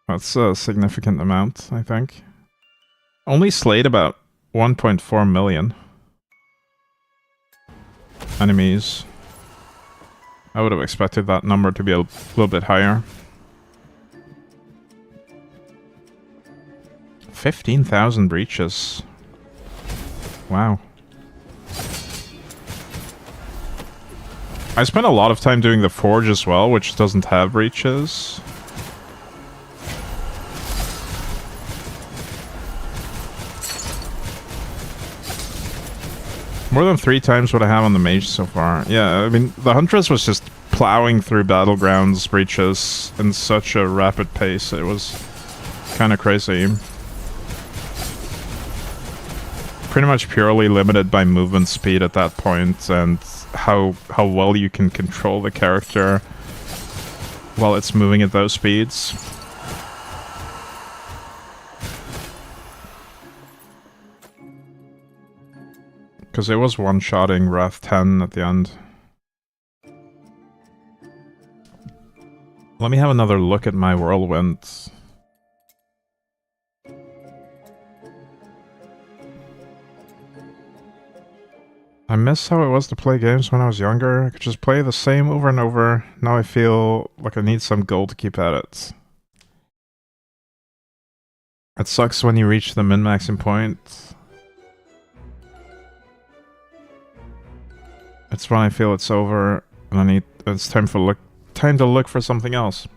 S3: That's a significant amount, I think. Only slayed about 1.4 million enemies. I would have expected that number to be a little bit higher. 15,000 breaches. Wow. I spent a lot of time doing the Forge as well, which doesn't have breaches. More than 3 times what I have on the Mage so far. Yeah, I mean, the Huntress was just plowing through Battlegrounds breaches in such a rapid pace. It was kind of crazy. Pretty much purely limited by movement speed at that point, and how well you can control the character while it's moving at those speeds. Because it was one-shotting Wrath 10 at the end. Let me have another look at my Whirlwind. I miss how it was to play games when I was younger. I could just play the same over and over. Now I feel like I need some goal to keep at it. It sucks when you reach the min-maxing point. It's when I feel it's over and it's time to look for something else.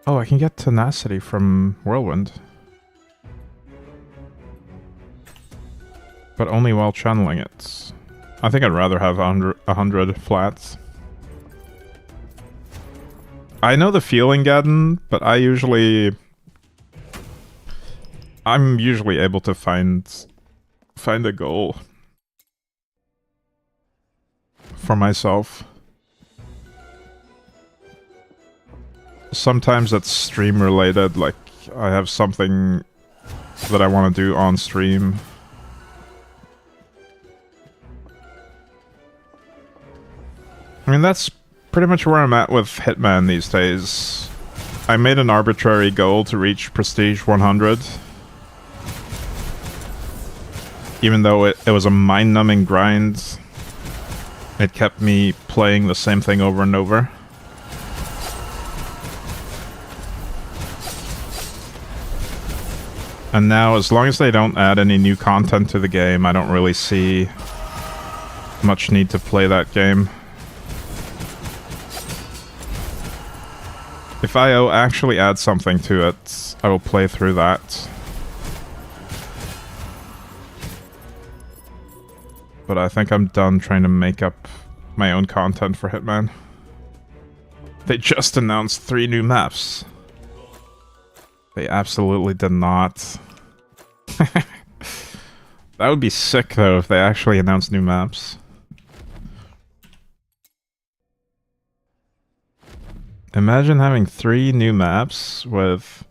S3: Oh, I can get tenacity from Whirlwind. But only while channeling it. I think I'd rather have 100 flats. I know the feeling, Gadden, but I'm usually able to find a goal for myself. Sometimes it's stream related, like I have something that I want to do on stream. I mean, that's pretty much where I'm at with Hitman these days. I made an arbitrary goal to reach Prestige 100, even though it was a mind-numbing grind, it kept me playing the same thing over and over. And now, as long as they don't add any new content to the game, I don't really see much need to play that game. If IO actually adds something to it, I will play through that. But I think I'm done trying to make up my own content for Hitman. They just announced 3 new maps. They absolutely did not. That would be sick, though, if they actually announced new maps. Imagine having 3 new maps with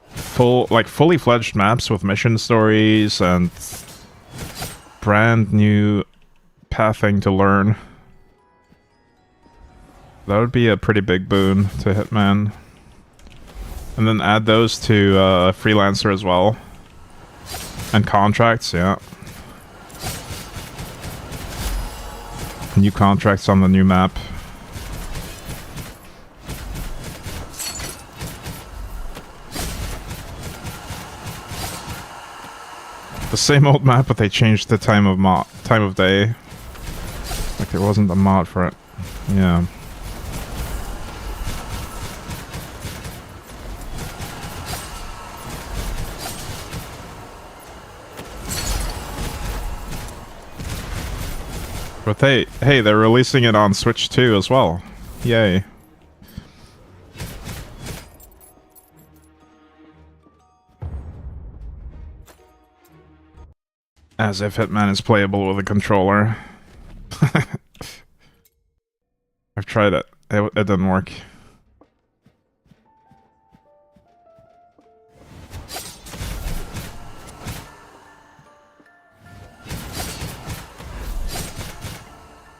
S3: fully fledged maps with mission stories and brand new pathing to learn. That would be a pretty big boon to Hitman. And then add those to Freelancer as well. And contracts, yeah. New contracts on the new map. The same old map, but they changed the time of day. Like there wasn't a mod for it. Yeah. But hey, they're releasing it on Switch 2 as well. Yay. As if Hitman is playable with a controller. I've tried it. It didn't work.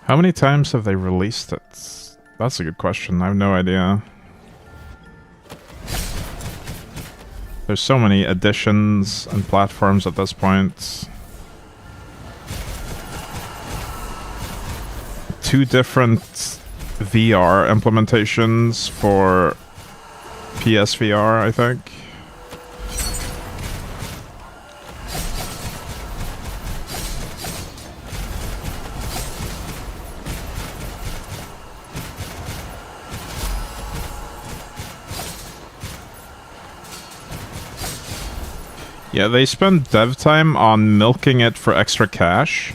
S3: How many times have they released it? That's a good question. I have no idea. There's so many additions and platforms at this point. 2 different VR implementations for PSVR, I think. Yeah, they spend dev time on milking it for extra cash.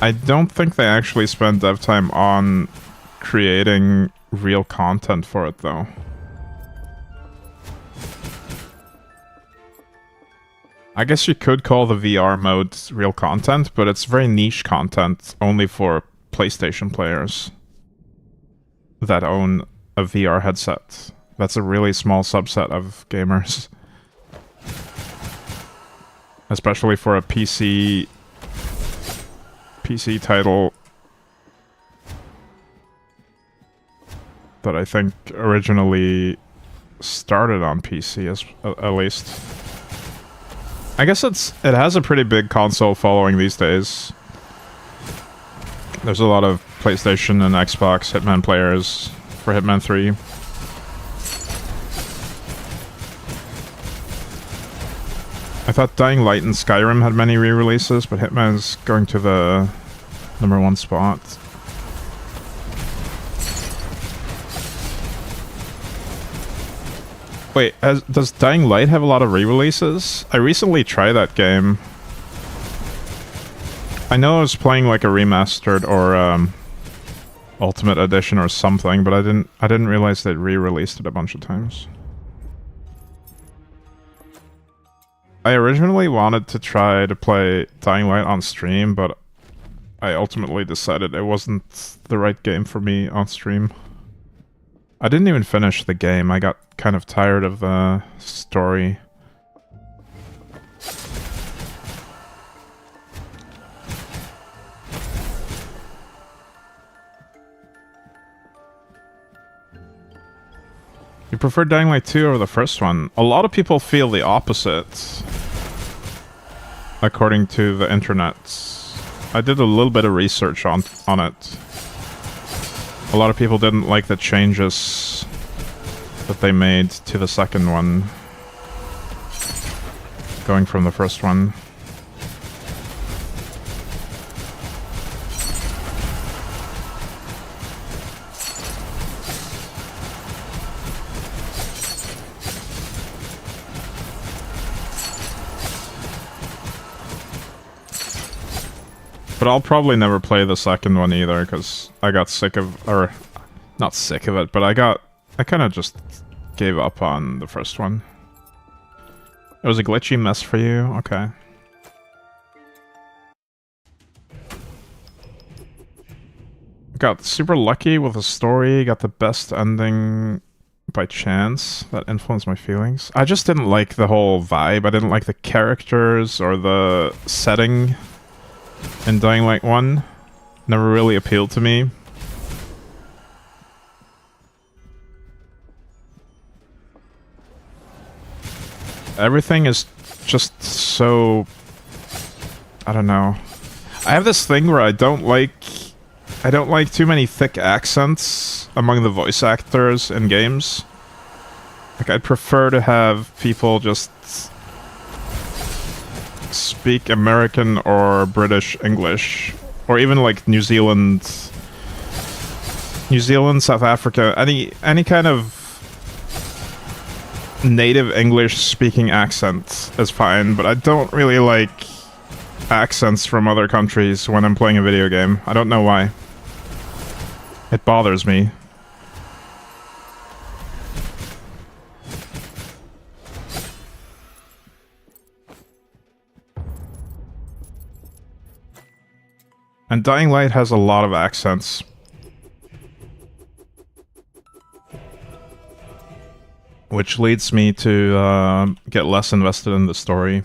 S3: I don't think they actually spend dev time on creating real content for it, though. I guess you could call the VR mode real content, but it's very niche content, only for PlayStation players that own a VR headset. That's a really small subset of gamers. Especially for a PC title that I think originally started on PC, at least. I guess it has a pretty big console following these days. There's a lot of PlayStation and Xbox Hitman players for Hitman 3. I thought Dying Light and Skyrim had many re-releases, but Hitman's going to the #1 spot. Wait, does Dying Light have a lot of re-releases? I recently tried that game. I know I was playing like a remastered or Ultimate Edition or something, but I didn't realize they re-released it a bunch of times. I originally wanted to try to play Dying Light on stream, but I ultimately decided it wasn't the right game for me on stream. I didn't even finish the game. I got kind of tired of the story. You prefer Dying Light 2 over the first one? A lot of people feel the opposite. according to the internet. I did a little bit of research on it. A lot of people didn't like the changes that they made to the second one, going from the first one. But I'll probably never play the second one either, because I got sick of, or not sick of it, but I kind of just gave up on the first one. It was a glitchy mess for you? Okay. Got super lucky with the story, got the best ending by chance. That influenced my feelings. I just didn't like the whole vibe. I didn't like the characters or the setting in Dying Light 1. Never really appealed to me. Everything is just so... I don't know. I have this thing where I don't like too many thick accents among the voice actors in games. Like, I'd prefer to have people just speak American or British English, or even like New Zealand, South Africa, any kind of native English speaking accent is fine, but I don't really like accents from other countries when I'm playing a video game. I don't know why. It bothers me. And Dying Light has a lot of accents. Which leads me to get less invested in the story.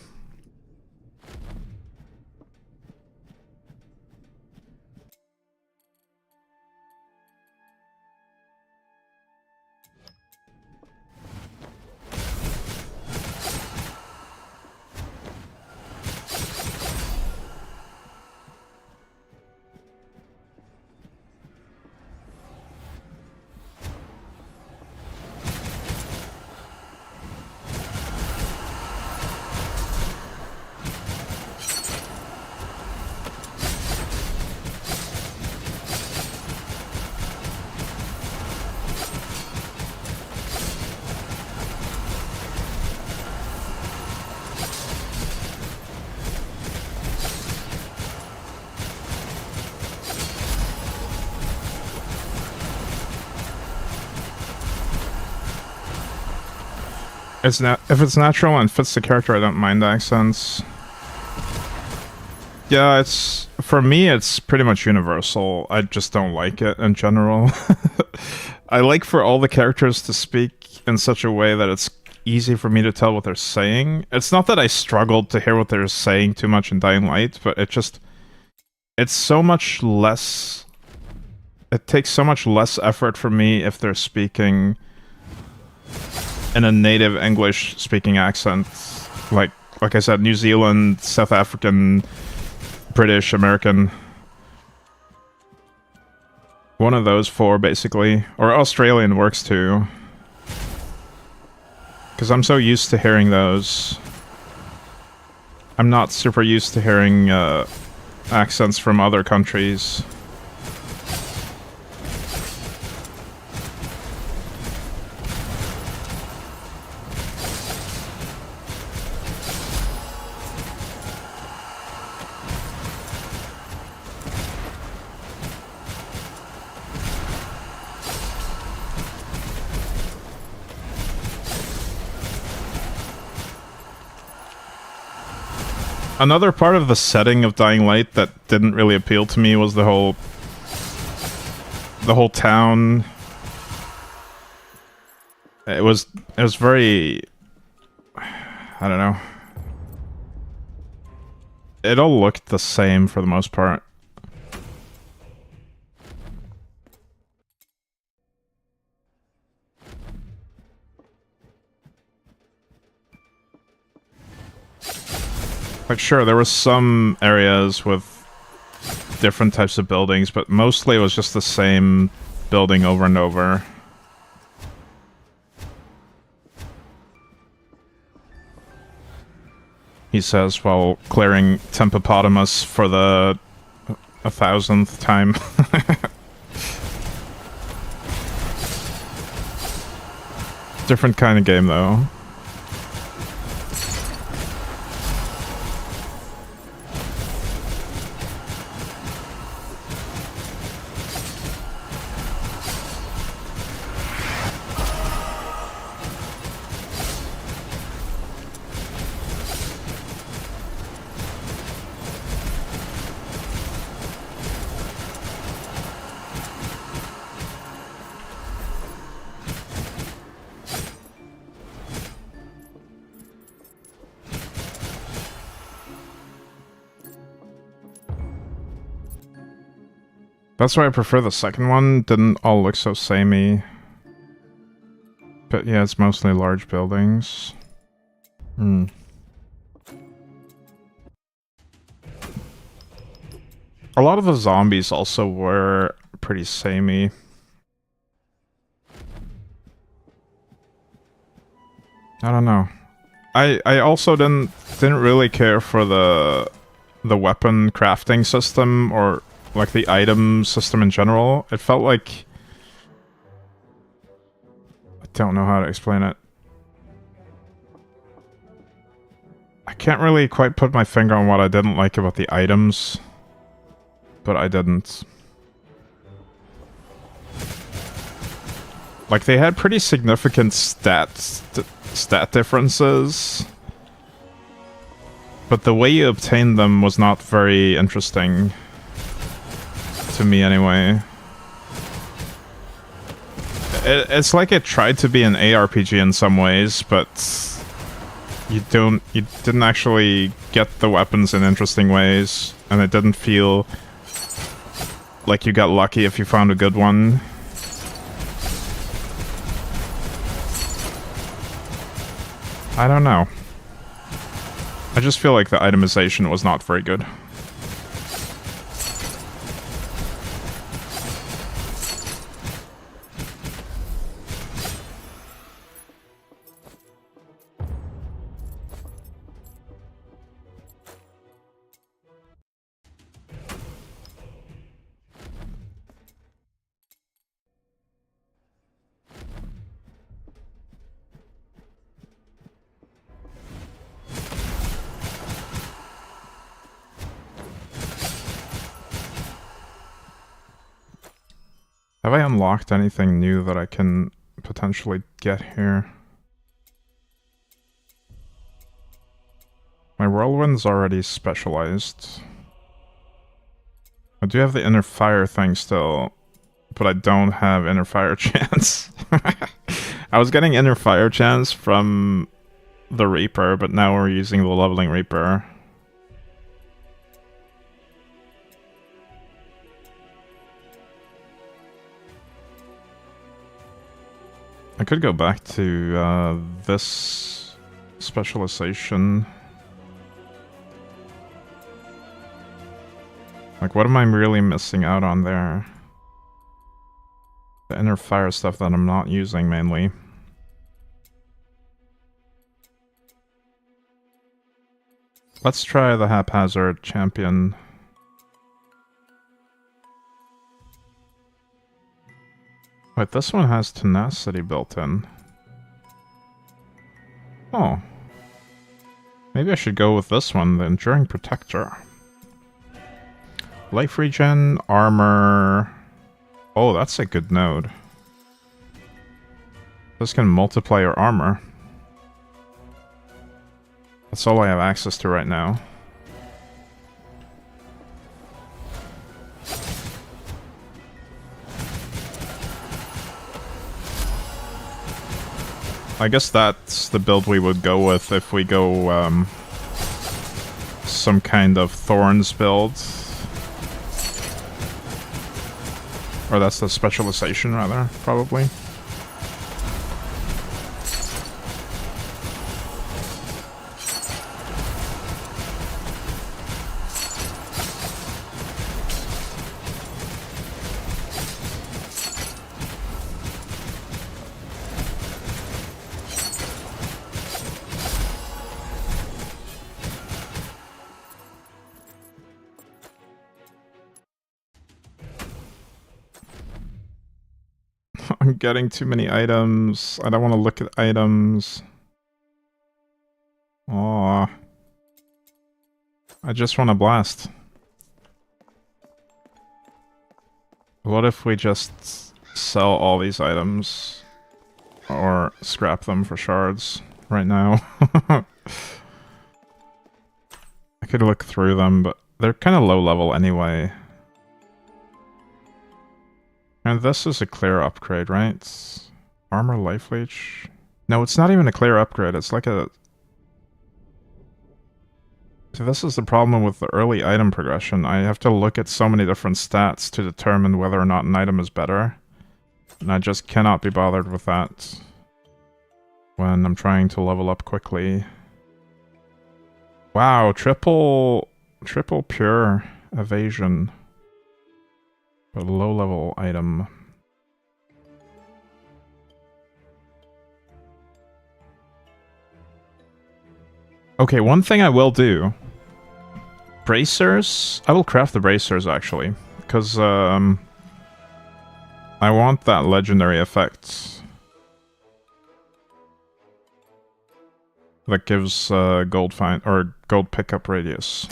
S3: If it's natural and fits the character, I don't mind accents. Yeah, for me, it's pretty much universal. I just don't like it in general. I like for all the characters to speak in such a way that it's easy for me to tell what they're saying. It's not that I struggled to hear what they're saying too much in Dying Light, but it's so much less... It takes so much less effort for me if they're speaking in a native English-speaking accent. Like I said, New Zealand, South African, British, American. One of those four, basically. Or Australian works too. Because I'm so used to hearing those. I'm not super used to hearing accents from other countries. Another part of the setting of Dying Light that didn't really appeal to me was the whole town. It was very, I don't know. It all looked the same for the most part. Like, sure, there were some areas with different types of buildings, but mostly it was just the same building over and over. He says while clearing Tempopotamus for the 1000th time. Different kind of game, though. That's why I prefer the second one. Didn't all look so samey. But yeah, it's mostly large buildings. Hmm. A lot of the zombies also were pretty samey. I don't know. I also didn't really care for the weapon crafting system or like the item system in general. It felt like... I don't know how to explain it. I can't really quite put my finger on what I didn't like about the items. But I didn't. Like, they had pretty significant stat differences. But the way you obtained them was not very interesting. To me, anyway. It's like it tried to be an ARPG in some ways, but you didn't actually get the weapons in interesting ways, and it didn't feel like you got lucky if you found a good one. I don't know. I just feel like the itemization was not very good. Have I unlocked anything new that I can potentially get here? My whirlwind's already specialized. I do have the inner fire thing still, but I don't have inner fire chance. I was getting inner fire chance from the Reaper, but now we're using the leveling Reaper. I could go back to this specialization. Like, what am I really missing out on there? The inner fire stuff that I'm not using mainly. Let's try the haphazard champion. Wait, this one has tenacity built in. Oh. Maybe I should go with this one, the enduring protector. Life regen, armor... Oh, that's a good node. This can multiply your armor. That's all I have access to right now. I guess that's the build we would go with if we go some kind of thorns build. Or that's the specialization, rather, probably. I'm getting too many items. I don't want to look at items. Oh, I just want to blast. What if we just sell all these items? Or scrap them for shards right now? I could look through them, but they're kind of low level anyway. And this is a clear upgrade, right? Armor life leech? No, it's not even a clear upgrade. It's like a... So this is the problem with the early item progression. I have to look at so many different stats to determine whether or not an item is better. And I just cannot be bothered with that when I'm trying to level up quickly. Wow, triple pure evasion. A low level item. Okay, one thing I will do. Bracers? I will craft the bracers actually. Because I want that legendary effect. That gives gold find or gold pickup radius.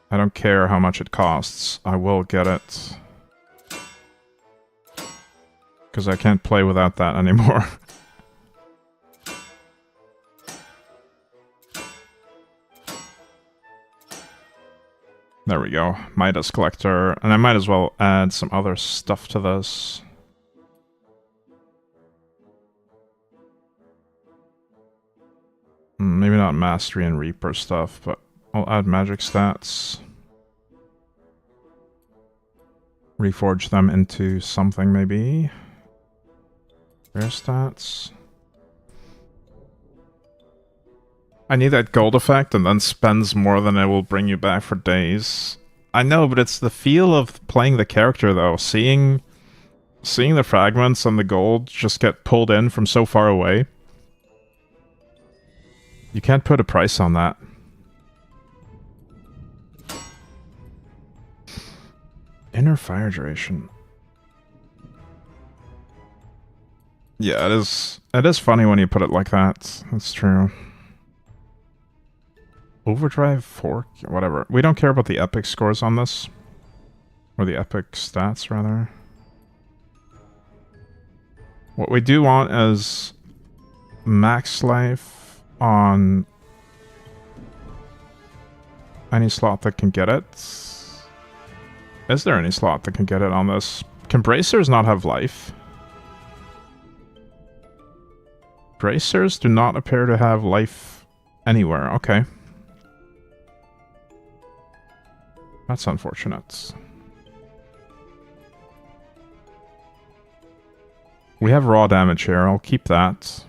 S3: I don't care how much it costs. I will get it. Because I can't play without that anymore. There we go. Midas collector. And I might as well add some other stuff to this. Maybe not mastery and reaper stuff, but I'll add magic stats. Reforge them into something maybe. Rare stats. I need that gold effect and then spends more than it will bring you back for days. I know, but it's the feel of playing the character though. Seeing the fragments and the gold just get pulled in from so far away. You can't put a price on that. Inner fire duration. Yeah, it is funny when you put it like that. That's true. Overdrive fork? Whatever. We don't care about the epic scores on this. Or the epic stats, rather. What we do want is max life on any slot that can get it. Is there any slot that can get it on this? Can bracers not have life? Bracers do not appear to have life anywhere. Okay. That's unfortunate. We have raw damage here. I'll keep that.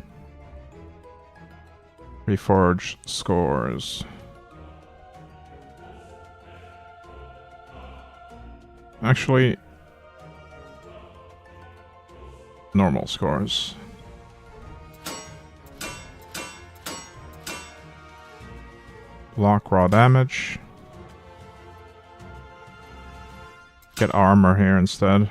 S3: Reforge scores. Actually, normal scores. Block raw damage. Get armor here instead.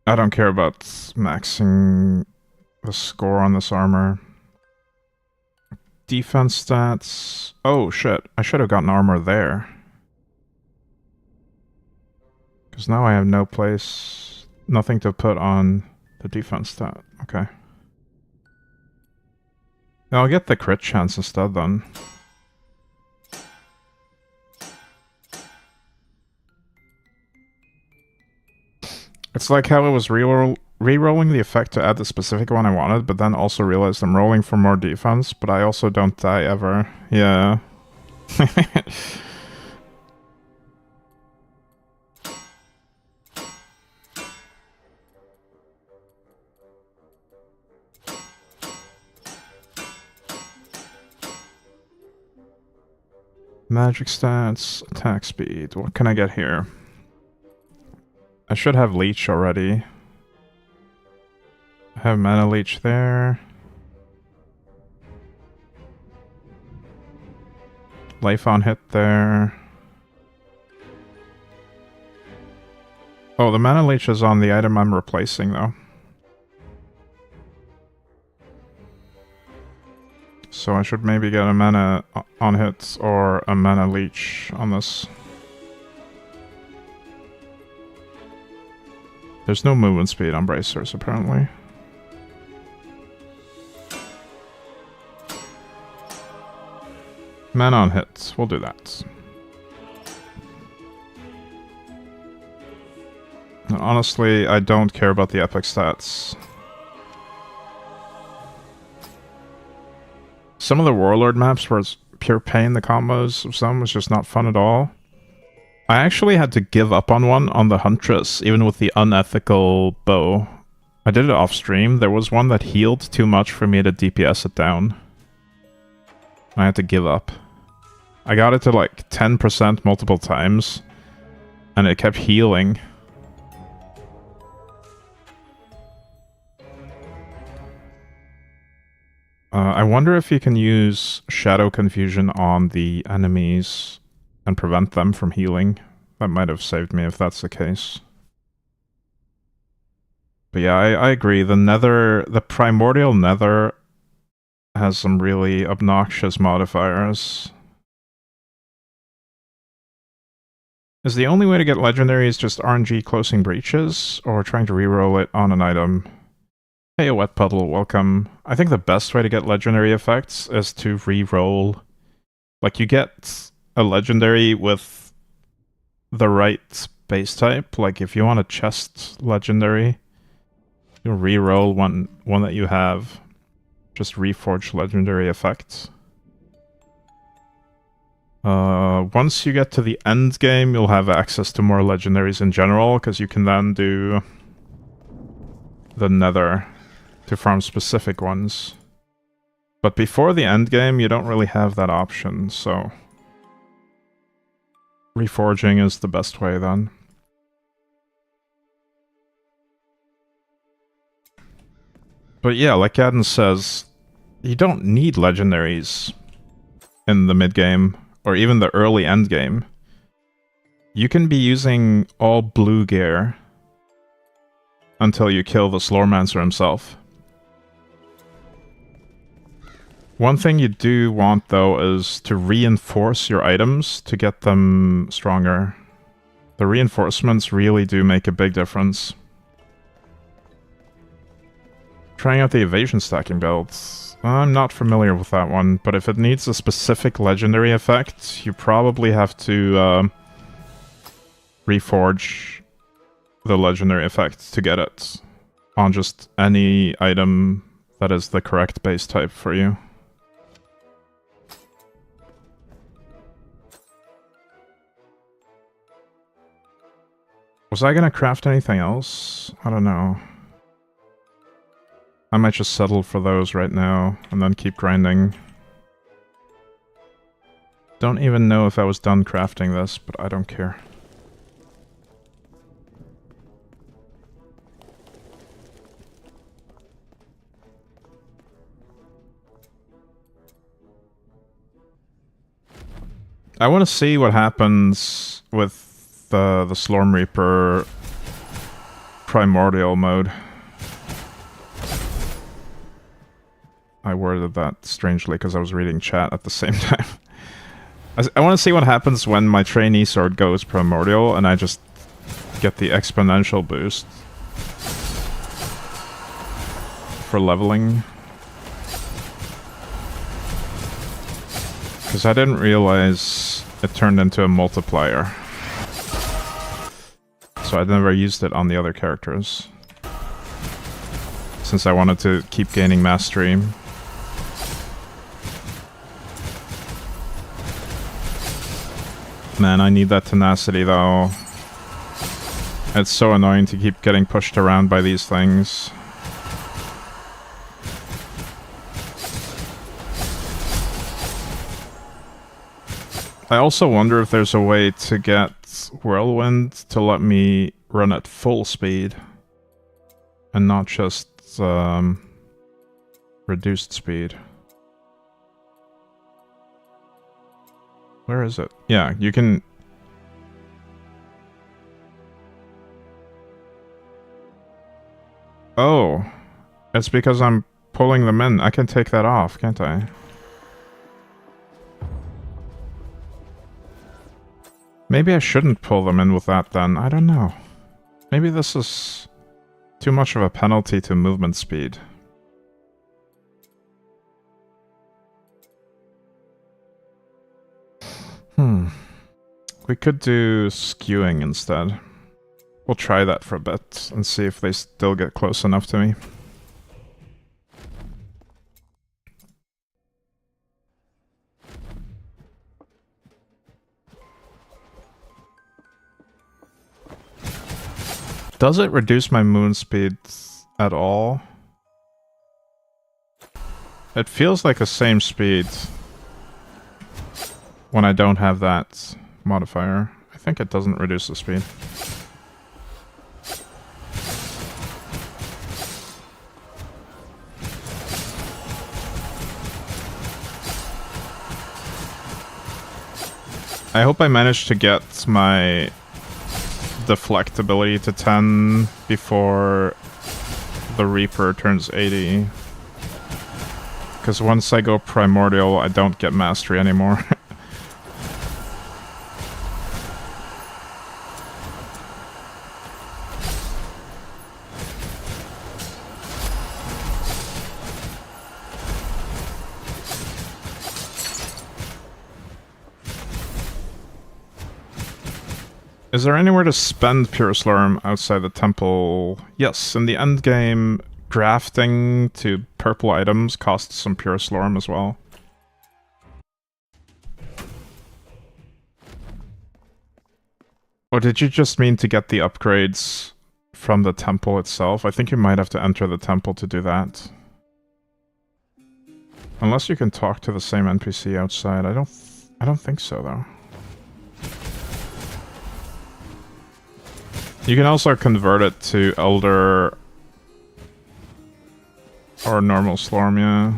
S3: I don't care about maxing the score on this armor. Defense stats. Oh shit, I should have gotten armor there. Because now I have no place, nothing to put on the defense stat. Okay. I'll get the crit chance instead then. It's like how I was re-rolling the effect to add the specific one I wanted, but then also realized I'm rolling for more defense, but I also don't die ever. Yeah. Magic stats, attack speed. What can I get here? I should have leech already. I have mana leech there. life on hit there. Oh, the mana leech is on the item I'm replacing, though. So I should maybe get a mana on hit or a mana leech on this. There's no movement speed on bracers, apparently. Mana on hit, we'll do that. Honestly, I don't care about the epic stats. Some of the Warlord maps where it's pure pain, the combos of some was just not fun at all. I actually had to give up on one on the Huntress, even with the unethical bow. I did it off stream. There was one that healed too much for me to DPS it down. I had to give up. I got it to like 10% multiple times, and it kept healing. I wonder if you can use Shadow Confusion on the enemies and prevent them from healing. That might have saved me if that's the case. But yeah, I agree. The Primordial Nether has some really obnoxious modifiers. Is the only way to get legendaries just RNG closing breaches, or trying to reroll it on an item? Hey, a wet puddle, welcome. I think the best way to get legendary effects is to re-roll. Like, you get a legendary with the right base type. Like, if you want a chest legendary, you'll re-roll one that you have. Just reforge legendary effects. Once you get to the end game, you'll have access to more legendaries in general, because you can then do the Nether to farm specific ones. But before the end game, you don't really have that option, so reforging is the best way then. But yeah, like Adden says, you don't need legendaries in the mid-game, or even the early end game. You can be using all blue gear until you kill the Slormancer himself. One thing you do want, though, is to reinforce your items to get them stronger. The reinforcements really do make a big difference. Trying out the evasion stacking builds. I'm not familiar with that one, but if it needs a specific legendary effect, you probably have to reforge the legendary effect to get it on just any item that is the correct base type for you. Was I gonna craft anything else? I don't know. I might just settle for those right now, and then keep grinding. Don't even know if I was done crafting this, but I don't care. I want to see what happens with the Slorm Reaper primordial mode. I worded that strangely because I was reading chat at the same time. I want to see what happens when my trainee sword goes primordial and I just get the exponential boost for leveling. Because I didn't realize it turned into a multiplier. So I never used it on the other characters. Since I wanted to keep gaining mastery. Man, I need that tenacity though. It's so annoying to keep getting pushed around by these things. I also wonder if there's a way to get Whirlwind to let me run at full speed. And not just reduced speed. Where is it? Yeah, you can... Oh, it's because I'm pulling them in. I can take that off, can't I? Maybe I shouldn't pull them in with that then. I don't know. Maybe this is too much of a penalty to movement speed. We could do skewing instead. We'll try that for a bit and see if they still get close enough to me. Does it reduce my movement speed at all? It feels like the same speed when I don't have that modifier. I think it doesn't reduce the speed. I hope I managed to get my deflect ability to 10 before the Reaper turns 80. Because once I go primordial, I don't get mastery anymore. Is there anywhere to spend Pure Slurm outside the temple? Yes, in the end game, grafting to purple items costs some Pure Slurm as well. Or did you just mean to get the upgrades from the temple itself? I think you might have to enter the temple to do that. Unless you can talk to the same NPC outside. I don't think so though. You can also convert it to Elder or normal Slorm, yeah.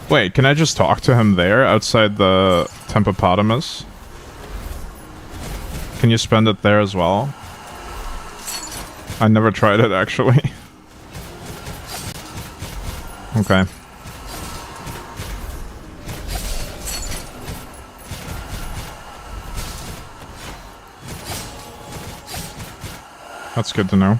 S3: Wait, can I just talk to him there outside the Tempopotamus? Can you spend it there as well? I never tried it actually. Okay. That's good to know.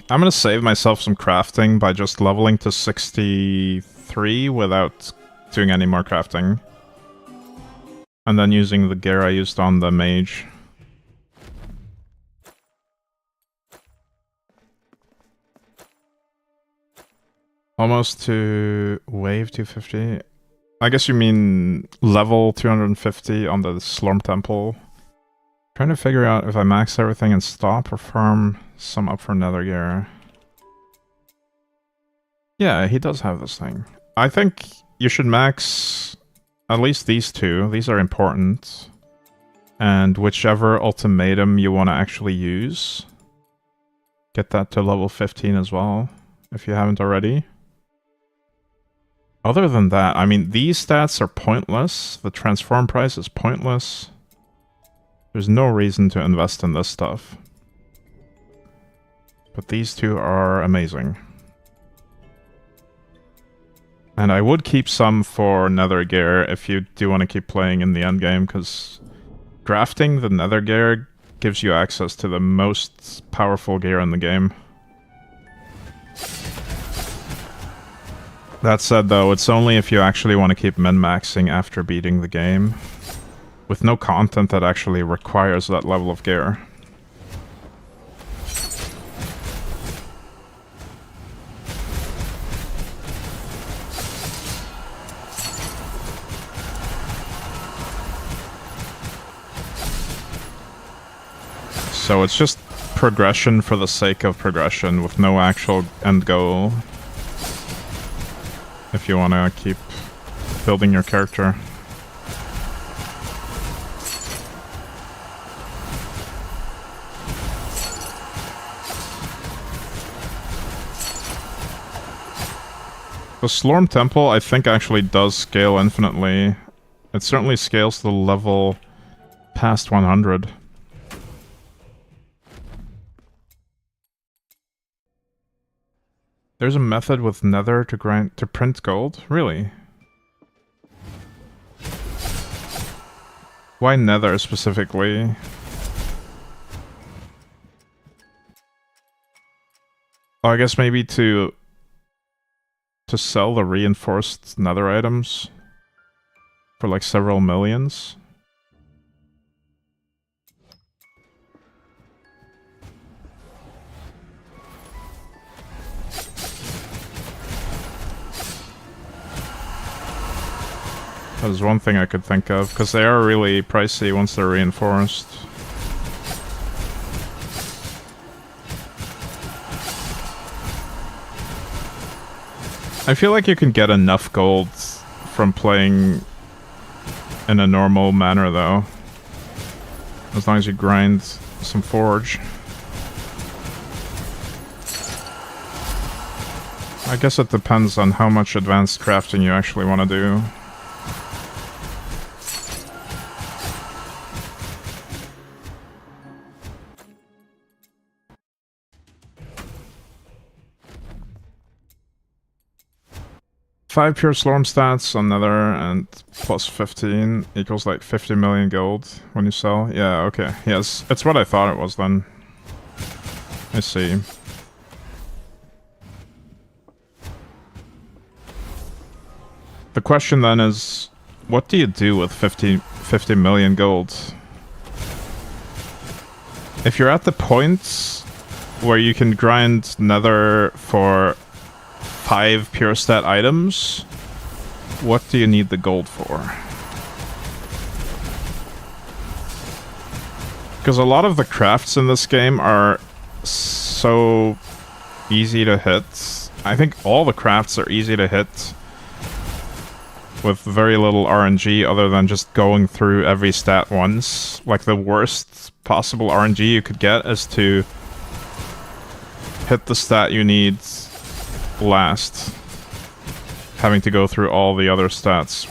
S3: I'm gonna save myself some crafting by just leveling to 63 without doing any more crafting. And then using the gear I used on the mage. Almost to wave 250. I guess you mean level 250 on the Slorm Temple. Trying to figure out if I max everything and stop or farm some up for nether gear. Yeah, he does have this thing. I think you should max at least these two. These are important. And whichever ultimatum you want to actually use, get that to level 15 as well, if you haven't already. Other than that, I mean, these stats are pointless. The transform price is pointless. There's no reason to invest in this stuff. But these two are amazing. And I would keep some for nether gear if you do want to keep playing in the endgame, because drafting the nether gear gives you access to the most powerful gear in the game. That said though, it's only if you actually want to keep min-maxing after beating the game, with no content that actually requires that level of gear. So it's just progression for the sake of progression with no actual end goal. If if you want to keep building your character. The Slorm Temple, I think, actually does scale infinitely. It certainly scales to the level past 100. There's a method with Nether to print gold? Really? Why Nether specifically? Oh, I guess maybe to sell the reinforced Nether items for like several millions. That is one thing I could think of, because they are really pricey once they're reinforced. I feel like you can get enough gold from playing in a normal manner, though. As long as you grind some forge. I guess it depends on how much advanced crafting you actually want to do. Five pure Slorm stats on Nether and plus 15 equals like 50 million gold when you sell. Yeah, okay. Yes, it's what I thought it was then. I see. The question then is, what do you do with 50 million gold? If you're at the point where you can grind Nether for 5 pure stat items, what do you need the gold for? Because a lot of the crafts in this game are so easy to hit. I think all the crafts are easy to hit with very little RNG other than just going through every stat once. Like, the worst possible RNG you could get is to hit the stat you need last, having to go through all the other stats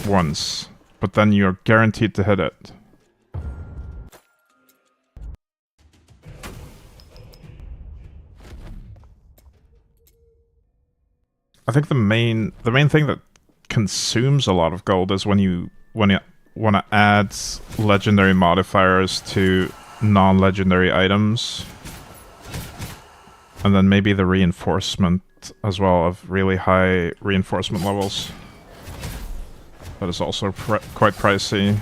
S3: once, but then you're guaranteed to hit it. I think the main thing that consumes a lot of gold is when you want to add legendary modifiers to non-legendary items. And then maybe the reinforcement as well of really high reinforcement levels. That is also quite pricey.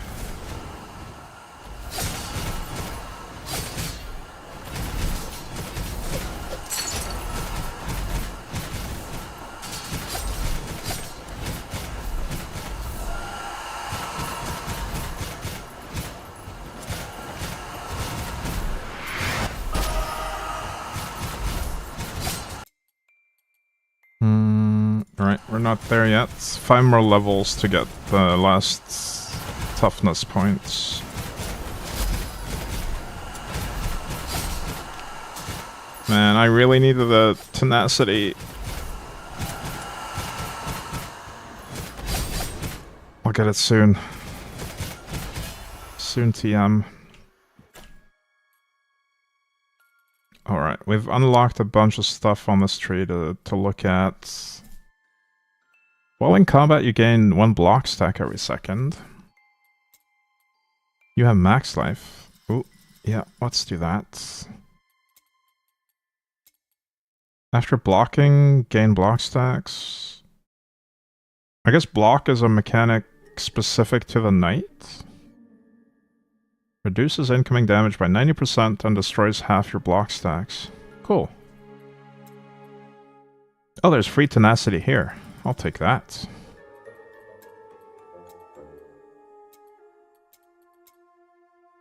S3: Alright, we're not there yet. 5 more levels to get the last toughness points. Man, I really needed the tenacity. I'll get it soon. Soon TM. Alright, we've unlocked a bunch of stuff on this tree to look at. While in combat, you gain 1 block stack every second. You have max life. Ooh, yeah, let's do that. After blocking, gain block stacks. I guess block is a mechanic specific to the knight. Reduces incoming damage by 90% and destroys half your block stacks. Cool. Oh, there's free tenacity here. I'll take that.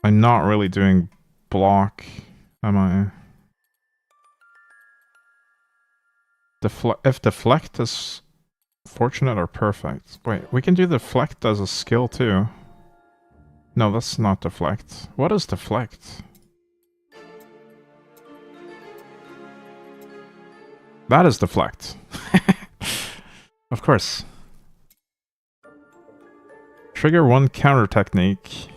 S3: I'm not really doing block, am I? If deflect is Fortunate or perfect? Wait, we can do deflect as a skill too. No, that's not deflect. What is deflect? That is deflect. Of course. Trigger one counter technique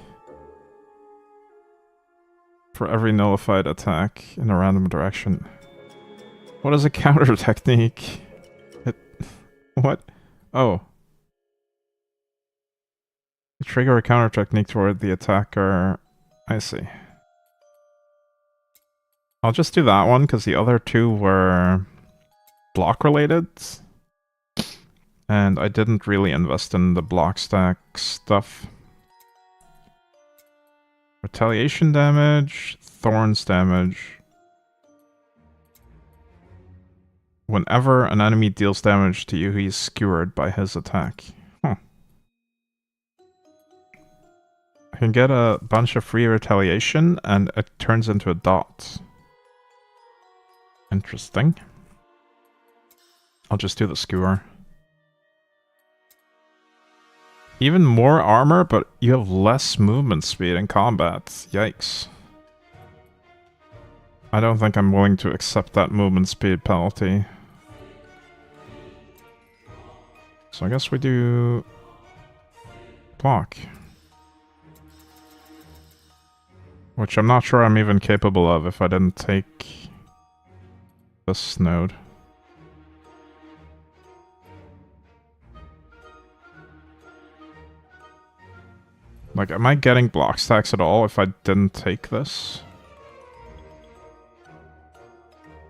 S3: for every nullified attack in a random direction. What is a counter technique? What? Oh. Trigger a counter technique toward the attacker. I see. I'll just do that one because the other two were block related. And I didn't really invest in the block stack stuff. Retaliation damage, thorns damage. Whenever an enemy deals damage to you, he's skewered by his attack. Huh. I can get a bunch of free retaliation, and it turns into a dot. Interesting. I'll just do the skewer. Even more armor, but you have less movement speed in combat. Yikes. I don't think I'm willing to accept that movement speed penalty. So I guess we do block. Which I'm not sure I'm even capable of if I didn't take this node. Like, am I getting block stacks at all if I didn't take this?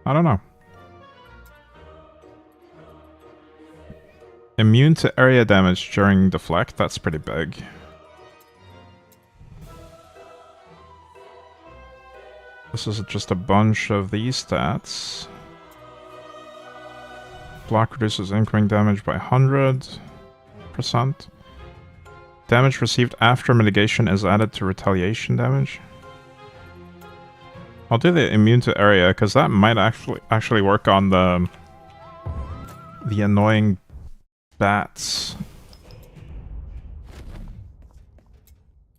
S3: I don't know. Immune to area damage during deflect, that's pretty big. This is just a bunch of these stats. Block reduces incoming damage by 100%. Damage received after mitigation is added to retaliation damage. I'll do the immune to area because that might actually work on the annoying bats.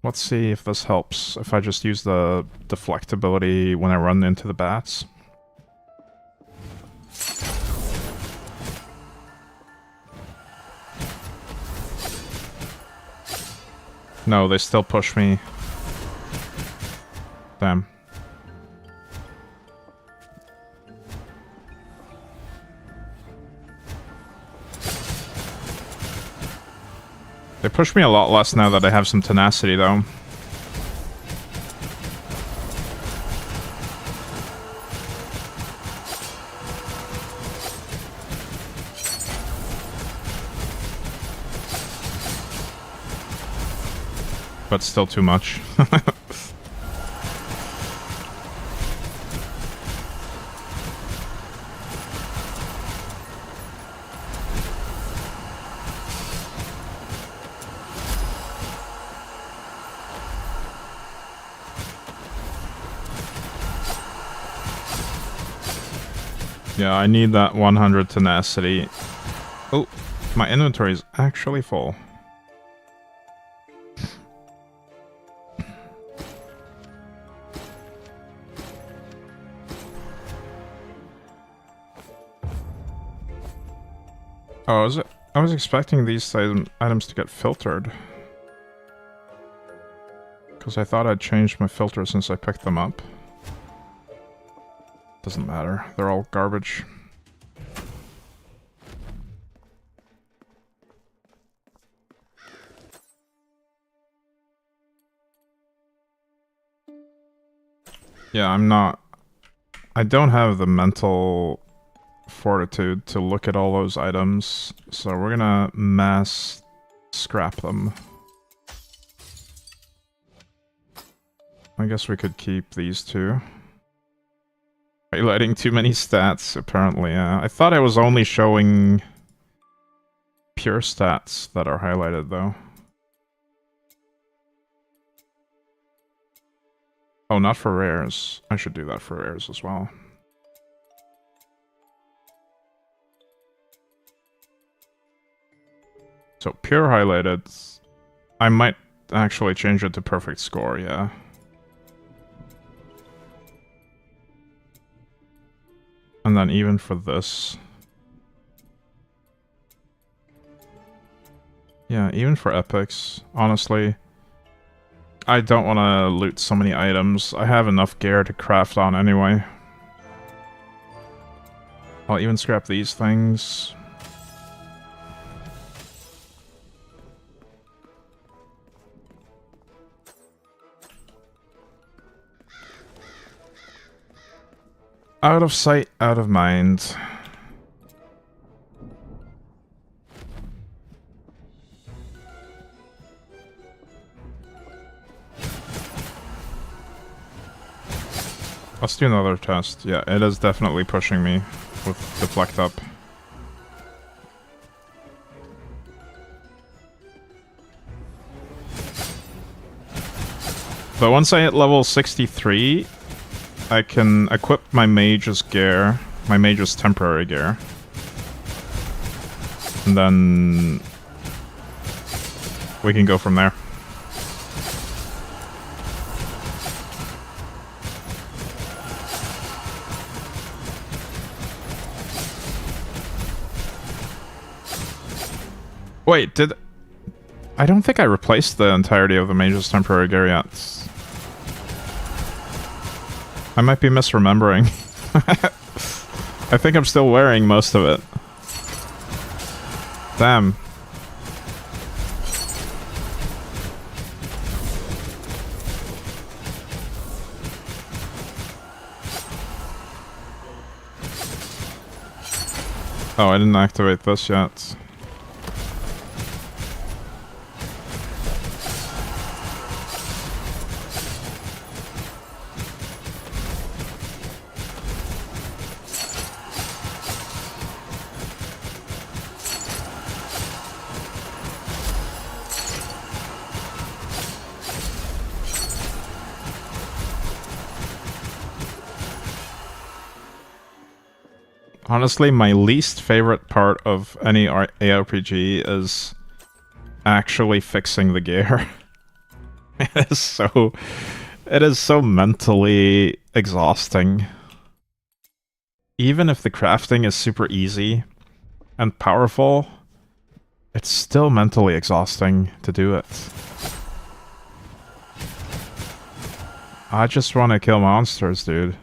S3: Let's see if this helps. If I just use the deflectability when I run into the bats. No, they still push me. Damn. They push me a lot less now that I have some tenacity, though. But still too much. Yeah, I need that 100 tenacity. Oh, my inventory is actually full. Oh, is it? I was expecting these items to get filtered. Because I thought I'd changed my filter since I picked them up. Doesn't matter. They're all garbage. Yeah, I don't have the mental fortitude to look at all those items, so we're gonna mass scrap them. I guess we could keep these two. Highlighting too many stats, apparently. I thought I was only showing pure stats that are highlighted, though. Oh, not for rares. I should do that for rares as well. So pure highlighted. I might actually change it to perfect score, yeah. And then even for this. Yeah, even for epics, honestly. I don't want to loot so many items. I have enough gear to craft on anyway. I'll even scrap these things. Out of sight, out of mind. Let's do another test. Yeah, it is definitely pushing me with deflect up. But once I hit level 63, I can equip my mage's gear, my mage's temporary gear. And then we can go from there. Wait, did... I don't think I replaced the entirety of the mage's temporary gear yet. I might be misremembering. I think I'm still wearing most of it. Damn. Oh, I didn't activate this yet. Honestly, my least favorite part of any ARPG is actually fixing the gear. It is so mentally exhausting. Even if the crafting is super easy and powerful, it's still mentally exhausting to do it. I just want to kill monsters, dude.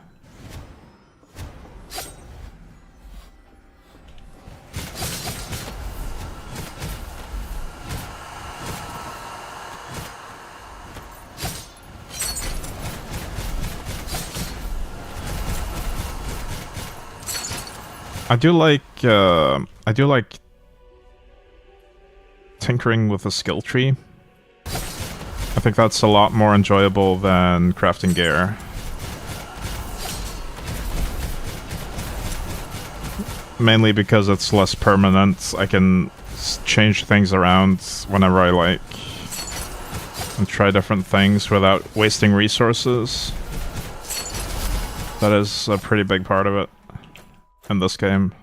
S3: I do like tinkering with the skill tree. I think that's a lot more enjoyable than crafting gear. Mainly because it's less permanent. I can change things around whenever I like. And try different things without wasting resources. That is a pretty big part of it in this game.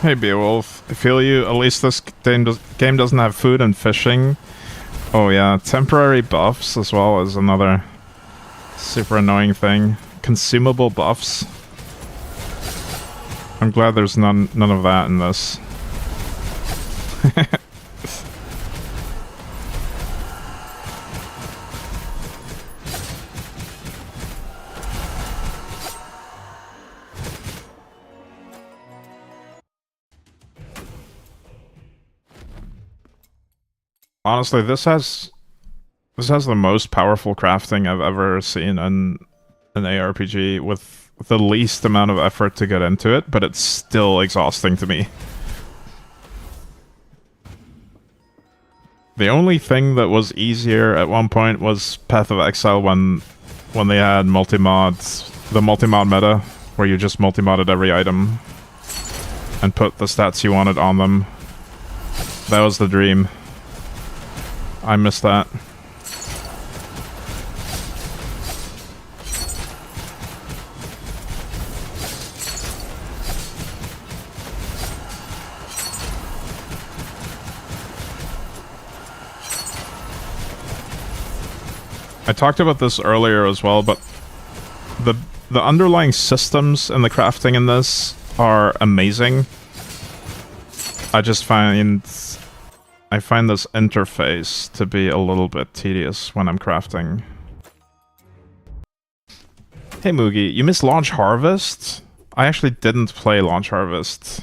S3: Hey Beowulf, I feel you. At least this game doesn't have food and fishing. Oh yeah, temporary buffs as well as another super annoying thing. Consumable buffs. I'm glad there's none of that in this. Honestly, this has This has the most powerful crafting I've ever seen in an ARPG with the least amount of effort to get into it, but it's still exhausting to me. The only thing that was easier at one point was Path of Exile when they had multi-mods, the multi-mod meta, where you just multi-modded every item and put the stats you wanted on them. That was the dream. I miss that. I talked about this earlier as well, but the underlying systems and the crafting in this are amazing. I find this interface to be a little bit tedious when I'm crafting. Hey Moogie, you missed Launch Harvest? I actually didn't play Launch Harvest.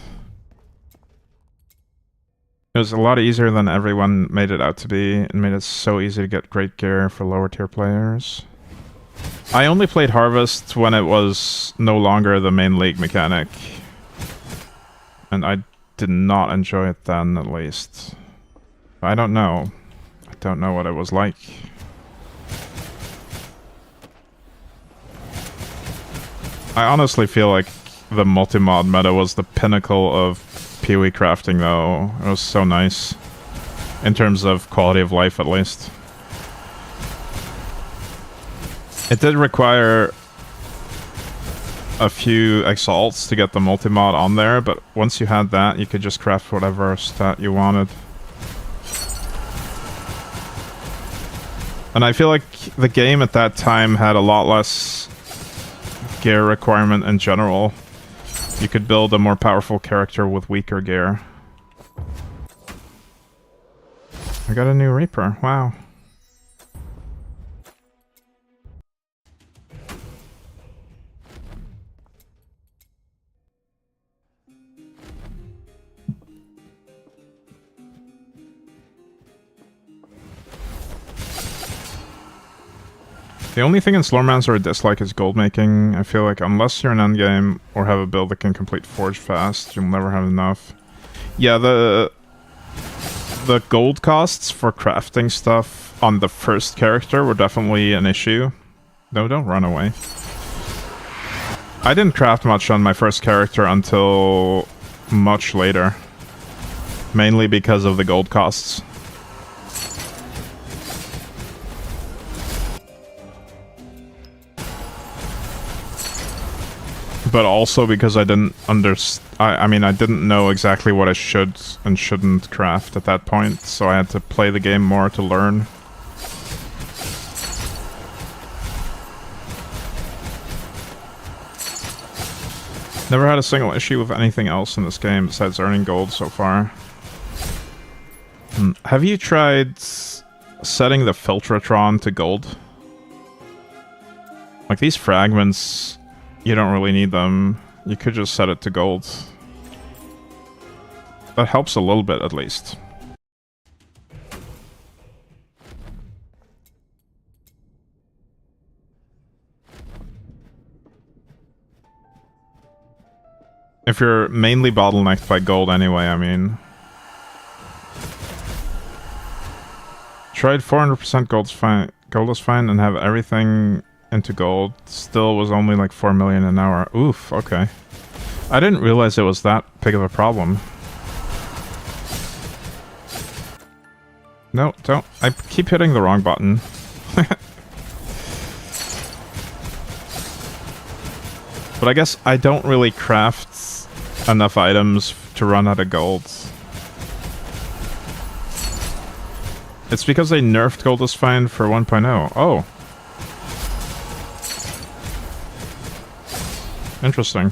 S3: It was a lot easier than everyone made it out to be, and made it so easy to get great gear for lower tier players. I only played Harvest when it was no longer the main league mechanic. And I did not enjoy it then, at least. I don't know. I don't know what it was like. I honestly feel like the multi-mod meta was the pinnacle of PoE crafting, though. It was so nice. In terms of quality of life, at least. It did require a few exalts to get the multi-mod on there, but once you had that, you could just craft whatever stat you wanted. And I feel like the game at that time had a lot less gear requirement in general. You could build a more powerful character with weaker gear. I got a new Reaper, wow. The only thing in Slormancer I dislike is gold making. I feel like unless you're an endgame or have a build that can complete Forge fast, you'll never have enough. Yeah, the gold costs for crafting stuff on the first character were definitely an issue. No, don't run away. I didn't craft much on my first character until much later. Mainly because of the gold costs. But also because I didn't I mean, I didn't know exactly what I should and shouldn't craft at that point, so I had to play the game more to learn. Never had a single issue with anything else in this game besides earning gold so far. Have you tried setting the Filtratron to gold? Like, these fragments, you don't really need them. You could just set it to gold. That helps a little bit, at least. If you're mainly bottlenecked by gold anyway, I mean. Tried 400% gold's fine. Gold is fine and have everything into gold. Still was only like 4 million an hour. Oof, okay. I didn't realize it was that big of a problem. No, don't. I keep hitting the wrong button. But I guess I don't really craft enough items to run out of gold. It's because they nerfed gold is fine for 1.0. Oh. Interesting.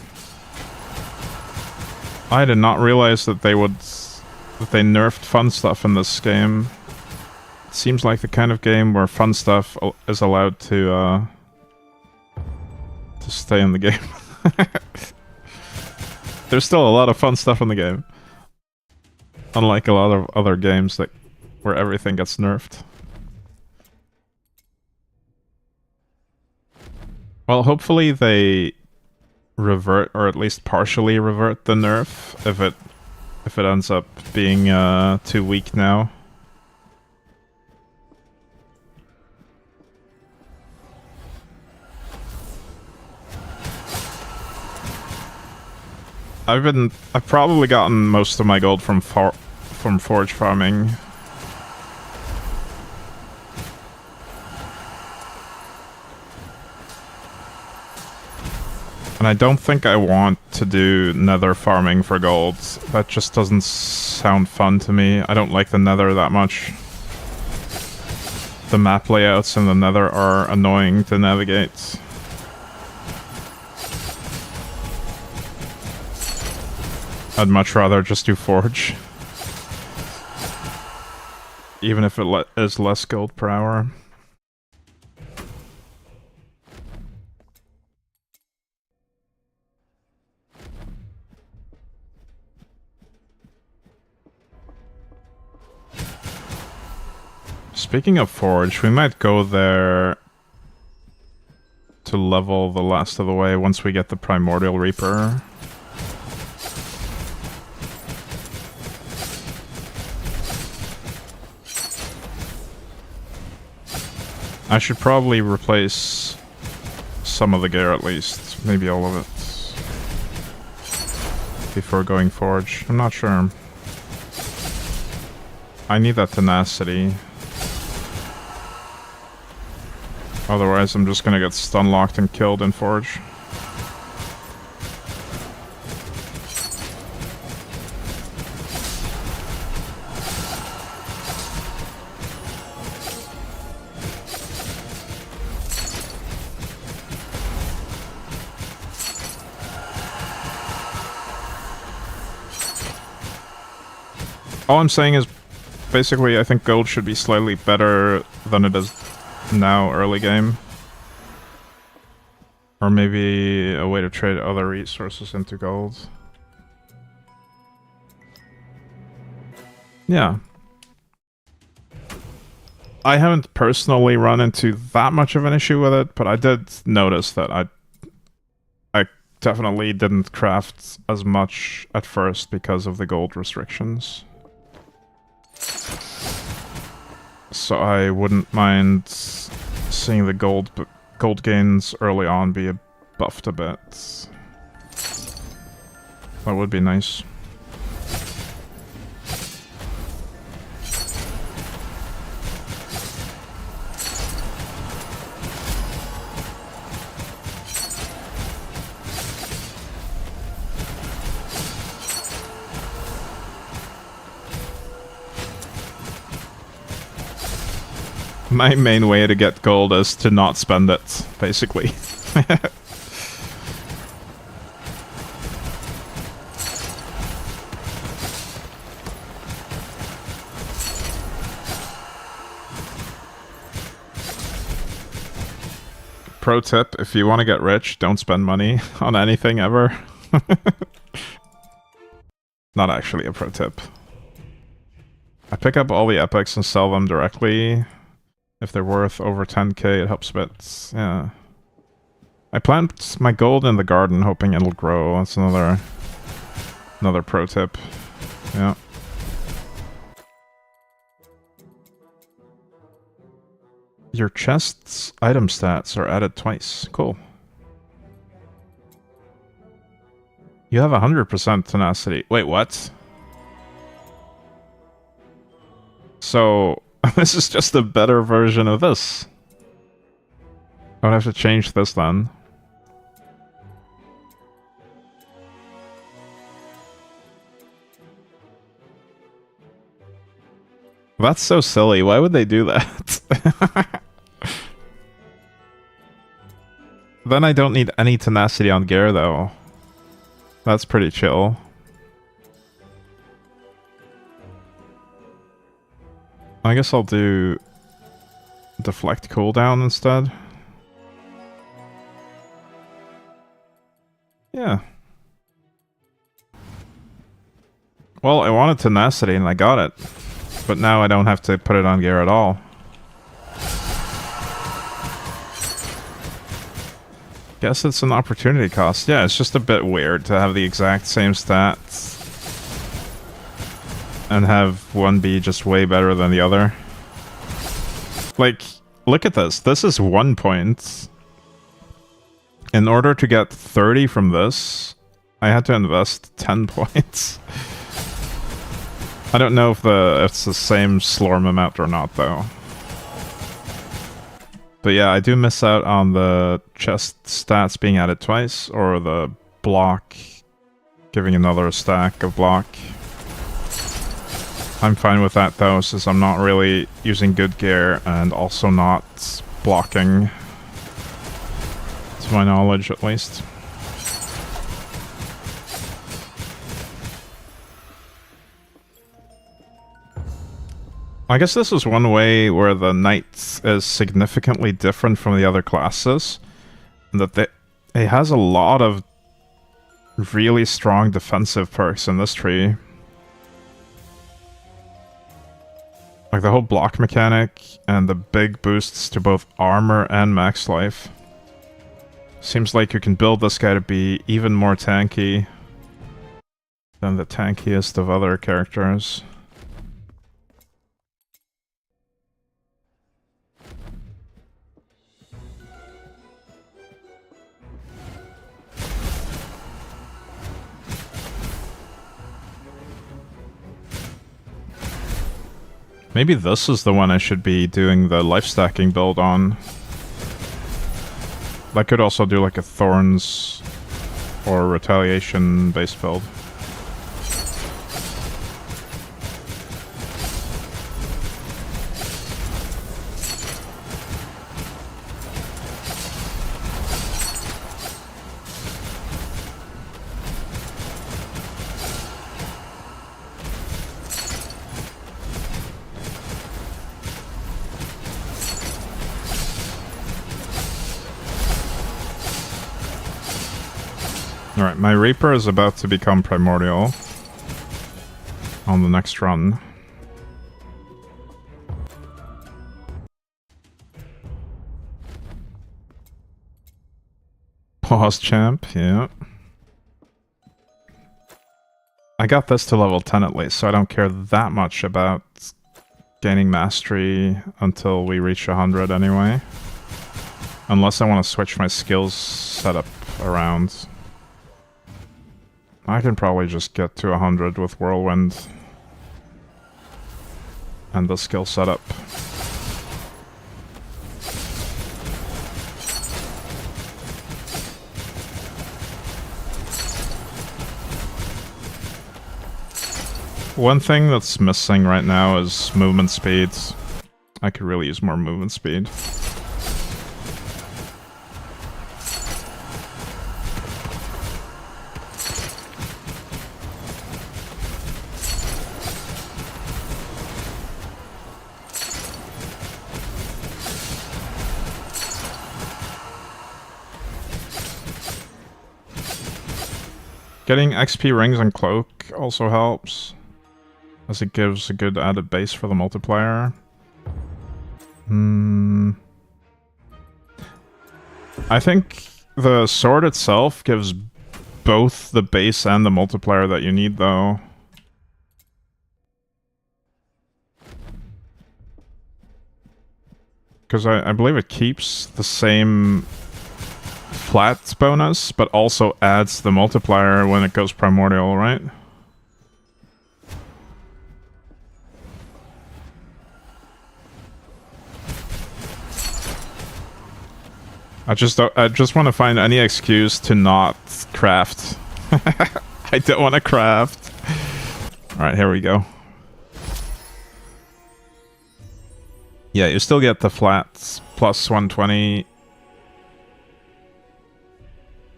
S3: I did not realize that they nerfed fun stuff in this game. It seems like the kind of game where fun stuff is allowed to stay in the game. There's still a lot of fun stuff in the game. Unlike a lot of other games where everything gets nerfed. Well, hopefully they revert, or at least partially revert the nerf if it ends up being too weak now. I've probably gotten most of my gold from forge farming. And I don't think I want to do nether farming for gold. That just doesn't sound fun to me. I don't like the nether that much. The map layouts in the nether are annoying to navigate. I'd much rather just do forge. Even if it is less gold per hour. Speaking of forge, we might go there to level the last of the way once we get the Primordial Reaper. I should probably replace some of the gear at least, maybe all of it, before going forge. I'm not sure. I need that tenacity. Otherwise I'm just gonna get stun locked and killed in forge. All I'm saying is, basically, I think gold should be slightly better than it is now, early game. Or maybe a way to trade other resources into gold. Yeah. I haven't personally run into that much of an issue with it, but I did notice that I definitely didn't craft as much at first because of the gold restrictions. So I wouldn't mind seeing the gold gains early on be buffed a bit. That would be nice. My main way to get gold is to not spend it, basically. Pro tip, if you want to get rich, don't spend money on anything ever. Not actually a pro tip. I pick up all the epics and sell them directly. If they're worth over 10k, it helps a bit. Yeah. I plant my gold in the garden, hoping it'll grow. That's another pro tip. Yeah. Your chest's item stats are added twice. Cool. You have 100% tenacity. Wait, what? So, this is just a better version of this. I would have to change this then. That's so silly. Why would they do that? Then I don't need any tenacity on gear, though. That's pretty chill. I guess I'll do deflect cooldown instead. Yeah. Well, I wanted tenacity and I got it. But now I don't have to put it on gear at all. Guess it's an opportunity cost. Yeah, it's just a bit weird to have the exact same stats and have one be just way better than the other. Like, look at this. This is 1 point. In order to get 30 from this, I had to invest 10 points. I don't know if it's the same Slorm amount or not, though. But yeah, I do miss out on the chest stats being added twice, or the block giving another stack of block. I'm fine with that though, since I'm not really using good gear and also not blocking. To my knowledge, at least. I guess this is one way where the knight is significantly different from the other classes. That it has a lot of really strong defensive perks in this tree. Like the whole block mechanic and the big boosts to both armor and max life. Seems like you can build this guy to be even more tanky than the tankiest of other characters. Maybe this is the one I should be doing the life stacking build on. I could also do like a Thorns or Retaliation base build. Alright, my Reaper is about to become Primordial on the next run. Pause champ, yeah. I got this to level 10 at least, so I don't care that much about gaining mastery until we reach 100 anyway. Unless I want to switch my skills setup around. I can probably just get to 100 with Whirlwind and the skill setup. One thing that's missing right now is movement speed. I could really use more movement speed. Getting XP rings and cloak also helps, as it gives a good added base for the multiplier. I think the sword itself gives both the base and the multiplier that you need, though. Because I believe it keeps the same flat bonus, but also adds the multiplier when it goes primordial, right? I just want to find any excuse to not craft. I don't want to craft. Alright, here we go. Yeah, you still get the flats plus 120.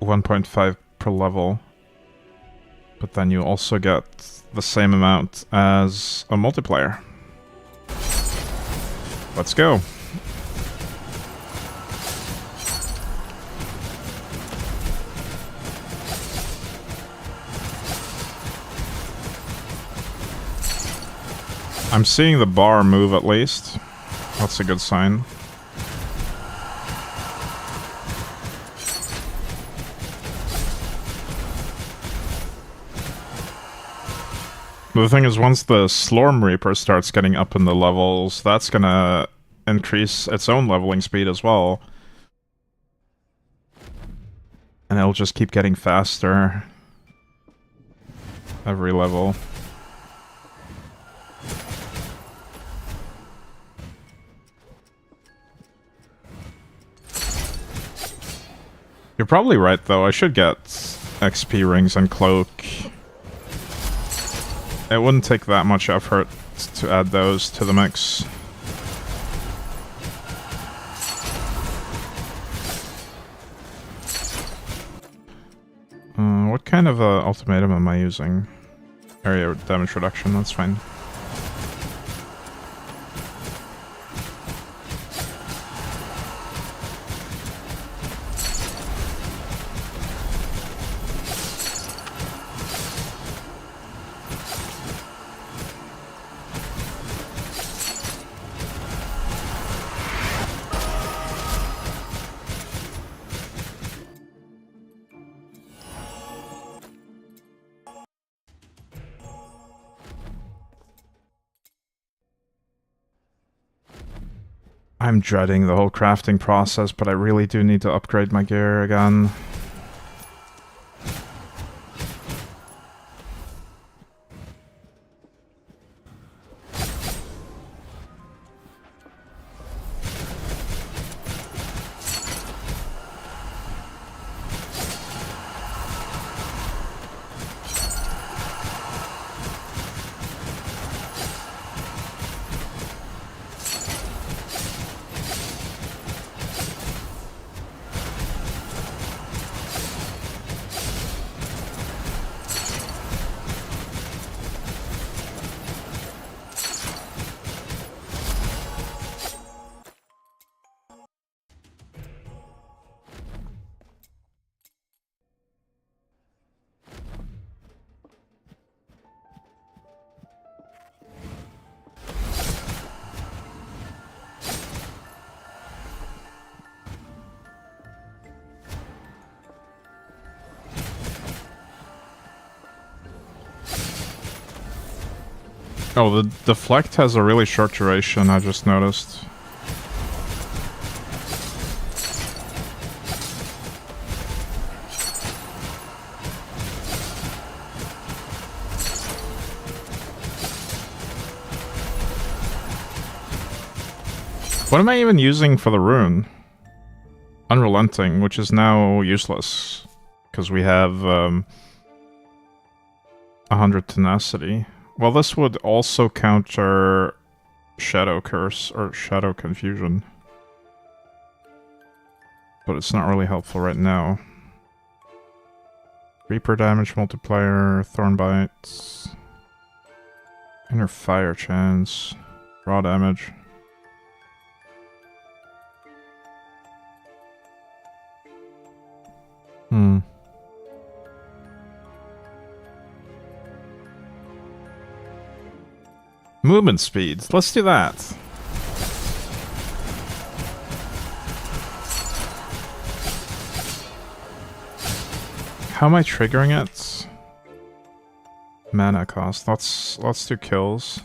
S3: 1.5 per level, but then you also get the same amount as a multiplier. Let's go. I'm seeing the bar move at least. That's a good sign. But the thing is, once the Slorm Reaper starts getting up in the levels, that's gonna increase its own leveling speed as well. And it'll just keep getting faster every level. You're probably right, though. I should get XP rings and cloak. It wouldn't take that much effort to add those to the mix. What kind of ultimatum am I using? Area damage reduction, that's fine. I'm dreading the whole crafting process, but I really do need to upgrade my gear again. Oh, the deflect has a really short duration, I just noticed. What am I even using for the rune? Unrelenting, which is now useless. Because we have 100 tenacity. Well, this would also counter Shadow Curse or Shadow Confusion. But it's not really helpful right now. Reaper damage multiplier, Thorn Bites, Inner Fire chance, raw damage. Movement speed. Let's do that. How am I triggering it? Mana cost. Let's do kills.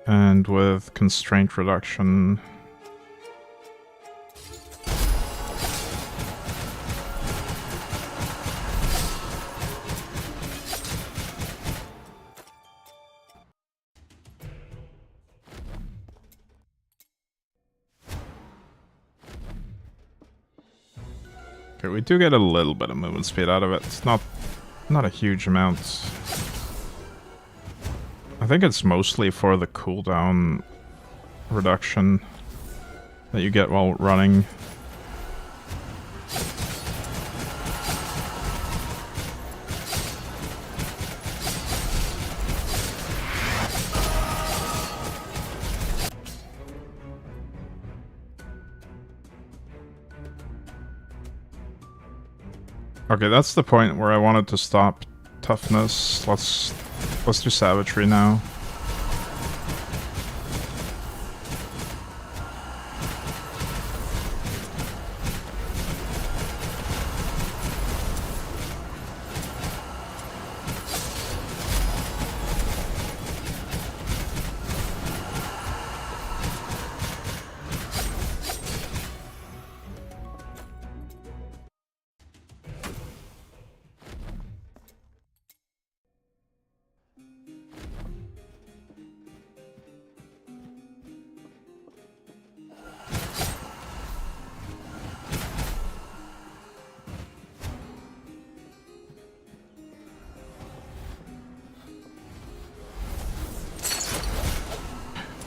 S3: And with constraint reduction. We do get a little bit of movement speed out of it. It's not a huge amount. I think it's mostly for the cooldown reduction that you get while running. Okay, that's the point where I wanted to stop toughness. Let's do savagery now.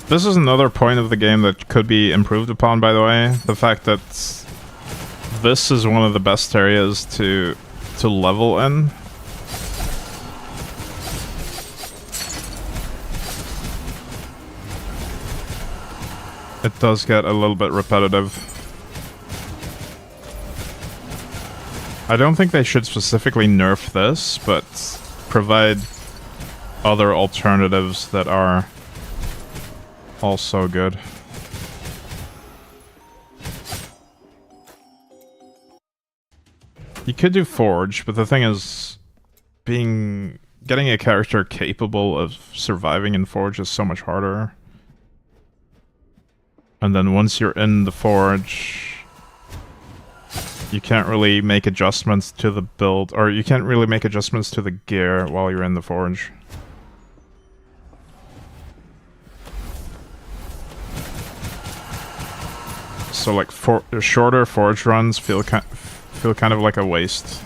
S3: This is another point of the game that could be improved upon, by the way. The fact that this is one of the best areas to level in. It does get a little bit repetitive. I don't think they should specifically nerf this, but provide other alternatives that are also good. You could do Forge, but the thing is, getting a character capable of surviving in Forge is so much harder. And then once you're in the Forge, you can't really make adjustments to the build, or you can't really make adjustments to the gear while you're in the Forge. So like shorter Forge runs feel kind of like a waste,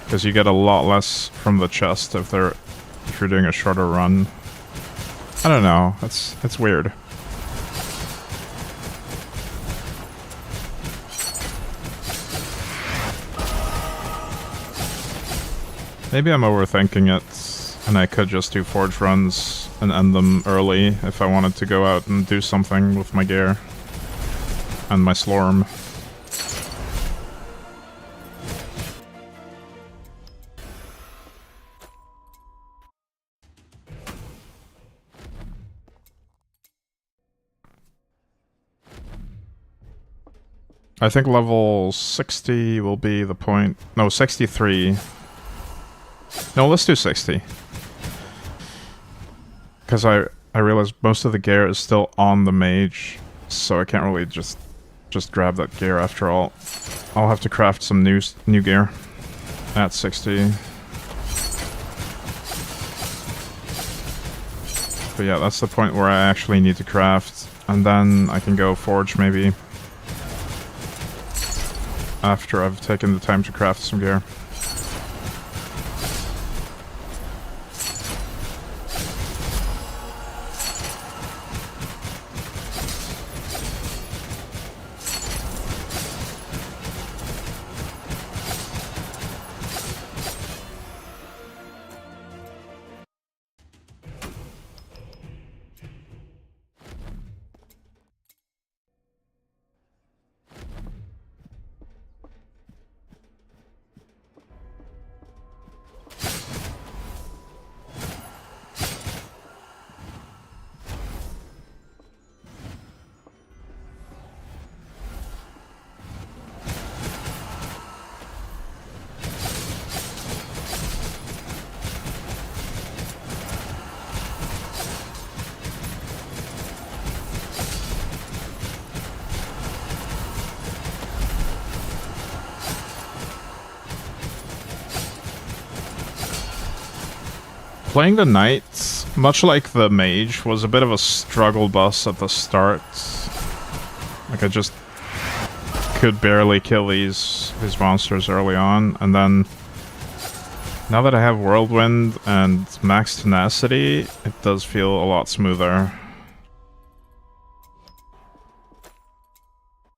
S3: because you get a lot less from the chest if you're doing a shorter run. I don't know. It's weird. Maybe I'm overthinking it, and I could just do Forge runs and end them early if I wanted to go out and do something with my gear and my Slorm. I think level 60 will be the point. No, 63. No, let's do 60. Because I realize most of the gear is still on the mage, so I can't really just grab that gear after all. I'll have to craft some new gear at 60. But yeah, that's the point where I actually need to craft, and then I can go Forge maybe after I've taken the time to craft some gear. Playing the knight, much like the mage, was a bit of a struggle bus at the start. Like I just could barely kill these monsters early on, and then now that I have Whirlwind and max tenacity, it does feel a lot smoother.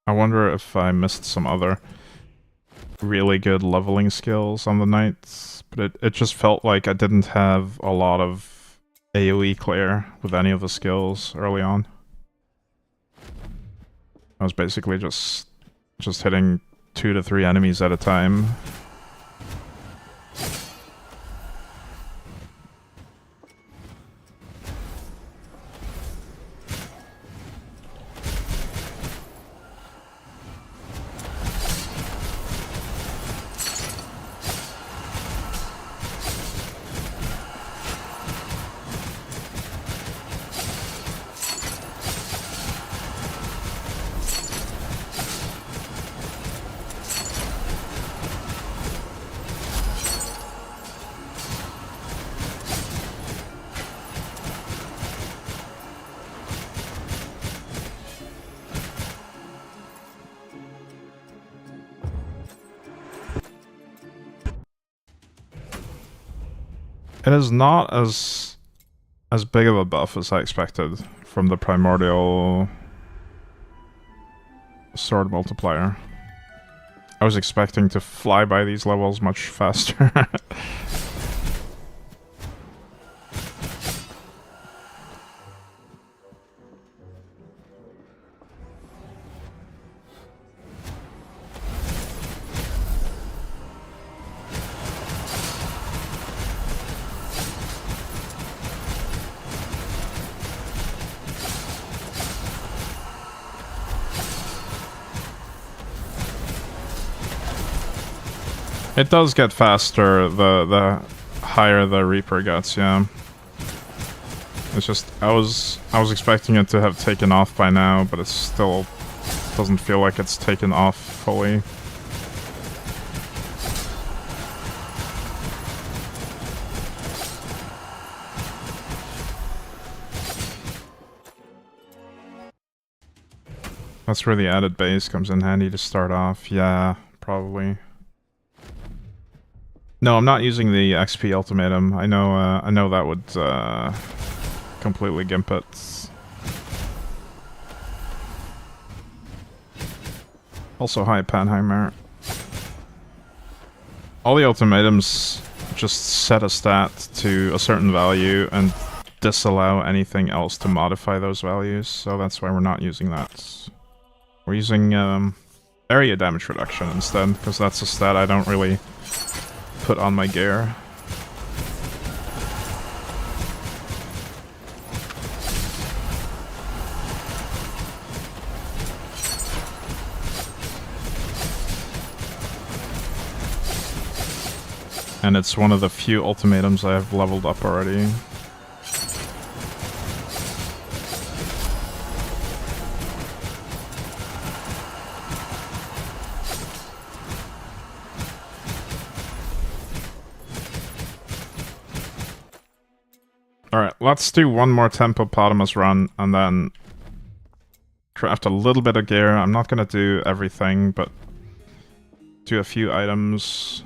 S3: I wonder if I missed some other really good leveling skills on the knights, but it just felt like I didn't have a lot of AoE clear with any of the skills early on. I was basically just hitting 2 to 3 enemies at a time. It is not as big of a buff as I expected from the primordial sword multiplier. I was expecting to fly by these levels much faster. It does get faster the higher the Reaper gets, yeah. It's just I was expecting it to have taken off by now, but it still doesn't feel like it's taken off fully. That's where the added base comes in handy to start off. Yeah, probably. No, I'm not using the XP ultimatum. I know that would completely gimp it. Also, hi Panheimer. All the ultimatums just set a stat to a certain value and disallow anything else to modify those values, so that's why we're not using that. We're using area damage reduction instead, because that's a stat I don't really put on my gear. And it's one of the few ultimatums I have leveled up already. Alright, let's do one more Tempopotamus run, and then craft a little bit of gear. I'm not gonna do everything, but do a few items.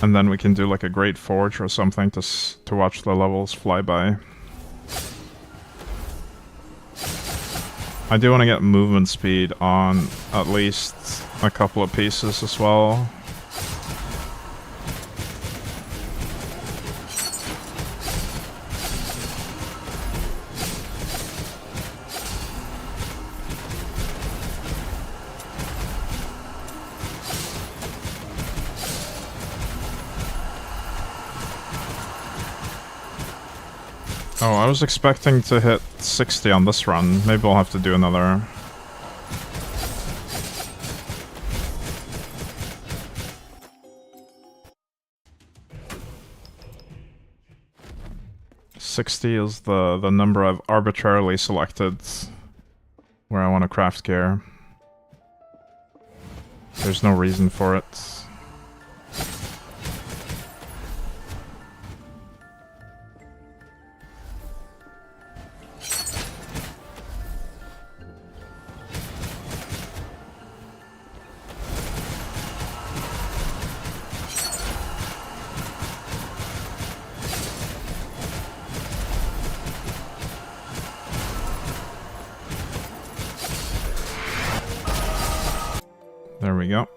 S3: And then we can do like a Great Forge or something to watch the levels fly by. I do want to get movement speed on at least a couple of pieces as well. Oh, I was expecting to hit 60 on this run. Maybe we'll have to do another. $60 is the number I've arbitrarily selected where I want to craft gear. There's no reason for it. There we go.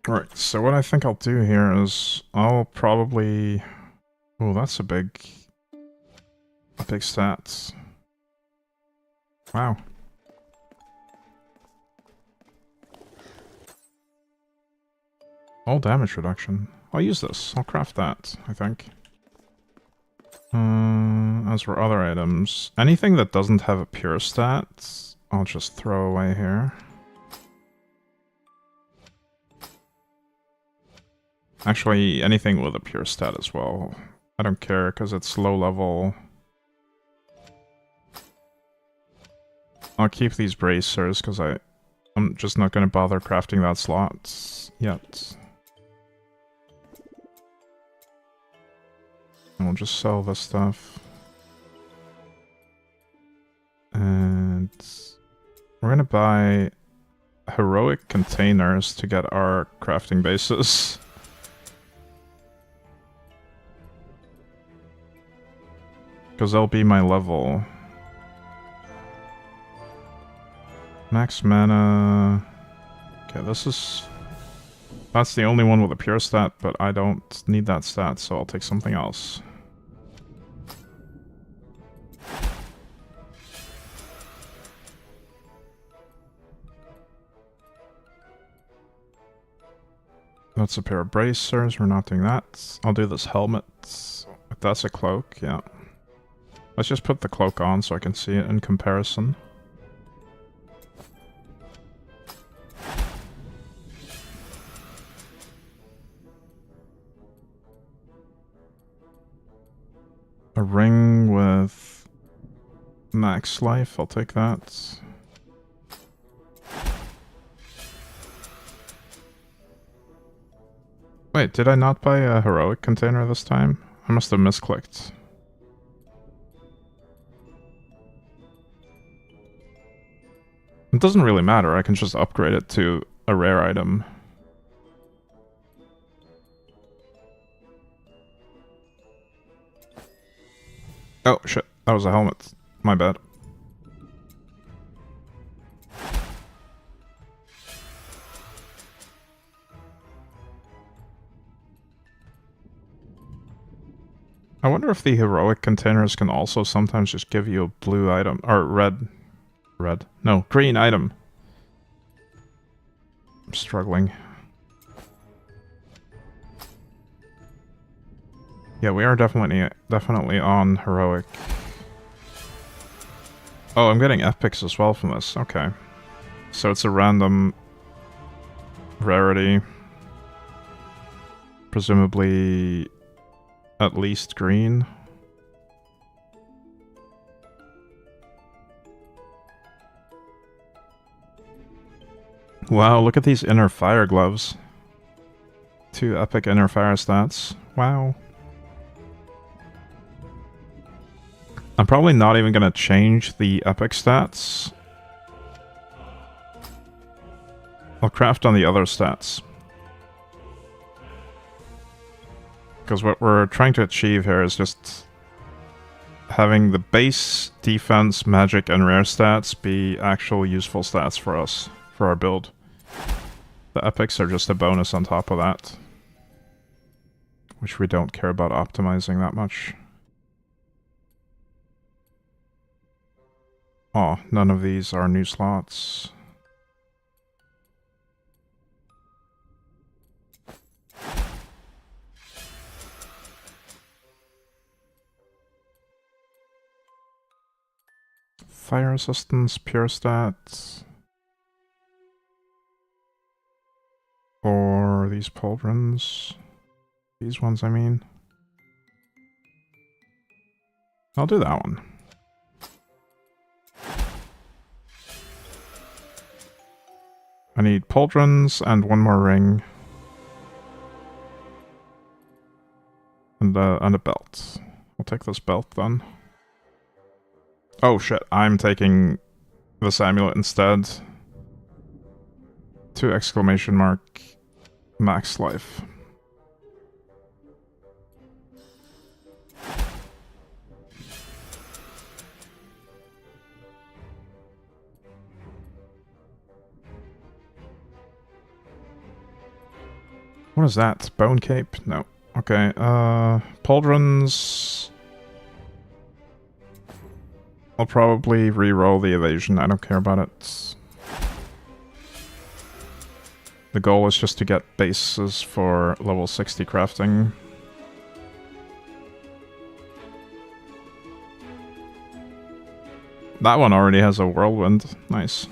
S3: Right, so what I think I'll do here is I'll probably... Oh, that's a big stat. Wow. All damage reduction. I'll use this. I'll craft that, I think. As for other items, anything that doesn't have a pure stat, I'll just throw away here. Actually, anything with a pure stat as well. I don't care, because it's low level. I'll keep these bracers because I'm just not going to bother crafting that slot yet. And we'll just sell this stuff. And we're going to buy heroic containers to get our crafting bases. Because they'll be my level. Max mana... Okay, this is... That's the only one with a pure stat, but I don't need that stat, so I'll take something else. That's a pair of bracers, we're not doing that. I'll do this helmet. If that's a cloak, yeah. Let's just put the cloak on so I can see it in comparison. A ring with max life, I'll take that. Wait, did I not buy a heroic container this time? I must have misclicked. It doesn't really matter, I can just upgrade it to a rare item. Oh shit, that was a helmet. My bad. I wonder if the heroic containers can also sometimes just give you a blue item, or red. No, green item. I'm struggling. Yeah, we are definitely on heroic. Oh, I'm getting epics as well from this. Okay. So it's a random rarity. Presumably at least green. Wow, look at these inner fire gloves. 2 epic inner fire stats. Wow. I'm probably not even going to change the epic stats. I'll craft on the other stats. Because what we're trying to achieve here is just having the base, defense, magic, and rare stats be actual useful stats for us, for our build. The epics are just a bonus on top of that. Which we don't care about optimizing that much. Oh, none of these are new slots. Fire resistance, pure stats. Or these pauldrons. These ones, I mean. I'll do that one. I need pauldrons and one more ring. And a belt. I'll take this belt then. Oh shit, I'm taking this amulet instead. 2 exclamation mark max life. What is that? Bone cape? No. Okay, pauldrons. I'll probably re-roll the evasion, I don't care about it. The goal is just to get bases for level 60 crafting. That one already has a whirlwind. Nice.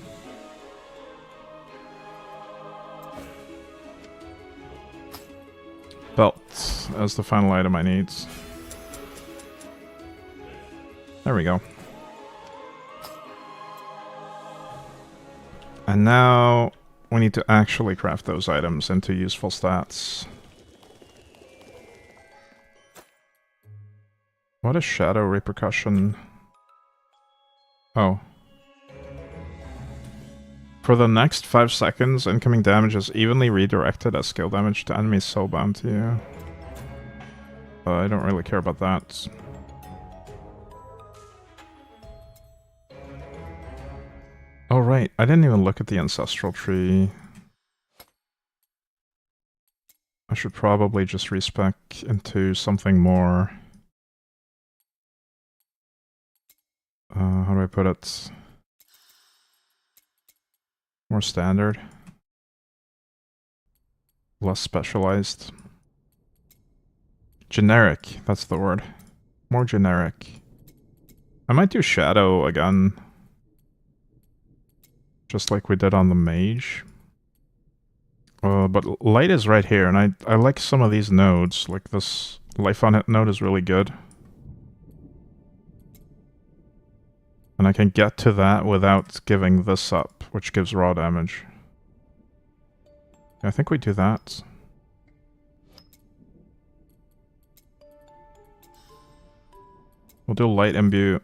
S3: Belt as the final item I need. There we go. And now we need to actually craft those items into useful stats. What is shadow repercussion? Oh. For the next 5 seconds, incoming damage is evenly redirected as skill damage to enemies soulbound to you. I don't really care about that. Oh right, I didn't even look at the ancestral tree. I should probably just respec into something more... how do I put it? More standard. Less specialized. Generic, that's the word. More generic. I might do shadow again. Just like we did on the mage. But light is right here, and I like some of these nodes. Like this life on hit node is really good. And I can get to that without giving this up, which gives raw damage. I think we do that. We'll do light imbue.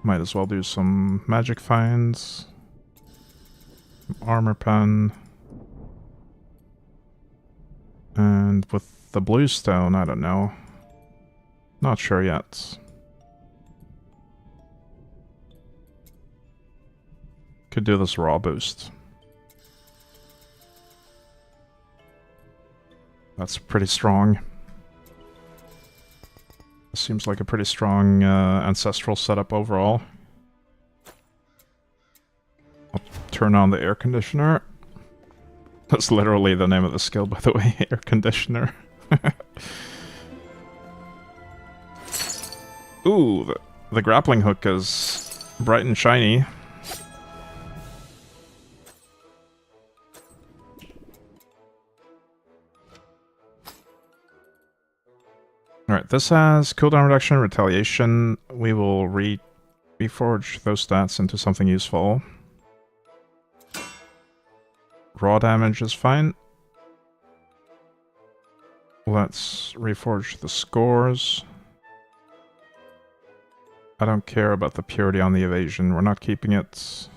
S3: Might as well do some magic finds. Some armor pen. And with the bluestone, I don't know. Not sure yet. Could do this raw boost. That's pretty strong. Seems like a pretty strong ancestral setup overall. I'll turn on the air conditioner. That's literally the name of the skill, by the way, air conditioner. Ooh, the grappling hook is bright and shiny. Alright, this has cooldown reduction, retaliation. We will reforge those stats into something useful. Raw damage is fine. Let's reforge the scores. I don't care about the purity on the evasion. We're not keeping it.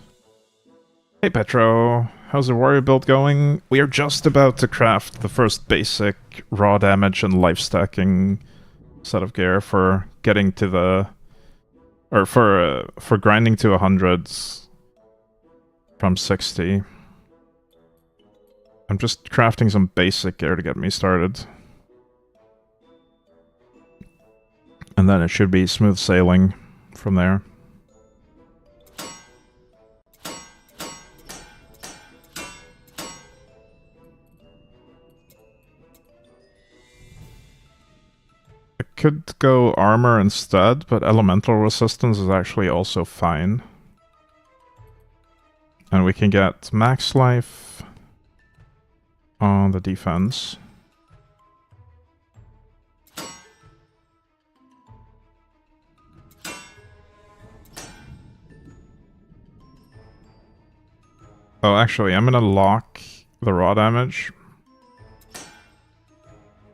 S3: Hey Petro, how's the warrior build going? We are just about to craft the first basic raw damage and life stacking set of gear for getting to the... or for grinding to 100s from 60. I'm just crafting some basic gear to get me started. And then it should be smooth sailing from there. I could go armor instead, but elemental resistance is actually also fine. And we can get max life on the defense. Oh, actually, I'm gonna lock the raw damage.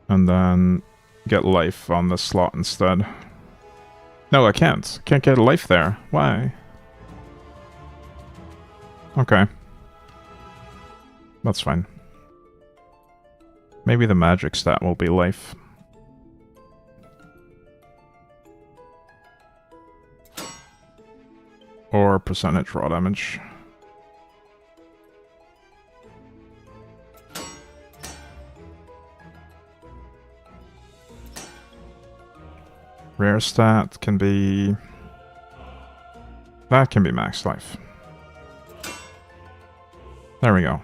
S3: And then get life on this slot instead. No, I can't. Can't get life there. Why? Okay. That's fine. Maybe the magic stat will be life. Or percentage raw damage. Rare stat can be... that can be max life. There we go.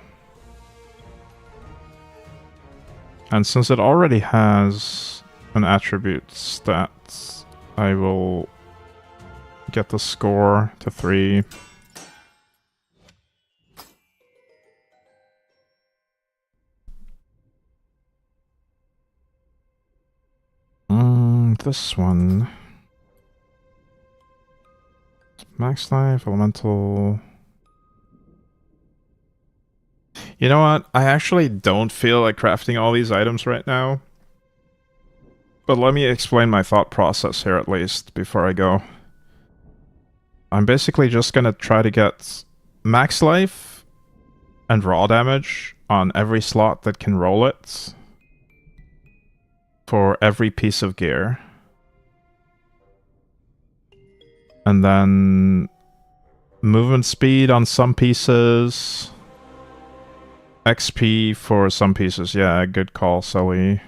S3: And since it already has an attribute stat, I will get the score to 3. this one. Max life, elemental. You know what? I actually don't feel like crafting all these items right now. But let me explain my thought process here at least before I go. I'm basically just gonna try to get max life and raw damage on every slot that can roll it for every piece of gear. And then movement speed on some pieces. XP for some pieces. Yeah, good call, Sully.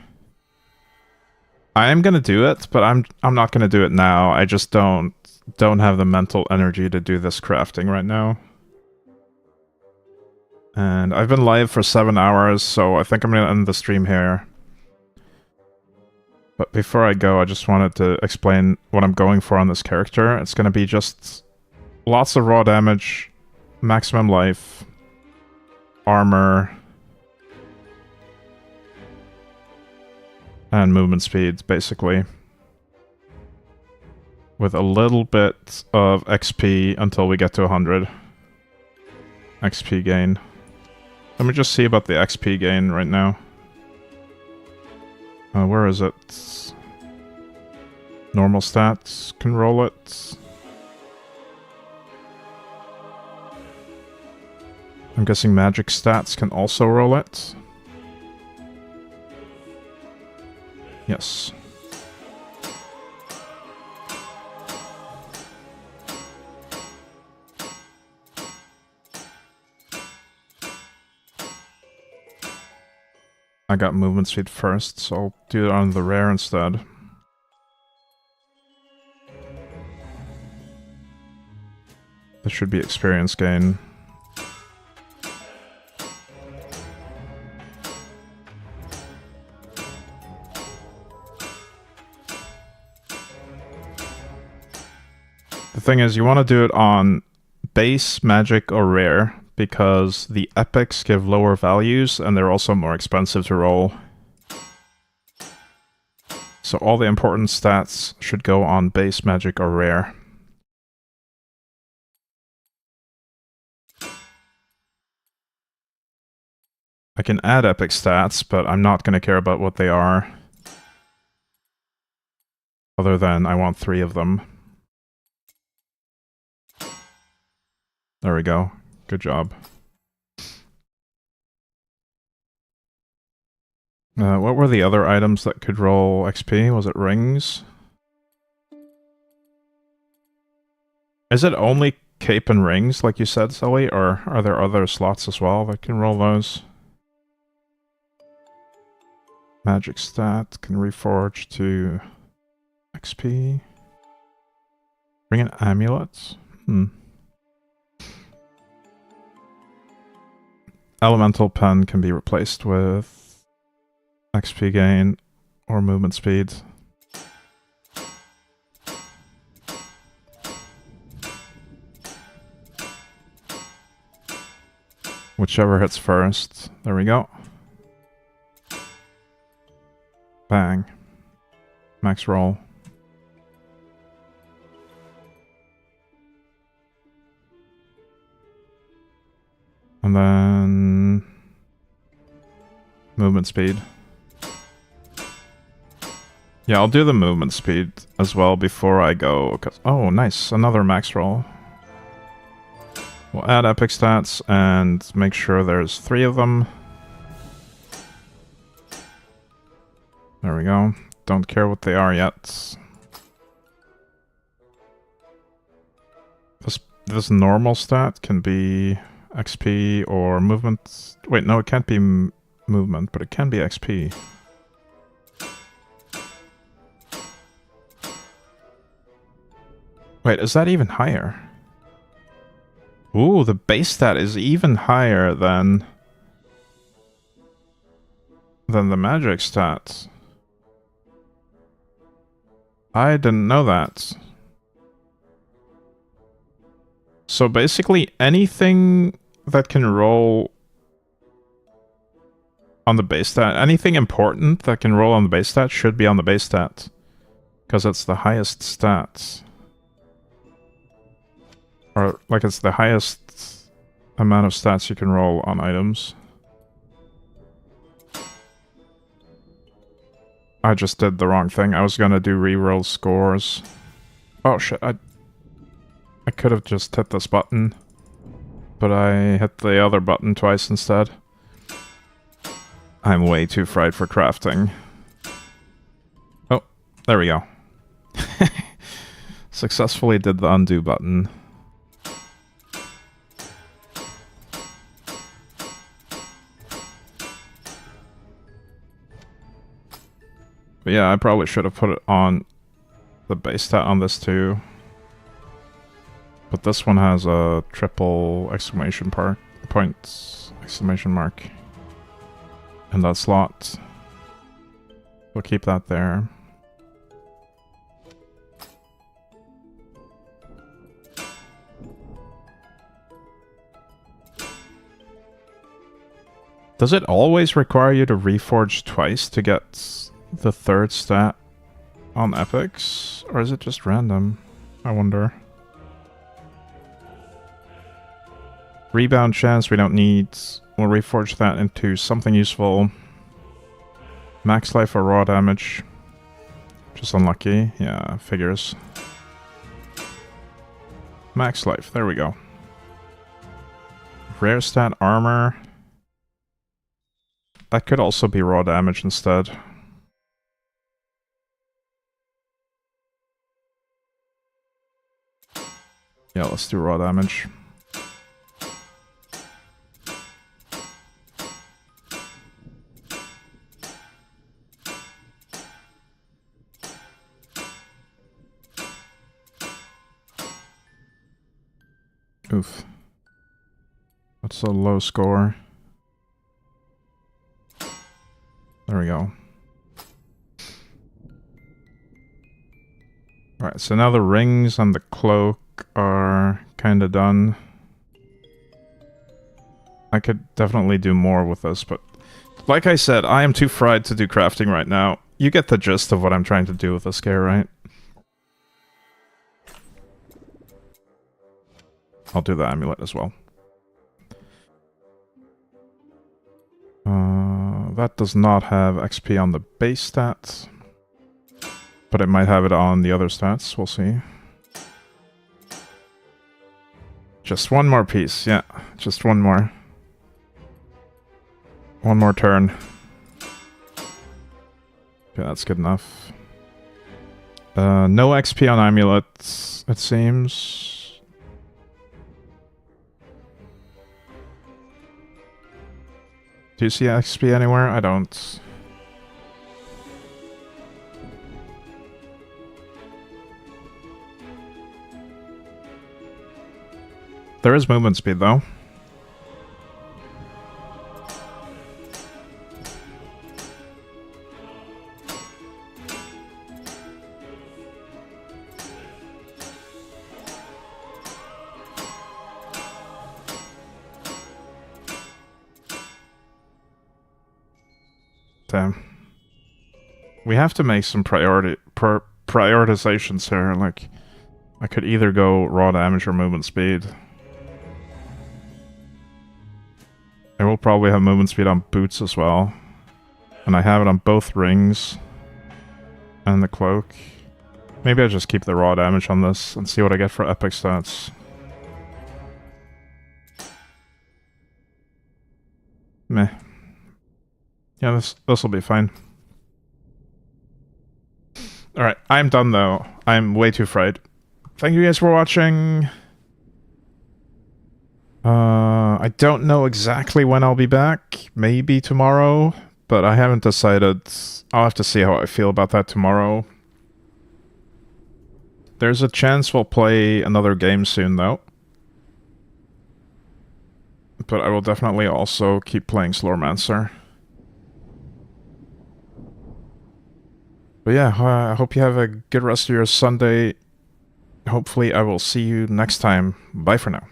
S3: I am gonna do it, but I'm not gonna do it now. I just don't have the mental energy to do this crafting right now. And I've been live for 7 hours, so I think I'm gonna end the stream here. But before I go, I just wanted to explain what I'm going for on this character. It's gonna be just lots of raw damage, maximum life, armor, and movement speed, basically. With a little bit of XP until we get to 100. XP gain. Let me just see about the XP gain right now. Where is it? Normal stats can roll it. I'm guessing magic stats can also roll it. Yes. I got movement speed first, so I'll do it on the rare instead. This should be experience gain. The thing is, you want to do it on base, magic, or rare, because the epics give lower values, and they're also more expensive to roll. So all the important stats should go on base, magic, or rare. I can add epic stats, but I'm not going to care about what they are. Other than I want 3 of them. There we go. Good job. What were the other items that could roll XP? Was it rings? Is it only cape and rings, like you said, Sully? Or are there other slots as well that can roll those? Magic stat can reforge to XP. Bring an amulet? Elemental pen can be replaced with XP gain or movement speed. Whichever hits first. There we go. Bang. Max roll. And then movement speed. Yeah, I'll do the movement speed as well before I go. Oh, nice. Another max roll. We'll add epic stats and make sure there's 3 of them. There we go. Don't care what they are yet. This normal stat can be XP or movement. Wait, no, it can't be movement, but it can be XP. Wait, is that even higher? Ooh, the base stat is even higher than the magic stat. I didn't know that. So basically anything that can roll on the base stat, anything important that can roll on the base stat should be on the base stat. Because it's the highest stats. Or, like, it's the highest amount of stats you can roll on items. I just did the wrong thing. I was gonna do reroll scores. Oh shit, I could have just hit this button. But I hit the other button twice instead. I'm way too fried for crafting. Oh, there we go. Successfully did the undo button. But yeah, I probably should have put it on the base stat on this too. But this one has a triple exclamation point exclamation mark in that slot. We'll keep that there. Does it always require you to reforge twice to get the third stat on epics? Or is it just random? I wonder. Rebound chance we don't need. We'll reforge that into something useful. Max life or raw damage. Just unlucky. Yeah, figures. Max life, there we go. Rare stat armor. That could also be raw damage instead. Yeah, let's do raw damage. Oof. That's a low score. There we go. Alright, so now the rings and the cloak are kinda done. I could definitely do more with this, but like I said, I am too fried to do crafting right now. You get the gist of what I'm trying to do with this gear, right? I'll do the amulet as well. That does not have XP on the base stats. But it might have it on the other stats, we'll see. Just one more piece, yeah. Just one more. One more turn. Okay, that's good enough. No XP on amulets, it seems. Do you see XP anywhere? I don't. There is movement speed, though. Damn. We have to make some prioritizations here. Like, I could either go raw damage or movement speed. I will probably have movement speed on boots as well. And I have it on both rings. And the cloak. Maybe I just keep the raw damage on this and see what I get for epic stats. Meh. Yeah, this will be fine. Alright, I'm done though. I'm way too fried. Thank you guys for watching. I don't know exactly when I'll be back. Maybe tomorrow, but I haven't decided. I'll have to see how I feel about that tomorrow. There's a chance we'll play another game soon though. But I will definitely also keep playing Slormancer. But yeah, I hope you have a good rest of your Sunday. Hopefully I will see you next time. Bye for now.